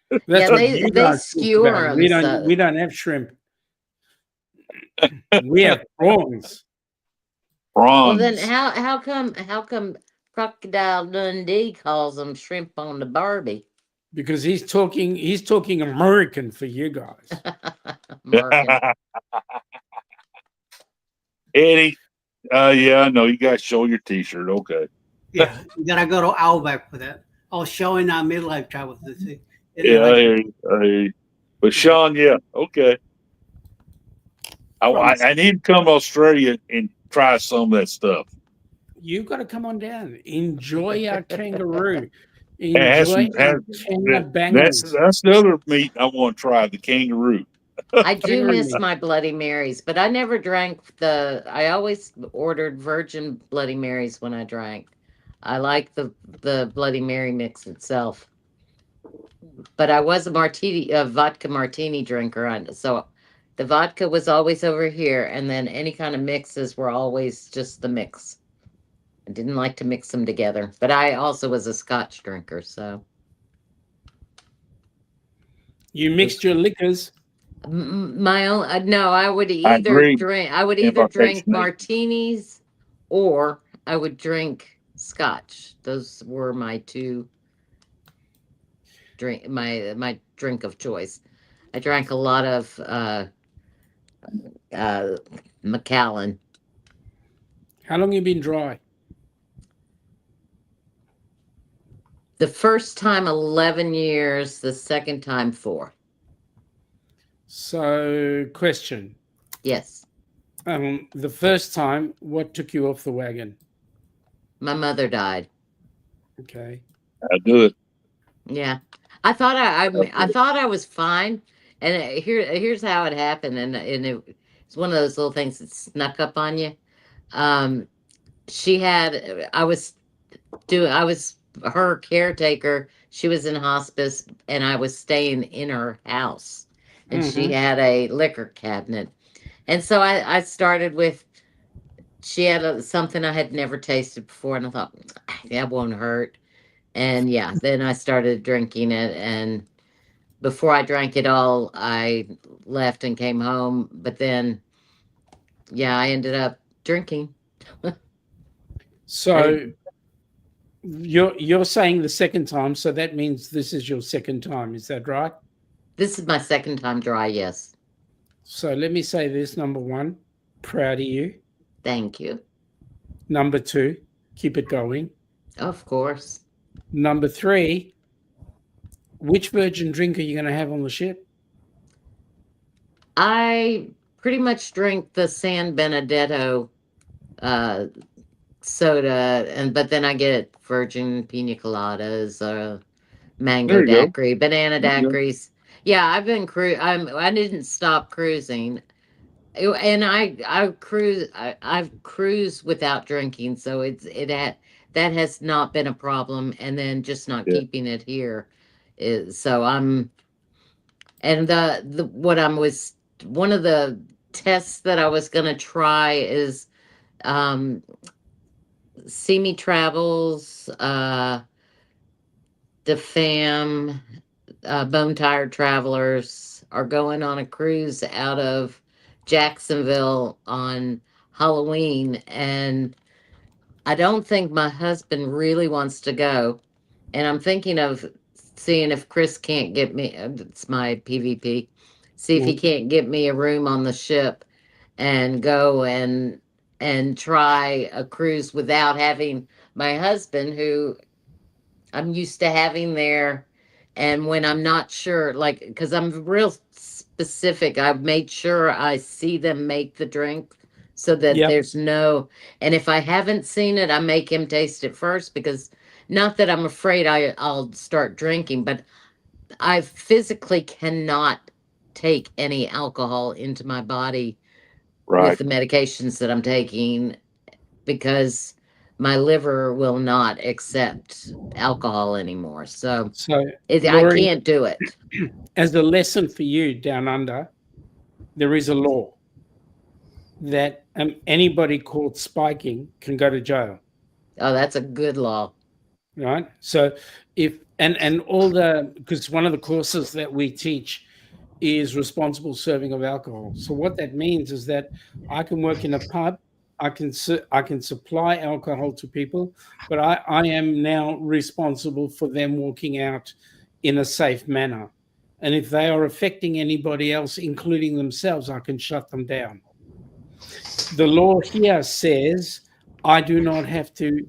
That's Yeah, what you they guys talk skewer about. them. We don't have shrimp. We have prawns. Well, then Prawns. how come Crocodile Dundee calls them shrimp on the Barbie? Because he's talking American for you guys. American. Eddie, yeah, I know you guys show your T-shirt. Okay. Yeah, you gotta go to Outback for that. I was showing our midlife travels to see. Yeah, I hear you. But Sean, yeah, okay. I need to come to Australia and try some of that stuff. You've got to come on down. Enjoy our kangaroo. That's Enjoy our bangers. the other meat I want to try, the kangaroo. I do miss my Bloody Marys, but I never drank I always ordered virgin Bloody Marys when I drank. I like the Bloody Mary mix itself. But I was a vodka martini drinker, so the vodka was always over here, and then any kind of mixes were always just the mix. I didn't like to mix them together, but I also was a Scotch drinker, so. You mixed your liquors. My own no, I would I either agree. drink. I would either drink Impartation. martinis, or I would drink scotch. Those were my two drink. My drink of choice. I drank a lot of Macallan. How long you been dry? The first time 11 years. The second time 4. So, question. Yes. The first time, what took you off the wagon? My mother died. Okay. I do it. Yeah, I thought I was fine, and here's how it happened, and it's one of those little things that snuck up on you. Um, she had I was her caretaker. She was in hospice, and I was staying in her house, and she Mm-hmm. had a liquor cabinet, and so I started with. She had something I had never tasted before, and I thought that won't hurt. And yeah, then I started drinking it, and before I drank it all, I left and came home. But then, yeah, I ended up drinking. So you're saying the second time, so that means this is your second time, is that right? This is my second time dry, yes. So let me say this: number one, proud of you. Thank you. Number two, keep it going. Of course. Number three, which virgin drink are you going to have on the ship? I pretty much drink the San Benedetto soda, but then I get virgin pina coladas, mango There you go. daiquiri, banana There you go. daiquiris. Yeah, I've been I didn't stop cruising. And I've cruised without drinking, so that has not been a problem. And then just not Yeah. keeping it here is so I'm and the what I'm was one of the tests that I was gonna try is um See Me Travels, the fam, Bone Tired Travelers are going on a cruise out of Jacksonville on Halloween, and I don't think my husband really wants to go. And I'm thinking of seeing if Chris can't get me, it's my PvP, see if he can't get me a room on the ship and go and try a cruise without having my husband, who I'm used to having there. And when I'm not sure, like, because I'm real specific, I've made sure I see them make the drink so that Yep. there's no, and if I haven't seen it, I make him taste it first, because not that I'm afraid I'll start drinking, but I physically cannot take any alcohol into my body with Right. the medications that I'm taking, because my liver will not accept alcohol anymore. So So, I Laurie, can't do it. as a lesson for you down under, there is a law that anybody caught spiking can go to jail. Oh, that's a good law. Right. So if and all the, because one of the courses that we teach is responsible serving of alcohol. So what that means is that I can work in a pub, I can supply alcohol to people, but I am now responsible for them walking out in a safe manner. And if they are affecting anybody else, including themselves, I can shut them down. The law here says I do not have to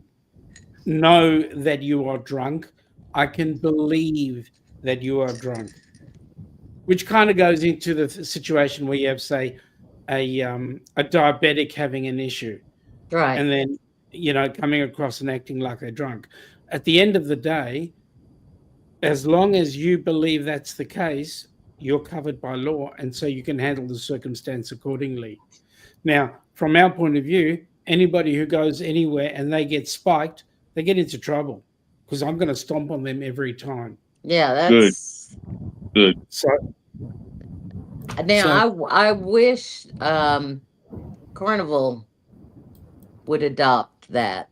know that you are drunk. I can believe that you are drunk, which kind of goes into the situation where you have, say, a diabetic having an issue, Right. and then coming across and acting like they're drunk. At the end of the day, as long as you believe that's the case, you're covered by law, and so you can handle the circumstance accordingly. Now, from our point of view, anybody who goes anywhere and they get spiked, they get into trouble, because I'm going to stomp on them every time. Yeah, Good. that's Good. So now I wish Carnival would adopt that.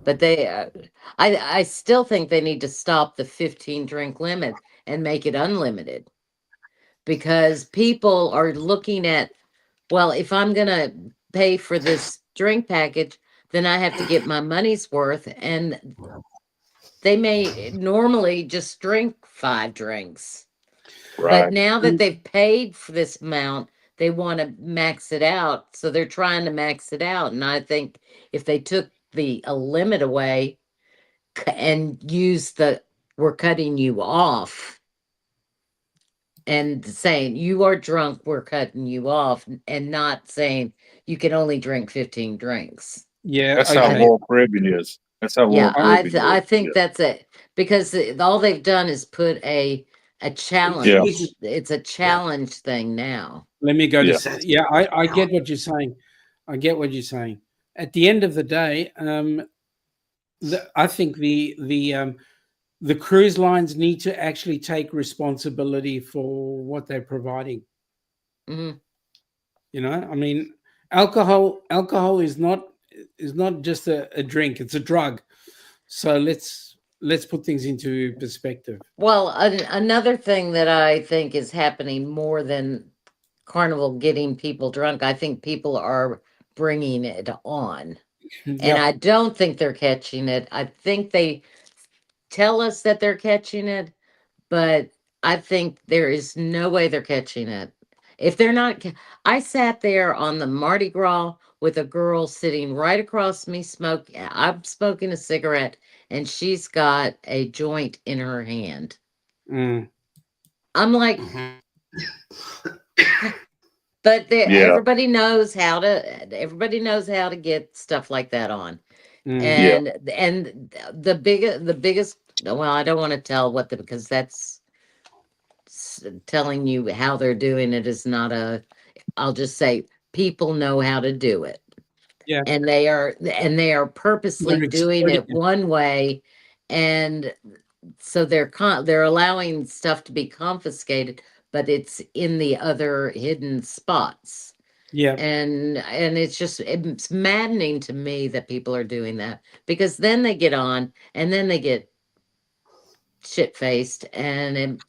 But I still think they need to stop the 15 drink limit and make it unlimited. because people are looking at, well, if I'm going to pay for this drink package, then I have to get my money's worth. And they may normally just drink 5 drinks. But Right. now that they've paid for this amount, they want to max it out. So they're trying to max it out. And I think if they took the a limit away and used the we're cutting you off and saying you are drunk, we're cutting you off, and not saying you can only drink 15 drinks. Yeah, That's how okay. Royal Caribbean is. That's how Yeah, Royal Caribbean I is. think that's it, because all they've done is put a challenge. Yeah. It's a challenge thing now. Let me go Yeah. to. Yeah, I get what you're saying. I get what you're saying. At the end of the day, I think the cruise lines need to actually take responsibility for what they're providing. Mhm. You know, I mean, alcohol is not just a drink; it's a drug. So let's put things into perspective. Well, another thing that I think is happening more than Carnival getting people drunk, I think people are bringing it on. And Yep. I don't think they're catching it. I think they tell us that they're catching it, but I think there is no way they're catching it. If they're not, I sat there on the Mardi Gras with a girl sitting right across me smoking. I'm smoking a cigarette, and she's got a joint in her hand. Mm. I'm like, but Yeah. everybody knows how to. Everybody knows how to get stuff like that on, Mm. Yeah. and the biggest. Well, I don't want to tell what because that's telling you how they're doing it is not a. I'll just say people know how to do it. Yeah. And they are purposely They're doing it exploiting it. one way, and so they're allowing stuff to be confiscated, but it's in the other hidden spots. Yeah. And it's maddening to me that people are doing that, because then they get on and then they get shit faced, and it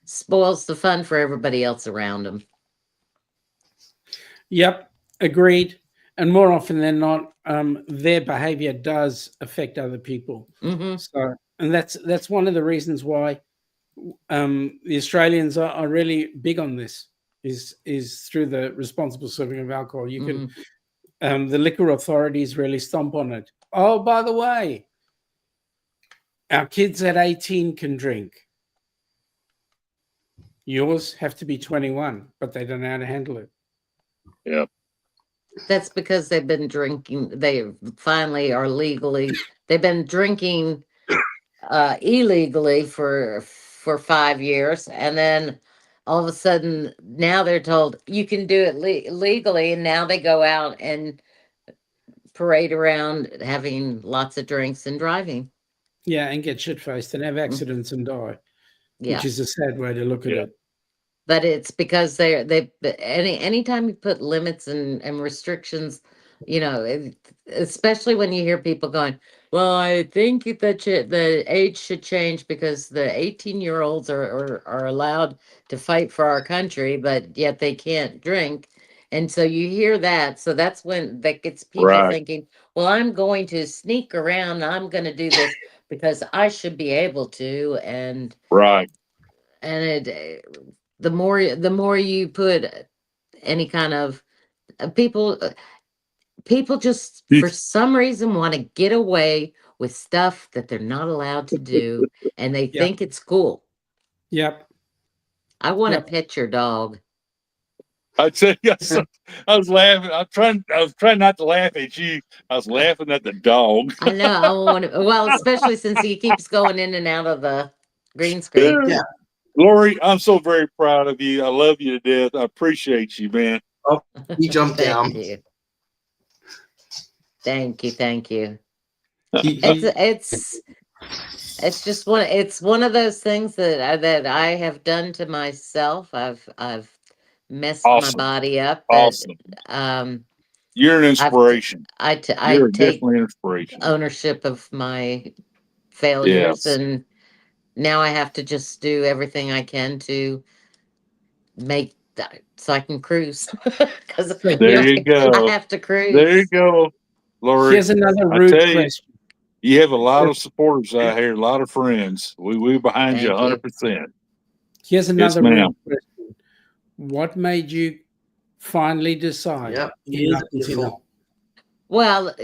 spoils the fun for everybody else around them. Yep. Agreed. And more often than not, their behavior does affect other people. Hmm. So, and that's one of the reasons why the Australians are really big on this. Is through the responsible serving of alcohol. You can, the liquor authorities really stomp on it. Oh, by the way, our kids at 18 can drink. Yours have to be 21, but they don't know how to handle it. Yeah. That's because they've been drinking. They finally are legally. They've been drinking illegally for 5 years, and then all of a sudden now they're told you can do it legally, and now they go out and parade around having lots of drinks and driving. Yeah, and get shit faced and have accidents and die, Yeah. which is a sad way to look at Yeah. it. But it's because anytime you put limits and restrictions, especially when you hear people going, well, I think that the age should change because the 18-year-olds are allowed to fight for our country, but yet they can't drink. And so you hear that. So that's when that gets people Right. thinking, well, I'm going to sneak around. I'm going to do this because I should be able to. Right. And the more you put any kind of people just for some reason want to get away with stuff that they're not allowed to do, and they Yep. think it's cool. Yep. I want to Yep. pet your dog. I'd say yes. I was laughing. I was trying not to laugh at you. I was laughing at the dog. I know. I want to. Well, especially since he keeps going in and out of the green screen. Yeah. Lori, I'm so very proud of you. I love you to death. I appreciate you, man. Oh, he jumped down. Thank you. Thank you. Thank you. He- It's just one. It's one of those things that I have done to myself. I've messed my Awesome. body up. Awesome. Um, You're an inspiration. I You're take definitely an inspiration. ownership of my failures, Yes. and now I have to just do everything I can to make so I can cruise because There you I go. have to There you cruise. go, Lori. Here's another I rude tell you, question. you have a lot of supporters out here, a lot of friends. We behind you Thank you. 100%. Here's Yes, another ma'am. rude question. What made you finally decide Yep. enough is enough? Well,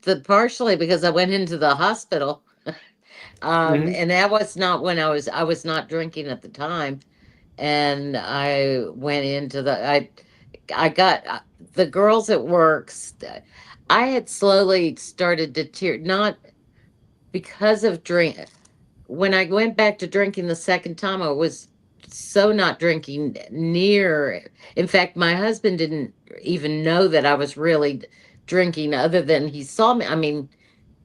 the partially because I went into the hospital, Mhm. and that was not when I was not drinking at the time, and I went into I got the girls at work. I had slowly started to tear, not because of drink. When I went back to drinking the second time, I was so not drinking near. In fact, my husband didn't even know that I was really drinking, other than he saw me. I mean,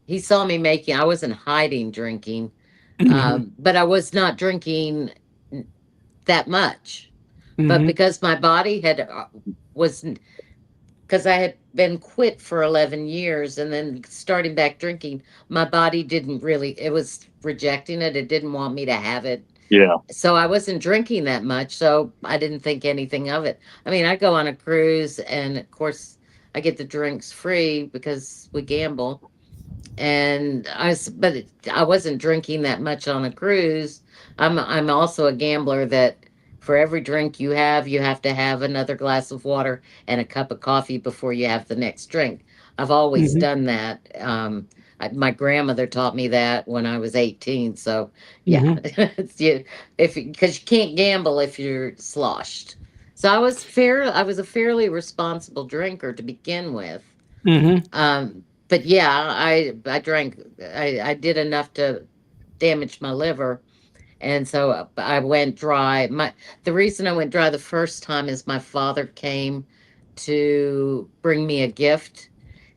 he saw me making, I wasn't hiding drinking, Mhm. but I was not drinking that much. But Mhm. because my body had, was, because I had been quit for 11 years and then starting back drinking, my body didn't really, it was rejecting it. It didn't want me to have it. Yeah. So I wasn't drinking that much. So I didn't think anything of it. I mean, I go on a cruise and of course I get the drinks free because we gamble. And I wasn't drinking that much on a cruise. I'm also a gambler that for every drink you have to have another glass of water and a cup of coffee before you have the next drink. I've always Mhm. done that. My grandmother taught me that when I was 18. So yeah, Mhm. it's you, if because you can't gamble if you're sloshed. So I was a fairly responsible drinker to begin with. Mhm. But yeah, I drank. I did enough to damage my liver, and so I went dry. The reason I went dry the first time is my father came to bring me a gift,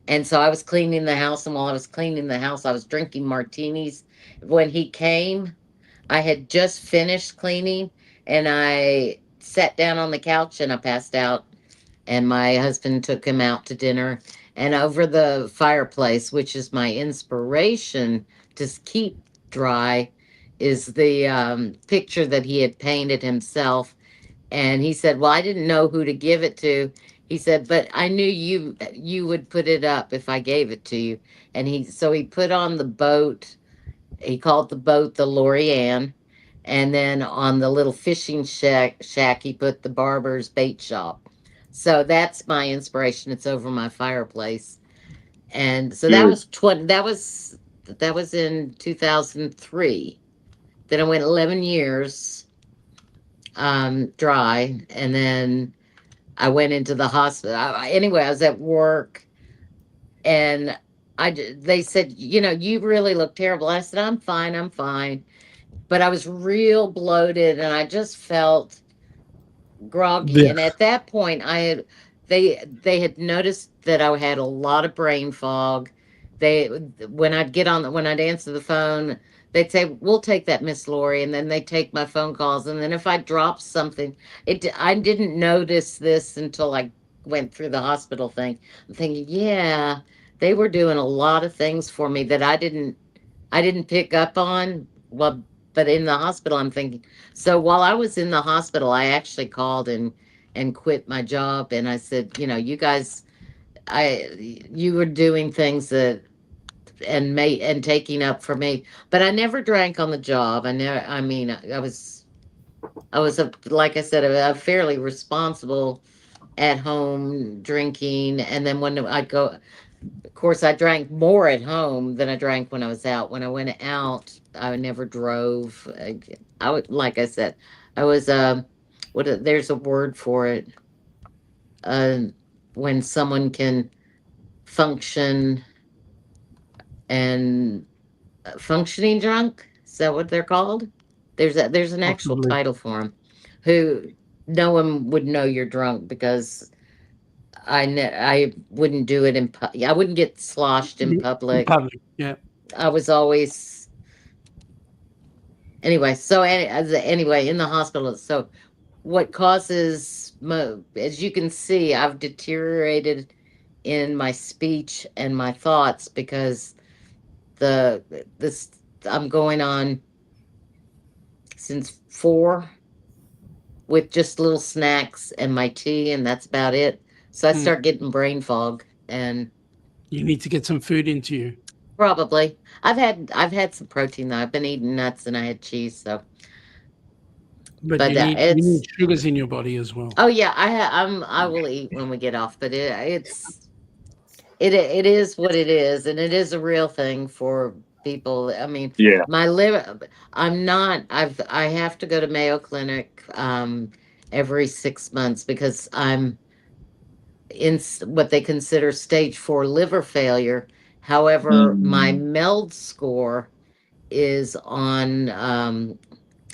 and so I was cleaning the house, and while I was cleaning the house, I was drinking martinis. When he came, I had just finished cleaning, and I sat down on the couch and I passed out, and my husband took him out to dinner. And over the fireplace, which is my inspiration to keep dry, is the picture that he had painted himself. And he said, "Well, I didn't know who to give it to." He said, "But I knew you would put it up if I gave it to you." And he put on the boat. He called the boat the Lorianne. And then on the little fishing shack, he put the barber's bait shop. So that's my inspiration. It's over my fireplace. And so that Good. was that was in 2003. Then I went 11 years dry, and then I went into the hospital. Anyway, I was at work, and they said, you really look terrible. I said, I'm fine, I'm fine. But I was real bloated and I just felt groggy. Yeah. And at that point, they had noticed that I had a lot of brain fog. They when I'd answer the phone, they'd say, "We'll take that, Miss Lori," and then they take my phone calls. And then if I dropped something, I didn't notice this until I went through the hospital thing. I'm thinking, yeah, they were doing a lot of things for me that I didn't pick up on. Well, but in the hospital, I'm thinking. So while I was in the hospital, I actually called and quit my job, and I said, you guys, you were doing things that and taking up for me, but I never drank on the job. I never. I mean, I was like I said, a fairly responsible at home drinking, and then when I'd go, of course, I drank more at home than I drank when I was out. When I went out, I never drove. Like I said, I was there's a word for it. Uh, when someone can function and functioning drunk. Is that what they're called? There's an actual Possibly. title for them. Who no one would know you're drunk because I wouldn't do it I wouldn't get sloshed in In public. public. Yeah. I was always anyway. So anyway, in the hospital. So what causes as you can see, I've deteriorated in my speech and my thoughts because the this I'm going on since with just little snacks and my tea, and that's about it. So I start getting brain fog, and You need to get some food into you. probably I've had some protein though. I've been eating nuts and I had cheese, so But but you need it's sugars in your body as well. oh yeah, I will eat when we get off, but it is what it is, and it is a real thing for people. I mean, Yeah. my liver. I have to go to Mayo Clinic every 6 months because I'm in what they consider stage 4 liver failure. However, my Mm. MELD score is on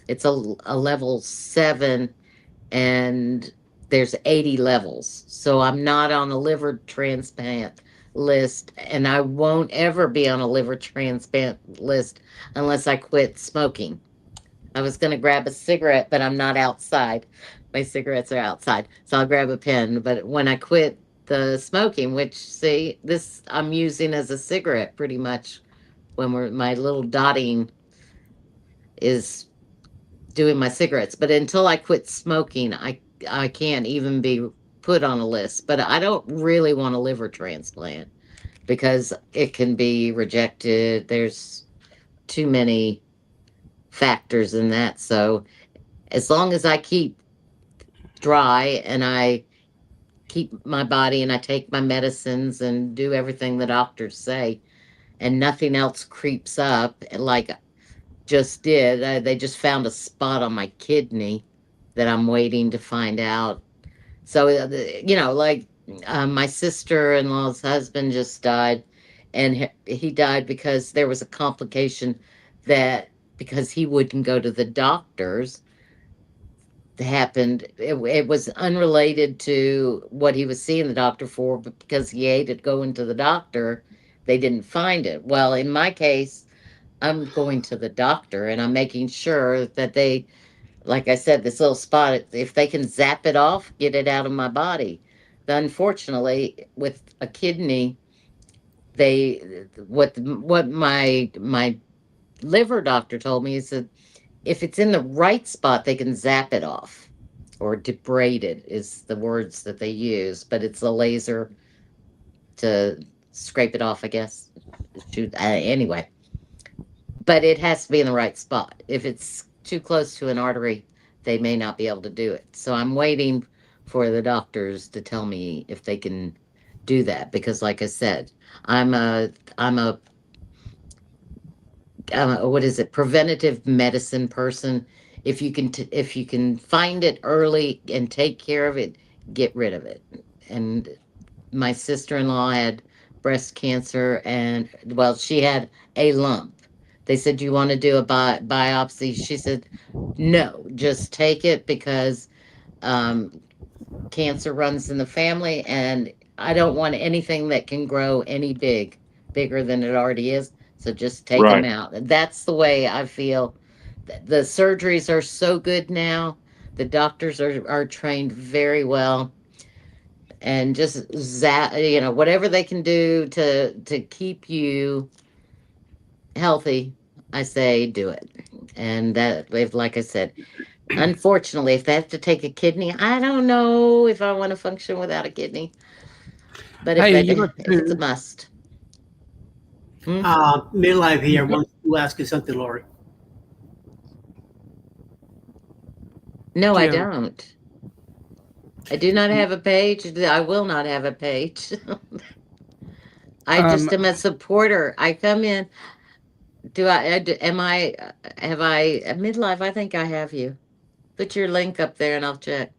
it's a level 7, and there's 80 levels. So I'm not on a liver transplant list, and I won't ever be on a liver transplant list unless I quit smoking. I was going to grab a cigarette, but I'm not outside. My cigarettes are outside. So I'll grab a pen. But when I quit the smoking, which, see, this I'm using as a cigarette pretty much when my little dotting is doing my cigarettes. But until I quit smoking, I can't even be put on a list. But I don't really want a liver transplant because it can be rejected. There's too many factors in that. So as long as I keep dry and I keep my body and I take my medicines and do everything the doctors say and nothing else creeps up like just did. They just found a spot on my kidney that I'm waiting to find out. So, like my sister in law's husband just died, and he died because there was a complication that because he wouldn't go to the doctors that happened. It was unrelated to what he was seeing the doctor for, but because he hated going to the doctor, they didn't find it. Well, in my case, I'm going to the doctor and I'm making sure that they, like I said, this little spot, if they can zap it off, get it out of my body. But unfortunately, with a kidney, what my liver doctor told me is that if it's in the right spot, they can zap it off or debride it is the words that they use, but it's a laser to scrape it off, I guess. Shoot, anyway, but it has to be in the right spot. If it's too close to an artery, they may not be able to do it. So I'm waiting for the doctors to tell me if they can do that because, like I said, I'm a I'm a what is it, preventative medicine person. If you can find it early and take care of it, get rid of it. And my sister-in-law had breast cancer, and well, she had a lump. They said, "Do you want to do a biopsy?" She said, "No, just take it because um, cancer runs in the family, and I don't want anything that can grow bigger than it already is. So just take them Right. out." That's the way I feel. The surgeries are so good now. The doctors are trained very well, and just whatever they can do to keep you healthy, I say do it. And that, if like I said, unfortunately, if they have to take a kidney, I don't know if I want to function without a kidney. But Hey, you got if it's a to. must. Hmm? Midlife You here got, wants to ask you something, Lori. No, do I you have, don't. I do not have a page. I will not have a page. I um, just am a supporter. I come in. Am I, have I, midlife? I think I have you. Put your link up there and I'll check.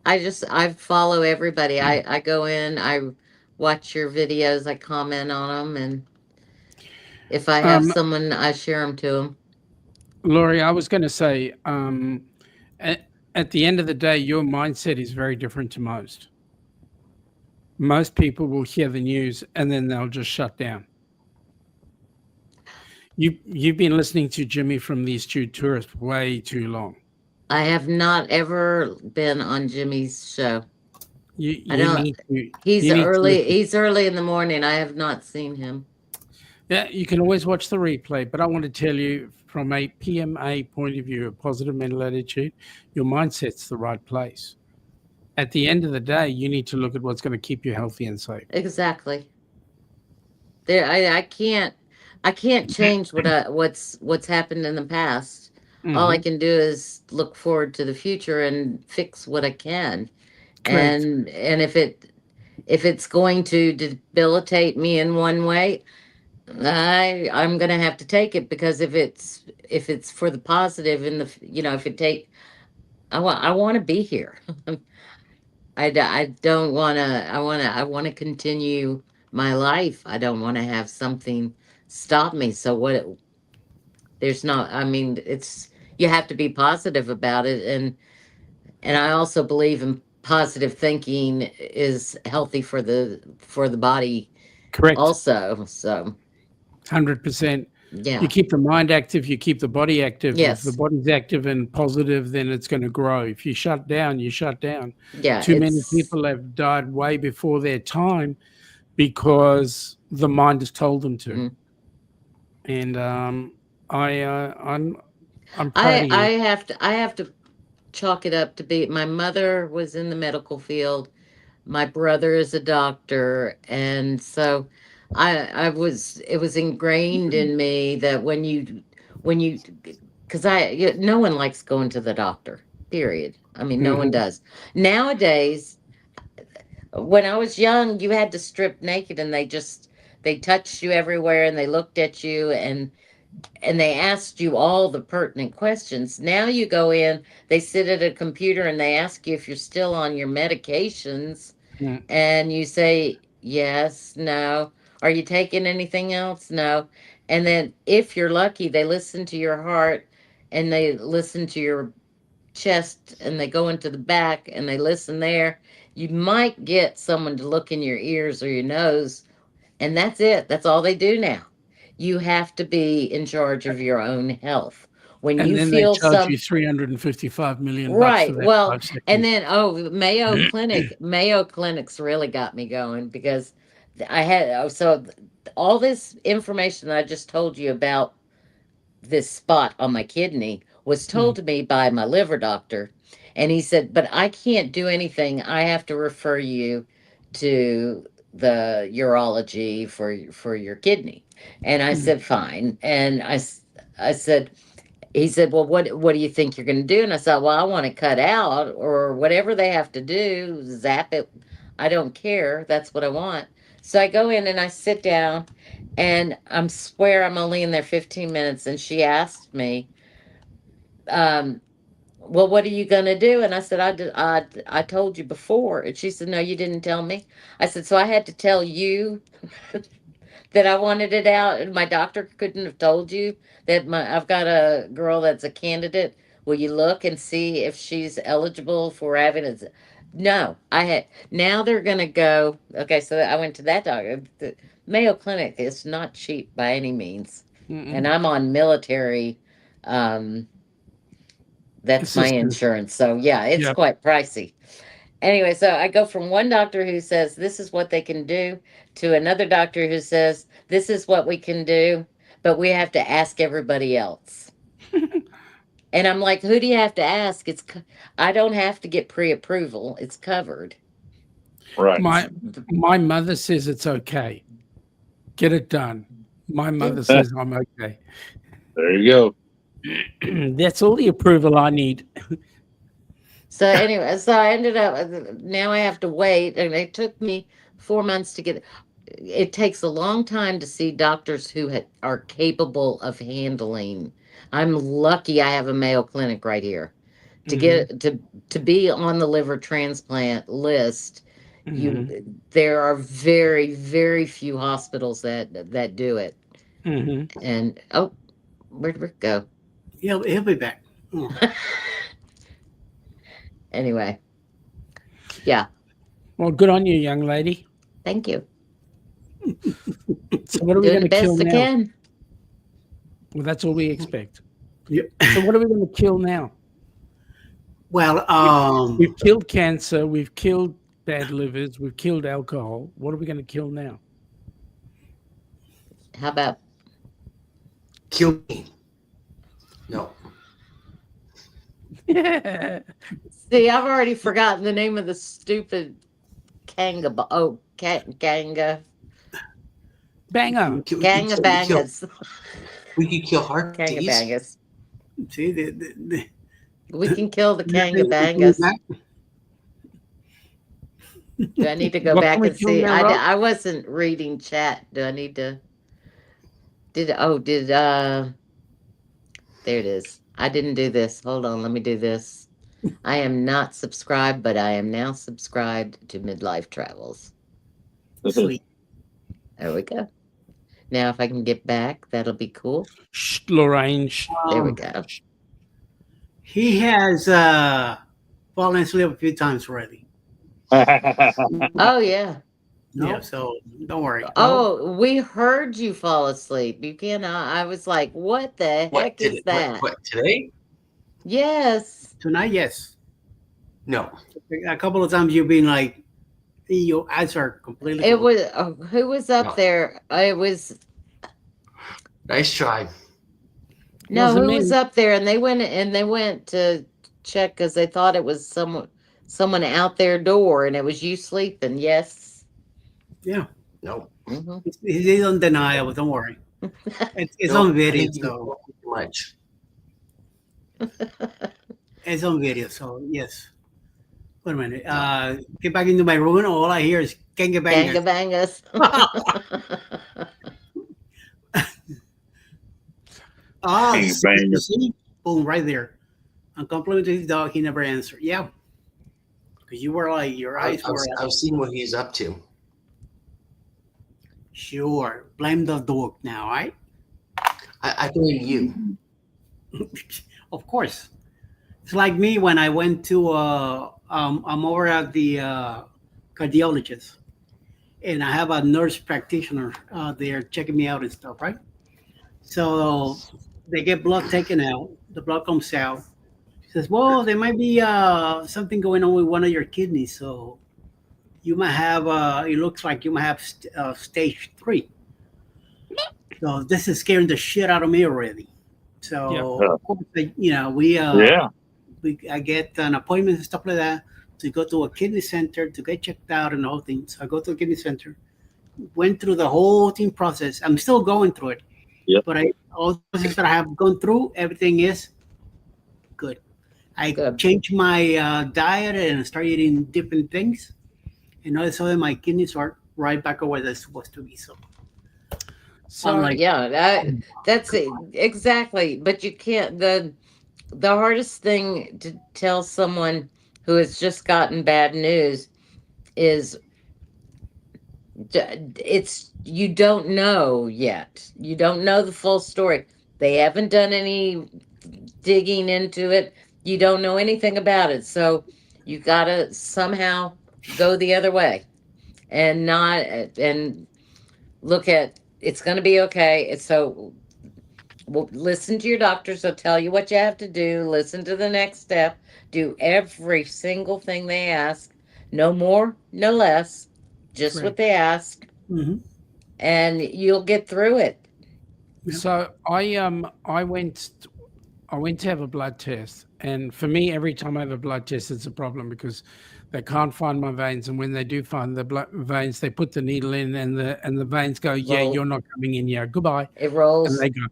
I follow everybody. I go in, I watch your videos, I comment on them, and if I have um, someone, I share them to them. Laurie, I was going to say, at the end of the day, your mindset is very different to most. Most people will hear the news and then they'll just shut down. You've been listening to Jimmy from the Astute Tourist way too long. I have not ever been on Jimmy's show. You I you don't. need to He's you need to early. listen. He's early in the morning. I have not seen him. Yeah, you can always watch the replay, but I want to tell you from a PMA point of view, a positive mental attitude, your mindset's the right place. At the end of the day, you need to look at what's going to keep you healthy and safe. Exactly. There, I can't change what's happened in the past. All I Mhm. can do is look forward to the future and fix what I can. Correct. And if it's going to debilitate me in one way, I'm gonna have to take it, because if it's for the positive, in the if it take I want to be here. I don't want to. I want to continue my life. I don't want to have something stop me. So what? There's not. I mean, it's you have to be positive about it, and I also believe in positive thinking is healthy for the body Correct. also. So 100%. You yeah, keep the mind active, you keep the body active. If the yes, body's active and positive, then it's going to grow. If you shut down, you shut down. yeah. Too many It's people have died way before their time because the mind has told them to. mhm. And I'm proud of I you. have to chalk it up to be my mother was in the medical field. My brother is a doctor, and so I was it was ingrained in me that when you because no one likes going to the doctor, period. I mean, no one Mhm. does nowadays. When I was young, you had to strip naked, and they touched you everywhere, and they looked at you, and they asked you all the pertinent questions. Now you go in, they sit at a computer, and they ask you if you're still on your medications, Mm. and you say yes, no. Are you taking anything else? No. And then if you're lucky, they listen to your heart, and they listen to your chest, and they go into the back, and they listen there. You might get someone to look in your ears or your nose, and that's it. That's all they do now. You have to be in charge of your own health. When And you then they feel charge you some $355 million for right, that well, 5 seconds. and then Mayo Clinic's really got me going, because all this information that I just told you about this spot on my kidney was told Mm. to me by my liver doctor. And he said, but I can't do anything. I have to refer you to the urology for your kidney. And I Mm. said, fine. And I said, he said, well, what do you think you're going to do? And I said, well, I want to cut out or whatever they have to do, zap it. I don't care. That's what I want. So I go in and I sit down, and I swear I'm only in there 15 minutes. And she asked me, um, well, what are you going to do? And I said, I told you before. And she said, no, you didn't tell me. I said, so I had to tell you that I wanted it out, and my doctor couldn't have told you that I've got a girl that's a candidate. Will you look and see if she's eligible for having it? No, I had. Now they're gonna go. Okay, so I went to that doctor. The Mayo Clinic is not cheap by any means, and Mm-mm. I'm on military. Um, that's my Assistance. insurance, so yeah, it's Yep. quite pricey. Anyway, so I go from one doctor who says this is what they can do to another doctor who says this is what we can do, but we have to ask everybody else. And I'm like, who do you have to ask? I don't have to get pre-approval. It's covered. Right. My mother says it's okay. Get it done. My Yeah. mother says I'm okay. There you go. That's all the approval I need. So anyway, so I ended up now I have to wait, and it took me 4 months to get. It takes a long time to see doctors who are capable of handling. I'm lucky I have a Mayo Clinic right here. To Mhm. get to be on the liver transplant list, you Mhm. there are very very few hospitals that do it. Mhm. And oh, where'd Rick go? He'll be back. Oh. Anyway, yeah, Well, good on you, young lady. thank you. So what are we Doing going the to kill best I now? can. Well, that's all we expect. Yep. So what are we going to kill now? Well, We've killed cancer. We've killed bad livers. We've killed alcohol. What are we going to kill now? How about kill me. No. Yeah. See, I've already forgotten the name of the stupid kanga. Oh, kanga. Banger. We could Ganga kill. bangas. We could kill heart Kanga disease. bangas. See, We can kill the kanga nothing to bangas. back. Do I need to go What can back we and kill see? there, Rob? I wasn't reading chat. Do I need to? Did there it is. I didn't do this. Hold on, let me do this. I am not subscribed, but I am now subscribed to Midlife Travels. Sweet. There we go. Now, if I can get back, that'll be cool. Shh, Lorraine. Shh. There we Um, go. He has fallen asleep a few times already. Oh, yeah. No, Yeah. so don't worry. Oh, we heard you fall asleep. You cannot. I was like, what the heck is that? What today? Yes. Tonight, yes. No. A couple of times you've been like, your eyes are completely It closed. was, who was up No. there? It was, Nice try. no, Wasn't who was me. up there? And they went to check because they thought it was someone out their door and it was you sleeping. Yes. Yeah. No. Hmm. He's undeniable. Don't worry. It's No, on I video, think you so know too much. it's on video. So yes. Wait a minute. Get back into my room. And all I hear is ganga Ganga bangas. bangas. Ah, Ganga bangas. see? Boom, right there. I'm complimenting his dog. He never answered. Yeah. Because you were like, your eyes were. I've seen what he's up to. Sure. Blame the dog now, right? I blame you. Of course. It's like me when I went to, I'm over at the cardiologist, and I have a nurse practitioner there checking me out and stuff, right? So they get blood taken out. The blood comes out. She says, well, there might be something going on with one of your kidneys. So you might have, it looks like you might have stage 3. So this is scaring the shit out of me already. So, Yeah. of course, I get an appointment and stuff like that to go to a kidney center to get checked out and the whole thing. So I go to a kidney center, went through the whole thing process. I'm still going through it. Yep. But all the process that I have gone through, everything is good. I Good. changed my diet and started eating different things. And all of a sudden, my kidneys are right back where they're supposed to be. So So, I'm like, Yeah, that's it. Exactly. But you can't, the hardest thing to tell someone who has just gotten bad news is it's you don't know yet. You don't know the full story. They haven't done any digging into it. You don't know anything about it. So you got to somehow go the other way and not and look at it's going to be okay. So well, listen to your doctors. They'll tell you what you have to do. Listen to the next step. Do every single thing they ask. No more, no less. Just what correct. they ask, mhm. and you'll get through it. So I went to have a blood test, and for me, every time I have a blood test, it's a problem because they can't find my veins, and when they do find the blood veins, they put the needle in, and the veins go, yeah, Roll. you're not coming in here, goodbye, It and rolls. they go.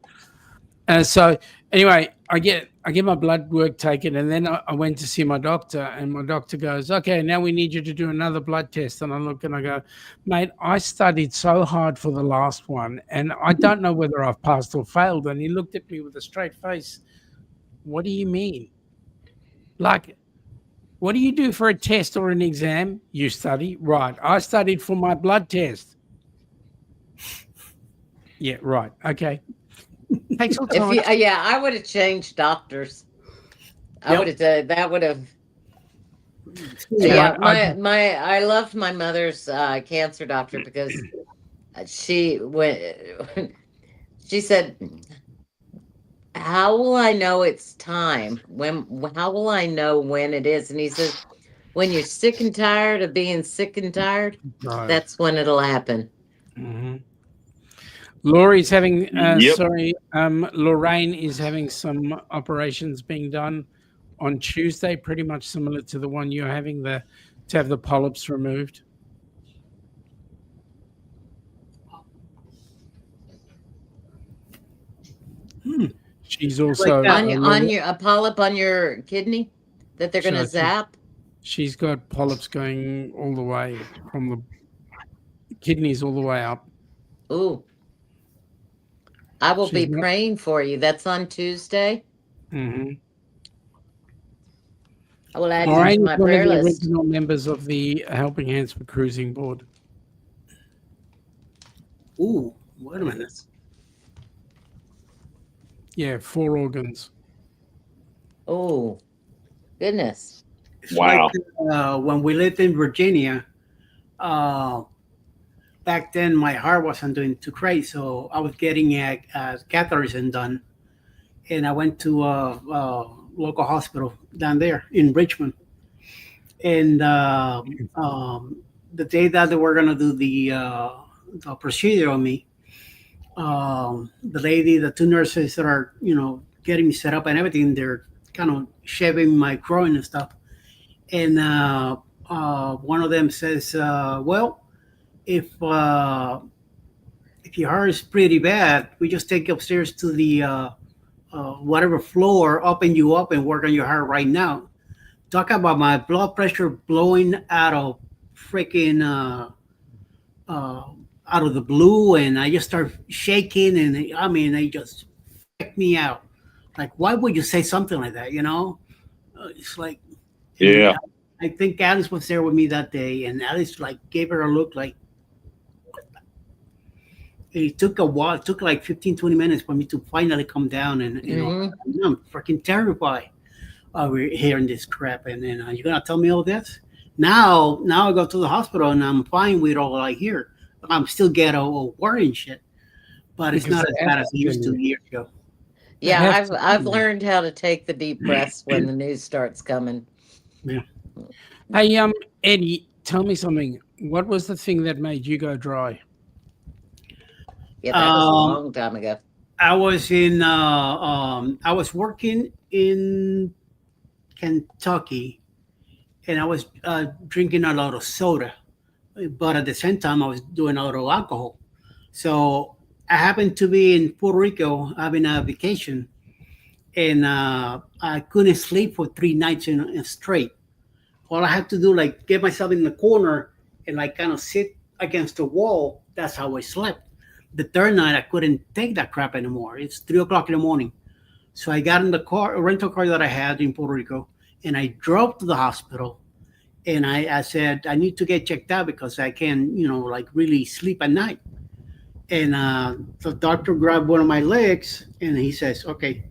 And so anyway, I get my blood work taken, and then I went to see my doctor, and my doctor goes, okay, now we need you to do another blood test. And I look and I go, mate, I studied so hard for the last one, and I don't know whether I've passed or failed. And he looked at me with a straight face. What do you mean? Like, what do you do for a test or an exam? You study. Right. I studied for my blood test. Yeah, right. Okay. Takes some If time. you, yeah, I would have changed doctors. I Yep. would have. That would have. See, Yeah, I I loved my mother's cancer doctor because she went. She said, "How will I know it's time? How will I know when it is?" And he says, "When you're sick and tired of being sick and tired, Right. that's when it'll happen." hmm Laurie's having, Yep. Lorraine is having some operations being done on Tuesday, pretty much similar to the one you're having, to have the polyps removed. She's also a polyp on your kidney that they're going to zap. She's got polyps going all the way from the kidneys all the way up. Ooh. I will be praying for you. That's on Tuesday. Mm-hmm. I will add you to my prayer list. Original members of the Helping Hands for Cruising board. Ooh, wait a minute. Yeah, 4 organs. Oh, goodness. It's like, when we lived in Virginia, back then my heart wasn't doing too great, so I was getting a catheterism done, and I went to a local hospital down there in Richmond, and the day that they were gonna do the procedure on me, the 2 nurses that are getting me set up and everything, they're kind of shaving my groin and stuff, and one of them says, "Well, if your heart is pretty bad, we just take you upstairs to the whatever floor, open you up, and work on your heart right now." Talk about my blood pressure blowing out of freaking out of the blue, and I just start shaking, and they just freaked me out. Like, why would you say something like that? It's like, yeah. I think Alice was there with me that day, and Alice gave her a look like. It took a while. It took like 15, 20 minutes for me to finally come down, and I'm freaking terrified over hearing this crap. And then you're gonna tell me all this? Now I go to the hospital and I'm fine with all I hear. I'm still ghetto worrying shit, but it's not as bad as it used to years ago. Yeah, I've learned how to take the deep breaths when the news starts coming. Yeah. Hey, Eddie, tell me something. What was the thing that made you go dry? Yeah, that was a long time ago. I was in. I was working in Kentucky, and I was drinking a lot of soda, but at the same time, I was doing a lot of alcohol. So I happened to be in Puerto Rico having a vacation, and I couldn't sleep for 3 nights in straight. All I had to do, get myself in the corner and kind of sit against the wall. That's how I slept. The third night, I couldn't take that crap anymore. It's 3 o'clock in the morning. So I got in the car, a rental car that I had in Puerto Rico, and I drove to the hospital. And I said, I need to get checked out because I can't, really sleep at night. And the doctor grabbed one of my legs and he says, "Okay,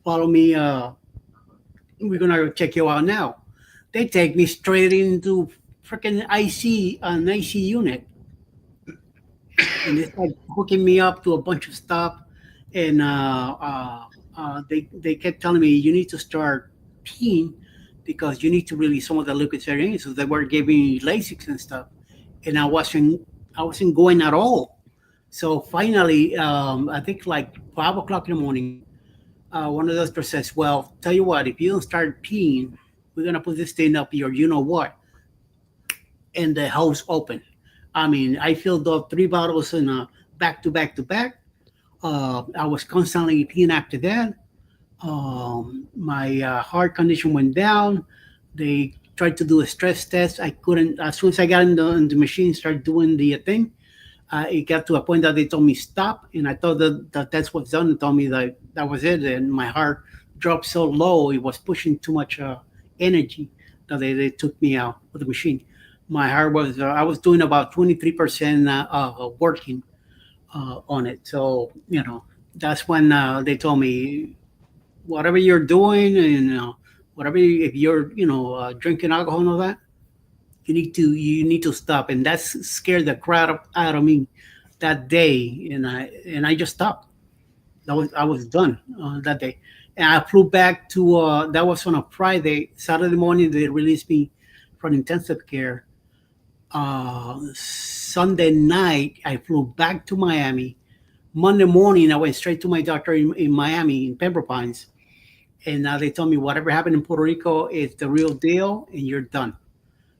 follow me. We're going to check you out now." They take me straight into freaking an IC unit. And it's hooking me up to a bunch of stuff. And they kept telling me, "You need to start peeing because you need to release some of the liquids that are in." So they were giving me Lasix and stuff, and I wasn't going at all. So finally, I think 5 o'clock in the morning, one of the doctors says, "Well, tell you what, if you don't start peeing, we're gonna put this thing up your, you know what?" And the hose open. I filled up 3 bottles in back to back to back. I was constantly peeing after that. My heart condition went down. They tried to do a stress test. I couldn't. As soon as I got in the machine, started doing the thing. It got to a point that they told me stop, and I thought that the test was done. And told me that was it, and my heart dropped so low it was pushing too much energy that they took me out of the machine. My heart was I was doing about 23% working on it. So that's when they told me, whatever you're doing, and if you're drinking alcohol and all that, you need to stop. And that scared the crowd out of me that day, and I just stopped. I was done that day, and I flew back to that was on a Friday. Saturday morning they released me from intensive care. Sunday night I flew back to Miami. Monday morning, I went straight to my doctor in Miami, in Pembroke Pines, and now they told me whatever happened in Puerto Rico is the real deal, and you're done.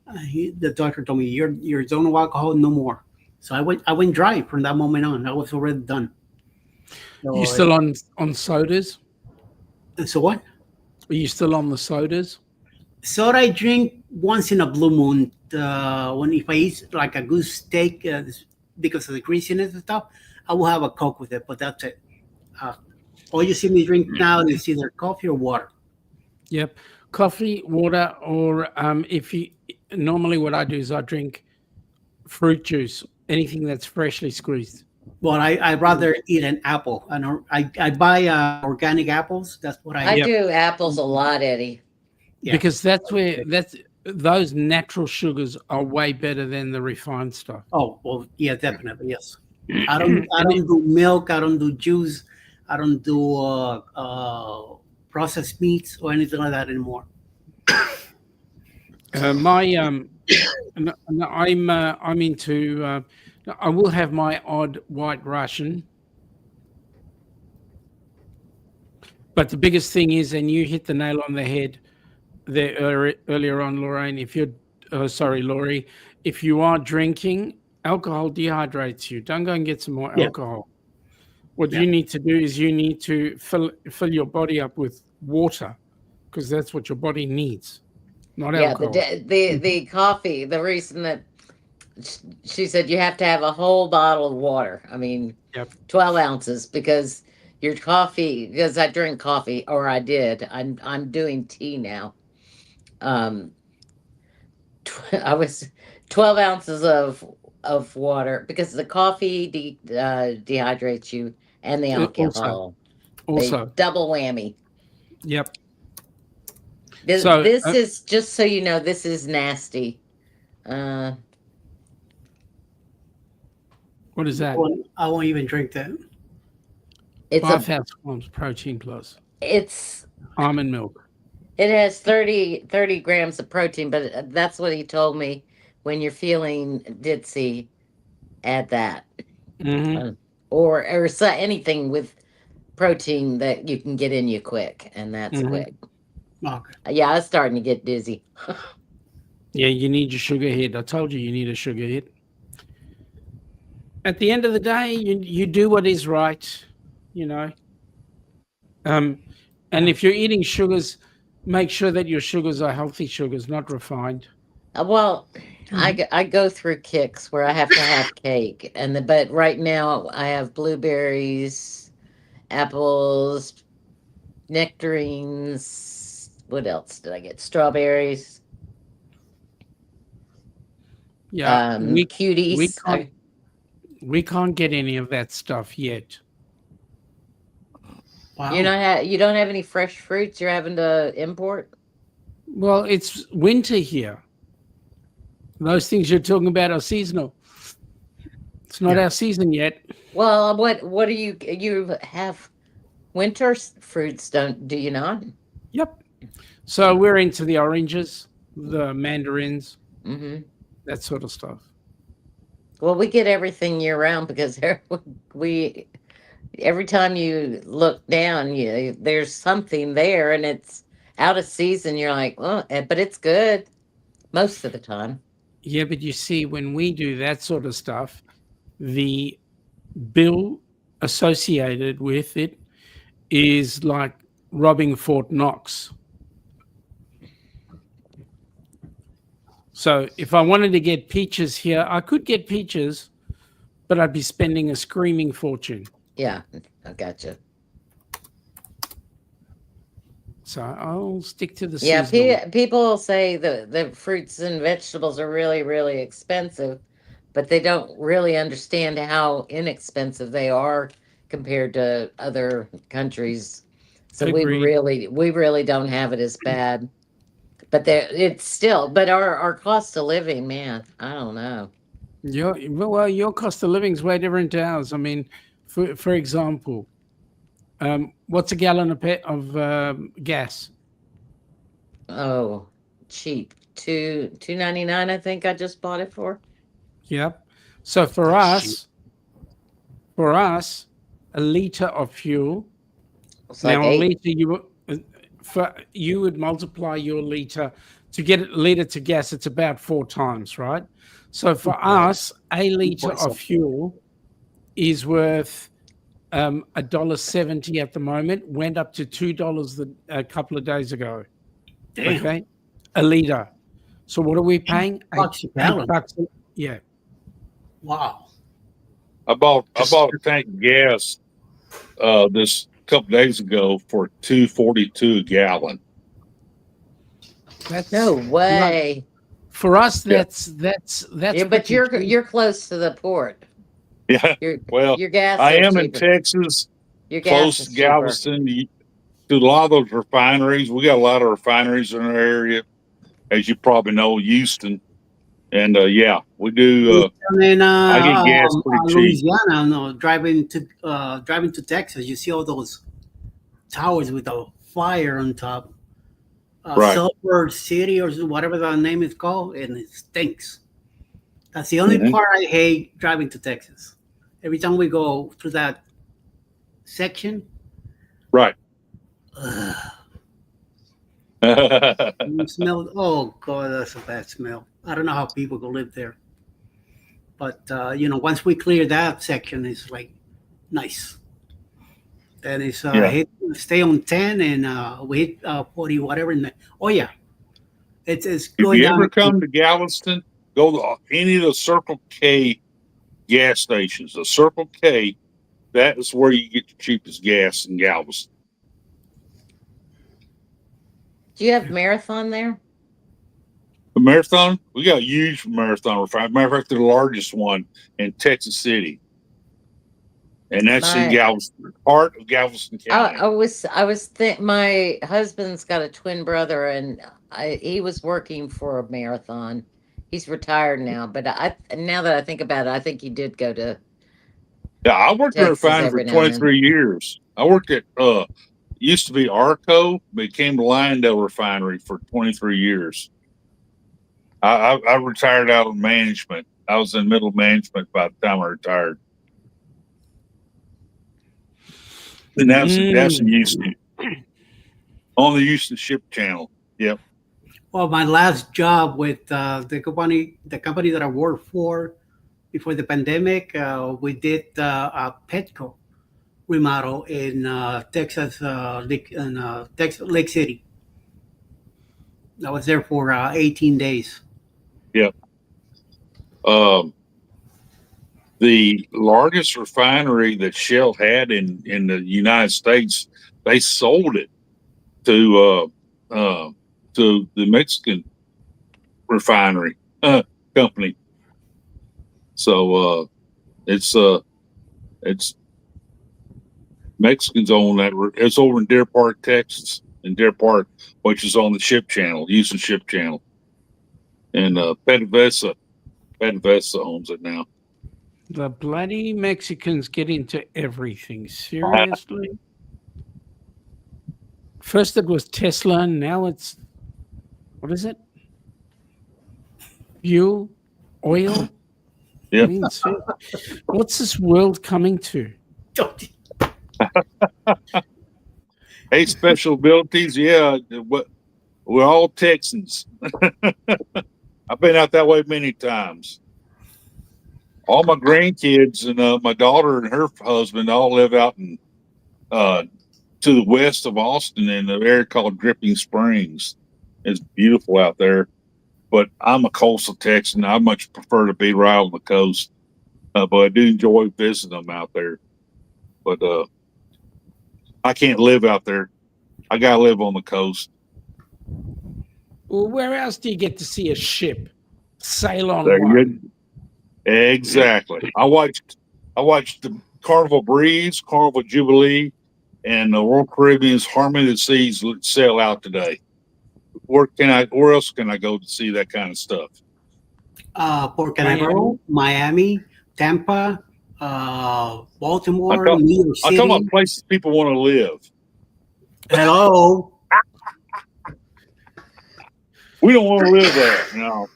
The doctor told me you're done with alcohol, no more. So I went dry from that moment on. I was already done. You So, still on sodas? so what? Are you still on the sodas? Soda I drink once in a blue moon. When if I eat like a good steak, because of the greasiness and stuff, I will have a Coke with it. But that's it. Uh, all you see me drink now is either coffee or water. Yep. Coffee, water, or if you normally what I do is I drink fruit juice, anything that's freshly squeezed. But I'd rather eat an apple. I buy organic apples. That's what I I. do apples a lot, Eddie. Yeah. Because that's those natural sugars are way better than the refined stuff. Oh well, yeah, definitely yes. I don't And do milk. I don't do juice. I don't do processed meats or anything like that anymore. my I'm into I will have my odd white Russian, but the biggest thing is, and you hit the nail on the head there earlier on, Lorraine. If you're sorry, Laurie, if you are drinking, alcohol dehydrates you. Don't go and get some more Yeah. alcohol. What Yeah. you need to do is you need to fill your body up with water, because that's what your body needs, not Yeah, alcohol. the coffee. The reason that she said you have to have a whole bottle of water. I mean, Yep. 12 ounces, because your coffee. Because I drink coffee, or I did. I'm doing tea now. Um, I was 12 ounces of water, because the coffee dehydrates you, and the alcohol. They Also, double whammy. yep. This, So this is, just so you know, this is nasty. Uh, what is that? I won't even drink that. it's a 5,000 grams protein plus it's almond milk. it has 30 grams of protein, but that's what he told me. When you're feeling ditzy, add that. Hmm. Or anything with protein that you can get in you quick, and that's Mhm. quick. Okay. Yeah, I was starting to get dizzy. Yeah, you need your sugar hit. I told you need a sugar hit. At the end of the day, you do what is right, you know. And if you're eating sugars, make sure that your sugars are healthy sugars, not refined. Well, I go through kicks where I have to have cake, but right now I have blueberries, apples, nectarines. What else did I get? Strawberries, Yeah, we cuties. can't get any of that stuff yet. Wow. You don't have any fresh fruits you're having to import? Well, it's winter here. Those things you're talking about are seasonal. It's not our season yet. Well, what do you have winter fruits, do you not? Yep. So we're into the oranges, the mandarins, Mm-hmm. that sort of stuff. Well, we get everything year round, because we every time you look down, there's something there, and it's out of season. You're like, oh, but it's good most of the time. Yeah, but you see, when we do that sort of stuff, the bill associated with it is like robbing Fort Knox. So if I wanted to get peaches here, I could get peaches, but I'd be spending a screaming fortune. Yeah, I gotcha. So I'll stick to the Yeah, seasonal. people say the fruits and vegetables are really, really expensive, but they don't really understand how inexpensive they are compared to other countries. So Agreed. we really don't have it as bad. But it's still, but our cost of living, man, I don't know. Your cost of living is way different to ours. I mean, for example, what's a gallon of gas? Oh, cheap. 2.99, I think I just bought it for. Yep. So for us, a liter of fuel. It's like Now, a 8. liter, you would multiply your liter to get a liter to gas. It's about 4 times, right? So for us, a liter of fuel is worth $1.70 at the moment. Went up to $2 a couple of days ago. Damn. Okay, a liter. So what are we paying? $8 a gallon. $8. Yeah. Wow. I bought a tank of gas this couple days ago for $2.42 a gallon. That's No way. for us. Yeah. That's Yeah, but pretty cheap. you're close to the port. Yeah. Your gas I is am in cheaper. Texas, Your gas close is to cheaper. Galveston. To a lot of those refineries, we got a lot of refineries in our area, as you probably know, Houston. And yeah, we do. And I get gas pretty cheap. Louisiana, no, driving to Texas, you see all those towers with a fire on top. Right. Silver City or whatever the name is called, and it stinks. That's the only part I hate driving to Texas. Every time we go through that section, Right. you smell. Oh God, that's a bad smell. I don't know how people go live there. But once we clear that section, it's like nice. Then it's stay on 10 and we hit 40 whatever. Oh yeah, it's If going you down. ever come to Galveston, go to any of the Circle K gas stations. The Circle K, that is where you get the cheapest gas in Galveston. Do you have Marathon there? The Marathon, we got a huge Marathon refinery. Matter of fact, they're the largest one in Texas City. And that's in Galveston, part of Galveston County. My husband's got a twin brother, and he was working for a Marathon. He's retired now, but now that I think about it, I think he did go to. Yeah, I worked in a Texas refinery for every now and then. 23 years. I worked at used to be Arco, became the Lyondale refinery for 23 years. I retired out of management. I was in middle management by the time I retired. And that's in Houston. On the Houston Ship Channel. Yep. Well, my last job with the company that I worked for before the pandemic, we did a Petco remodel in Texas, Lake City. I was there for 18 days. Yep. The largest refinery that Shell had in the United States, they sold it to the Mexican refinery company. So it's Mexicans own that. It's over in Deer Park, Texas, in Deer Park, which is on the Ship Channel, Houston Ship Channel, and PDVSA owns it now. The bloody Mexicans get into everything. Seriously? First it was Tesla, and now it's, what is it? Fuel? Oil? Yeah. I mean, what's this world coming to? Hey, special abilities, yeah. We're all Texans. I've been out that way many times. All my grandkids and my daughter and her husband all live out in to the west of Austin in an area called Dripping Springs. It's beautiful out there, but I'm a coastal Texan. I much prefer to be right on the coast, but I do enjoy visiting them out there. But I can't live out there. I gotta live on the coast. Well, where else do you get to see a ship sail on There one? Exactly. I watched the Carnival Breeze, Carnival Jubilee, and the Royal Caribbean's Harmony of the Seas sail out today. Where else can I go to see that kind of stuff? Port Canaveral, Miami, Tampa, Baltimore, New York City. I'm talking about places people want to live. Hello. We don't want to live there. No.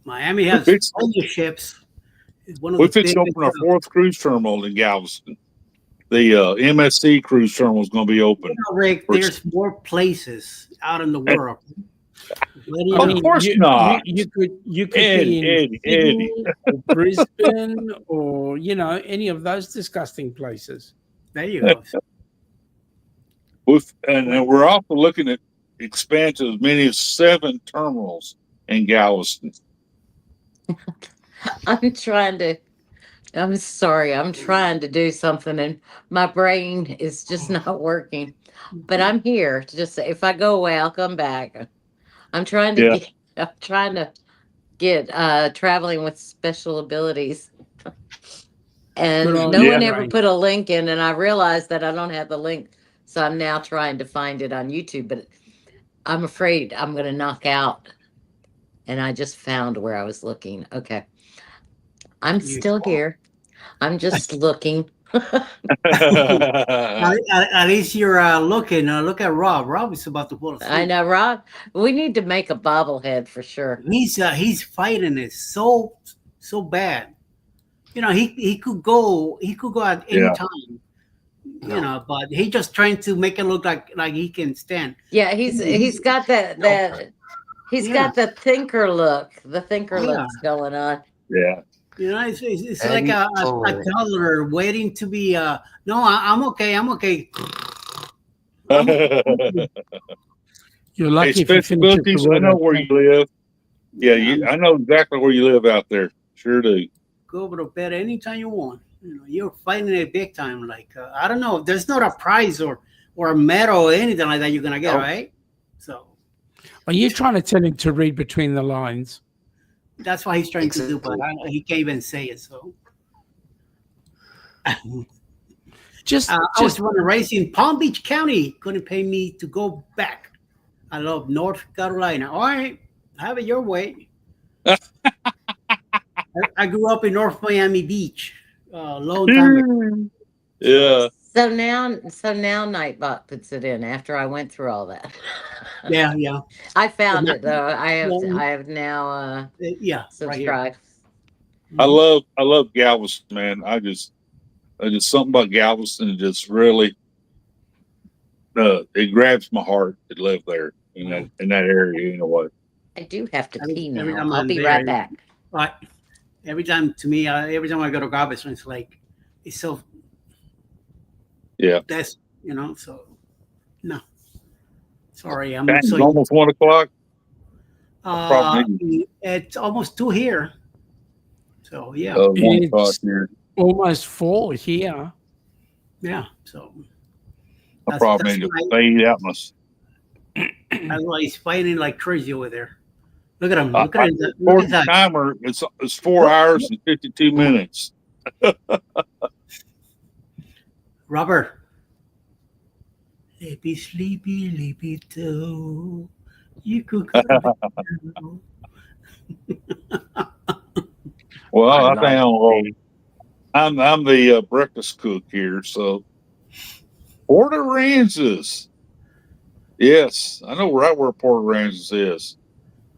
Miami has plenty of ships. one of We the fixed to biggest. open our fourth cruise terminal in Galveston. The MSC cruise terminal is going to be open. Rick, there's more places out in the world. I Of mean, course not. You could Eddie, be in Eddie. Sydney or Brisbane or any of those disgusting places. There you go. And we're also looking at expansion of as many as 7 terminals in Galveston. I'm sorry, I'm trying to do something and my brain is just not working. But I'm here to just say if I go away, I'll come back. I'm trying to Yeah. get traveling with special abilities. And Good on no you, one Yeah. ever Ray. put a link in, and I realized that I don't have the link. So I'm now trying to find it on YouTube, but I'm afraid I'm going to knock out. And I just found where I was looking. Okay. I'm You- still here. I'm just looking. At least you're looking. Look at Rob. Rob is about to fall asleep. I know, Rob. We need to make a bobblehead for sure. He's fighting it so bad. You know, he could go at any Yeah. time. You know, but he just trying to make it look like he can stand. Yeah, he's got that he's Yeah. got the thinker look. The thinker Yeah. look's going on. Yeah. You know, it's Eddie like a Toller. toddler waiting to be. No, I'm okay. I'm okay. I'm okay. You're lucky Hey, if you Special finish it Abilities, for I know where you live. Yeah, Yeah. I know exactly where you live out there. Sure do. Go over to bed anytime you want. You know, you're fighting it big time. Like I don't know, there's not a prize or a medal or anything like that you're gonna get, Nope. right? So Are you trying to tell him to read between the lines? that's what he's trying to do, but Exactly. he can't even say it. So Just, I was just running race in Palm Beach County. Couldn't pay me to go back. I love North Carolina. All right, have it your way. I grew up in North Miami Beach a long time ago. Yeah. So now Nightbot puts it in after I went through all that. Yeah. I found But it though. well, I have now yeah, right here. subscribed. I love Galveston, man. I just something about Galveston that just really it grabs my heart to live there in that area. You know what? I do have to pee Every now. time I'll I'm be there, right back. Right. Every time to me, every time I go to Galveston, it's like it's so. Yeah. That's so no. Sorry, I'm It's so. almost 1 o'clock. Probably. It's almost 2 here. So yeah, 1 o'clock It's here. almost 4 here. yeah. So I probably need to fade out my. that's why he's fighting like crazy over there. Look at him. I- Look at him. For Look at the that. timer, it's 4 hours and 52 minutes. Robert. Sleepy, sleepy too. You could. Well, I I'm think I'm the breakfast cook here, so Port Aransas. Yes, I know right where Port Aransas is.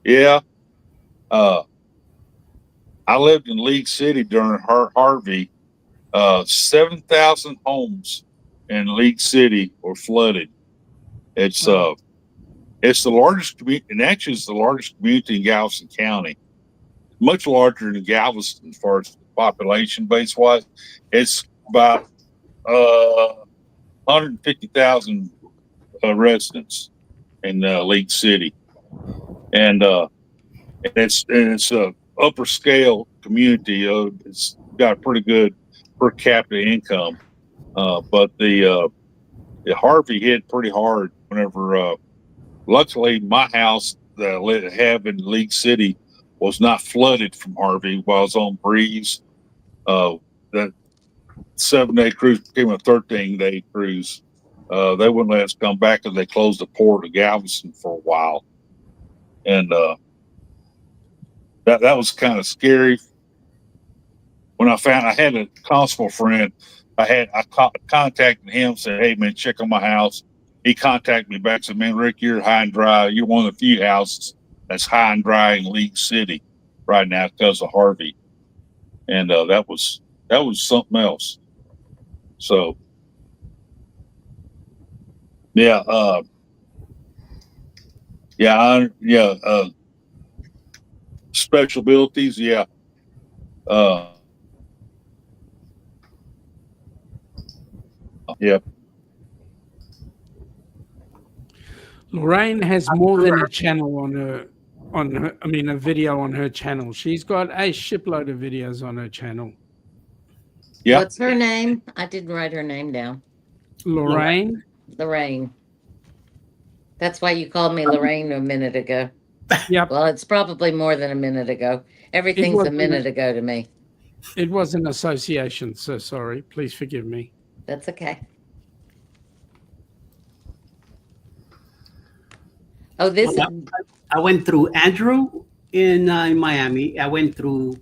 Yeah, I lived in League City during Harvey. 7,000 homes in League City were flooded. It's the largest community, and actually it's the largest community in Galveston County. Much larger than Galveston as far as population base wise. It's about 150,000 residents in League City, and it's a upper scale community. It's got a pretty good per capita income, but the Harvey hit pretty hard. Whenever, luckily, my house that I have in League City was not flooded from Harvey while I was on Breeze. That 7-day cruise became a 13-day cruise. They wouldn't let us come back because they closed the port of Galveston for a while, and that was kind of scary. When I found I had a constable friend, I contacted him, said, "Hey man, check on my house." He contacted me back, said, "Man, Rick, you're high and dry. You're one of the few houses that's high and dry in League City right now because of Harvey." and that was something else. So yeah, special abilities, yeah. Uh, yeah, Lorraine has more than a channel I mean, a video on her channel. She's got a shipload of videos on her channel. yeah. What's her name? I didn't write her name down. Lorraine. Lorraine. That's why you called me Lorraine a minute ago. Yep. Well, it's probably more than a minute ago. Everything's a minute ago to me. It was an association, so sorry. Please forgive me. That's okay. Oh, this. I went through Andrew in Miami. I went through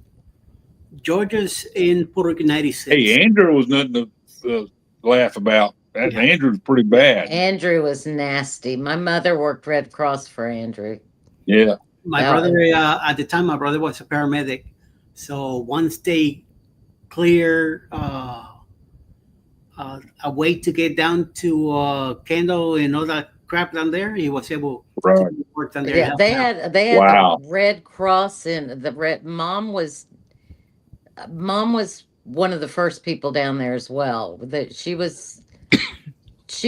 George's in Puerto Rico, 96. Hey, Andrew was nothing to laugh about. That Andrew's pretty bad. Andrew was nasty. My mother worked Red Cross for Andrew. Yeah. My brother, at the time, my brother was a paramedic. So once they clear a way to get down to Kendall and all that crap down there, he was able to work down there. Yeah, they had the Red Cross and the Red. Mom was one of the first people down there as well. That she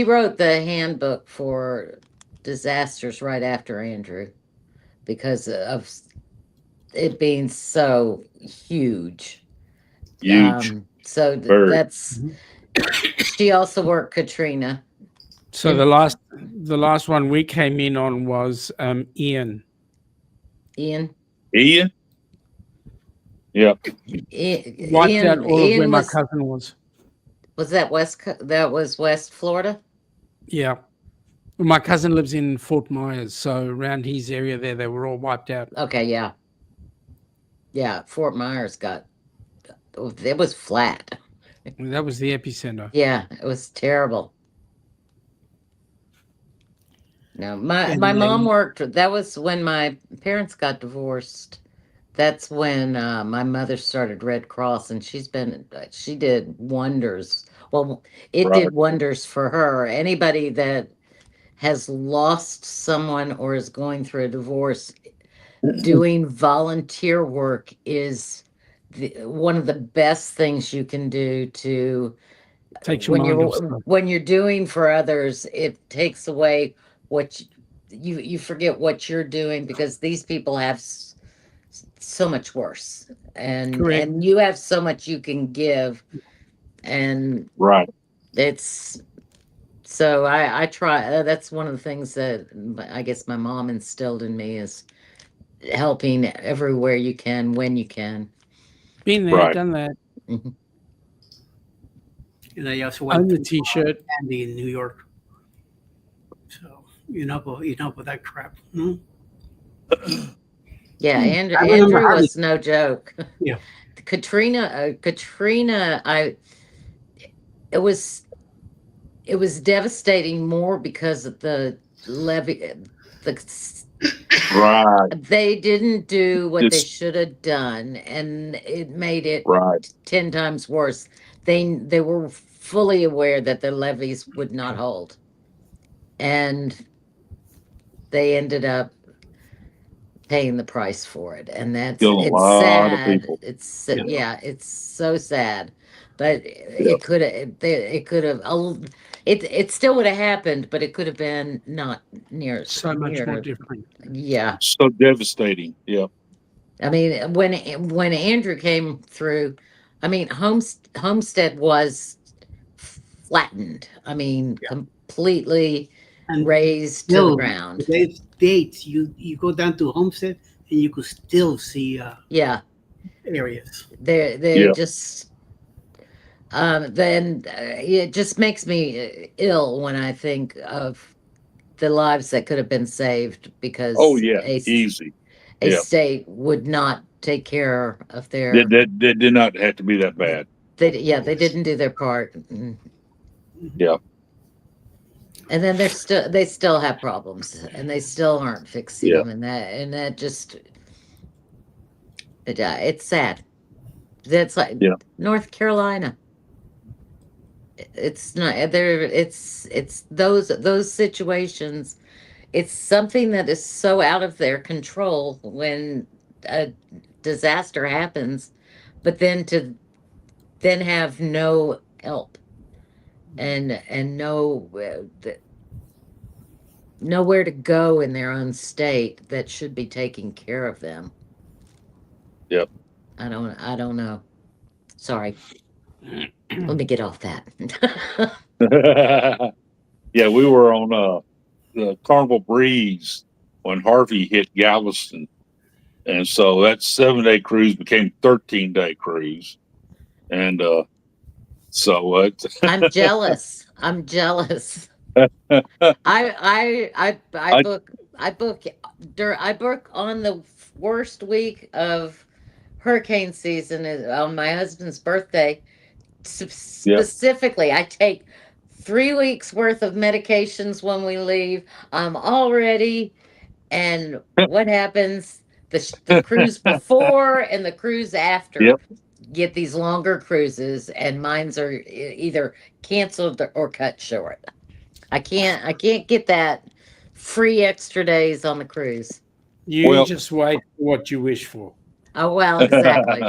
wrote the handbook for disasters right after Andrew because of it being so huge. So that's she also worked Katrina. So the last one we came in on was Ian. Ian. Yeah. Wiped out all of where my cousin was. Was that West Florida? Yeah. Well, my cousin lives in Fort Myers, so around his area there, they were all wiped out. Okay, yeah. Yeah, Fort Myers it was flat. That was the epicenter. Yeah, it was terrible. No, my mom worked. That was when my parents got divorced. That's when my mother started Red Cross, and she did wonders. Well, it did wonders for her. Anybody that has lost someone or is going through a divorce, doing volunteer work is one of the best things you can do to when you're doing for others. It takes away what you forget what you're doing because these people have so much worse and you have so much you can give and it's so I try. That's one of the things that I guess my mom instilled in me is helping everywhere you can when you can. Been there, done that. Mm-hmm. And I also went to T-shirt Andy in New York. So enough of that crap. Hmm? Yeah, Andrew was no joke. Yeah, Katrina. It was devastating more because of the levee. They didn't do what they should have done, and it made it 10 times worse. They were fully aware that the levees would not hold, and they ended up paying the price for it, and it's sad. It's so sad, but it could have it still would have happened, but it could have been not near so much more different. Yeah, so devastating. Yeah, I mean when Andrew came through, I mean Homestead was flattened. I mean completely razed to the ground. Today's dates, you go down to Homestead and you could still see areas. They just then it just makes me ill when I think of the lives that could have been saved because a state would not take care of their that did not have to be that bad. They didn't do their part. Yeah. And then they still have problems and they still aren't fixing them, and that just it's sad. That's like Yeah. North Carolina. It's not there. It's those situations. It's something that is so out of their control when a disaster happens, but then have no help and nowhere to go in their own state that should be taking care of them. Yep. I don't know. Sorry. Let me get off that. Yeah, we were on the Carnival Breeze when Harvey hit Galveston, and so that 7-day cruise became 13-day cruise, and so I'm jealous. I'm jealous. I I book I book on the worst week of hurricane season on my husband's birthday. Yep. Specifically, I take 3 weeks worth of medications when we leave. I'm all ready. And what happens? The cruise before and the cruise after Yep. get these longer cruises, and mine's are either canceled or cut short. I can't get that free extra days on the cruise. You Well, just wait for what you wish for. Oh well, exactly.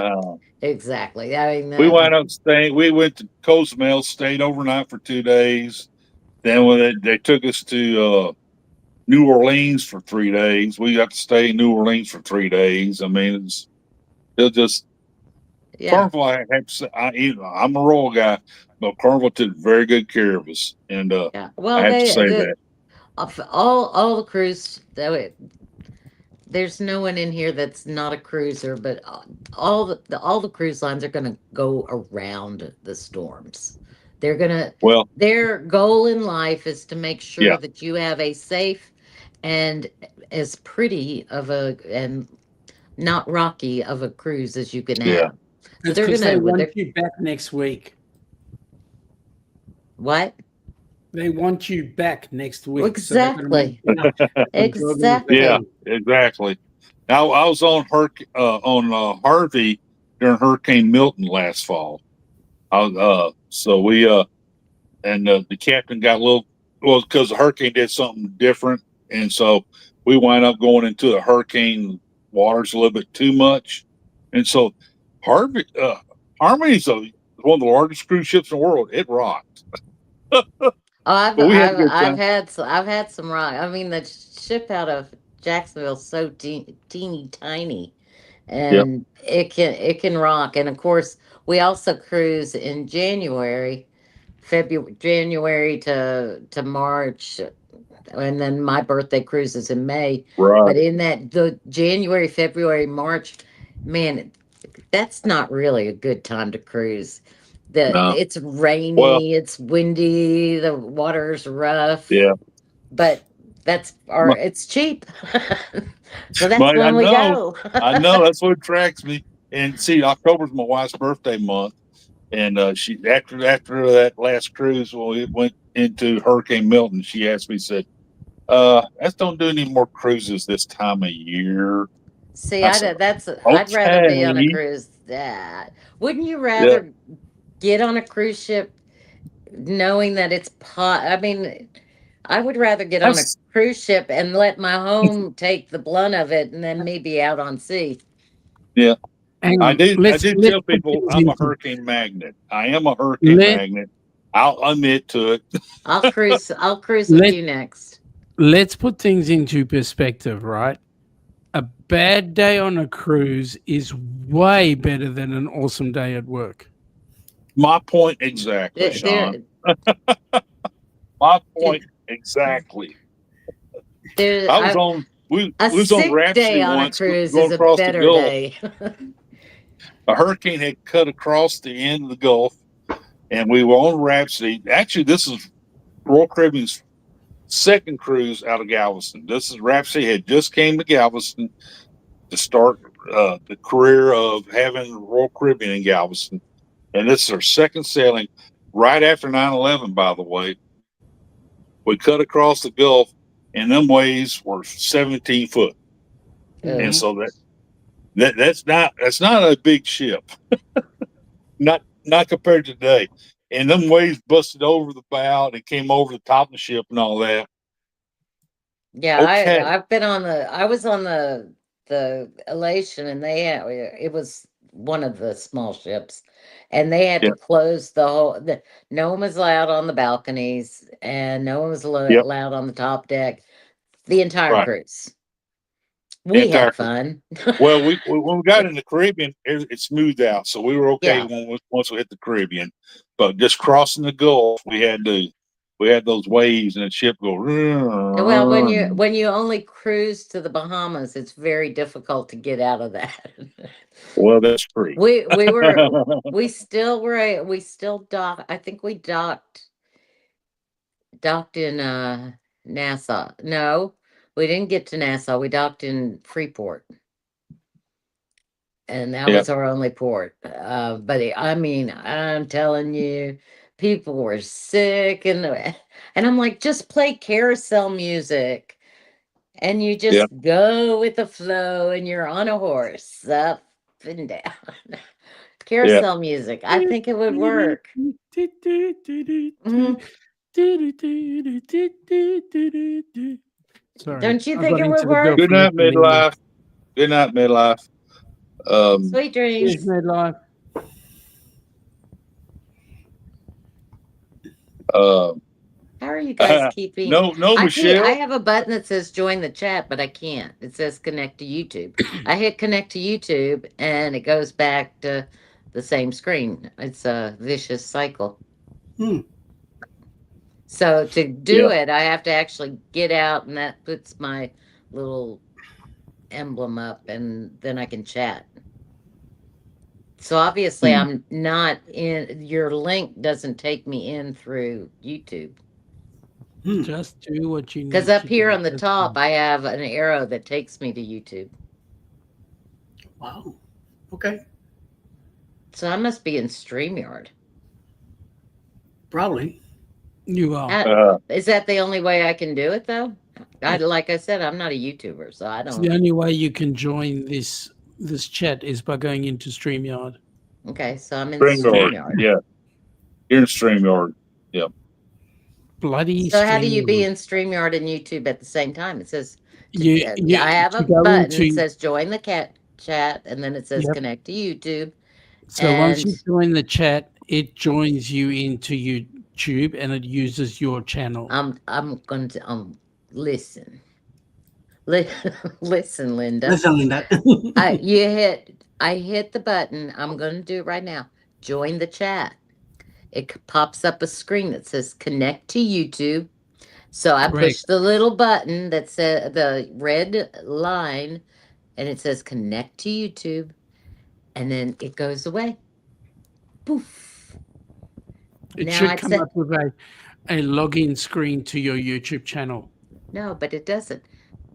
Exactly. I mean, we wound up staying. We went to Cozumel, stayed overnight for 2 days. Then when they took us to New Orleans for 3 days, we got to stay in New Orleans for 3 days. I mean, it just yeah. Carnival. I have to say, I'm a Royal guy, but Carnival took very good care of us, and Yeah. I Well, have to say that. of all the cruise there's no one in here that's not a cruiser, but all the cruise lines are going to go around the storms. They're gonna Well, their goal in life is to make sure yeah, that you have a safe and as pretty of a and not rocky of a cruise as you can yeah. have. It's They're because they gonna want you back next week. what? They want you back next week. So they're going to make Exactly. sure that the Exactly. Yeah, exactly. Now I was on Harvey during Hurricane Milton last fall. So we and the captain got a little because the hurricane did something different, and so we wind up going into the hurricane waters a little bit too much, and so Harmony's one of the largest cruise ships in the world. It rocked, Oh, but we had a good time. I've had some rock. I mean, the ship out of Jacksonville's so teeny tiny, Yep. and it can rock. And of course, we also cruise in January to March, and then my birthday cruise is in May. Right. But in the January, February, March, man, that's not really a good time to cruise. No. It's rainy, Well, it's windy, the water's rough, yeah. but it's cheap. So that's But when we go. I know that's what attracts me. And see, October's my wife's birthday month, and she after that last cruise when we went into Hurricane Milton, she asked me, said, let's don't do any more cruises this time of year. See, I said, I'd rather be on a okay. cruise. That wouldn't you Yeah. rather get on a cruise ship knowing that it's I mean, I would rather get on a That's cruise ship and let my home take the blunt of it, and then me be out on sea. yeah. Hang I on. did Let's tell put people things I'm a into hurricane magnet. I am a hurricane let magnet. I'll admit to it. I'll cruise with let you next. let's put things into perspective, right? A bad day on a cruise is way better than an awesome day at work. My point exactly, Sean. My point exactly. I was on we A was on sick Rhapsody day on a once cruise going is a across the better Gulf. day. A hurricane had cut across the end of the Gulf, and we were on Rhapsody. Actually, this is Royal Caribbean's second cruise out of Galveston. This is Rhapsody had just came to Galveston to start the career of having Royal Caribbean in Galveston, and this is our second sailing right after 9/11. By the way, we cut across the Gulf, and them waves were 17 foot, and so That's not a big ship. not compared to today. And them waves busted over the bow and it came over the top of the ship and all that. Yeah, Okay. I've been on I was on the Elation, and it was one of the small ships, and they had Yeah. to close no one was allowed on the balconies, and no one was Yep. allowed on the top deck. The entire Right. cruise. The We entire had cruise. fun. Well, when we got in the Caribbean, it smoothed out, so we were okay Yeah. once we hit the Caribbean. But just crossing the Gulf, we had those waves, and the ship go. Well, when you only cruise to the Bahamas, it's very difficult to get out of that. Well, that's true. We still docked. I think we docked in Nassau. No, we didn't get to Nassau. We docked in Freeport, and that Yeah. was our only port. But I mean, I'm telling you, people were sick, and I'm like, just play carousel music, and you just go with the flow, and you're on a horse up and down. Carousel music. I think it would work. Mhm. Sorry, Don't you I think got it would into the work? Good girlfriend night, of the mingle. midlife. Good night, midlife. Sweet Cheers, dreams. midlife. How are you guys keeping? No, I Michelle. have a button that says join the chat, but I can't. It says connect to YouTube. I hit connect to YouTube, and it goes back to the same screen. It's a vicious cycle. Hmm. So to do it, I have to actually get out, and that puts my little emblem up, and then I can chat. So obviously, I'm not in. Your link doesn't take me in through YouTube. Just do what you need. Because up to here do. on the top, I have an arrow that takes me to YouTube. Wow. Okay. So I must be in StreamYard. Probably. You are. Is that the only way I can do it, though? Like I said, I'm not a YouTuber, so I It's don't. the only way you can join this chat is by going into StreamYard. Okay, so I'm in StreamYard. StreamYard. Yeah, you're in StreamYard. Yep. Bloody. So how do you be in StreamYard and YouTube at the same time? It says I have a to go button into- that says join the chat, and then it says Yep. connect to YouTube. So once you join the chat, it joins you into YouTube, and it uses your channel. I'm going to listen. Listen, Linda. Listen, Linda. I hit the button. I'm going to do it right now. Join the chat. It pops up a screen that says connect to YouTube. So I push the little button that says the red line, and it says connect to YouTube, and then it goes away. Poof. It Now should come up with a login screen to your YouTube channel. No, but it doesn't.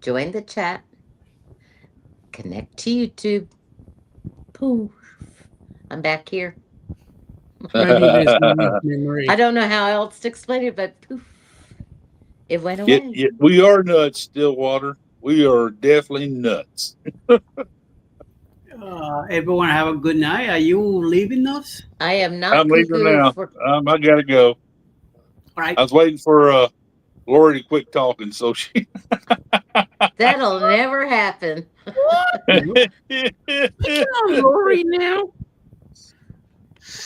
Join the chat. Connect to YouTube. Poof. I'm back here. Maybe there's no memory. I don't know how else to explain it, but poof. It went away. Yeah, we are nuts, Stillwater. We are definitely nuts. Everyone have a good night. Are you leaving us? I am not. I'm leaving now. I gotta go. All right. I was waiting for Lori to quit talking, so she. That'll never happen. Lori now.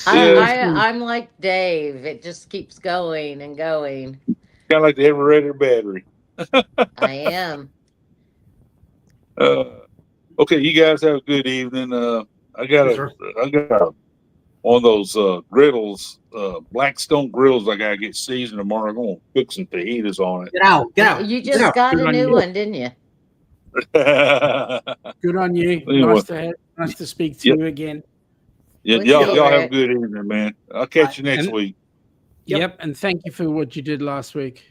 I'm like Dave. It just keeps going and going. Kind of like the ever-ready battery. I am. Okay, you guys have a good evening. I got one of those griddles, Blackstone grills. I gotta get seasoned tomorrow. I'm gonna cook some fajitas on it. Get out. You just got a new one, didn't you? Good on you. Anyway. Nice to speak to you again. Yeah, y'all have a good evening, man. I'll catch you next week. Yep, and thank you for what you did last week.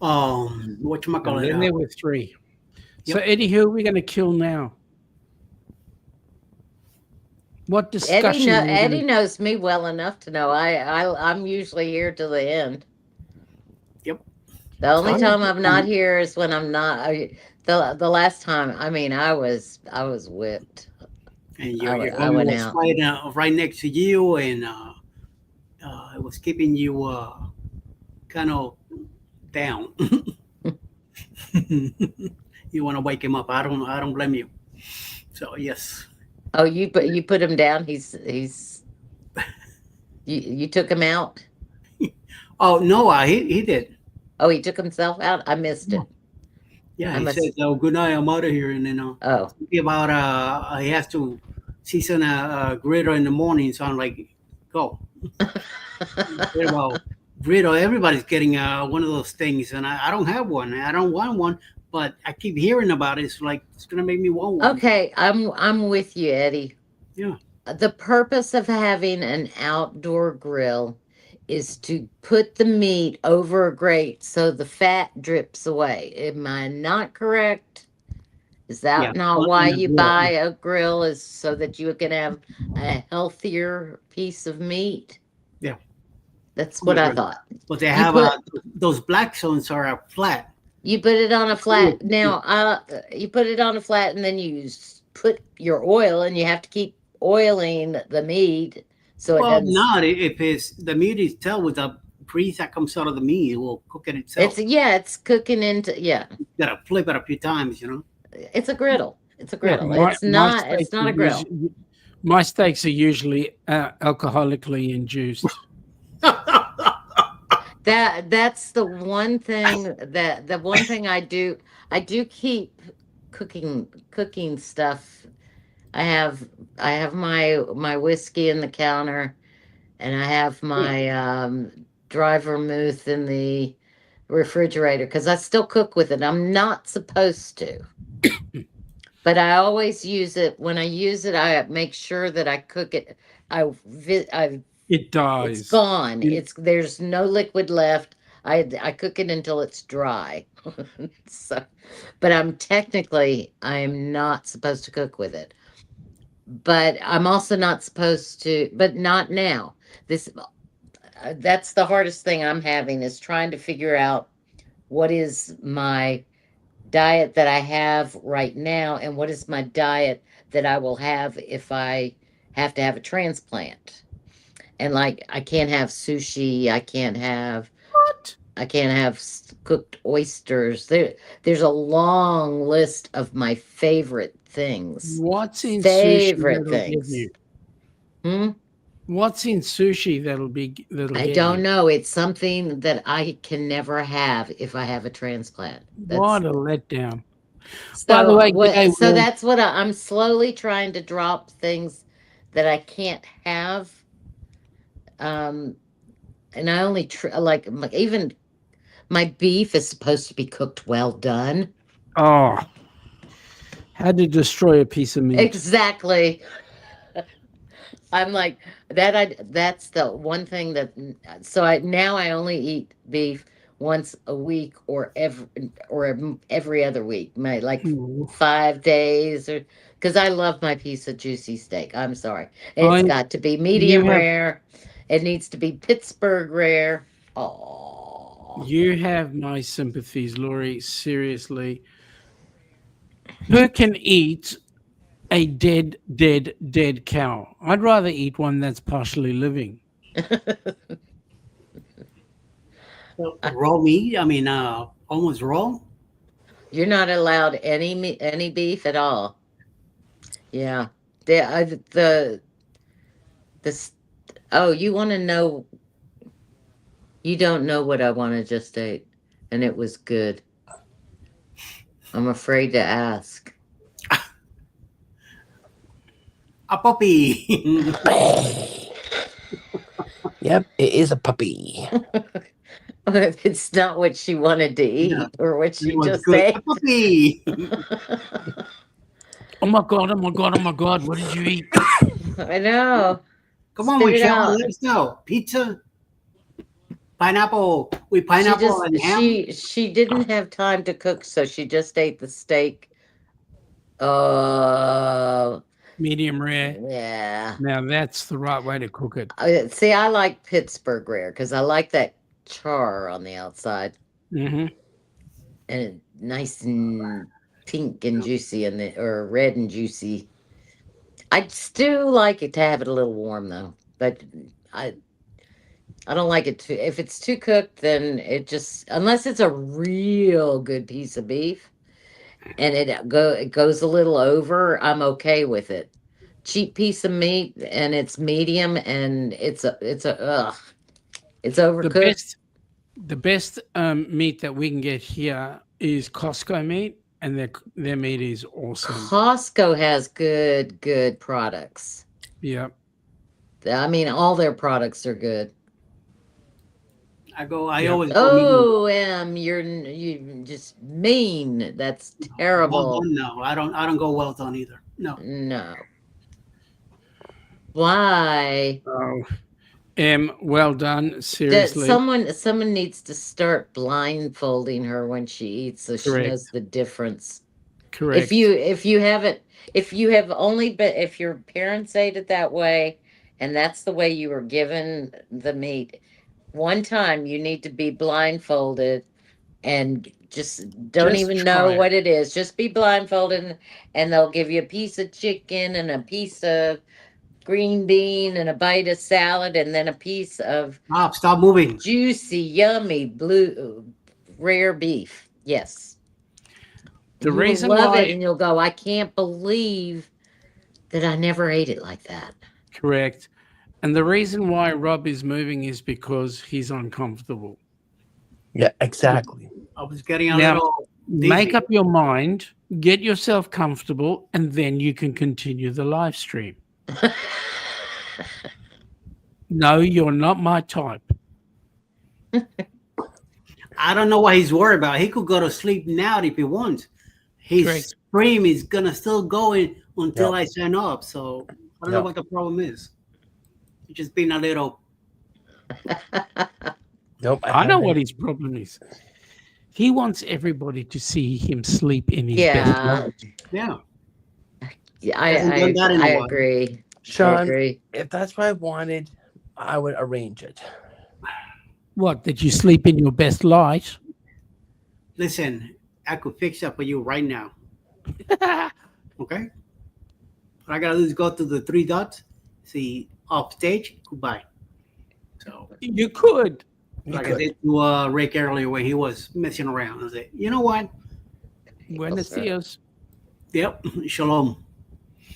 Whatchamacallit? And there were 3. So Eddie, who are we going to kill now? What discussion? Eddie knows me well enough to know I'm usually here till the end. Yep. The only time I'm not here is when I'm not. The last time, I mean, I was whipped. And your I owner went was out. right next to you, and it was keeping you kind of down. You want to wake him up. I don't blame you. So yes. Oh, you put him down. He's you took him out. Oh no, he did. Oh, he took himself out. I missed it. Yeah, I he said, must. "Oh, good night. I'm out of here." And then Oh, thinking about he has to season a griddle in the morning. So I'm like, go. Well, griddle. Everybody's getting one of those things, and I don't have one. I don't want one, but I keep hearing about it. It's like it's gonna make me want one. okay. I'm with you, Eddie. Yeah. The purpose of having an outdoor grill is to put the meat over a grate so the fat drips away. Am I not correct? Is Yeah. that not On why a you grill. buy a grill? Is so that you can have a healthier piece of meat? Yeah. That's On what a I grill. thought. But they You have put those black zones are flat. you put it on a Ooh, flat. Now, you put it on a flat, and then you put your oil, and you have to keep oiling the meat so it well, doesn't. not if it's the meat is tell with the grease that comes out of the meat, it will cook it It's itself. it's cooking into You gotta flip it a few times. It's a griddle. It's a Yeah, griddle. my It's my not. It's steaks not are a grill. usually alcoholically induced. That's the one thing that the one thing I do keep cooking stuff. I have my whiskey in the counter, and I have Yeah. my dry vermouth in the refrigerator because I still cook with it. I'm not supposed to, but I always use it. When I use it, I make sure that I cook it. I It It's dies. gone. There's no liquid left. I cook it until it's dry. So, but I'm not supposed to cook with it. But I'm also not supposed to. But not now. This That's the hardest thing I'm having is trying to figure out what is my diet that I have right now and what is my diet that I will have if I have to have a transplant. And like I can't have sushi, I can't have cooked oysters. There's a long list of my favorite things. What's in sushi Favorite that'll give things. you? Hmm? What's in sushi that'll I get don't you? know. It's something that I can never have if I have a transplant. What a letdown. By the So way, what g'day, so Will. that's what I'm slowly trying to drop things that I can't have. Um and I only like even my beef is supposed to be cooked well done. Oh, how to destroy a piece of meat. Exactly. I'm like that's the one thing that so I now I only eat beef once a week every other week. My like Ooh. 5 days or because I love my piece of juicy steak. I'm sorry. It's I got to be you medium have rare. It needs to be Pittsburgh rare. Oh. you have my sympathies, Laurie. Seriously. Who can eat a dead cow? I'd rather eat one that's partially living. Raw meat. I mean, almost raw. You're not allowed any beef at all. Yeah. The oh, you want to know you don't know what I want to just ate and it was good. I'm afraid to ask. A puppy. Yep, it is a puppy. It's not what she wanted to Yeah, eat or what it she was just good. A ate. puppy. Oh my god, oh my god, oh my god, what did you eat? I know. Come on, Spit it Michelle. out. Let us know. Pizza, pineapple with pineapple and ham. She didn't have time to cook, so she just ate the steak. Oh, Medium rare. yeah. Now that's the right way to cook it. See, I like Pittsburgh rare because I like that char on the outside Hmm. and nice and pink and juicy or red and juicy. I still like it to have it a little warm though, but I I don't like it too. If it's too cooked, then it just unless it's a real good piece of beef and it goes a little over, I'm okay with it. Cheap piece of meat and it's medium and it's The overcooked. best meat that we can get here is Costco meat, and their meat is awesome. Costco has good products. Yeah. I mean, all their products are good. I Yeah. always go medium. Oh, you just mean. That's Well terrible. done, no, I don't go well done either. No. No. Why? Oh, well done. That Seriously. someone needs to start blindfolding her when she eats so she knows Correct. the difference. Correct. If you haven't if you have only been if your parents ate it that way and that's the way you were given the meat, one time you need to be blindfolded and just don't Just even know try it. what it is. Just be blindfolded and they'll give you a piece of chicken and a piece of green bean and a bite of salad and then a piece of Stop moving. juicy, yummy blue rare beef. Yes. The You'll reason love why it and you'll go, I can't believe that I never ate it like that. Correct. And the reason why Rob is moving is because he's uncomfortable. Yeah, exactly. I was getting a Now, little make dizzy. up your mind, get yourself comfortable, and then you can continue the live stream. No, you're not my type. I don't know what he's worried about. He could go to sleep now if he wants. His Correct. stream is gonna still going until Yep. I sign up. So I don't know Yep. what the problem is. He's just being a little. Nope. I know what his problem is. He wants everybody to see him sleep in his best Yeah. light. Yeah. Yeah, Hasn't done that in a I while. agree. I Sean, agree. if that's what I wanted, I would arrange it. What, that you sleep in your best light? Listen, I could fix that for you right now. Okay. What I gotta do is go to the three dots, see off stage, goodbye. So You could. like I did to Rick earlier when he was messing around. I said, you know what? Buenos dias. Yep, shalom.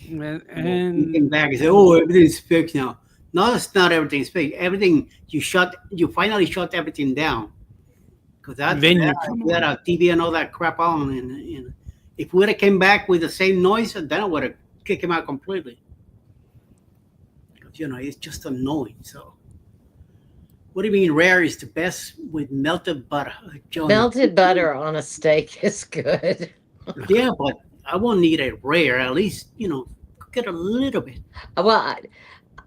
And, He came back and said, "Oh, everything's fixed now." No, it's not everything's fixed. Everything you finally shut everything down because then you come we had on. a TV and all that crap on, and if we would have came back with the same noise, then I would have kicked him out completely. Because it's just annoying. So, what do you mean rare is the best with melted butter? Johnny? Melted butter on a steak is good. Yeah, but I won't need it rare. At least get a little bit. Well,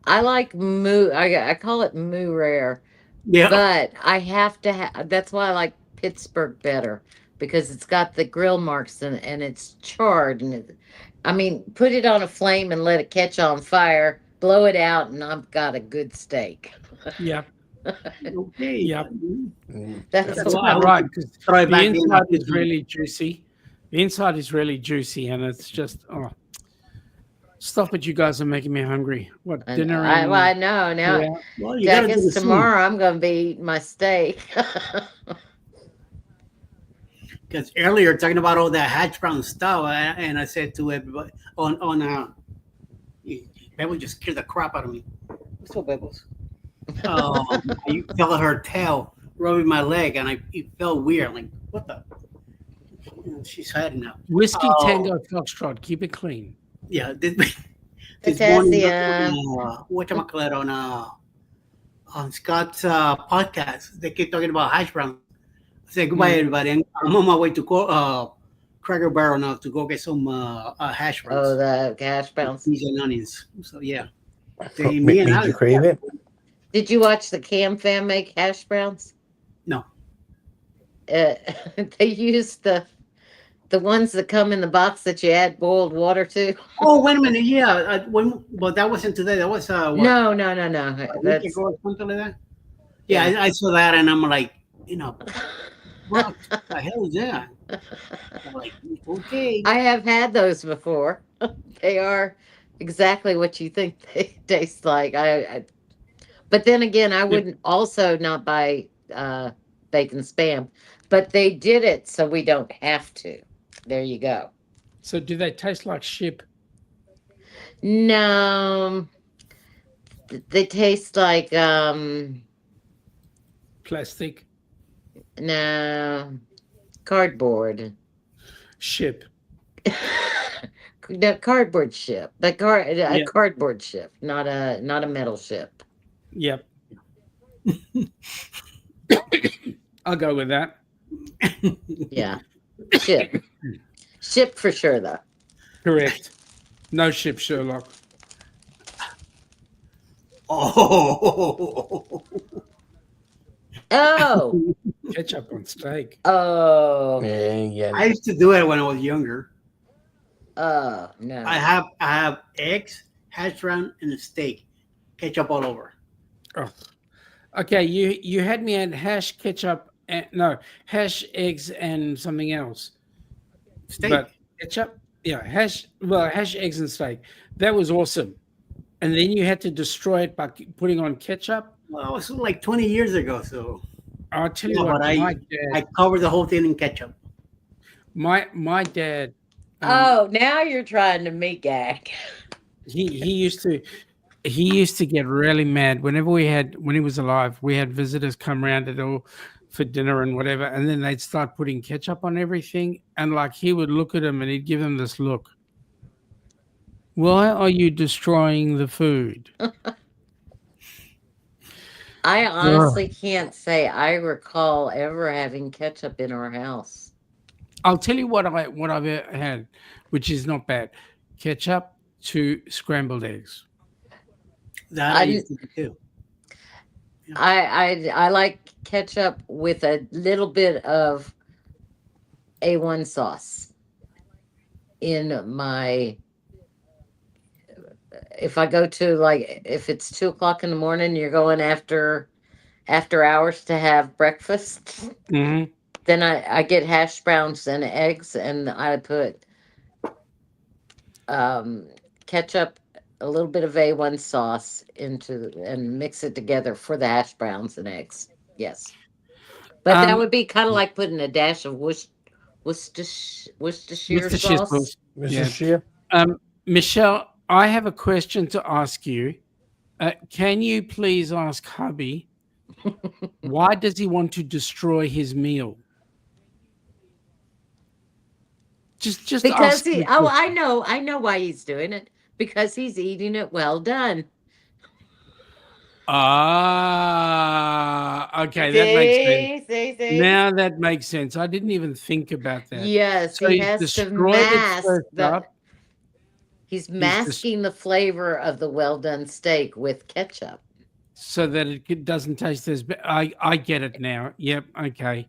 I like moo. I call it moo rare, Yeah. but I have to have. That's why I like Pittsburgh better because it's got the grill marks and it's charred I mean, put it on a flame and let it catch on fire. Blow it out, and I've got a good steak. Yeah. Okay. Yeah. That's That's why. All right, because Throw it the back in. inside is really juicy. The inside is really juicy, and it's just stop it! You guys are making me hungry. What dinner? I know now. Yeah. Well, you I gotta do guess the soup. tomorrow I'm going to be eating my steak. Because earlier talking about all that hash brown stuff, and I said to everybody Bebel just scared the crap out of me. What's up, Bebels? I felt her tail rubbing my leg, and it felt weird. Like, what the? She's hiding now. Whiskey Tango Foxtrot. Keep it clean. Yeah, this morning Potassium. whatchamacallit on Scott's podcast, they keep talking about hash browns. I said goodbye, everybody. I'm on my way to Cracker Barrel now to go get some hash browns. Oh, the hash browns. Peas and onions. So yeah. Made you crave it? Did you watch the Cam Fam make hash browns? No. They used the ones that come in the box that you add boiled water to. Oh, wait a minute. Yeah. But that wasn't today. That was what, No. a week That's ago or something like that. Yeah, I saw that and I'm like, what the hell is that? I'm like, okay. I have had those before. They are exactly what you think they taste like. But then again, I Yep. wouldn't also not buy bacon spam, but they did it so we don't have to. There you go. So do they taste like ship? No, they taste like Plastic? no cardboard. Ship. No, cardboard ship. A Yeah. cardboard ship, not a metal ship. Yep. I'll go with that. Yeah. Ship. Ship for sure though. Correct. No ship, Sherlock. Oh, Oh. Ketchup on steak. Oh. Yeah. I used to do it when I was younger. Oh no. I have eggs, hash brown, and a steak, ketchup all over. Oh. Okay, you had me at hash ketchup and no hash eggs and something else. Steak. But ketchup, yeah, hash eggs and steak. That was awesome. And then you had to destroy it by putting on ketchup. Well, it was like 20 years ago, so I'll tell you yeah, what, but my I dad, covered the whole thing in ketchup. my dad, Oh, now you're trying to me gag. he used to get really mad whenever when he was alive. We had visitors come around at all for dinner and whatever, and then they'd start putting ketchup on everything, and like he would look at him and he'd give him this look. Why are you destroying the food? I Ugh. honestly can't say I recall ever having ketchup in our house. I'll tell you what I've had, which is not bad. Ketchup to scrambled eggs. That I I used to do too. I like ketchup with a little bit of A1 sauce in my. If I go to like if it's 2 o'clock in the morning, you're going after hours to have breakfast. Hmm. Then I get hash browns and eggs, and I put um, ketchup, a little bit of A1 sauce into and mix it together for the hash browns and eggs. Yes, but that Um, would be kind of like putting a dash of Worcestershire Mr. sauce. Shizzles, yeah. Shear. Michelle, I have a question to ask you. Can you please ask hubby why does he want to destroy his meal? Just Because ask he, the oh, question. I know why he's doing it. Because he's eating it well done. Ah, okay, that makes sense. See. Now that makes sense. I didn't even think about that. Yes, So he he's has to destroyed it mask first the. up. He's He's just masking the flavor of the well done steak with ketchup. so that doesn't taste as bad. I get it now. Yep. Okay.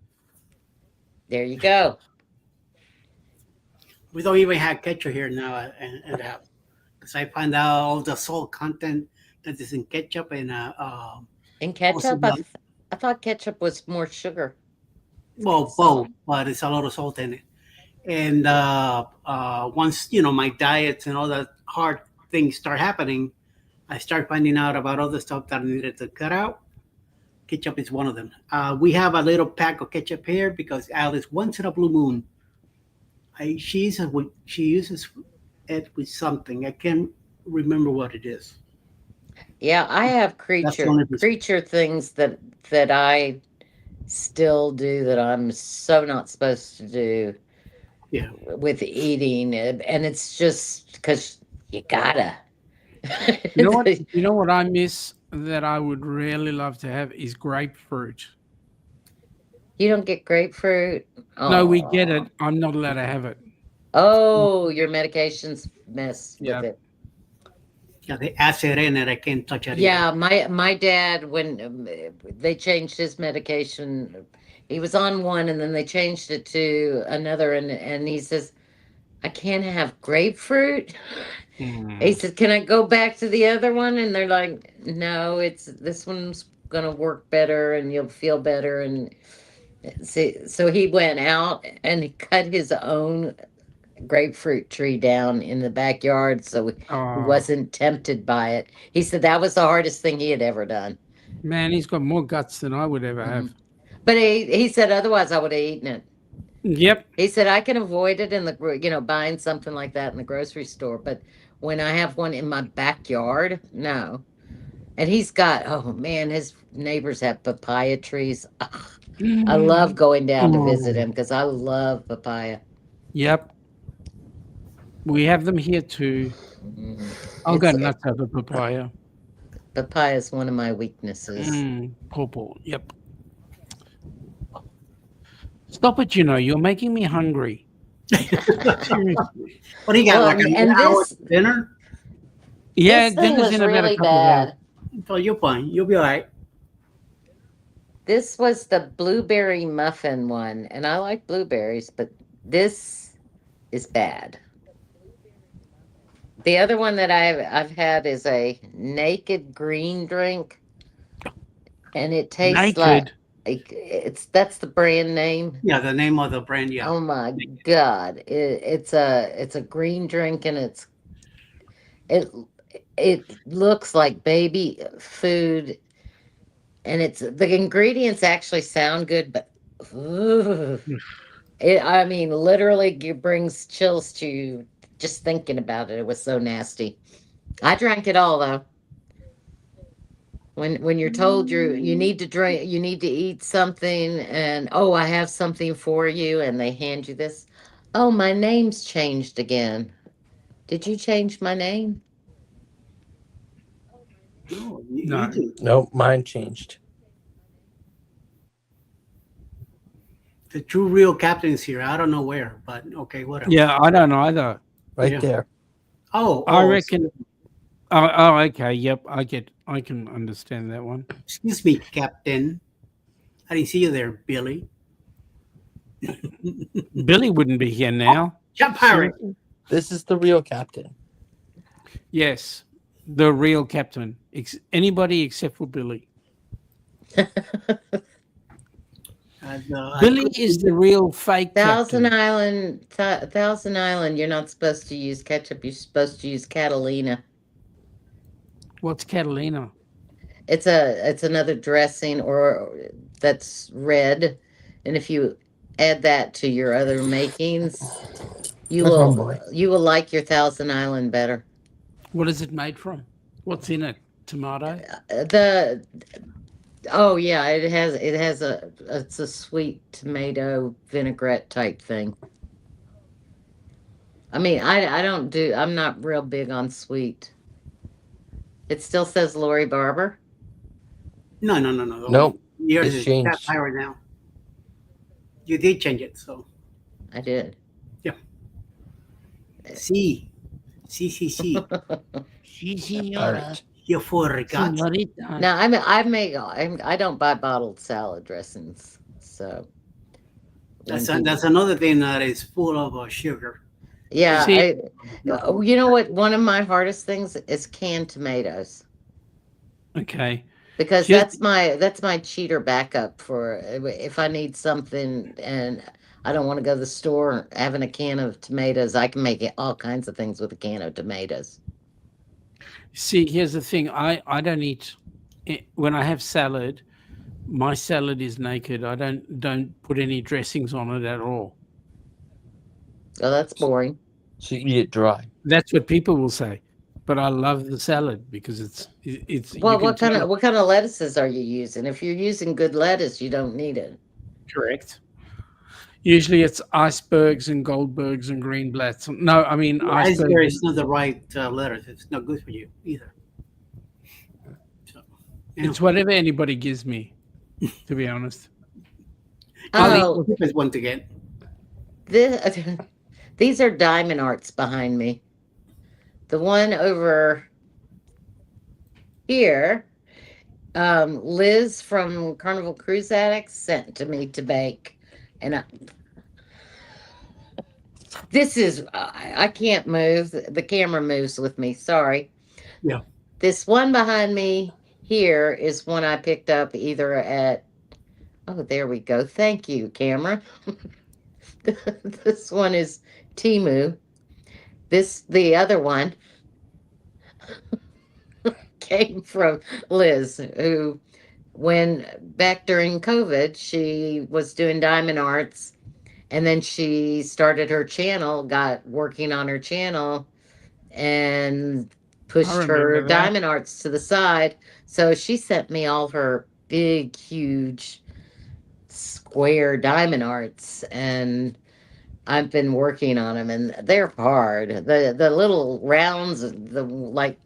There you go. We don't even have ketchup here now at the house because I find out all the salt content that is in ketchup and In also ketchup, I thought ketchup was more sugar. well both, but it's a lot of salt in it. And once my diets and all that hard things start happening, I start finding out about other stuff that I needed to cut out. Ketchup is one of them. We have a little pack of ketchup here because Alice, once in a blue moon, she uses it with something. I can't remember what it is. Yeah, I have That's the only reason. creature things that I still do that I'm so not supposed to do Yeah. with eating it, and it's just because you gotta. You know what? You know what I miss that I would really love to have is grapefruit. You don't get grapefruit. No, we get Oh, it. I'm not allowed to have it. oh, your medications mess with Yeah. it. Yeah, the acid in it, I can't touch it. Yeah, my dad when they changed his medication, he was on one and then they changed it to another, and he says I can't have grapefruit. He Mm. said, "Can I go back to the other one?" And they're like, "No, it's this one's gonna work better, and you'll feel better." And See, so he went out and he cut his own grapefruit tree down in the backyard so he Oh, wasn't tempted by it. He said that was the hardest thing he had ever done. man, he's got more guts than I would ever have. But he said otherwise I would have eaten it. Yep. He said I can avoid it in the buying something like that in the grocery store, but when I have one in my backyard, no. And he's got, oh man, his neighbors have papaya trees. Ugh, I love going down to visit him because I love papaya. Yep. We have them here too. I'll go nuts over papaya. Papaya is one of my weaknesses. Purple. Yep. Stop it, you're making me hungry. Seriously. What do you got, Well, like and an hour this- dinner? Yeah, This thing dinner's was in about a really couple of hours. bad. So you're fine. You'll be all right. This was the blueberry muffin one, and I like blueberries, but this is bad. The other one that I've had is a naked green drink, and it tastes Naked. that's the brand name. Yeah, the name of the brand. Yeah. Oh my god, it's a green drink, and it looks like baby food, and the ingredients actually sound good, but ooh, I mean, literally it brings chills to you just thinking about it. It was so nasty. I drank it all though. When you're told you need to drink, you need to eat something, and oh, I have something for you, and they hand you this. Oh, my name's changed again. Did you change my name? No, No. you do. Nope, mine changed. The true real captain's here. I don't know where, but okay, whatever. Yeah, I don't either. Right Yeah. there. I Oh, reckon. Oh, okay. Yep, I can understand that one. excuse me, Captain. I didn't see you there, Billy. Billy wouldn't be here now. Jump, pirate. This is the real captain. Yes, the real captain. Anybody except for Billy. Billy is the real fake Thousand captain. Island, Thousand Island. You're not supposed to use ketchup. You're supposed to use Catalina. What's Catalina? It's another dressing or that's red, and if you add that to your other makings, you Good will homeboy. you will like your Thousand Island better. What is it made from? What's in it? Tomato? Oh yeah, it's a sweet tomato vinaigrette type thing. I mean, I'm not real big on sweet. It still says Lori Barber. No. Nope, Yours it's is changed. Cap Pirate now. You did change it, so I did. yeah. C. All right. You forgot. Now I don't buy bottled salad dressings, so That's another thing that is full of sugar. yeah. See- You know what? One of my hardest things is canned tomatoes. Okay. Because Just- that's my cheater backup for if I need something and I don't want to go to the store. Having a can of tomatoes, I can make all kinds of things with a can of tomatoes. See, here's the thing. I don't eat when I have salad. My salad is naked. I don't put any dressings on it at all. Oh, that's boring. So you eat it dry. That's what people will say. But I love the salad because it's. Well, you can what kind tell- of lettuces are you using? If you're using good lettuce, you don't need it. Correct. Usually it's icebergs and Goldbergs and Greenblatts. No, I mean Iceberg icebergs. is not the right letters. It's not good for you either. So, yeah. It's whatever anybody gives me, to be honest. Oh, Is one to get. these are diamond arts behind me. The one over here, Liz from Carnival Cruise Addicts sent to me to bake, and this is I can't move. The camera moves with me. Sorry. Yeah. This one behind me here is one I picked up either at Oh, there we go. Thank you, camera. This one is Timu. The other one came from Liz, who, when back during COVID, she was doing diamond arts, and then she started her channel, got working on her channel, and pushed her remember that. diamond arts to the side. So she sent me all her big, huge square diamond arts, and I've been working on them, and they're hard. The little rounds, the like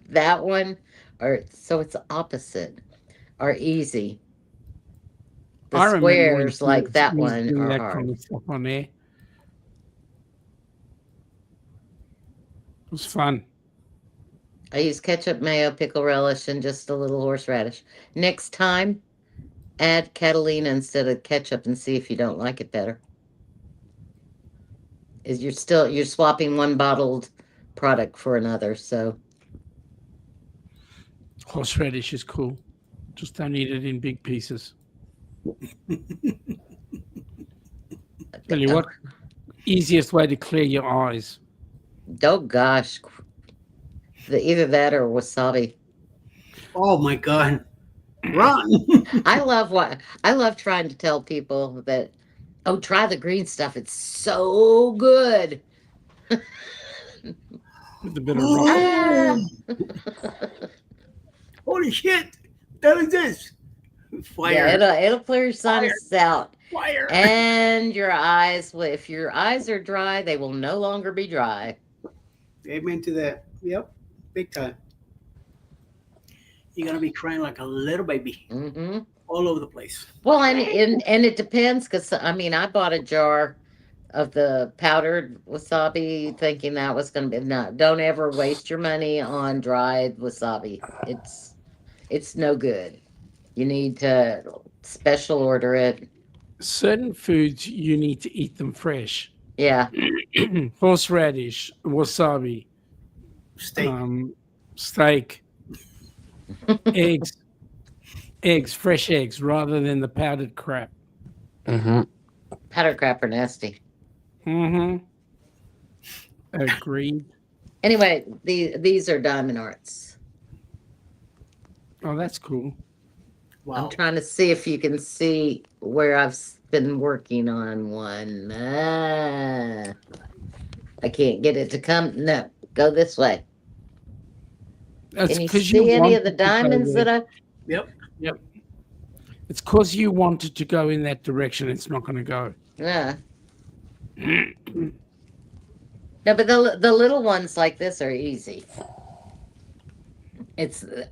that one, are so it's opposite, are easy. The I remember when squares she like that was one doing are that kind hard. of stuff on there. It was fun. I use ketchup, mayo, pickle relish, and just a little horseradish. Next time, add Catalina instead of ketchup and see if you don't like it better. Is you're swapping one bottled product for another, so Horseradish is cool. Just don't eat it in big pieces. Tell you what, easiest way to clear your eyes. oh gosh, either that or wasabi. Oh my God. Run. I love trying to tell people that, oh, try the green stuff. It's so good. With a bit of rock. Holy shit. What is this? Fire. Yeah, it'll clear your sinuses out. Fire. And your eyes, if your eyes are dry, they will no longer be dry. Amen to that. Yep. Big time. You're going to be crying like a little baby. Mm-hmm. All over the place. Well, and it depends, because I mean, I bought a jar of the powdered wasabi thinking that was going to be, no, don't ever waste your money on dried wasabi. It's no good. You need to special order it. Certain foods, you need to eat them fresh. Yeah. Horseradish, wasabi, steak, eggs, fresh eggs, rather than the powdered crap. Mm-hmm. Powdered crap are nasty. Mm-hmm. Agreed. Anyway, these are diamond arts. Oh, that's cool. Wow. I'm trying to see if you can see where I've been working on one. I can't get it to come. No, go this way. That's can you see any of the diamonds that I? Yep. It's because you wanted to go in that direction. It's not going to go. Yeah. No, but the little ones like this are easy.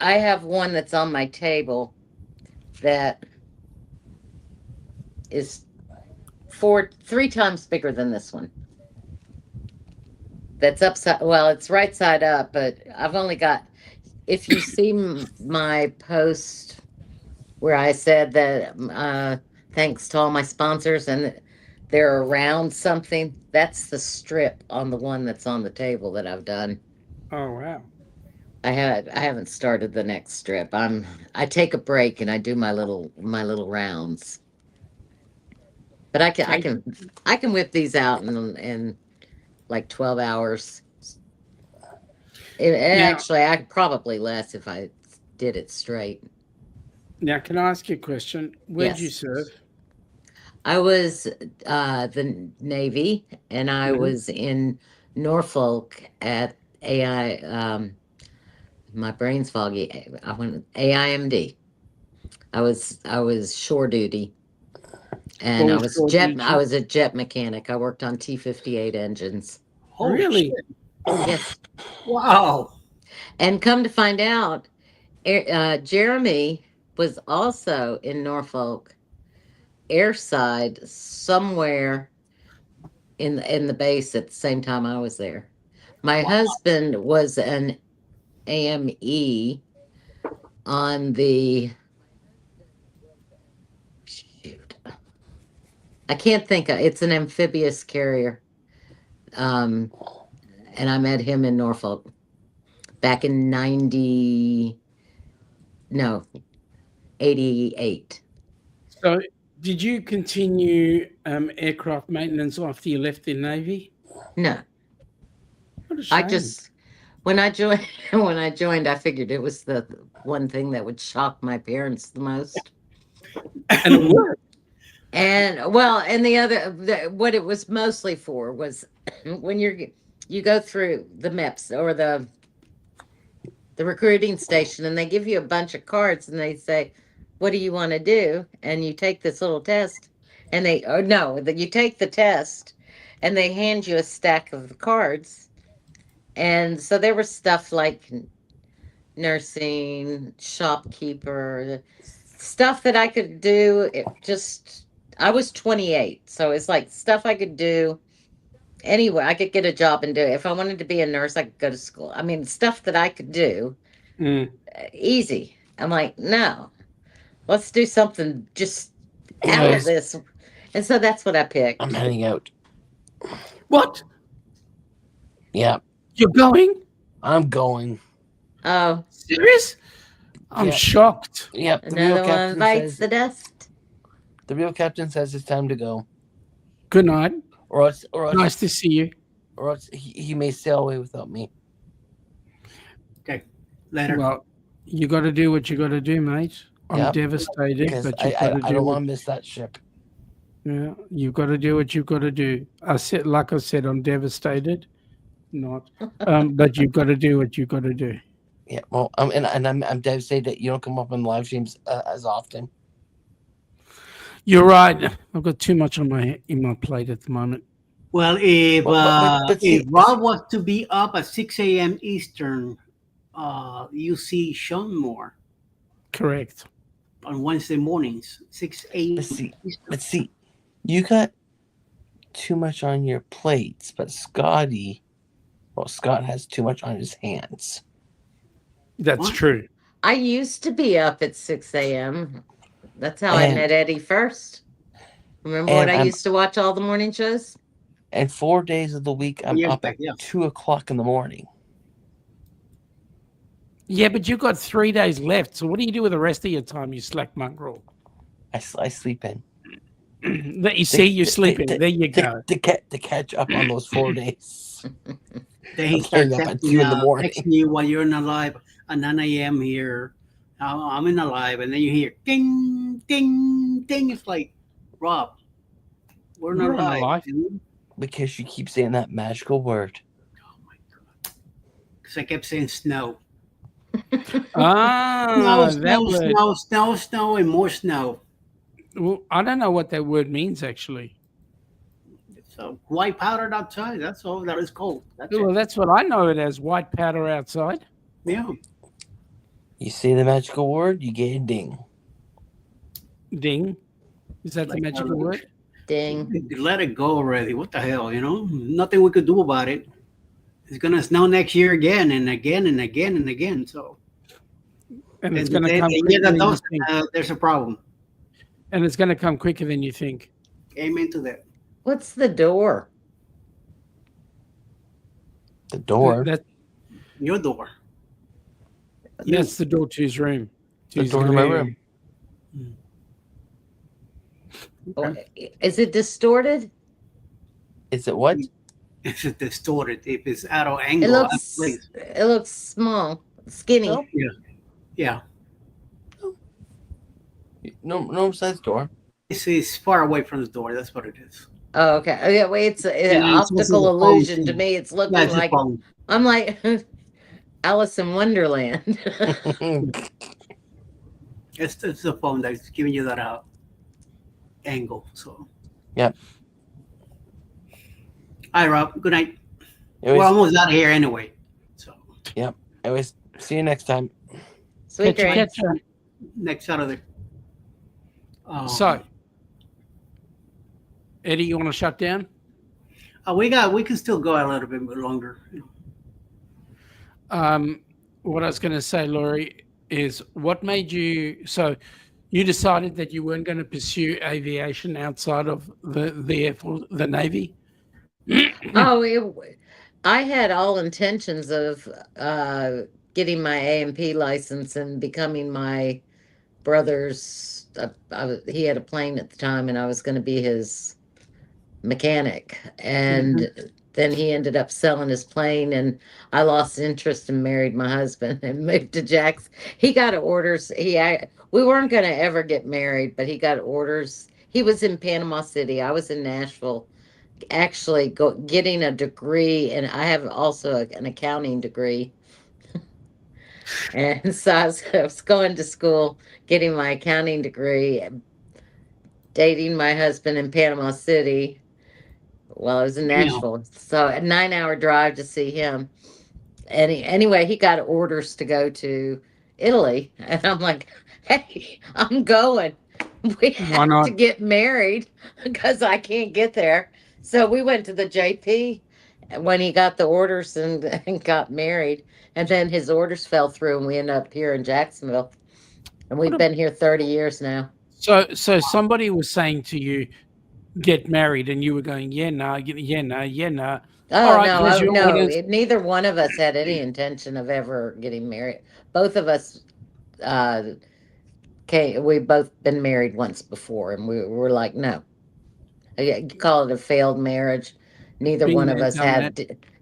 I have one that's on my table that is 3 times bigger than this one. That's upside, well, it's right side up, but I've only got, if you see my post where I said that thanks to all my sponsors and they're around something, that's the strip on the one that's on the table that I've done. Oh, wow. I haven't started the next strip. I take a break and I do my little rounds. But I can whip these out in like 12 hours. Actually, I probably less if I did it straight. Now, can I ask you a question? Where'd you serve? I was the Navy, and I was in Norfolk at AI. My brain's foggy. I went AIMD. I was shore duty, and I was a jet mechanic. I worked on T-58 engines. Holy really? Shit. Yes. Wow. And come to find out, Jeremy was also in Norfolk, airside somewhere in the base at the same time I was there. My husband was an AME on the I can't think of it's an amphibious carrier. And I met him in Norfolk back in 88. So, did you continue aircraft maintenance after you left the Navy? No, What a shame. I just when I joined I figured it was the one thing that would shock my parents the most. And it worked. And well, and what it was mostly for was when you go through the MEPS or the recruiting station, and they give you a bunch of cards, and they say, "What do you want to do?" And you take this little test, and you take the test, and they hand you a stack of the cards, and so there was stuff like nursing, shopkeeper, stuff that I could do. I was 28, so it's like stuff I could do anyway. I could get a job and do it. If I wanted to be a nurse, I could go to school. I mean, stuff that I could do easy. I'm like, no, let's do something just out of Anyways, this. And so that's what I picked. I'm heading out. What? Yeah, You're going? I'm going. Oh, Serious? I'm Yeah. shocked. Yep. The another real one captain bites says the dust. the real captain says it's time to go, Good night. or else, Nice to see you. or else he may sail away without me. Okay. Later. Well, you got to do what you got to do, mate. I'm Yep. devastated, Because but you I got to I do don't what want to miss that ship. Yeah, you got to do what you got to do. Like I said, I'm devastated. Not, but you got to do what you got to do. Yeah. Well, I'm devastated that you don't come up on live streams as often. You're right. I've got too much on in my plate at the moment. Well, if But if see, Rob was to be up at 6 a.m. Eastern, you see Sean more Correct. on Wednesday mornings, 6 a.m. But see, you got too much on your plates, but Scott has too much on his hands. That's What? true. I used to be up at 6 a.m. That's how I And- met Eddie first. Remember when and I I'm- used to watch all the morning shows? And 4 days of the week, I'm Years up back, at yeah. 2:00 in the morning. Yeah, but you've got 3 days left. So what do you do with the rest of your time, you slack mongrel? I sleep in. That you see, you're sleeping. There you go. To catch up on those 4 days. Then he I'm starts staying up at texting, 2 in the morning. texting you while you're in the live at 9 a.m. here. I'm in the live, and then you hear ding, ding, ding. It's like, Rob, we're You're not in the live. live. Because you keep saying that magical word. Because I kept saying snow. Ah, Snow, that snow, word. snow, snow, snow, and more snow. Well, I don't know what that word means actually. So white powdered outside. That's all that is cold. That's Well, it. that's what I know it as, white powder outside. Yeah. You say the magical word, you get a ding. Ding. Is that the Like, magical word? Ding. Let it go already. What the hell? Nothing we could do about it. It's gonna snow next year again and again and again and again. So, And it's and going to come the year quicker that than you does, think. there's a problem. And it's going to come quicker than you think. Amen to that. What's the door? The door. Your door. That's the door to his room. The door to my room. Is it distorted? Is it what? It's distorted. If it's out of It angle, looks small, skinny. No. yeah. No size door. It's far away from the door. That's what it is. Oh, okay. Oh, yeah, wait, it's an Yeah, it's optical also a phone, illusion to too. me. It's looking Yeah, it's a like phone. I'm like Alice in Wonderland. It's the phone that's giving you that angle. So. Yep. All right, Rob. Good night. Anyways, We're almost out of here anyway. So. Yep. Anyways, see you next time. Sweet Catch dreams. you. Next Saturday. So, Eddie, you want to shut down? We can still go a little bit longer. What I was going to say, Laurie, is what made you so you decided that you weren't going to pursue aviation outside of the Air Force, the Navy? I had all intentions of getting my A&P license and becoming my brother's. He had a plane at the time, and I was going to be his mechanic. And then he ended up selling his plane, and I lost interest and married my husband and moved to Jackson. He got orders. We weren't going to ever get married, but he got orders. He was in Panama City. I was in Nashville, actually getting a degree, and I have also an accounting degree. And so I was going to school, getting my accounting degree, dating my husband in Panama City while I was in Damn. Nashville. So a 9 hour drive to see him. Anyway, he got orders to go to Italy. And I'm like, hey, I'm going. We Why have to not? get married because I can't get there. So we went to the JP when he got the orders and got married. And then his orders fell through, and we ended up here in Jacksonville. And we've been here 30 years now. So somebody was saying to you, get married, and you were going, yeah, no, yeah, no, yeah, no. All Oh right, no, here's your no! orders. Neither one of us had any intention of ever getting married. Both of us, uh, we both been married once before, and we were like, no. You call it a failed marriage. Neither Been one of there, us done that.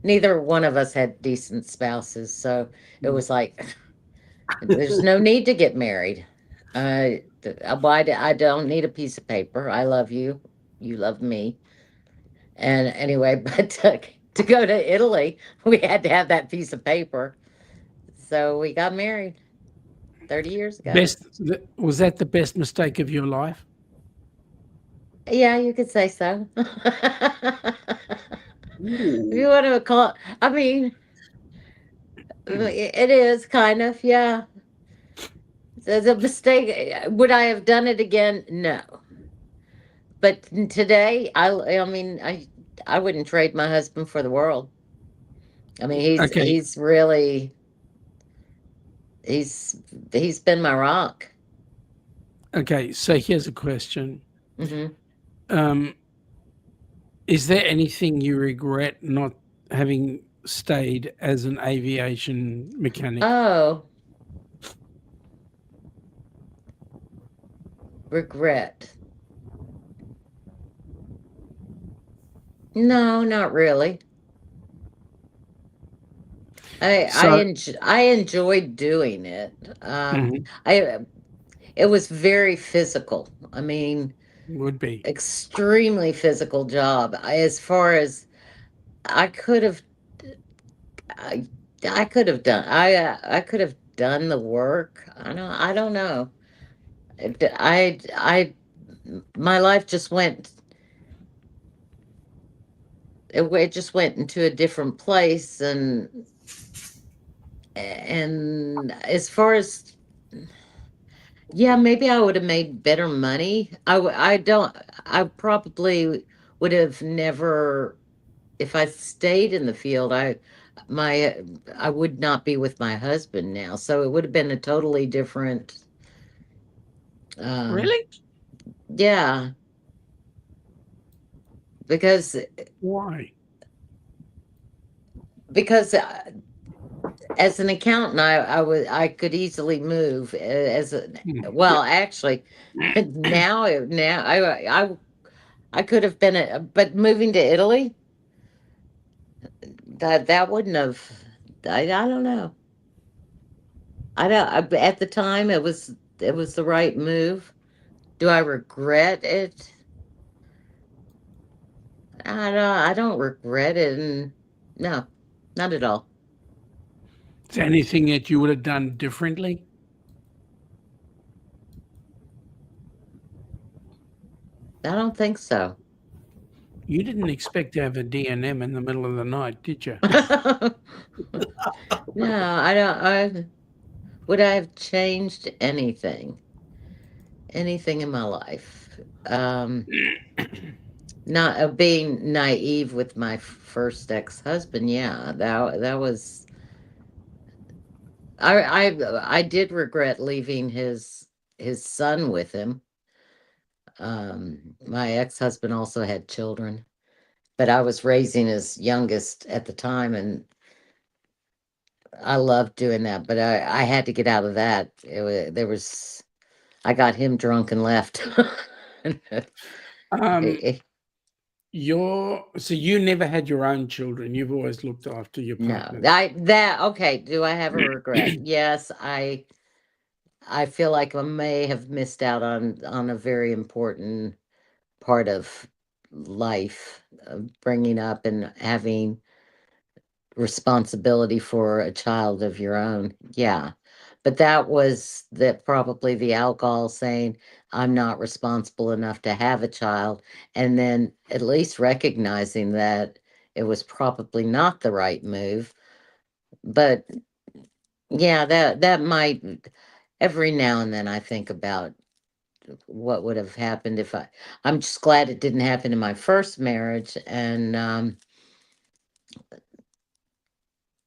neither one of us had decent spouses, so it Mm. was like, there's no need to get married. Why? I don't need a piece of paper. I love you. You love me. And anyway, but to go to Italy, we had to have that piece of paper. So we got married 30 years ago. Was that the best mistake of your life? Yeah, you could say so. If you Ooh. want to call, I mean, it is kind of, yeah. It's a mistake. Would I have done it again? No. But today, I mean, I wouldn't trade my husband for the world. I mean, Okay. he's really he's he's been my rock. Okay. So here's a question. Hmm. Is there anything you regret not having stayed as an aviation mechanic? Oh, regret. No, not really. So, I enjoyed doing it. mhm, I It was very physical. I mean, would be. extremely physical job. As far as I could have, I, I could have done. I could have done the work. I don't know. My life just went. It just went into a different place, and as far as, yeah, maybe I would have made better money. I don't. I probably would have never, if I stayed in the field. My I would not be with my husband now, so it would have been a totally different. Um, Really? yeah, because Why? because as an accountant, I could easily move as a, well, actually, now I could have been but moving to Italy, that wouldn't have. I don't know. At the time it was the right move. Do I regret it? I don't regret it, and no, not at all. Is there anything that you would have done differently? I don't think so. You didn't expect to have a D&M in the middle of the night, did you? No, I don't. Would I have changed anything in my life? Not being naive with my first ex-husband. Yeah, that was. I did regret leaving his son with him. My ex-husband also had children, but I was raising his youngest at the time, and I loved doing that. But I had to get out of that. There was I got him drunk and left. Um, so you never had your own children. You've always looked after your No, partner. okay. Do I have a regret? Yes, I feel like I may have missed out on a very important part of life, bringing up and having responsibility for a child of your own. Yeah. But that was probably the alcohol saying I'm not responsible enough to have a child, and then at least recognizing that it was probably not the right move. But yeah, that might, every now and then I think about what would have happened if I'm just glad it didn't happen in my first marriage. And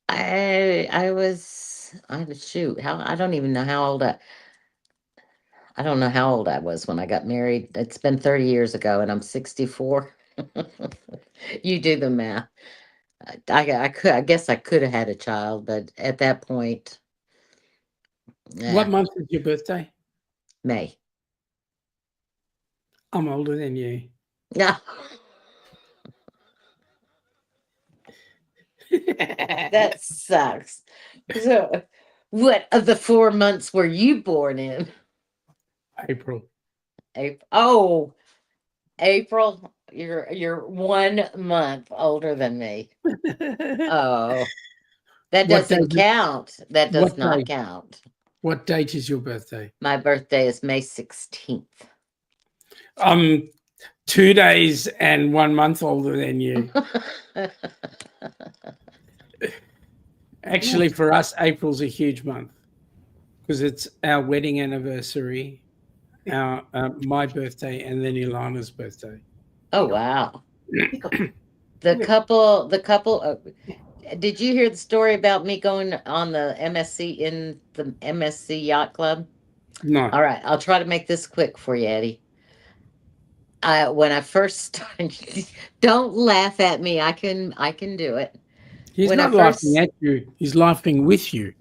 I was, shoot, how, I don't even know how old I don't know how old I was when I got married. It's been 30 years ago and I'm 64. You do the math. I guess I could have had a child, but at that point, What yeah, month is your birthday? May. I'm older than you. Yeah. That sucks. So, what of the 4 months were you born in? April. April. Oh, April. You're 1 month older than me. Oh, that What day? doesn't count. That does What not day? count. What date is your birthday? My birthday is May 16th. I'm 2 days and 1 month older than you. Actually, for us, April's a huge month because it's our wedding anniversary, my birthday, and then Ilana's birthday. Oh wow. The couple. Did you hear the story about me going on the MSC Yacht Club? No. All right, I'll try to make this quick for you, Eddie. When I first started, don't laugh at me. I can do it. He's When I not laughing first at you. He's laughing with you.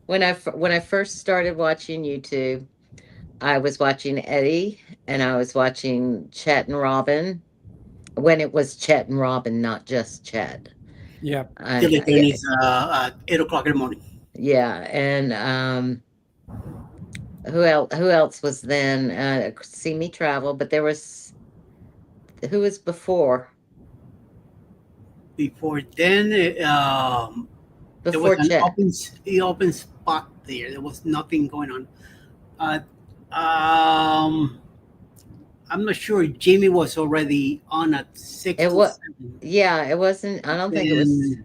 when I first started watching YouTube, I was watching Eddie and I was watching Chet and Robin when it was Chet and Robin, not just Chet. Yeah. Till it Yeah, is 8 o'clock in the morning. yeah, and who else was then See Me Travel, but there was who was before Before then, there was before an Chet. open spot there. There was nothing going on. Uh, um, I'm not sure. Jimmy was already on at 6 It to was 7. yeah, it wasn't. I don't think it was. Then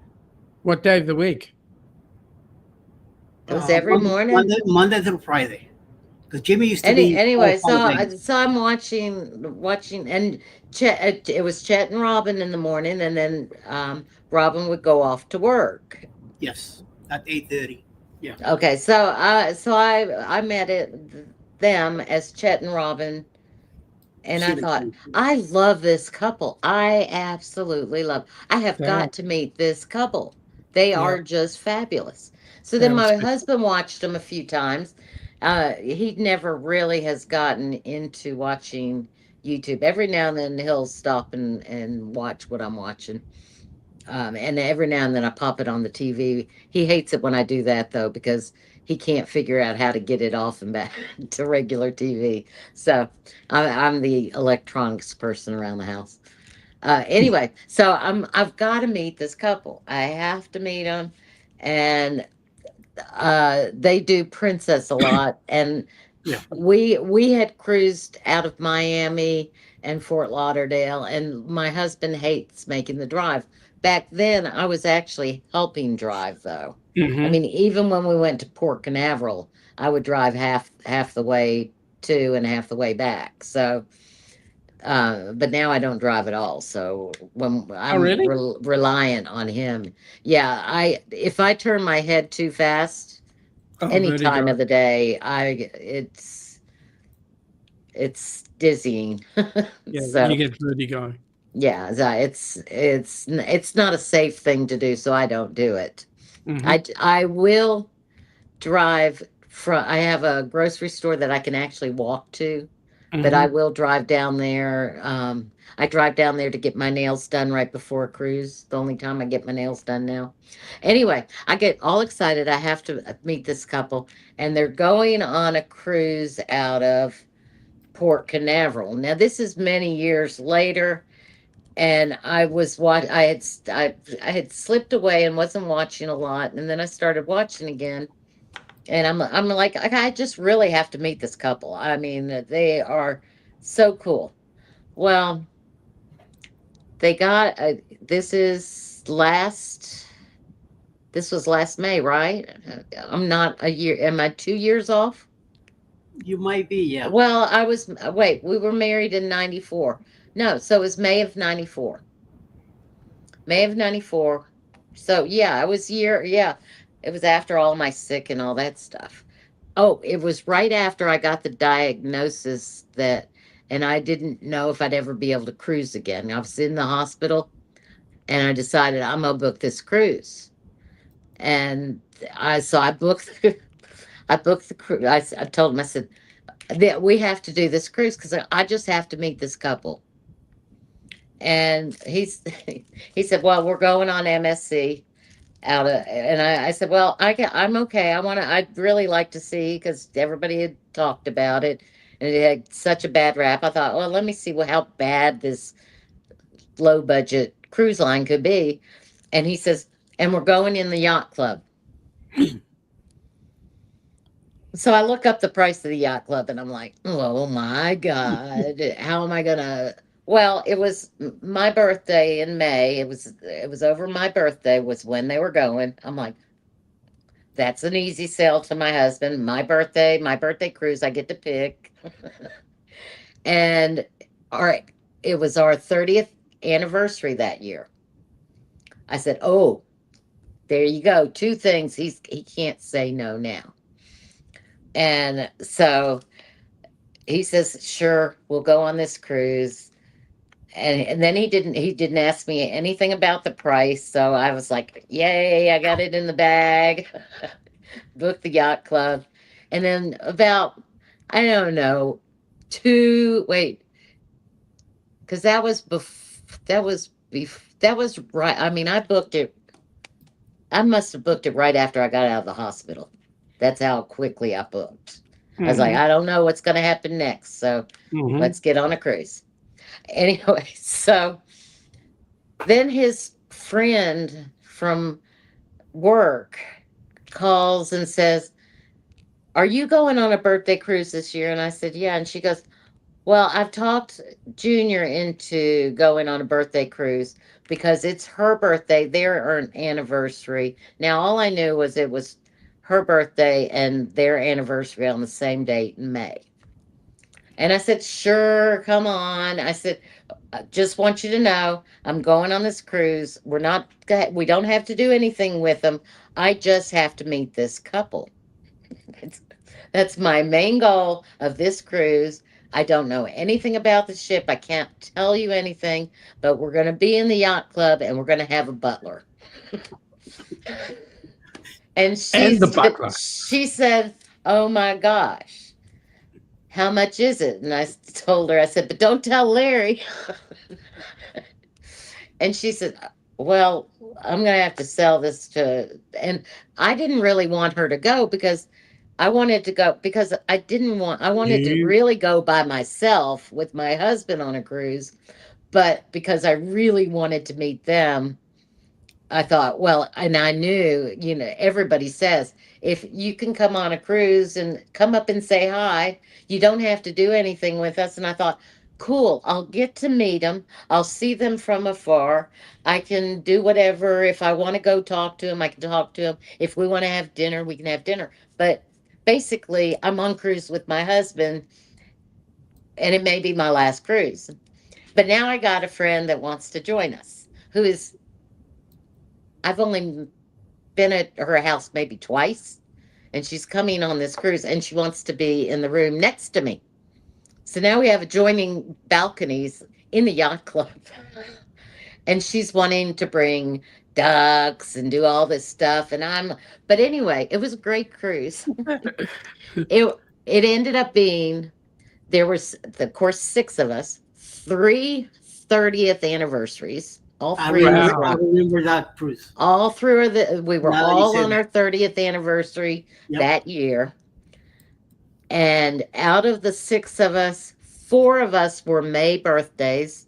What day of the week? It was every morning. Monday through Friday. Because Jimmy used to be all Anyway, so 5 days. so I'm watching, and Chet. It was Chet and Robin in the morning, and then Robin would go off to work. Yes, at 8:30. Yeah. Okay, so I met them as Chet and Robin, and I thought, I love this couple. I absolutely love. I have Yeah. got to meet this couple. They Yeah. are just fabulous. So They then are my special. husband watched them a few times. He never really has gotten into watching YouTube. Every now and then he'll stop and watch what I'm watching. And every now and then I pop it on the TV. He hates it when I do that though, because he can't figure out how to get it off and back to regular TV. So I'm the electronics person around the house. Anyway, so I've got to meet this couple. I have to meet them, and they do Princess a lot, and Yeah. we had cruised out of Miami and Fort Lauderdale, and my husband hates making the drive. Back then, I was actually helping drive, though. I Mhm. mean, even when we went to Port Canaveral, I would drive half the way to and half the way back. So, but now I don't drive at all. So when Oh, I'm really? reliant on him, yeah, if I turn my head too fast, Oh, any time vertigo. of the day, it's dizzying. Yeah, So you get vertigo. yeah, it's not a safe thing to do, so I don't do it. Mhm. I will drive I have a grocery store that I can actually walk to, but I Mhm. will drive down there. I drive down there to get my nails done right before a cruise. The only time I get my nails done now. Anyway, I get all excited. I have to meet this couple, and they're going on a cruise out of Port Canaveral. Now, this is many years later, and I was what I had slipped away and wasn't watching a lot, and then I started watching again, and I'm like I just really have to meet this couple. I mean, they are so cool. Well, they got this is last this was last May, right? I'm not a year. Am I 2 years off? You might be, yeah. Well, I was. Wait, we were married in '94. No, so it was May of '94. May of '94. So yeah, I was year. Yeah, it was after all my sick and all that stuff. Oh, it was right after I got the diagnosis that, and I didn't know if I'd ever be able to cruise again. I was in the hospital, and I decided I'm gonna book this cruise. And I booked. I booked the cruise. I told him, I said that we have to do this cruise because I just have to meet this couple. And he said, well, we're going on MSC out of, and I said, well, I'm okay. I'd really like to see, because everybody had talked about it and it had such a bad rap. I thought, well, let me see how bad this low budget cruise line could be. And he says, and we're going in the yacht club. So I look up the price of the yacht club and I'm like, oh my God, how am I gonna? Well, it was my birthday in May. It was over my birthday was when they were going. I'm like, that's an easy sell to my husband. My birthday cruise, I get to pick. And our it was our 30th anniversary that year. I said, oh, there you go. Two things he can't say no now. And so he says, sure, we'll go on this cruise. And then he didn't ask me anything about the price. So I was like, yay, I got it in the bag. Booked the yacht club. And then about, I don't know, because that was right. I mean, I must have booked it right after I got out of the hospital. That's how quickly I booked. I was like, Mhm. I don't know what's going to happen next. So Mhm. let's get on a cruise. Anyway, so then his friend from work calls and says, are you going on a birthday cruise this year? And I said, yeah. And she goes, well, I've talked Junior into going on a birthday cruise because it's her birthday, their anniversary. Now, all I knew was it was her birthday and their anniversary on the same date in May. And I said, sure, come on. I said, I just want you to know I'm going on this cruise. We don't have to do anything with them. I just have to meet this couple. That's, that's my main goal of this cruise. I don't know anything about the ship. I can't tell you anything, but we're going to be in the yacht club and we're going to have a butler. And And the butler. she said, oh my gosh, how much is it? And I told her, I said, but don't tell Larry. And she said, well, I'm going to have to sell this to, and I didn't really want her to go because I wanted to go because I wanted to You really go by myself with my husband on a cruise, but because I really wanted to meet them, I thought, well, and I knew, everybody says if you can come on a cruise and come up and say hi, you don't have to do anything with us. And I thought, cool, I'll get to meet them. I'll see them from afar. I can do whatever. If I want to go talk to them, I can talk to them. If we want to have dinner, we can have dinner. But basically, I'm on cruise with my husband, and it may be my last cruise. But now I got a friend that wants to join us, I've only been at her house maybe twice, and she's coming on this cruise and she wants to be in the room next to me. So now we have adjoining balconies in the yacht club. And she's wanting to bring ducks and do all this stuff. But anyway, it was a great cruise. It ended up being, there was, of course, 6 of us, 3 30th anniversaries. All I 3 of us remember. were I remember that cruise. all through we were Now that you all said on our that. 30th anniversary Yep. that year. And out of the 6 of us, 4 of us were May birthdays,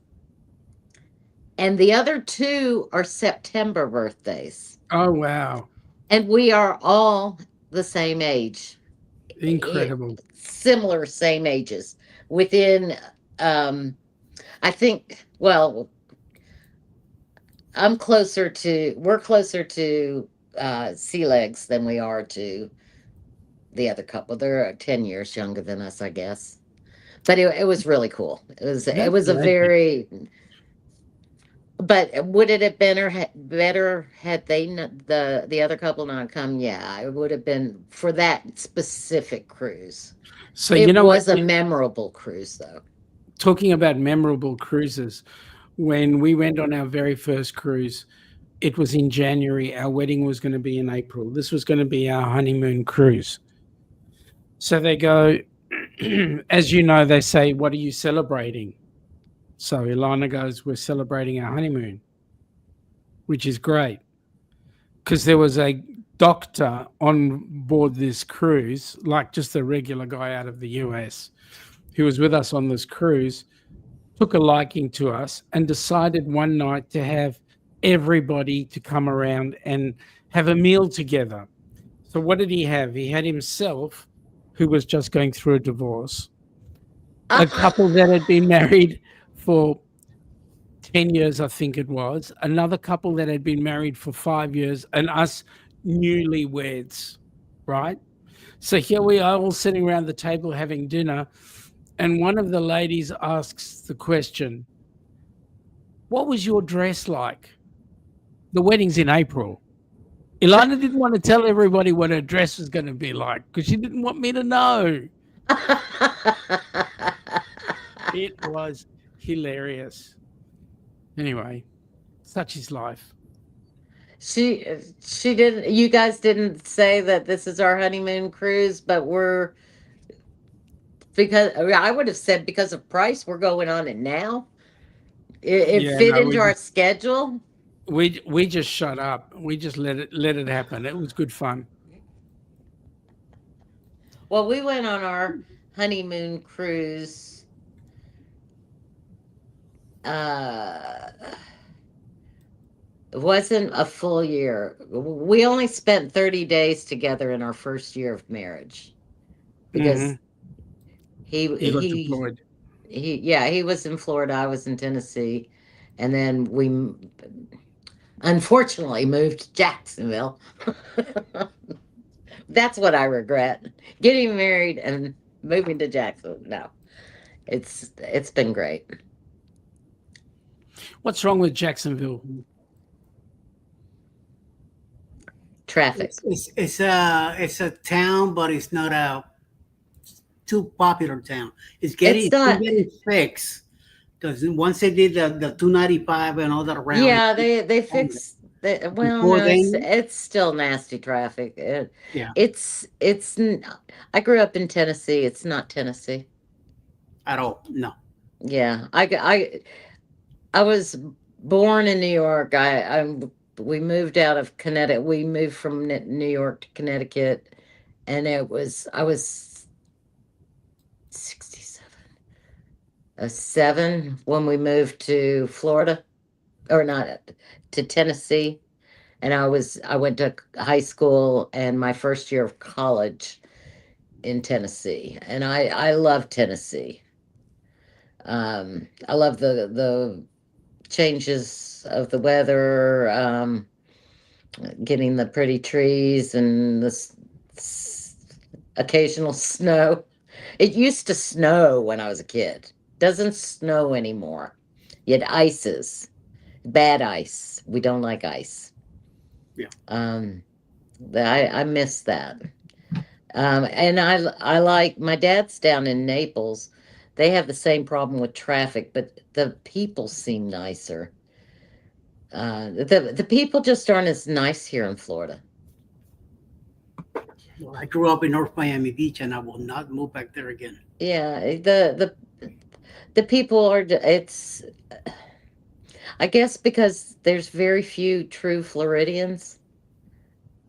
and the other 2 are September birthdays. Oh, wow. And we are all the same age. Incredible. Similar same ages. Within I think, well, we're closer to sea legs than we are to the other couple. They're 10 years younger than us, I guess. But it was really cool. It That's was a magic. very, but would it have been better had the other couple not come? Yeah, it would have been for that specific cruise. So It you know what? was a memorable cruise, though. Talking about memorable cruises, when we went on our very first cruise, it was in January. Our wedding was going to be in April. This was going to be our honeymoon cruise. So they go, as you know, they say, "What are you celebrating?" So Ilana goes, "We're celebrating our honeymoon," which is great because there was a doctor on board this cruise, like just a regular guy out of the US, who was with us on this cruise, took a liking to us and decided one night to have everybody to come around and have a meal together. So what did he have? He had himself, who was just going through a divorce, a couple that had been married for 10 years, I think it was, another couple that had been married for 5 years, and us newlyweds, right? So here we are all sitting around the table having dinner, and one of the ladies asks the question, "What was your dress like?" The wedding's in April. Ilana didn't want to tell everybody what her dress was going to be like because she didn't want me to know. It was hilarious. Anyway, such is life. She didn't. You guys didn't say that this is our honeymoon cruise, but because I would have said because of price, we're going on it now. It Yeah, fit no, into our schedule. we just shut up. We just let it happen. It was good fun. Well, we went on our honeymoon cruise. Uh, it wasn't a full year. We only spent 30 days together in our first year of marriage because he You got he deployed. he was in Florida, I was in Tennessee, and then we unfortunately moved to Jacksonville. That's what I regret. Getting married and moving to Jacksonville. No. It's been great. What's wrong with Jacksonville? Traffic. It's a town, but it's not a too popular town. It's not. getting fixed because once they did the 295 and all that around. Yeah, they fixed that. Well, Before no, then- it's still nasty traffic. Yeah. I grew up in Tennessee. It's not Tennessee. At all. No. Yeah, I was born in New York. We moved out of Connecticut. We moved from New York to Connecticut, and I was 67, 7 when we moved to Florida, or not to Tennessee, and I went to high school and my first year of college in Tennessee, and I love Tennessee. I love the changes of the weather, getting the pretty trees and the occasional snow. It used to snow when I was a kid. Doesn't snow anymore. Yet ices, bad ice. We don't like ice. Yeah. I miss that. And I like my dad's down in Naples. They have the same problem with traffic, but the people seem nicer. The people just aren't as nice here in Florida. Well, I grew up in North Miami Beach, and I will not move back there again. Yeah, the people are. It's, I guess, because there's very few true Floridians,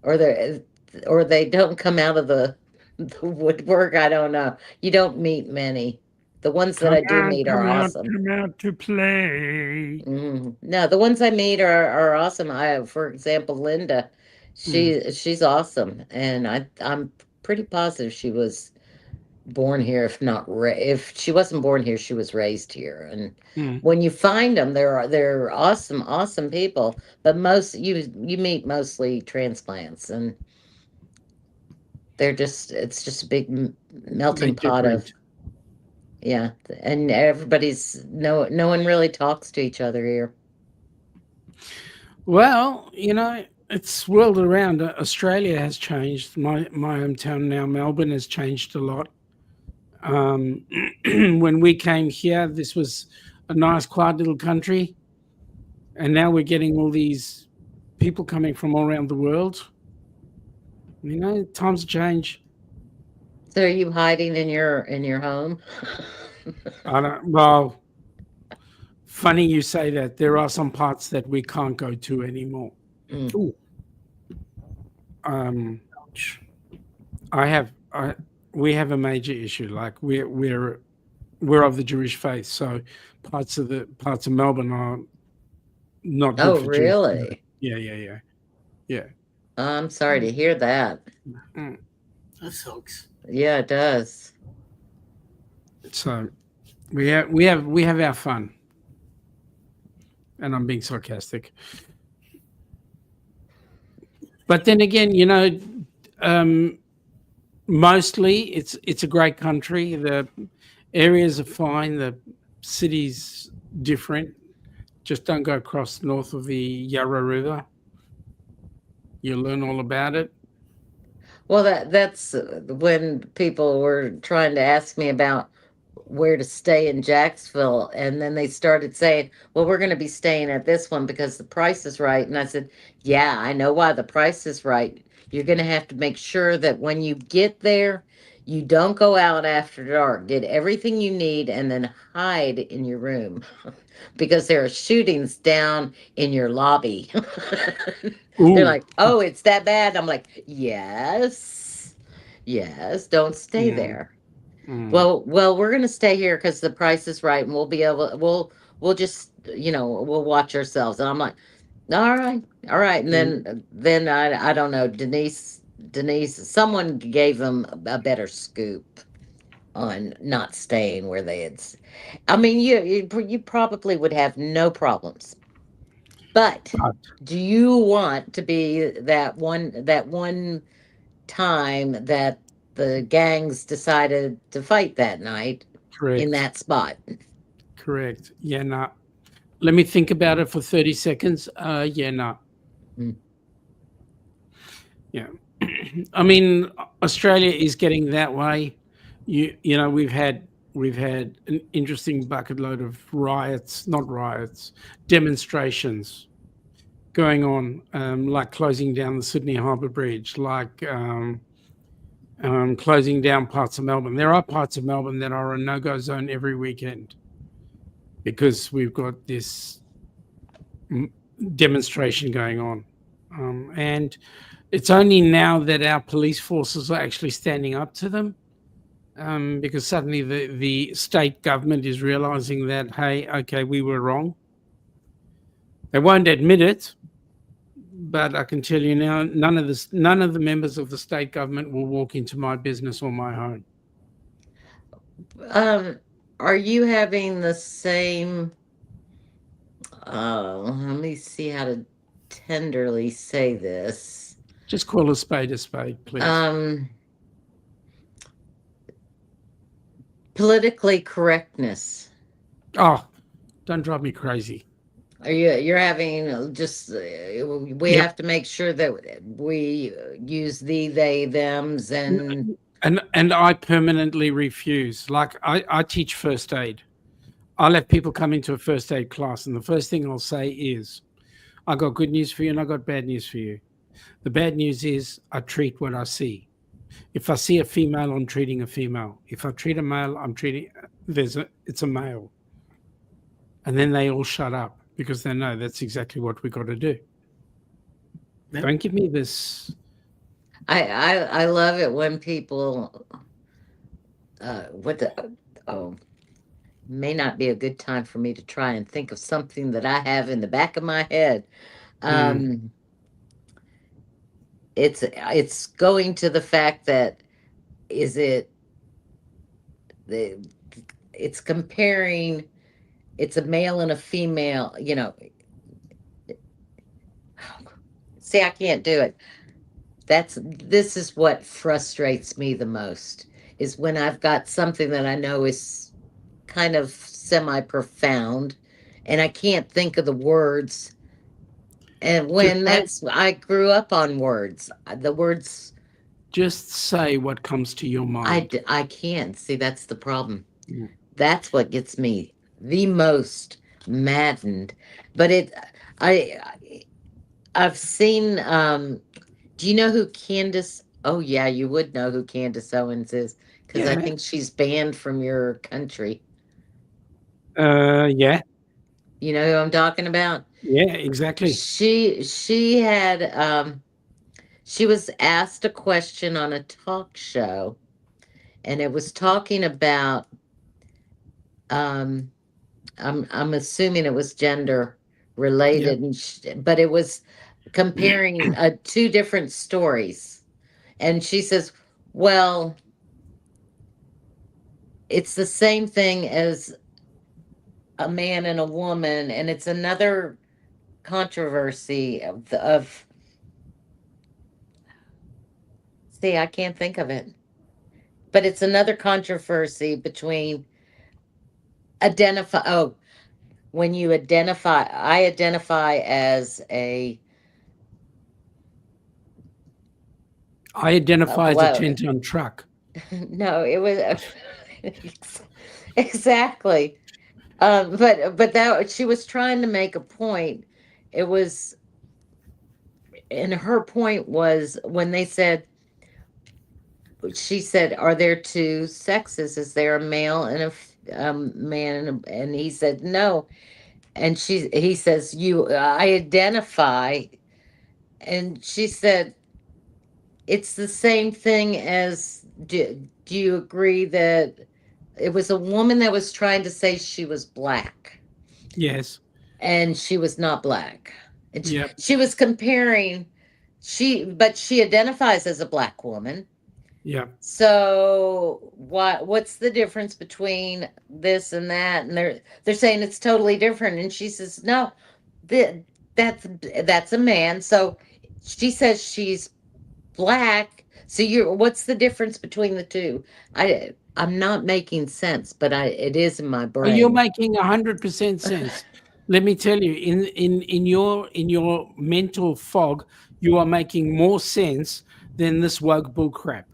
or they don't come out of the woodwork. I don't know. You don't meet many. The ones that I do meet are awesome. Come out to play. No, the ones I meet are awesome. For example, Linda, she's awesome, and I'm pretty positive she was born here. If not, if she wasn't born here, she was raised here. And when you find them, they're awesome, awesome people. But most you meet mostly transplants, and it's just a big melting pot of. Yeah, and everybody's no one really talks to each other here. Well, it's swirled around. Australia has changed. My hometown now, Melbourne, has changed a lot. When we came here, this was a nice, quiet little country, and now we're getting all these people coming from all around the world. Times change. So are you hiding in your home? Well, funny you say that. There are some parts that we can't go to anymore. Ooh. We have a major issue. Like we're of the Jewish faith, so parts of Melbourne are not good Oh, for really? Jews. Yeah. I'm sorry to hear that. That sucks. Yeah, it does. So we have our fun, and I'm being sarcastic. But then again, mostly it's a great country. The areas are fine. The city's different. Just don't go across north of the Yarra River. You'll learn all about it. Well, that's when people were trying to ask me about where to stay in Jacksonville, and then they started saying, well, we're going to be staying at this one because the price is right. And I said, yeah, I know why the price is right. You're going to have to make sure that when you get there, you don't go out after dark. Get everything you need and then hide in your room because there are shootings down in your lobby. They're like, oh, it's that bad. I'm like, yes, don't stay there. Well, we're going to stay here because the price is right, and we'll just, we'll watch ourselves. And I'm like, all right. And then I don't know, Denise, someone gave them a better scoop on not staying where they had. I mean, you probably would have no problems. But do you want to be that one time that the gangs decided to fight that night in that spot? Correct. Yeah, no. Let me think about it for 30 seconds. Yeah, no. Yeah. I mean, Australia is getting that way. You know, we've had an interesting bucket load of demonstrations going on, like closing down the Sydney Harbour Bridge, like closing down parts of Melbourne. There are parts of Melbourne that are a no-go zone every weekend because we've got this demonstration going on. And it's only now that our police forces are actually standing up to them, because suddenly the state government is realizing that, hey, okay, we were wrong. They won't admit it, but I can tell you now, none of the members of the state government will walk into my business or my home. Are you having the same? Let me see how to tenderly say this. Just call a spade, please. Politically correctness. Oh, don't drive me crazy. You're having just we have to make sure that we use they, thems, and I permanently refuse. Like I teach first aid. I'll have people come into a first aid class, and the first thing I'll say is, I got good news for you and I got bad news for you. The bad news is I treat what I see. If I see a female, I'm treating a female. If I treat a male, I'm treating it's a male. And then they all shut up because they know that's exactly what we got to do. Yep. Don't give me this. I love it when people may not be a good time for me to try and think of something that I have in the back of my head. It's going to the fact that it's comparing, it's a male and a female, see, I can't do it. This is what frustrates me the most, is when I've got something that I know is kind of semi-profound and I can't think of the words. And when I grew up on words, the words. Just say what comes to your mind. I can't. See, that's the problem. That's what gets me the most maddened. But I've seen, do you know who Candace? Oh yeah, you would know who Candace Owens is, because I think she's banned from your country. Yeah. You know who I'm talking about? Yeah, exactly. She had she was asked a question on a talk show, and it was talking about I'm assuming it was gender related, but it was comparing two different stories. And she says, well, it's the same thing as a man and a woman, and it's another controversy of see, I can't think of it. But it's another controversy between when you I identify as a I identify as a 10-ton truck. No, it was exactly. But that she was trying to make a point. It was, and her point was when they said, she said, "Are there two sexes? Is there a male and a man?" And he said, "No." And he says, I identify." And she said, "It's the same thing as, do you agree that it was a woman that was trying to say she was black?" Yes. And she was not black. And Yep. she was comparing, but she identifies as a black woman. Yeah. So what's the difference between this and that? And they're saying it's totally different. And she says, no, that's a man. So she says she's black. So what's the difference between the two? I'm not making sense, but it is in my brain. Oh, you're making 100% sense. Let me tell you, in your mental fog, you are making more sense than this woke bull crap.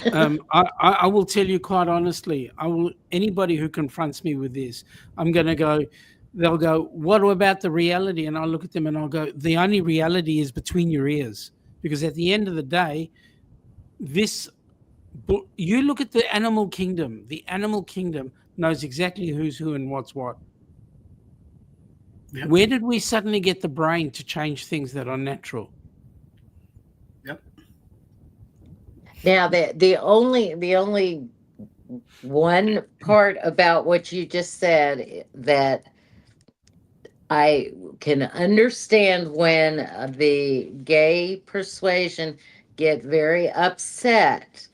I will tell you quite honestly, anybody who confronts me with this, I'm going to go, they'll go, what about the reality? And I'll look at them and I'll go, the only reality is between your ears. Because at the end of the day, you look at the animal kingdom knows exactly who's who and what's what. Yep. Where did we suddenly get the brain to change things that are natural? Yep. Now, the only one part about what you just said that I can understand, when the gay persuasion get very upset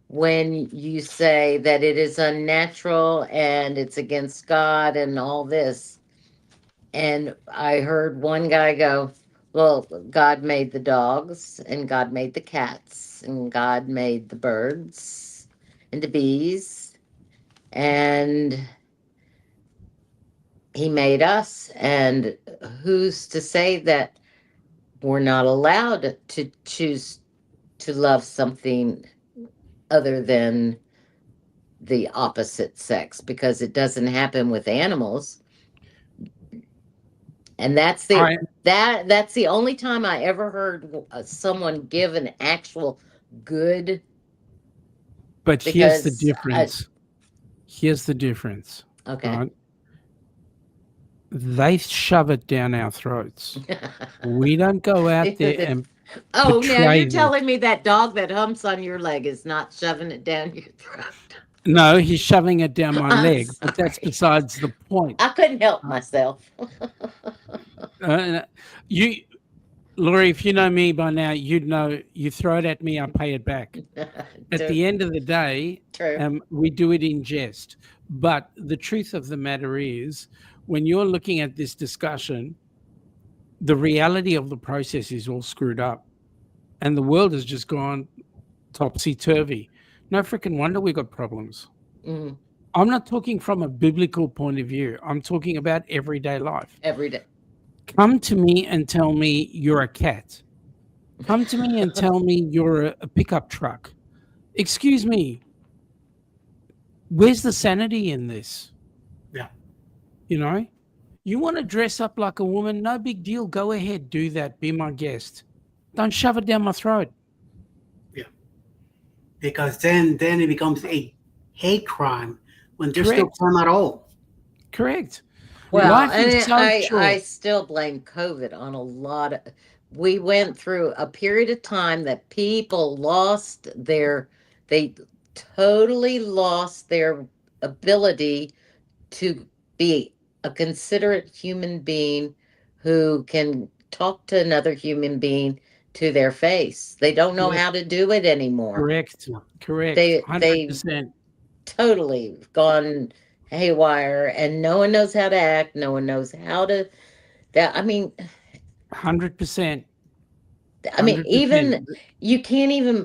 when you say that it is unnatural and it's against God and all this. And I heard one guy go, well, God made the dogs and God made the cats and God made the birds and the bees, and he made us. And who's to say that we're not allowed to choose to love something other than the opposite sex? Because it doesn't happen with animals. And that's That's the only time I ever heard someone give an actual good. But here's the Because difference. Here's the difference. okay. Right? They shove it down our throats. We don't go out there and Oh, now portray you're this. telling me that dog that humps on your leg is not shoving it down your throat. No, he's shoving it down my I'm leg, but that's sorry. besides the point. I couldn't help myself. You, Laurie, if you know me by now, you'd know you throw it at me, I pay it back. At the end of the day, True. we do it in jest. But the truth of the matter is, when you're looking at this discussion, the reality of the process is all screwed up. And the world has just gone topsy-turvy. No freaking wonder we got problems. Mhm. I'm not talking from a biblical point of view. I'm talking about everyday life. Every day. Come to me and tell me you're a cat. Come to me and tell me you're a pickup truck. Excuse me. Where's the sanity in this? Yeah. You know, you want to dress up like a woman? No big deal. Go ahead, do that. Be my guest. Don't shove it down my throat. Because then it becomes a hate crime when there's still Correct. crime at all. Correct. Well, Life and is so I short. still blame COVID on a lot of. We went through a period of time that people lost they totally lost their ability to be a considerate human being who can talk to another human being to their face. They don't know Correct. how to do it anymore. Correct. Correct. They 100%. totally gone haywire, and no one knows how to act. No one knows how to. That I mean, 100%. even 100%. you can't even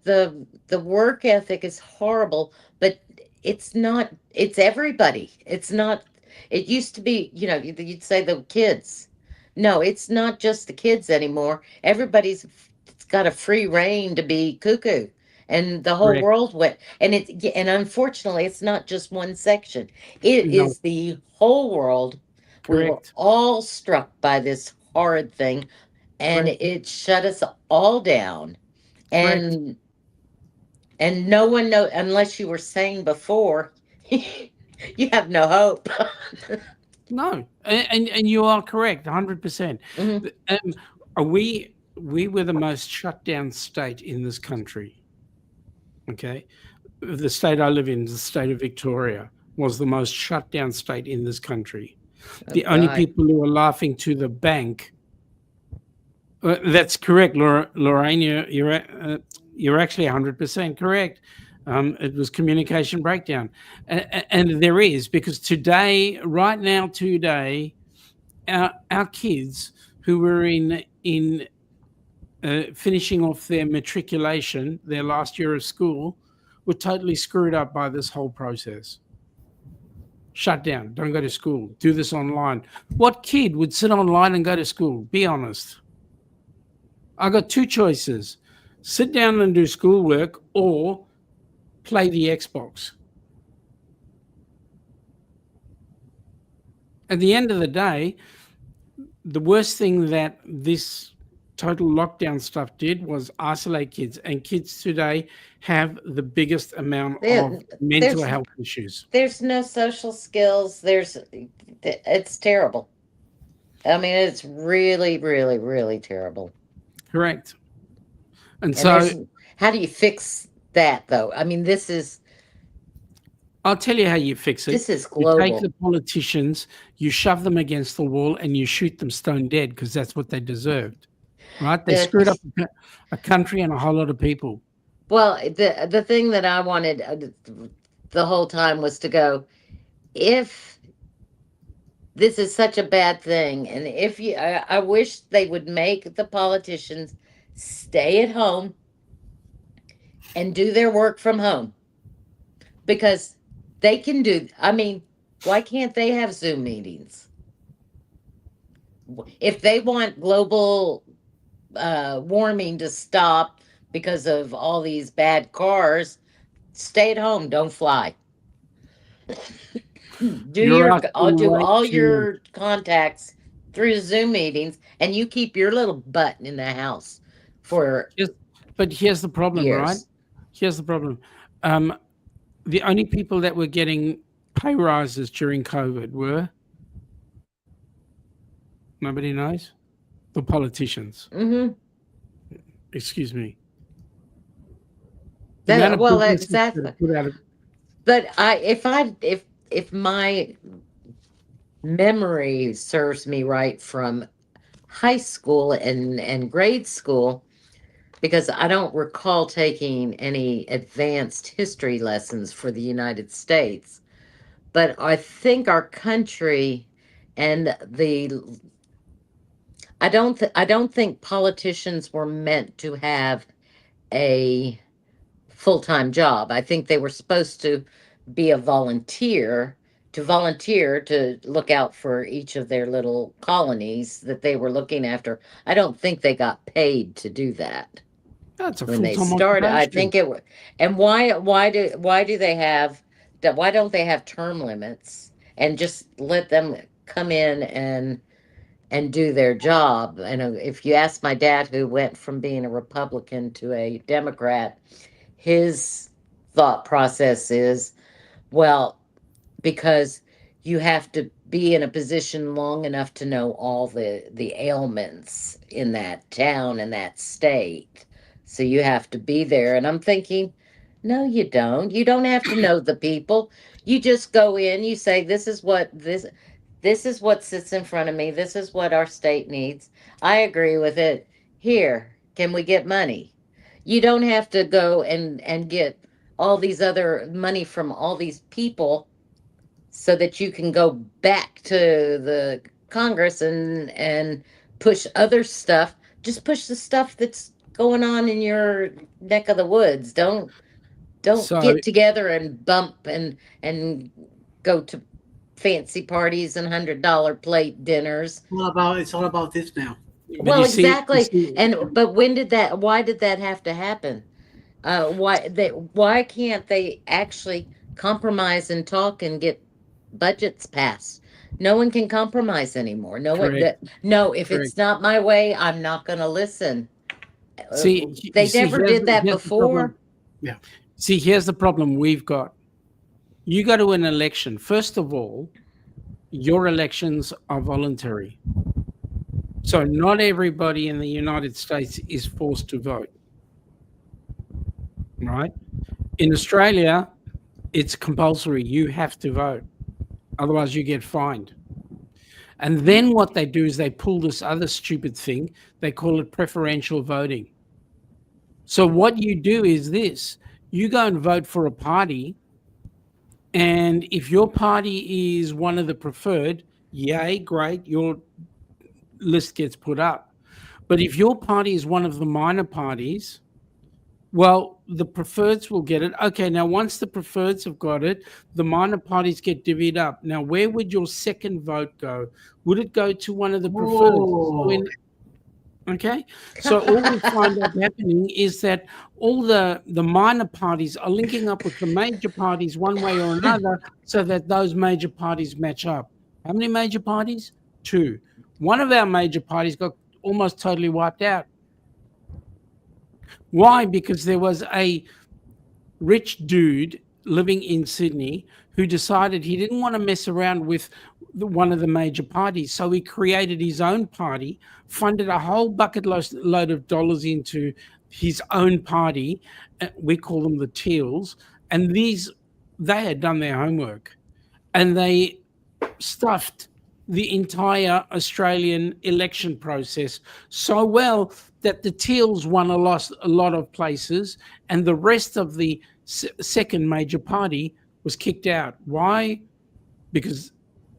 the work ethic is horrible, but it's not. It's everybody. It's not. It used to be, you'd say the kids. No, it's not just the kids anymore. Everybody's got a free reign to be cuckoo, and the whole Correct. world went. And unfortunately, it's not just one section. It No, is the whole world. We were correct. all struck by this horrid thing, and Correct. it shut us all down. Correct. And no one know unless you were saying before, you have no hope. No, and you are correct, 100%. Mhm. We were the most shut down state in this country. Okay, the state I live in, the state of Victoria, was the most shut down state in this country. Oh The only God. people who were laughing to the bank. That's correct, Lorraine. You're actually 100% correct. It was communication breakdown, and there is, because today, our kids who were in finishing off their matriculation, their last year of school, were totally screwed up by this whole process. Shut down. Don't go to school. Do this online. What kid would sit online and go to school? Be honest. I got two choices: sit down and do schoolwork, or play the Xbox. At the end of the day, the worst thing that this total lockdown stuff did was isolate kids, and kids today have the biggest amount of mental health issues. There's no social skills. It's terrible. I mean, it's really, really, really terrible. Correct. And And so how do you fix that, though? I mean, I'll tell you how you fix it. this is You take global. the politicians, you shove them against the wall, and you shoot them stone dead, because that's what they deserved. Right? They screwed up a country and a whole lot of people. Well, the thing that I wanted the whole time was to go, if this is such a bad thing, and I wish they would make the politicians stay at home and do their work from home, because they can do. I mean, why can't they have Zoom meetings? If they want global warming to stop because of all these bad cars, stay at home, don't fly. You're I'll asking do way all too your contacts through Zoom meetings, and you keep your little butt in the house for But here's the problem, right? years. Here's the problem. The only people that were getting pay rises during COVID were, nobody knows, the politicians. Mm-hmm. Excuse me. Well, exactly. But if my memory serves me right from high school and grade school, because I don't recall taking any advanced history lessons for the United States, but I think our country and I don't think politicians were meant to have a full-time job. I think they were supposed to be a volunteer to look out for each of their little colonies that they were looking after. I don't think they got paid to do that. That's a When they full-time started, I occupation. think it was. And why don't they have term limits and just let them come in and do their job? And if you ask my dad, who went from being a Republican to a Democrat, his thought process is, well, because you have to be in a position long enough to know all the ailments in that town and that state. So you have to be there. And I'm thinking, no, you don't. You don't have to know the people. You just go in, you say, this is what sits in front of me. This is what our state needs. I agree with it. Here, can we get money? You don't have to go and get all these other money from all these people so that you can go back to the Congress and push other stuff. Just push the stuff that's going on in your neck of the woods. Don't So- get together and bump and go to fancy parties and $100 plate dinners. It's all about this now. Well, exactly. But why did that have to happen? Why can't they actually compromise and talk and get budgets passed? No one can compromise anymore. No one. Correct. No, if Correct. it's not my way, I'm not going to listen. They See, never did that here's the before. problem. Yeah. See, here's the problem we've got. You go to an election. First of all, your elections are voluntary. So not everybody in the United States is forced to vote. Right? In Australia, it's compulsory. You have to vote. Otherwise, you get fined. And then what they do is they pull this other stupid thing. They call it preferential voting. So what you do is this. You go and vote for a party, and if your party is one of the preferred, yay, great, your list gets put up. But if your party is one of the minor parties, well, the preferreds will get it. Okay, now once the preferreds have got it, the minor parties get divvied up. Now, where would your second vote go? Would it go to one of the preferreds? Okay, so all we find out happening is that all the minor parties are linking up with the major parties one way or another so that those major parties match up. How many major parties? 2. One of our major parties got almost totally wiped out. Why? Because there was a rich dude living in Sydney who decided he didn't want to mess around with one of the major parties. So he created his own party, funded a whole bucket load of dollars into his own party. We call them the Teals. And they had done their homework. And they stuffed the entire Australian election process so well that the Teals won a lot of places, and the rest of the second major party was kicked out. Why? Because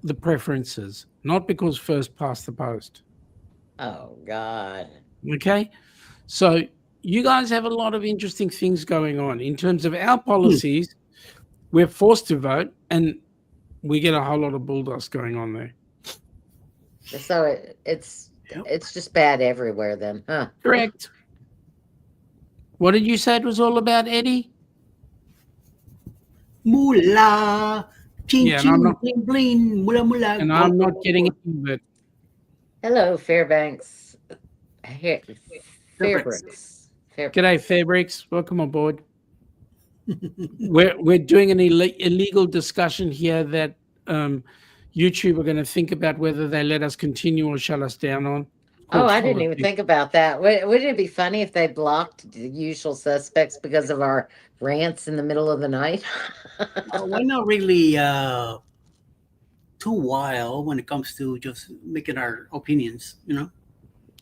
the preferences, not because first past the post. Oh, God. Okay? So you guys have a lot of interesting things going on. In terms of our policies, we're forced to vote, and we get a whole lot of bulldogs going on there. So it's just bad everywhere then, huh? Correct. What did you say it was all about, Eddie? Moolah. Ching, Yeah, and ching, I'm not- bling, bling. Moolah, moolah. And I'm not getting into it. Hello, Fairbanks. Here, Fairbanks. Fairbricks. G'day, Fairbricks. Welcome aboard. We're doing an illegal discussion here that YouTube are going to think about whether they let us continue or shut us down on. Oh, I didn't even think about that. Wouldn't it be funny if they blocked the usual suspects because of our rants in the middle of the night? We're not really too wild when it comes to just making our opinions, you know.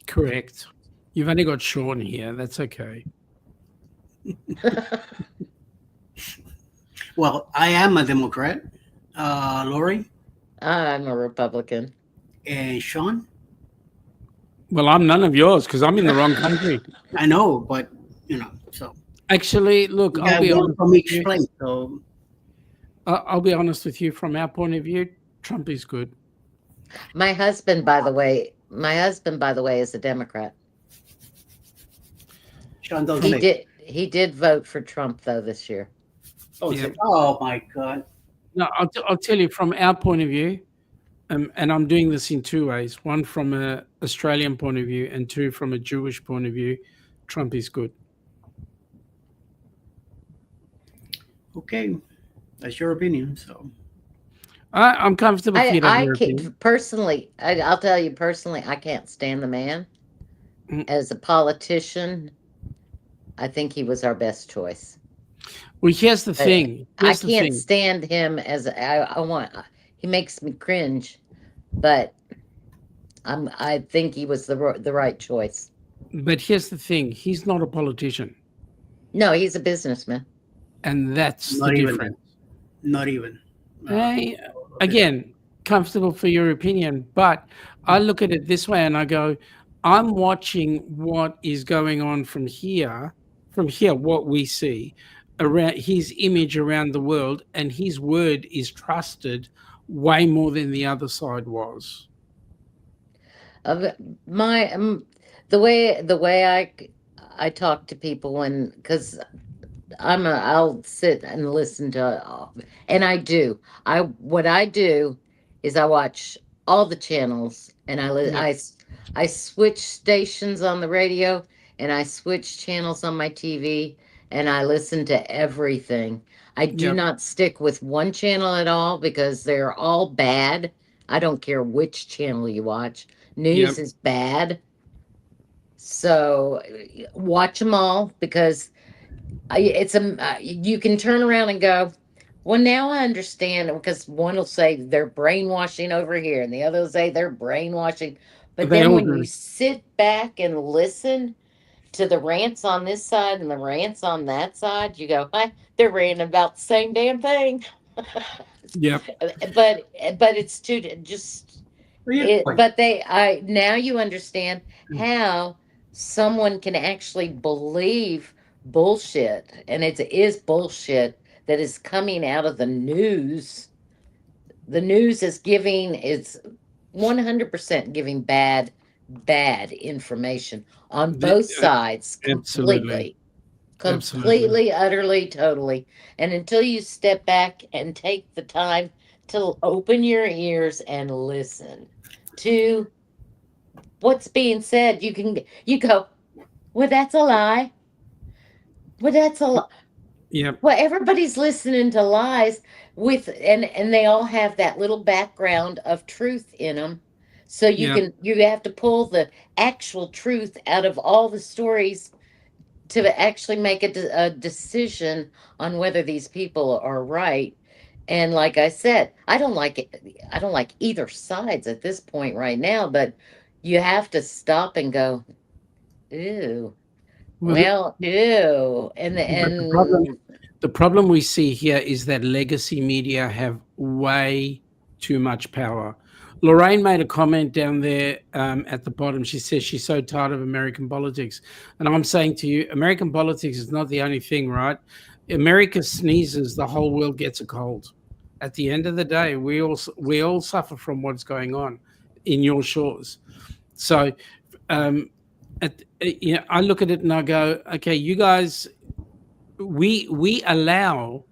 Correct. You've only got Sean here. That's okay. Well, I am a Democrat. Lori? I'm a Republican. And Sean? Well, I'm none of yours because I'm in the wrong country. I know, but, you know, so. Actually, look, I'll be honest from with each you. place, so. I'll be honest with you. From our point of view, Trump is good. My husband, by the way, is a Democrat. Sean doesn't He did vote for Trump though this year. Oh, oh my God. No, I'll tell you from our point of view, and I'm doing this in two ways. One from an Australian point of view and two from a Jewish point of view. Trump is good. Okay. That's your opinion, so. I'm comfortable for you to have your opinion. Personally, I'll tell you personally, I can't stand the man. As a politician, I think he was our best choice. Well, here's the thing. I can't stand him as he makes me cringe, but I think he was the right choice. But here's the thing. He's not a politician. No, he's a businessman. And that's Not the even. difference. Not even. Again, comfortable for your opinion, but I look at it this way and I go, I'm watching what is going on from here, what we see around his image around the world, and his word is trusted way more than the other side was. The way I talk to people because I'll sit and listen to, and what I do is I watch all the channels and I switch stations on the radio and I switch channels on my TV and I listen to everything. I do not stick with one channel at all because they're all bad. I don't care which channel you watch. News is bad. So watch them all because you can turn around and go, well, now I understand, because one will say they're brainwashing over here and the other will say they're brainwashing. But then when you sit back and listen to the rants on this side and the rants on that side, you go, they're ranting about the same damn thing. Yep. But it's now you understand how someone can actually believe bullshit, and it is bullshit that is coming out of the news. The news is 100% giving bad information on both sides, completely, utterly, totally. And until you step back and take the time to open your ears and listen to what's being said, you go, well, that's a lie. Well, that's a lie. Yeah. Well, everybody's listening to lies and they all have that little background of truth in them. So you have to pull the actual truth out of all the stories to actually make a decision on whether these people are right. And like I said, I don't like either sides at this point right now, but you have to stop and go, ew. Well, ew. And the problem we see here is that legacy media have way too much power. Lorraine made a comment down there at the bottom. She says she's so tired of American politics. And I'm saying to you, American politics is not the only thing, right? America sneezes, the whole world gets a cold. At the end of the day, we all suffer from what's going on in your shores. So I look at it and I go, okay, you guys, we allow,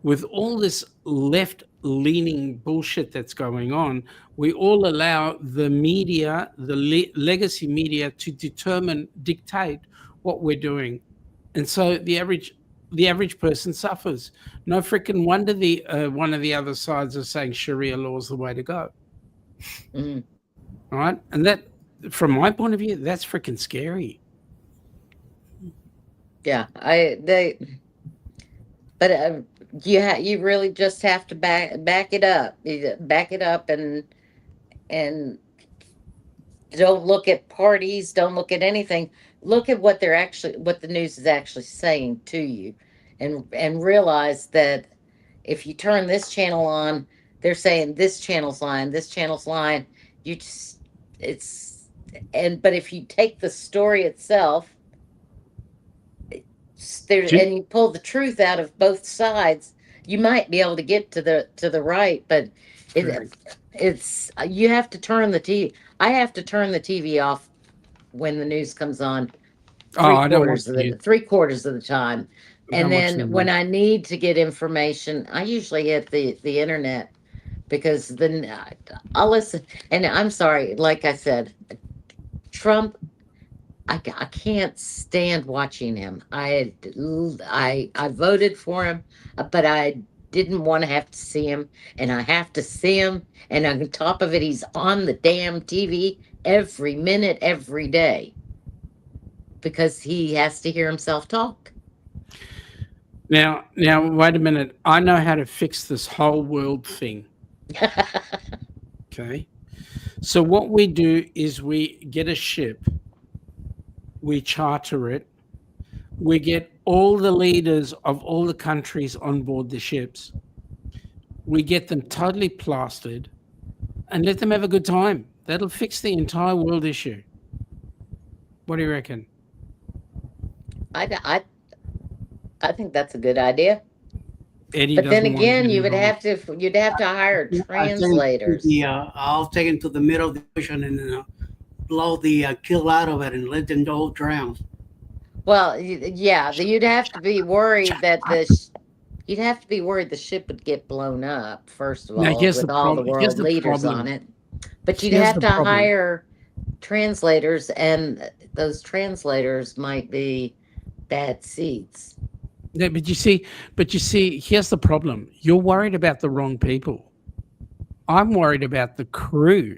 with all this left leaning bullshit that's going on, we all allow the media, the legacy media, to dictate what we're doing, and so the average person suffers. No freaking wonder the one of the other sides are saying Sharia law is the way to go. Mm. All right, and that, from my point of view, that's freaking scary. Yeah, but you really just have to back it up. You back it up, and don't look at parties, don't look at anything. Look at what what the news is actually saying to you, and realize that if you turn this channel on, they're saying this channel's lying, this channel's lying. You just it's but if you take the story itself, and you pull the truth out of both sides, you might be able to get to the right, but it it's you have to turn the TV. I have to turn the TV off when the news comes on I don't want to. 3/4 of the time. And Don't watch then the when news. I need to get information, I usually hit the internet, because then I'll listen. And I'm sorry, like I said, Trump, I can't stand watching him. I voted for him, but I didn't want to have to see him, and I have to see him. And on top of it, he's on the damn TV every minute, every day, because he has to hear himself talk. Now, wait a minute. I know how to fix this whole world thing. Okay. So what we do is we get a ship, we charter it, we get all the leaders of all the countries on board the ships, we get them totally plastered, and let them have a good time. That'll fix the entire world issue. What do you reckon? I think that's a good idea. Eddie But then doesn't want to again, get involved. you'd have to hire translators. I'll take him to the middle of the ocean and blow the kill out of it and let them all drown. Well, yeah, you'd have to be worried that you'd have to be worried the ship would get blown up, first of Now, all, here's with the all the problem. Here's world the leaders problem. on it. But you'd Here's have the to problem. hire translators, and those translators might be bad seats. Yeah, but you see, here's the problem. You're worried about the wrong people. I'm worried about the crew.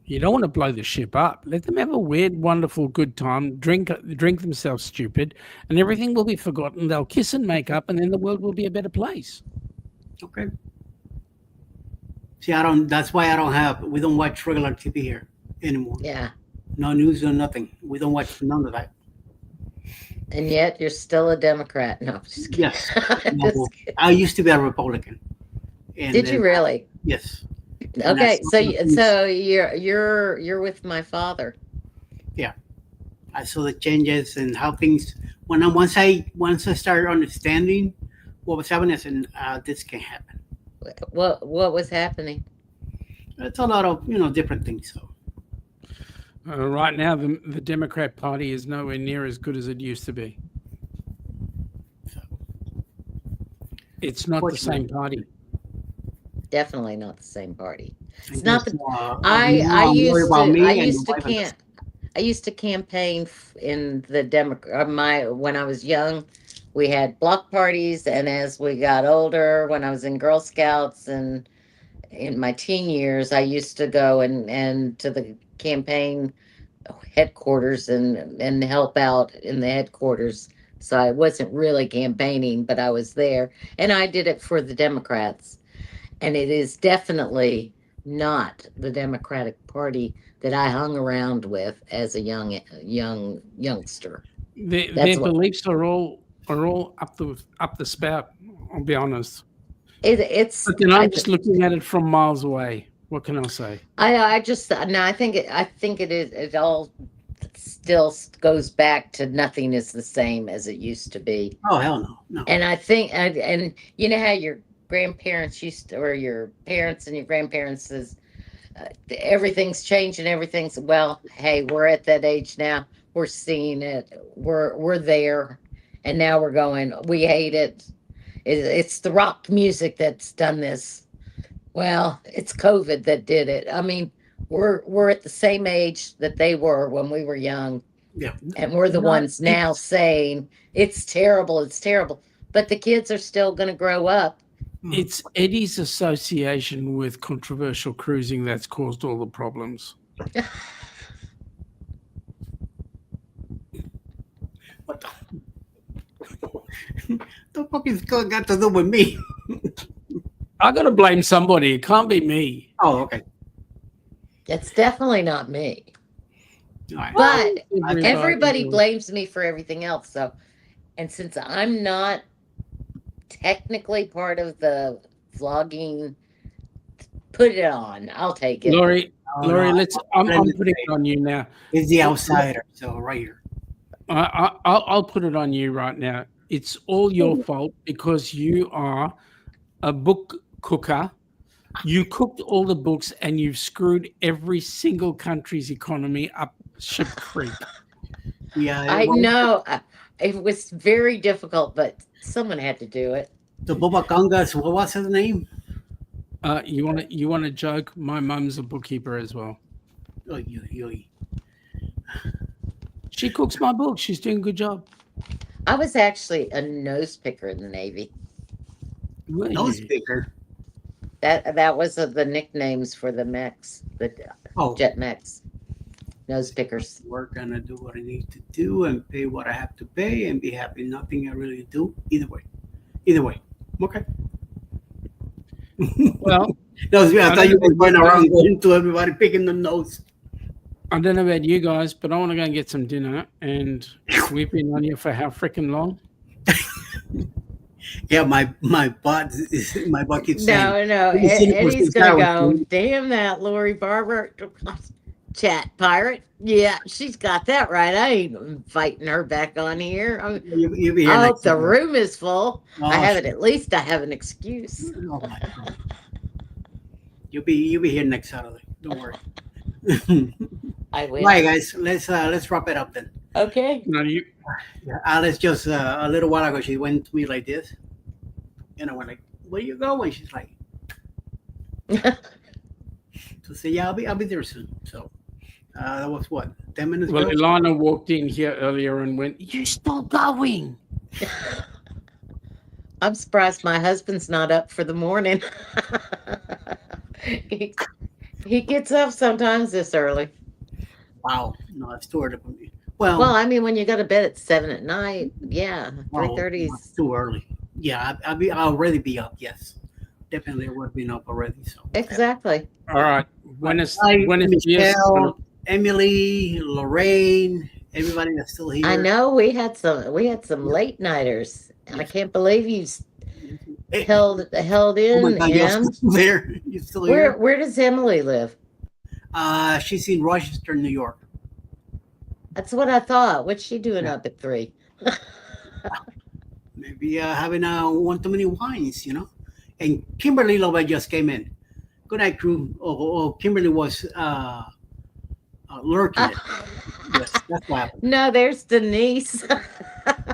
You don't want to blow the ship up. Let them have a weird, wonderful, good time, drink themselves stupid, and everything will be forgotten. They'll kiss and make up, and then the world will be a better place. Okay. See, that's why we don't watch regular TV here anymore. Yeah. No news or nothing. We don't watch none of that. And yet you're still a Democrat. No, I'm just kidding. Yes. No, I used to be a Republican. And Did you really? Yes. Okay, so you're with my father. Yeah, I saw the changes and how things. Once I started understanding what was happening, I said, "This can happen." What was happening? It's a lot of different things. So right now, the Democrat Party is nowhere near as good as it used to be. It's not the same party. Definitely not the same party. It's And not just, the. I'm worried about me and I used to campaign in the when I was young. We had block parties, and as we got older, when I was in Girl Scouts and in my teen years, I used to go and to the campaign headquarters and help out in the headquarters. So I wasn't really campaigning, but I was there, and I did it for the Democrats. And it is definitely not the Democratic Party that I hung around with as a youngster. Their beliefs are all up the spout. I'll be honest. I'm just looking at it from miles away. What can I say? I think it is. It all still goes back to nothing is the same as it used to be. Oh hell no. And I think and you know how your grandparents or your parents and your grandparents says everything's changing, everything's hey, we're at that age now, we're seeing it, we're there, and now we're going, we hate it, It's the rock music that's done this. Well, it's COVID that did it. I mean, we're at the same age that they were when we were young. Yeah. And we're the ones now saying it's terrible, it's terrible. But the kids are still going to grow up. It's Eddie's association with controversial cruising that's caused all the problems. What the fuck is got to do with me? I got to blame somebody. It can't be me. Oh, okay. It's definitely not me. All right. But everybody blames me for everything else. So, and since I'm not technically part of the vlogging, put it on. I'll take it. Lori, Oh, Lori, no. I'm putting it on you now. He's the outsider, so right here. I'll put it on you right now. It's all your fault because you are a book cooker. You cooked all the books and you've screwed every single country's economy up ship creek. Yeah, I know. It was very difficult, but someone had to do it. The Boba Congas, what was his name? You want to joke? My mum's a bookkeeper as well. She cooks my books. She's doing a good job. I was actually a nose picker in the Navy. Nose picker? That was the nicknames for the mechs, the jet mechs. Nose pickers. We're gonna do what I need to do and pay what I have to pay and be happy. Nothing I really do. Either way. Okay. Well, I thought you were going around going to everybody picking the nose. I don't know about you guys, but I want to go and get some dinner. And we've been on here for how freaking long? Yeah, my butt keeps saying. No. Eddie's gonna go. Damn that, Lori Barber, chat pirate. Yeah, she's got that right. I ain't inviting her back on here. You'll be here I hope next the time. room is full. Oh, I have it. At least I have an excuse. Oh my God. You'll be here next Saturday. Don't worry. I will. All right, guys. Let's wrap it up then. Okay. No, Alice just a little while ago she went to me like this, and I went like, "Where you going?" She's like, "To say yeah, I'll be there soon." So that was what 10 minutes Well, ago. Ilana walked in here earlier and went, "You still going?" I'm surprised my husband's not up for the morning. He gets up sometimes this early. Wow, no, it's too early for me. Well, I mean, when you go to bed at 7 at night, yeah, 3:30 it's too early. Yeah, I'll already be up. Yes, definitely would have been up already. So exactly. All right. When is Michelle, Emily, Lorraine, everybody that's still here. I know we had some late nighters. I can't believe you held in. Oh my God, you're still there. You're still here. Where does Emily live? She's in Rochester, New York. That's what I thought. What's she doing up at 3? Maybe having one too many wines, And Kimberly Lobet just came in. Good night, crew. Oh, Kimberly was lurking. Yes, that's what happened. No, there's Denise.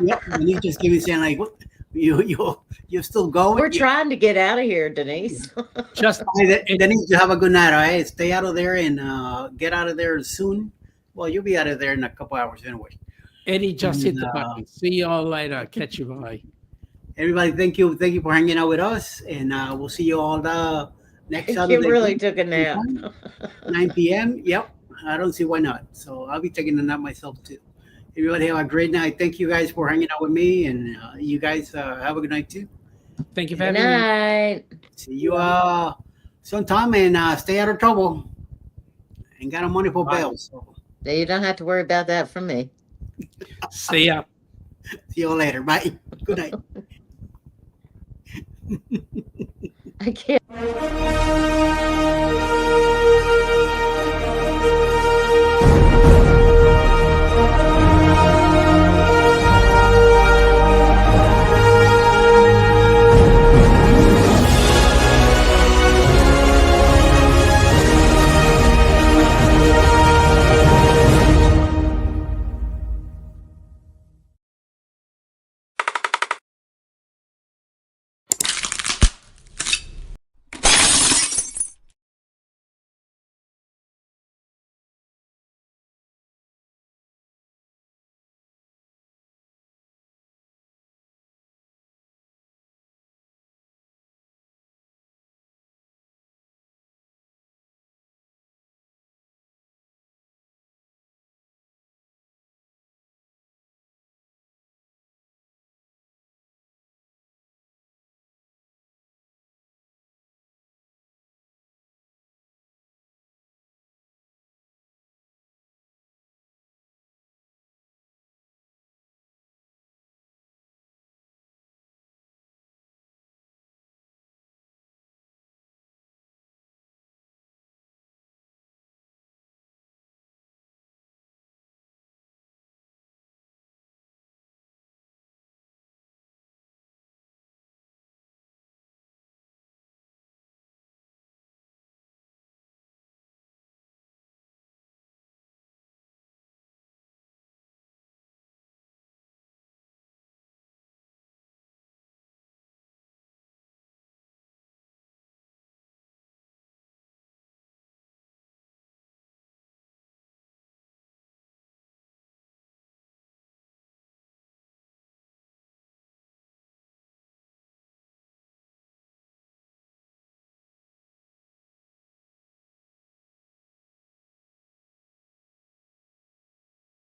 Yep, Denise just came in saying like, "What? You're still going?" We're trying to get out of here, Denise. Just Denise, you have a good night. All right, stay out of there and get out of there soon. Well, you'll be out of there in a couple hours anyway. Eddie just hit the button. See y'all later. Catch you bye. Everybody, thank you for hanging out with us, and we'll see you all next Saturday. Kimberly took a nap. 9 p.m. Yep, I don't see why not. So I'll be taking a nap myself too. Everybody have a great night. Thank you guys for hanging out with me, and you guys have a good night too. Thank you for Good having me. night. See you sometime, and stay out of trouble. Ain't got no money for bails. So. You don't have to worry about that from me. See ya. See you later. Bye. Good night. I can't.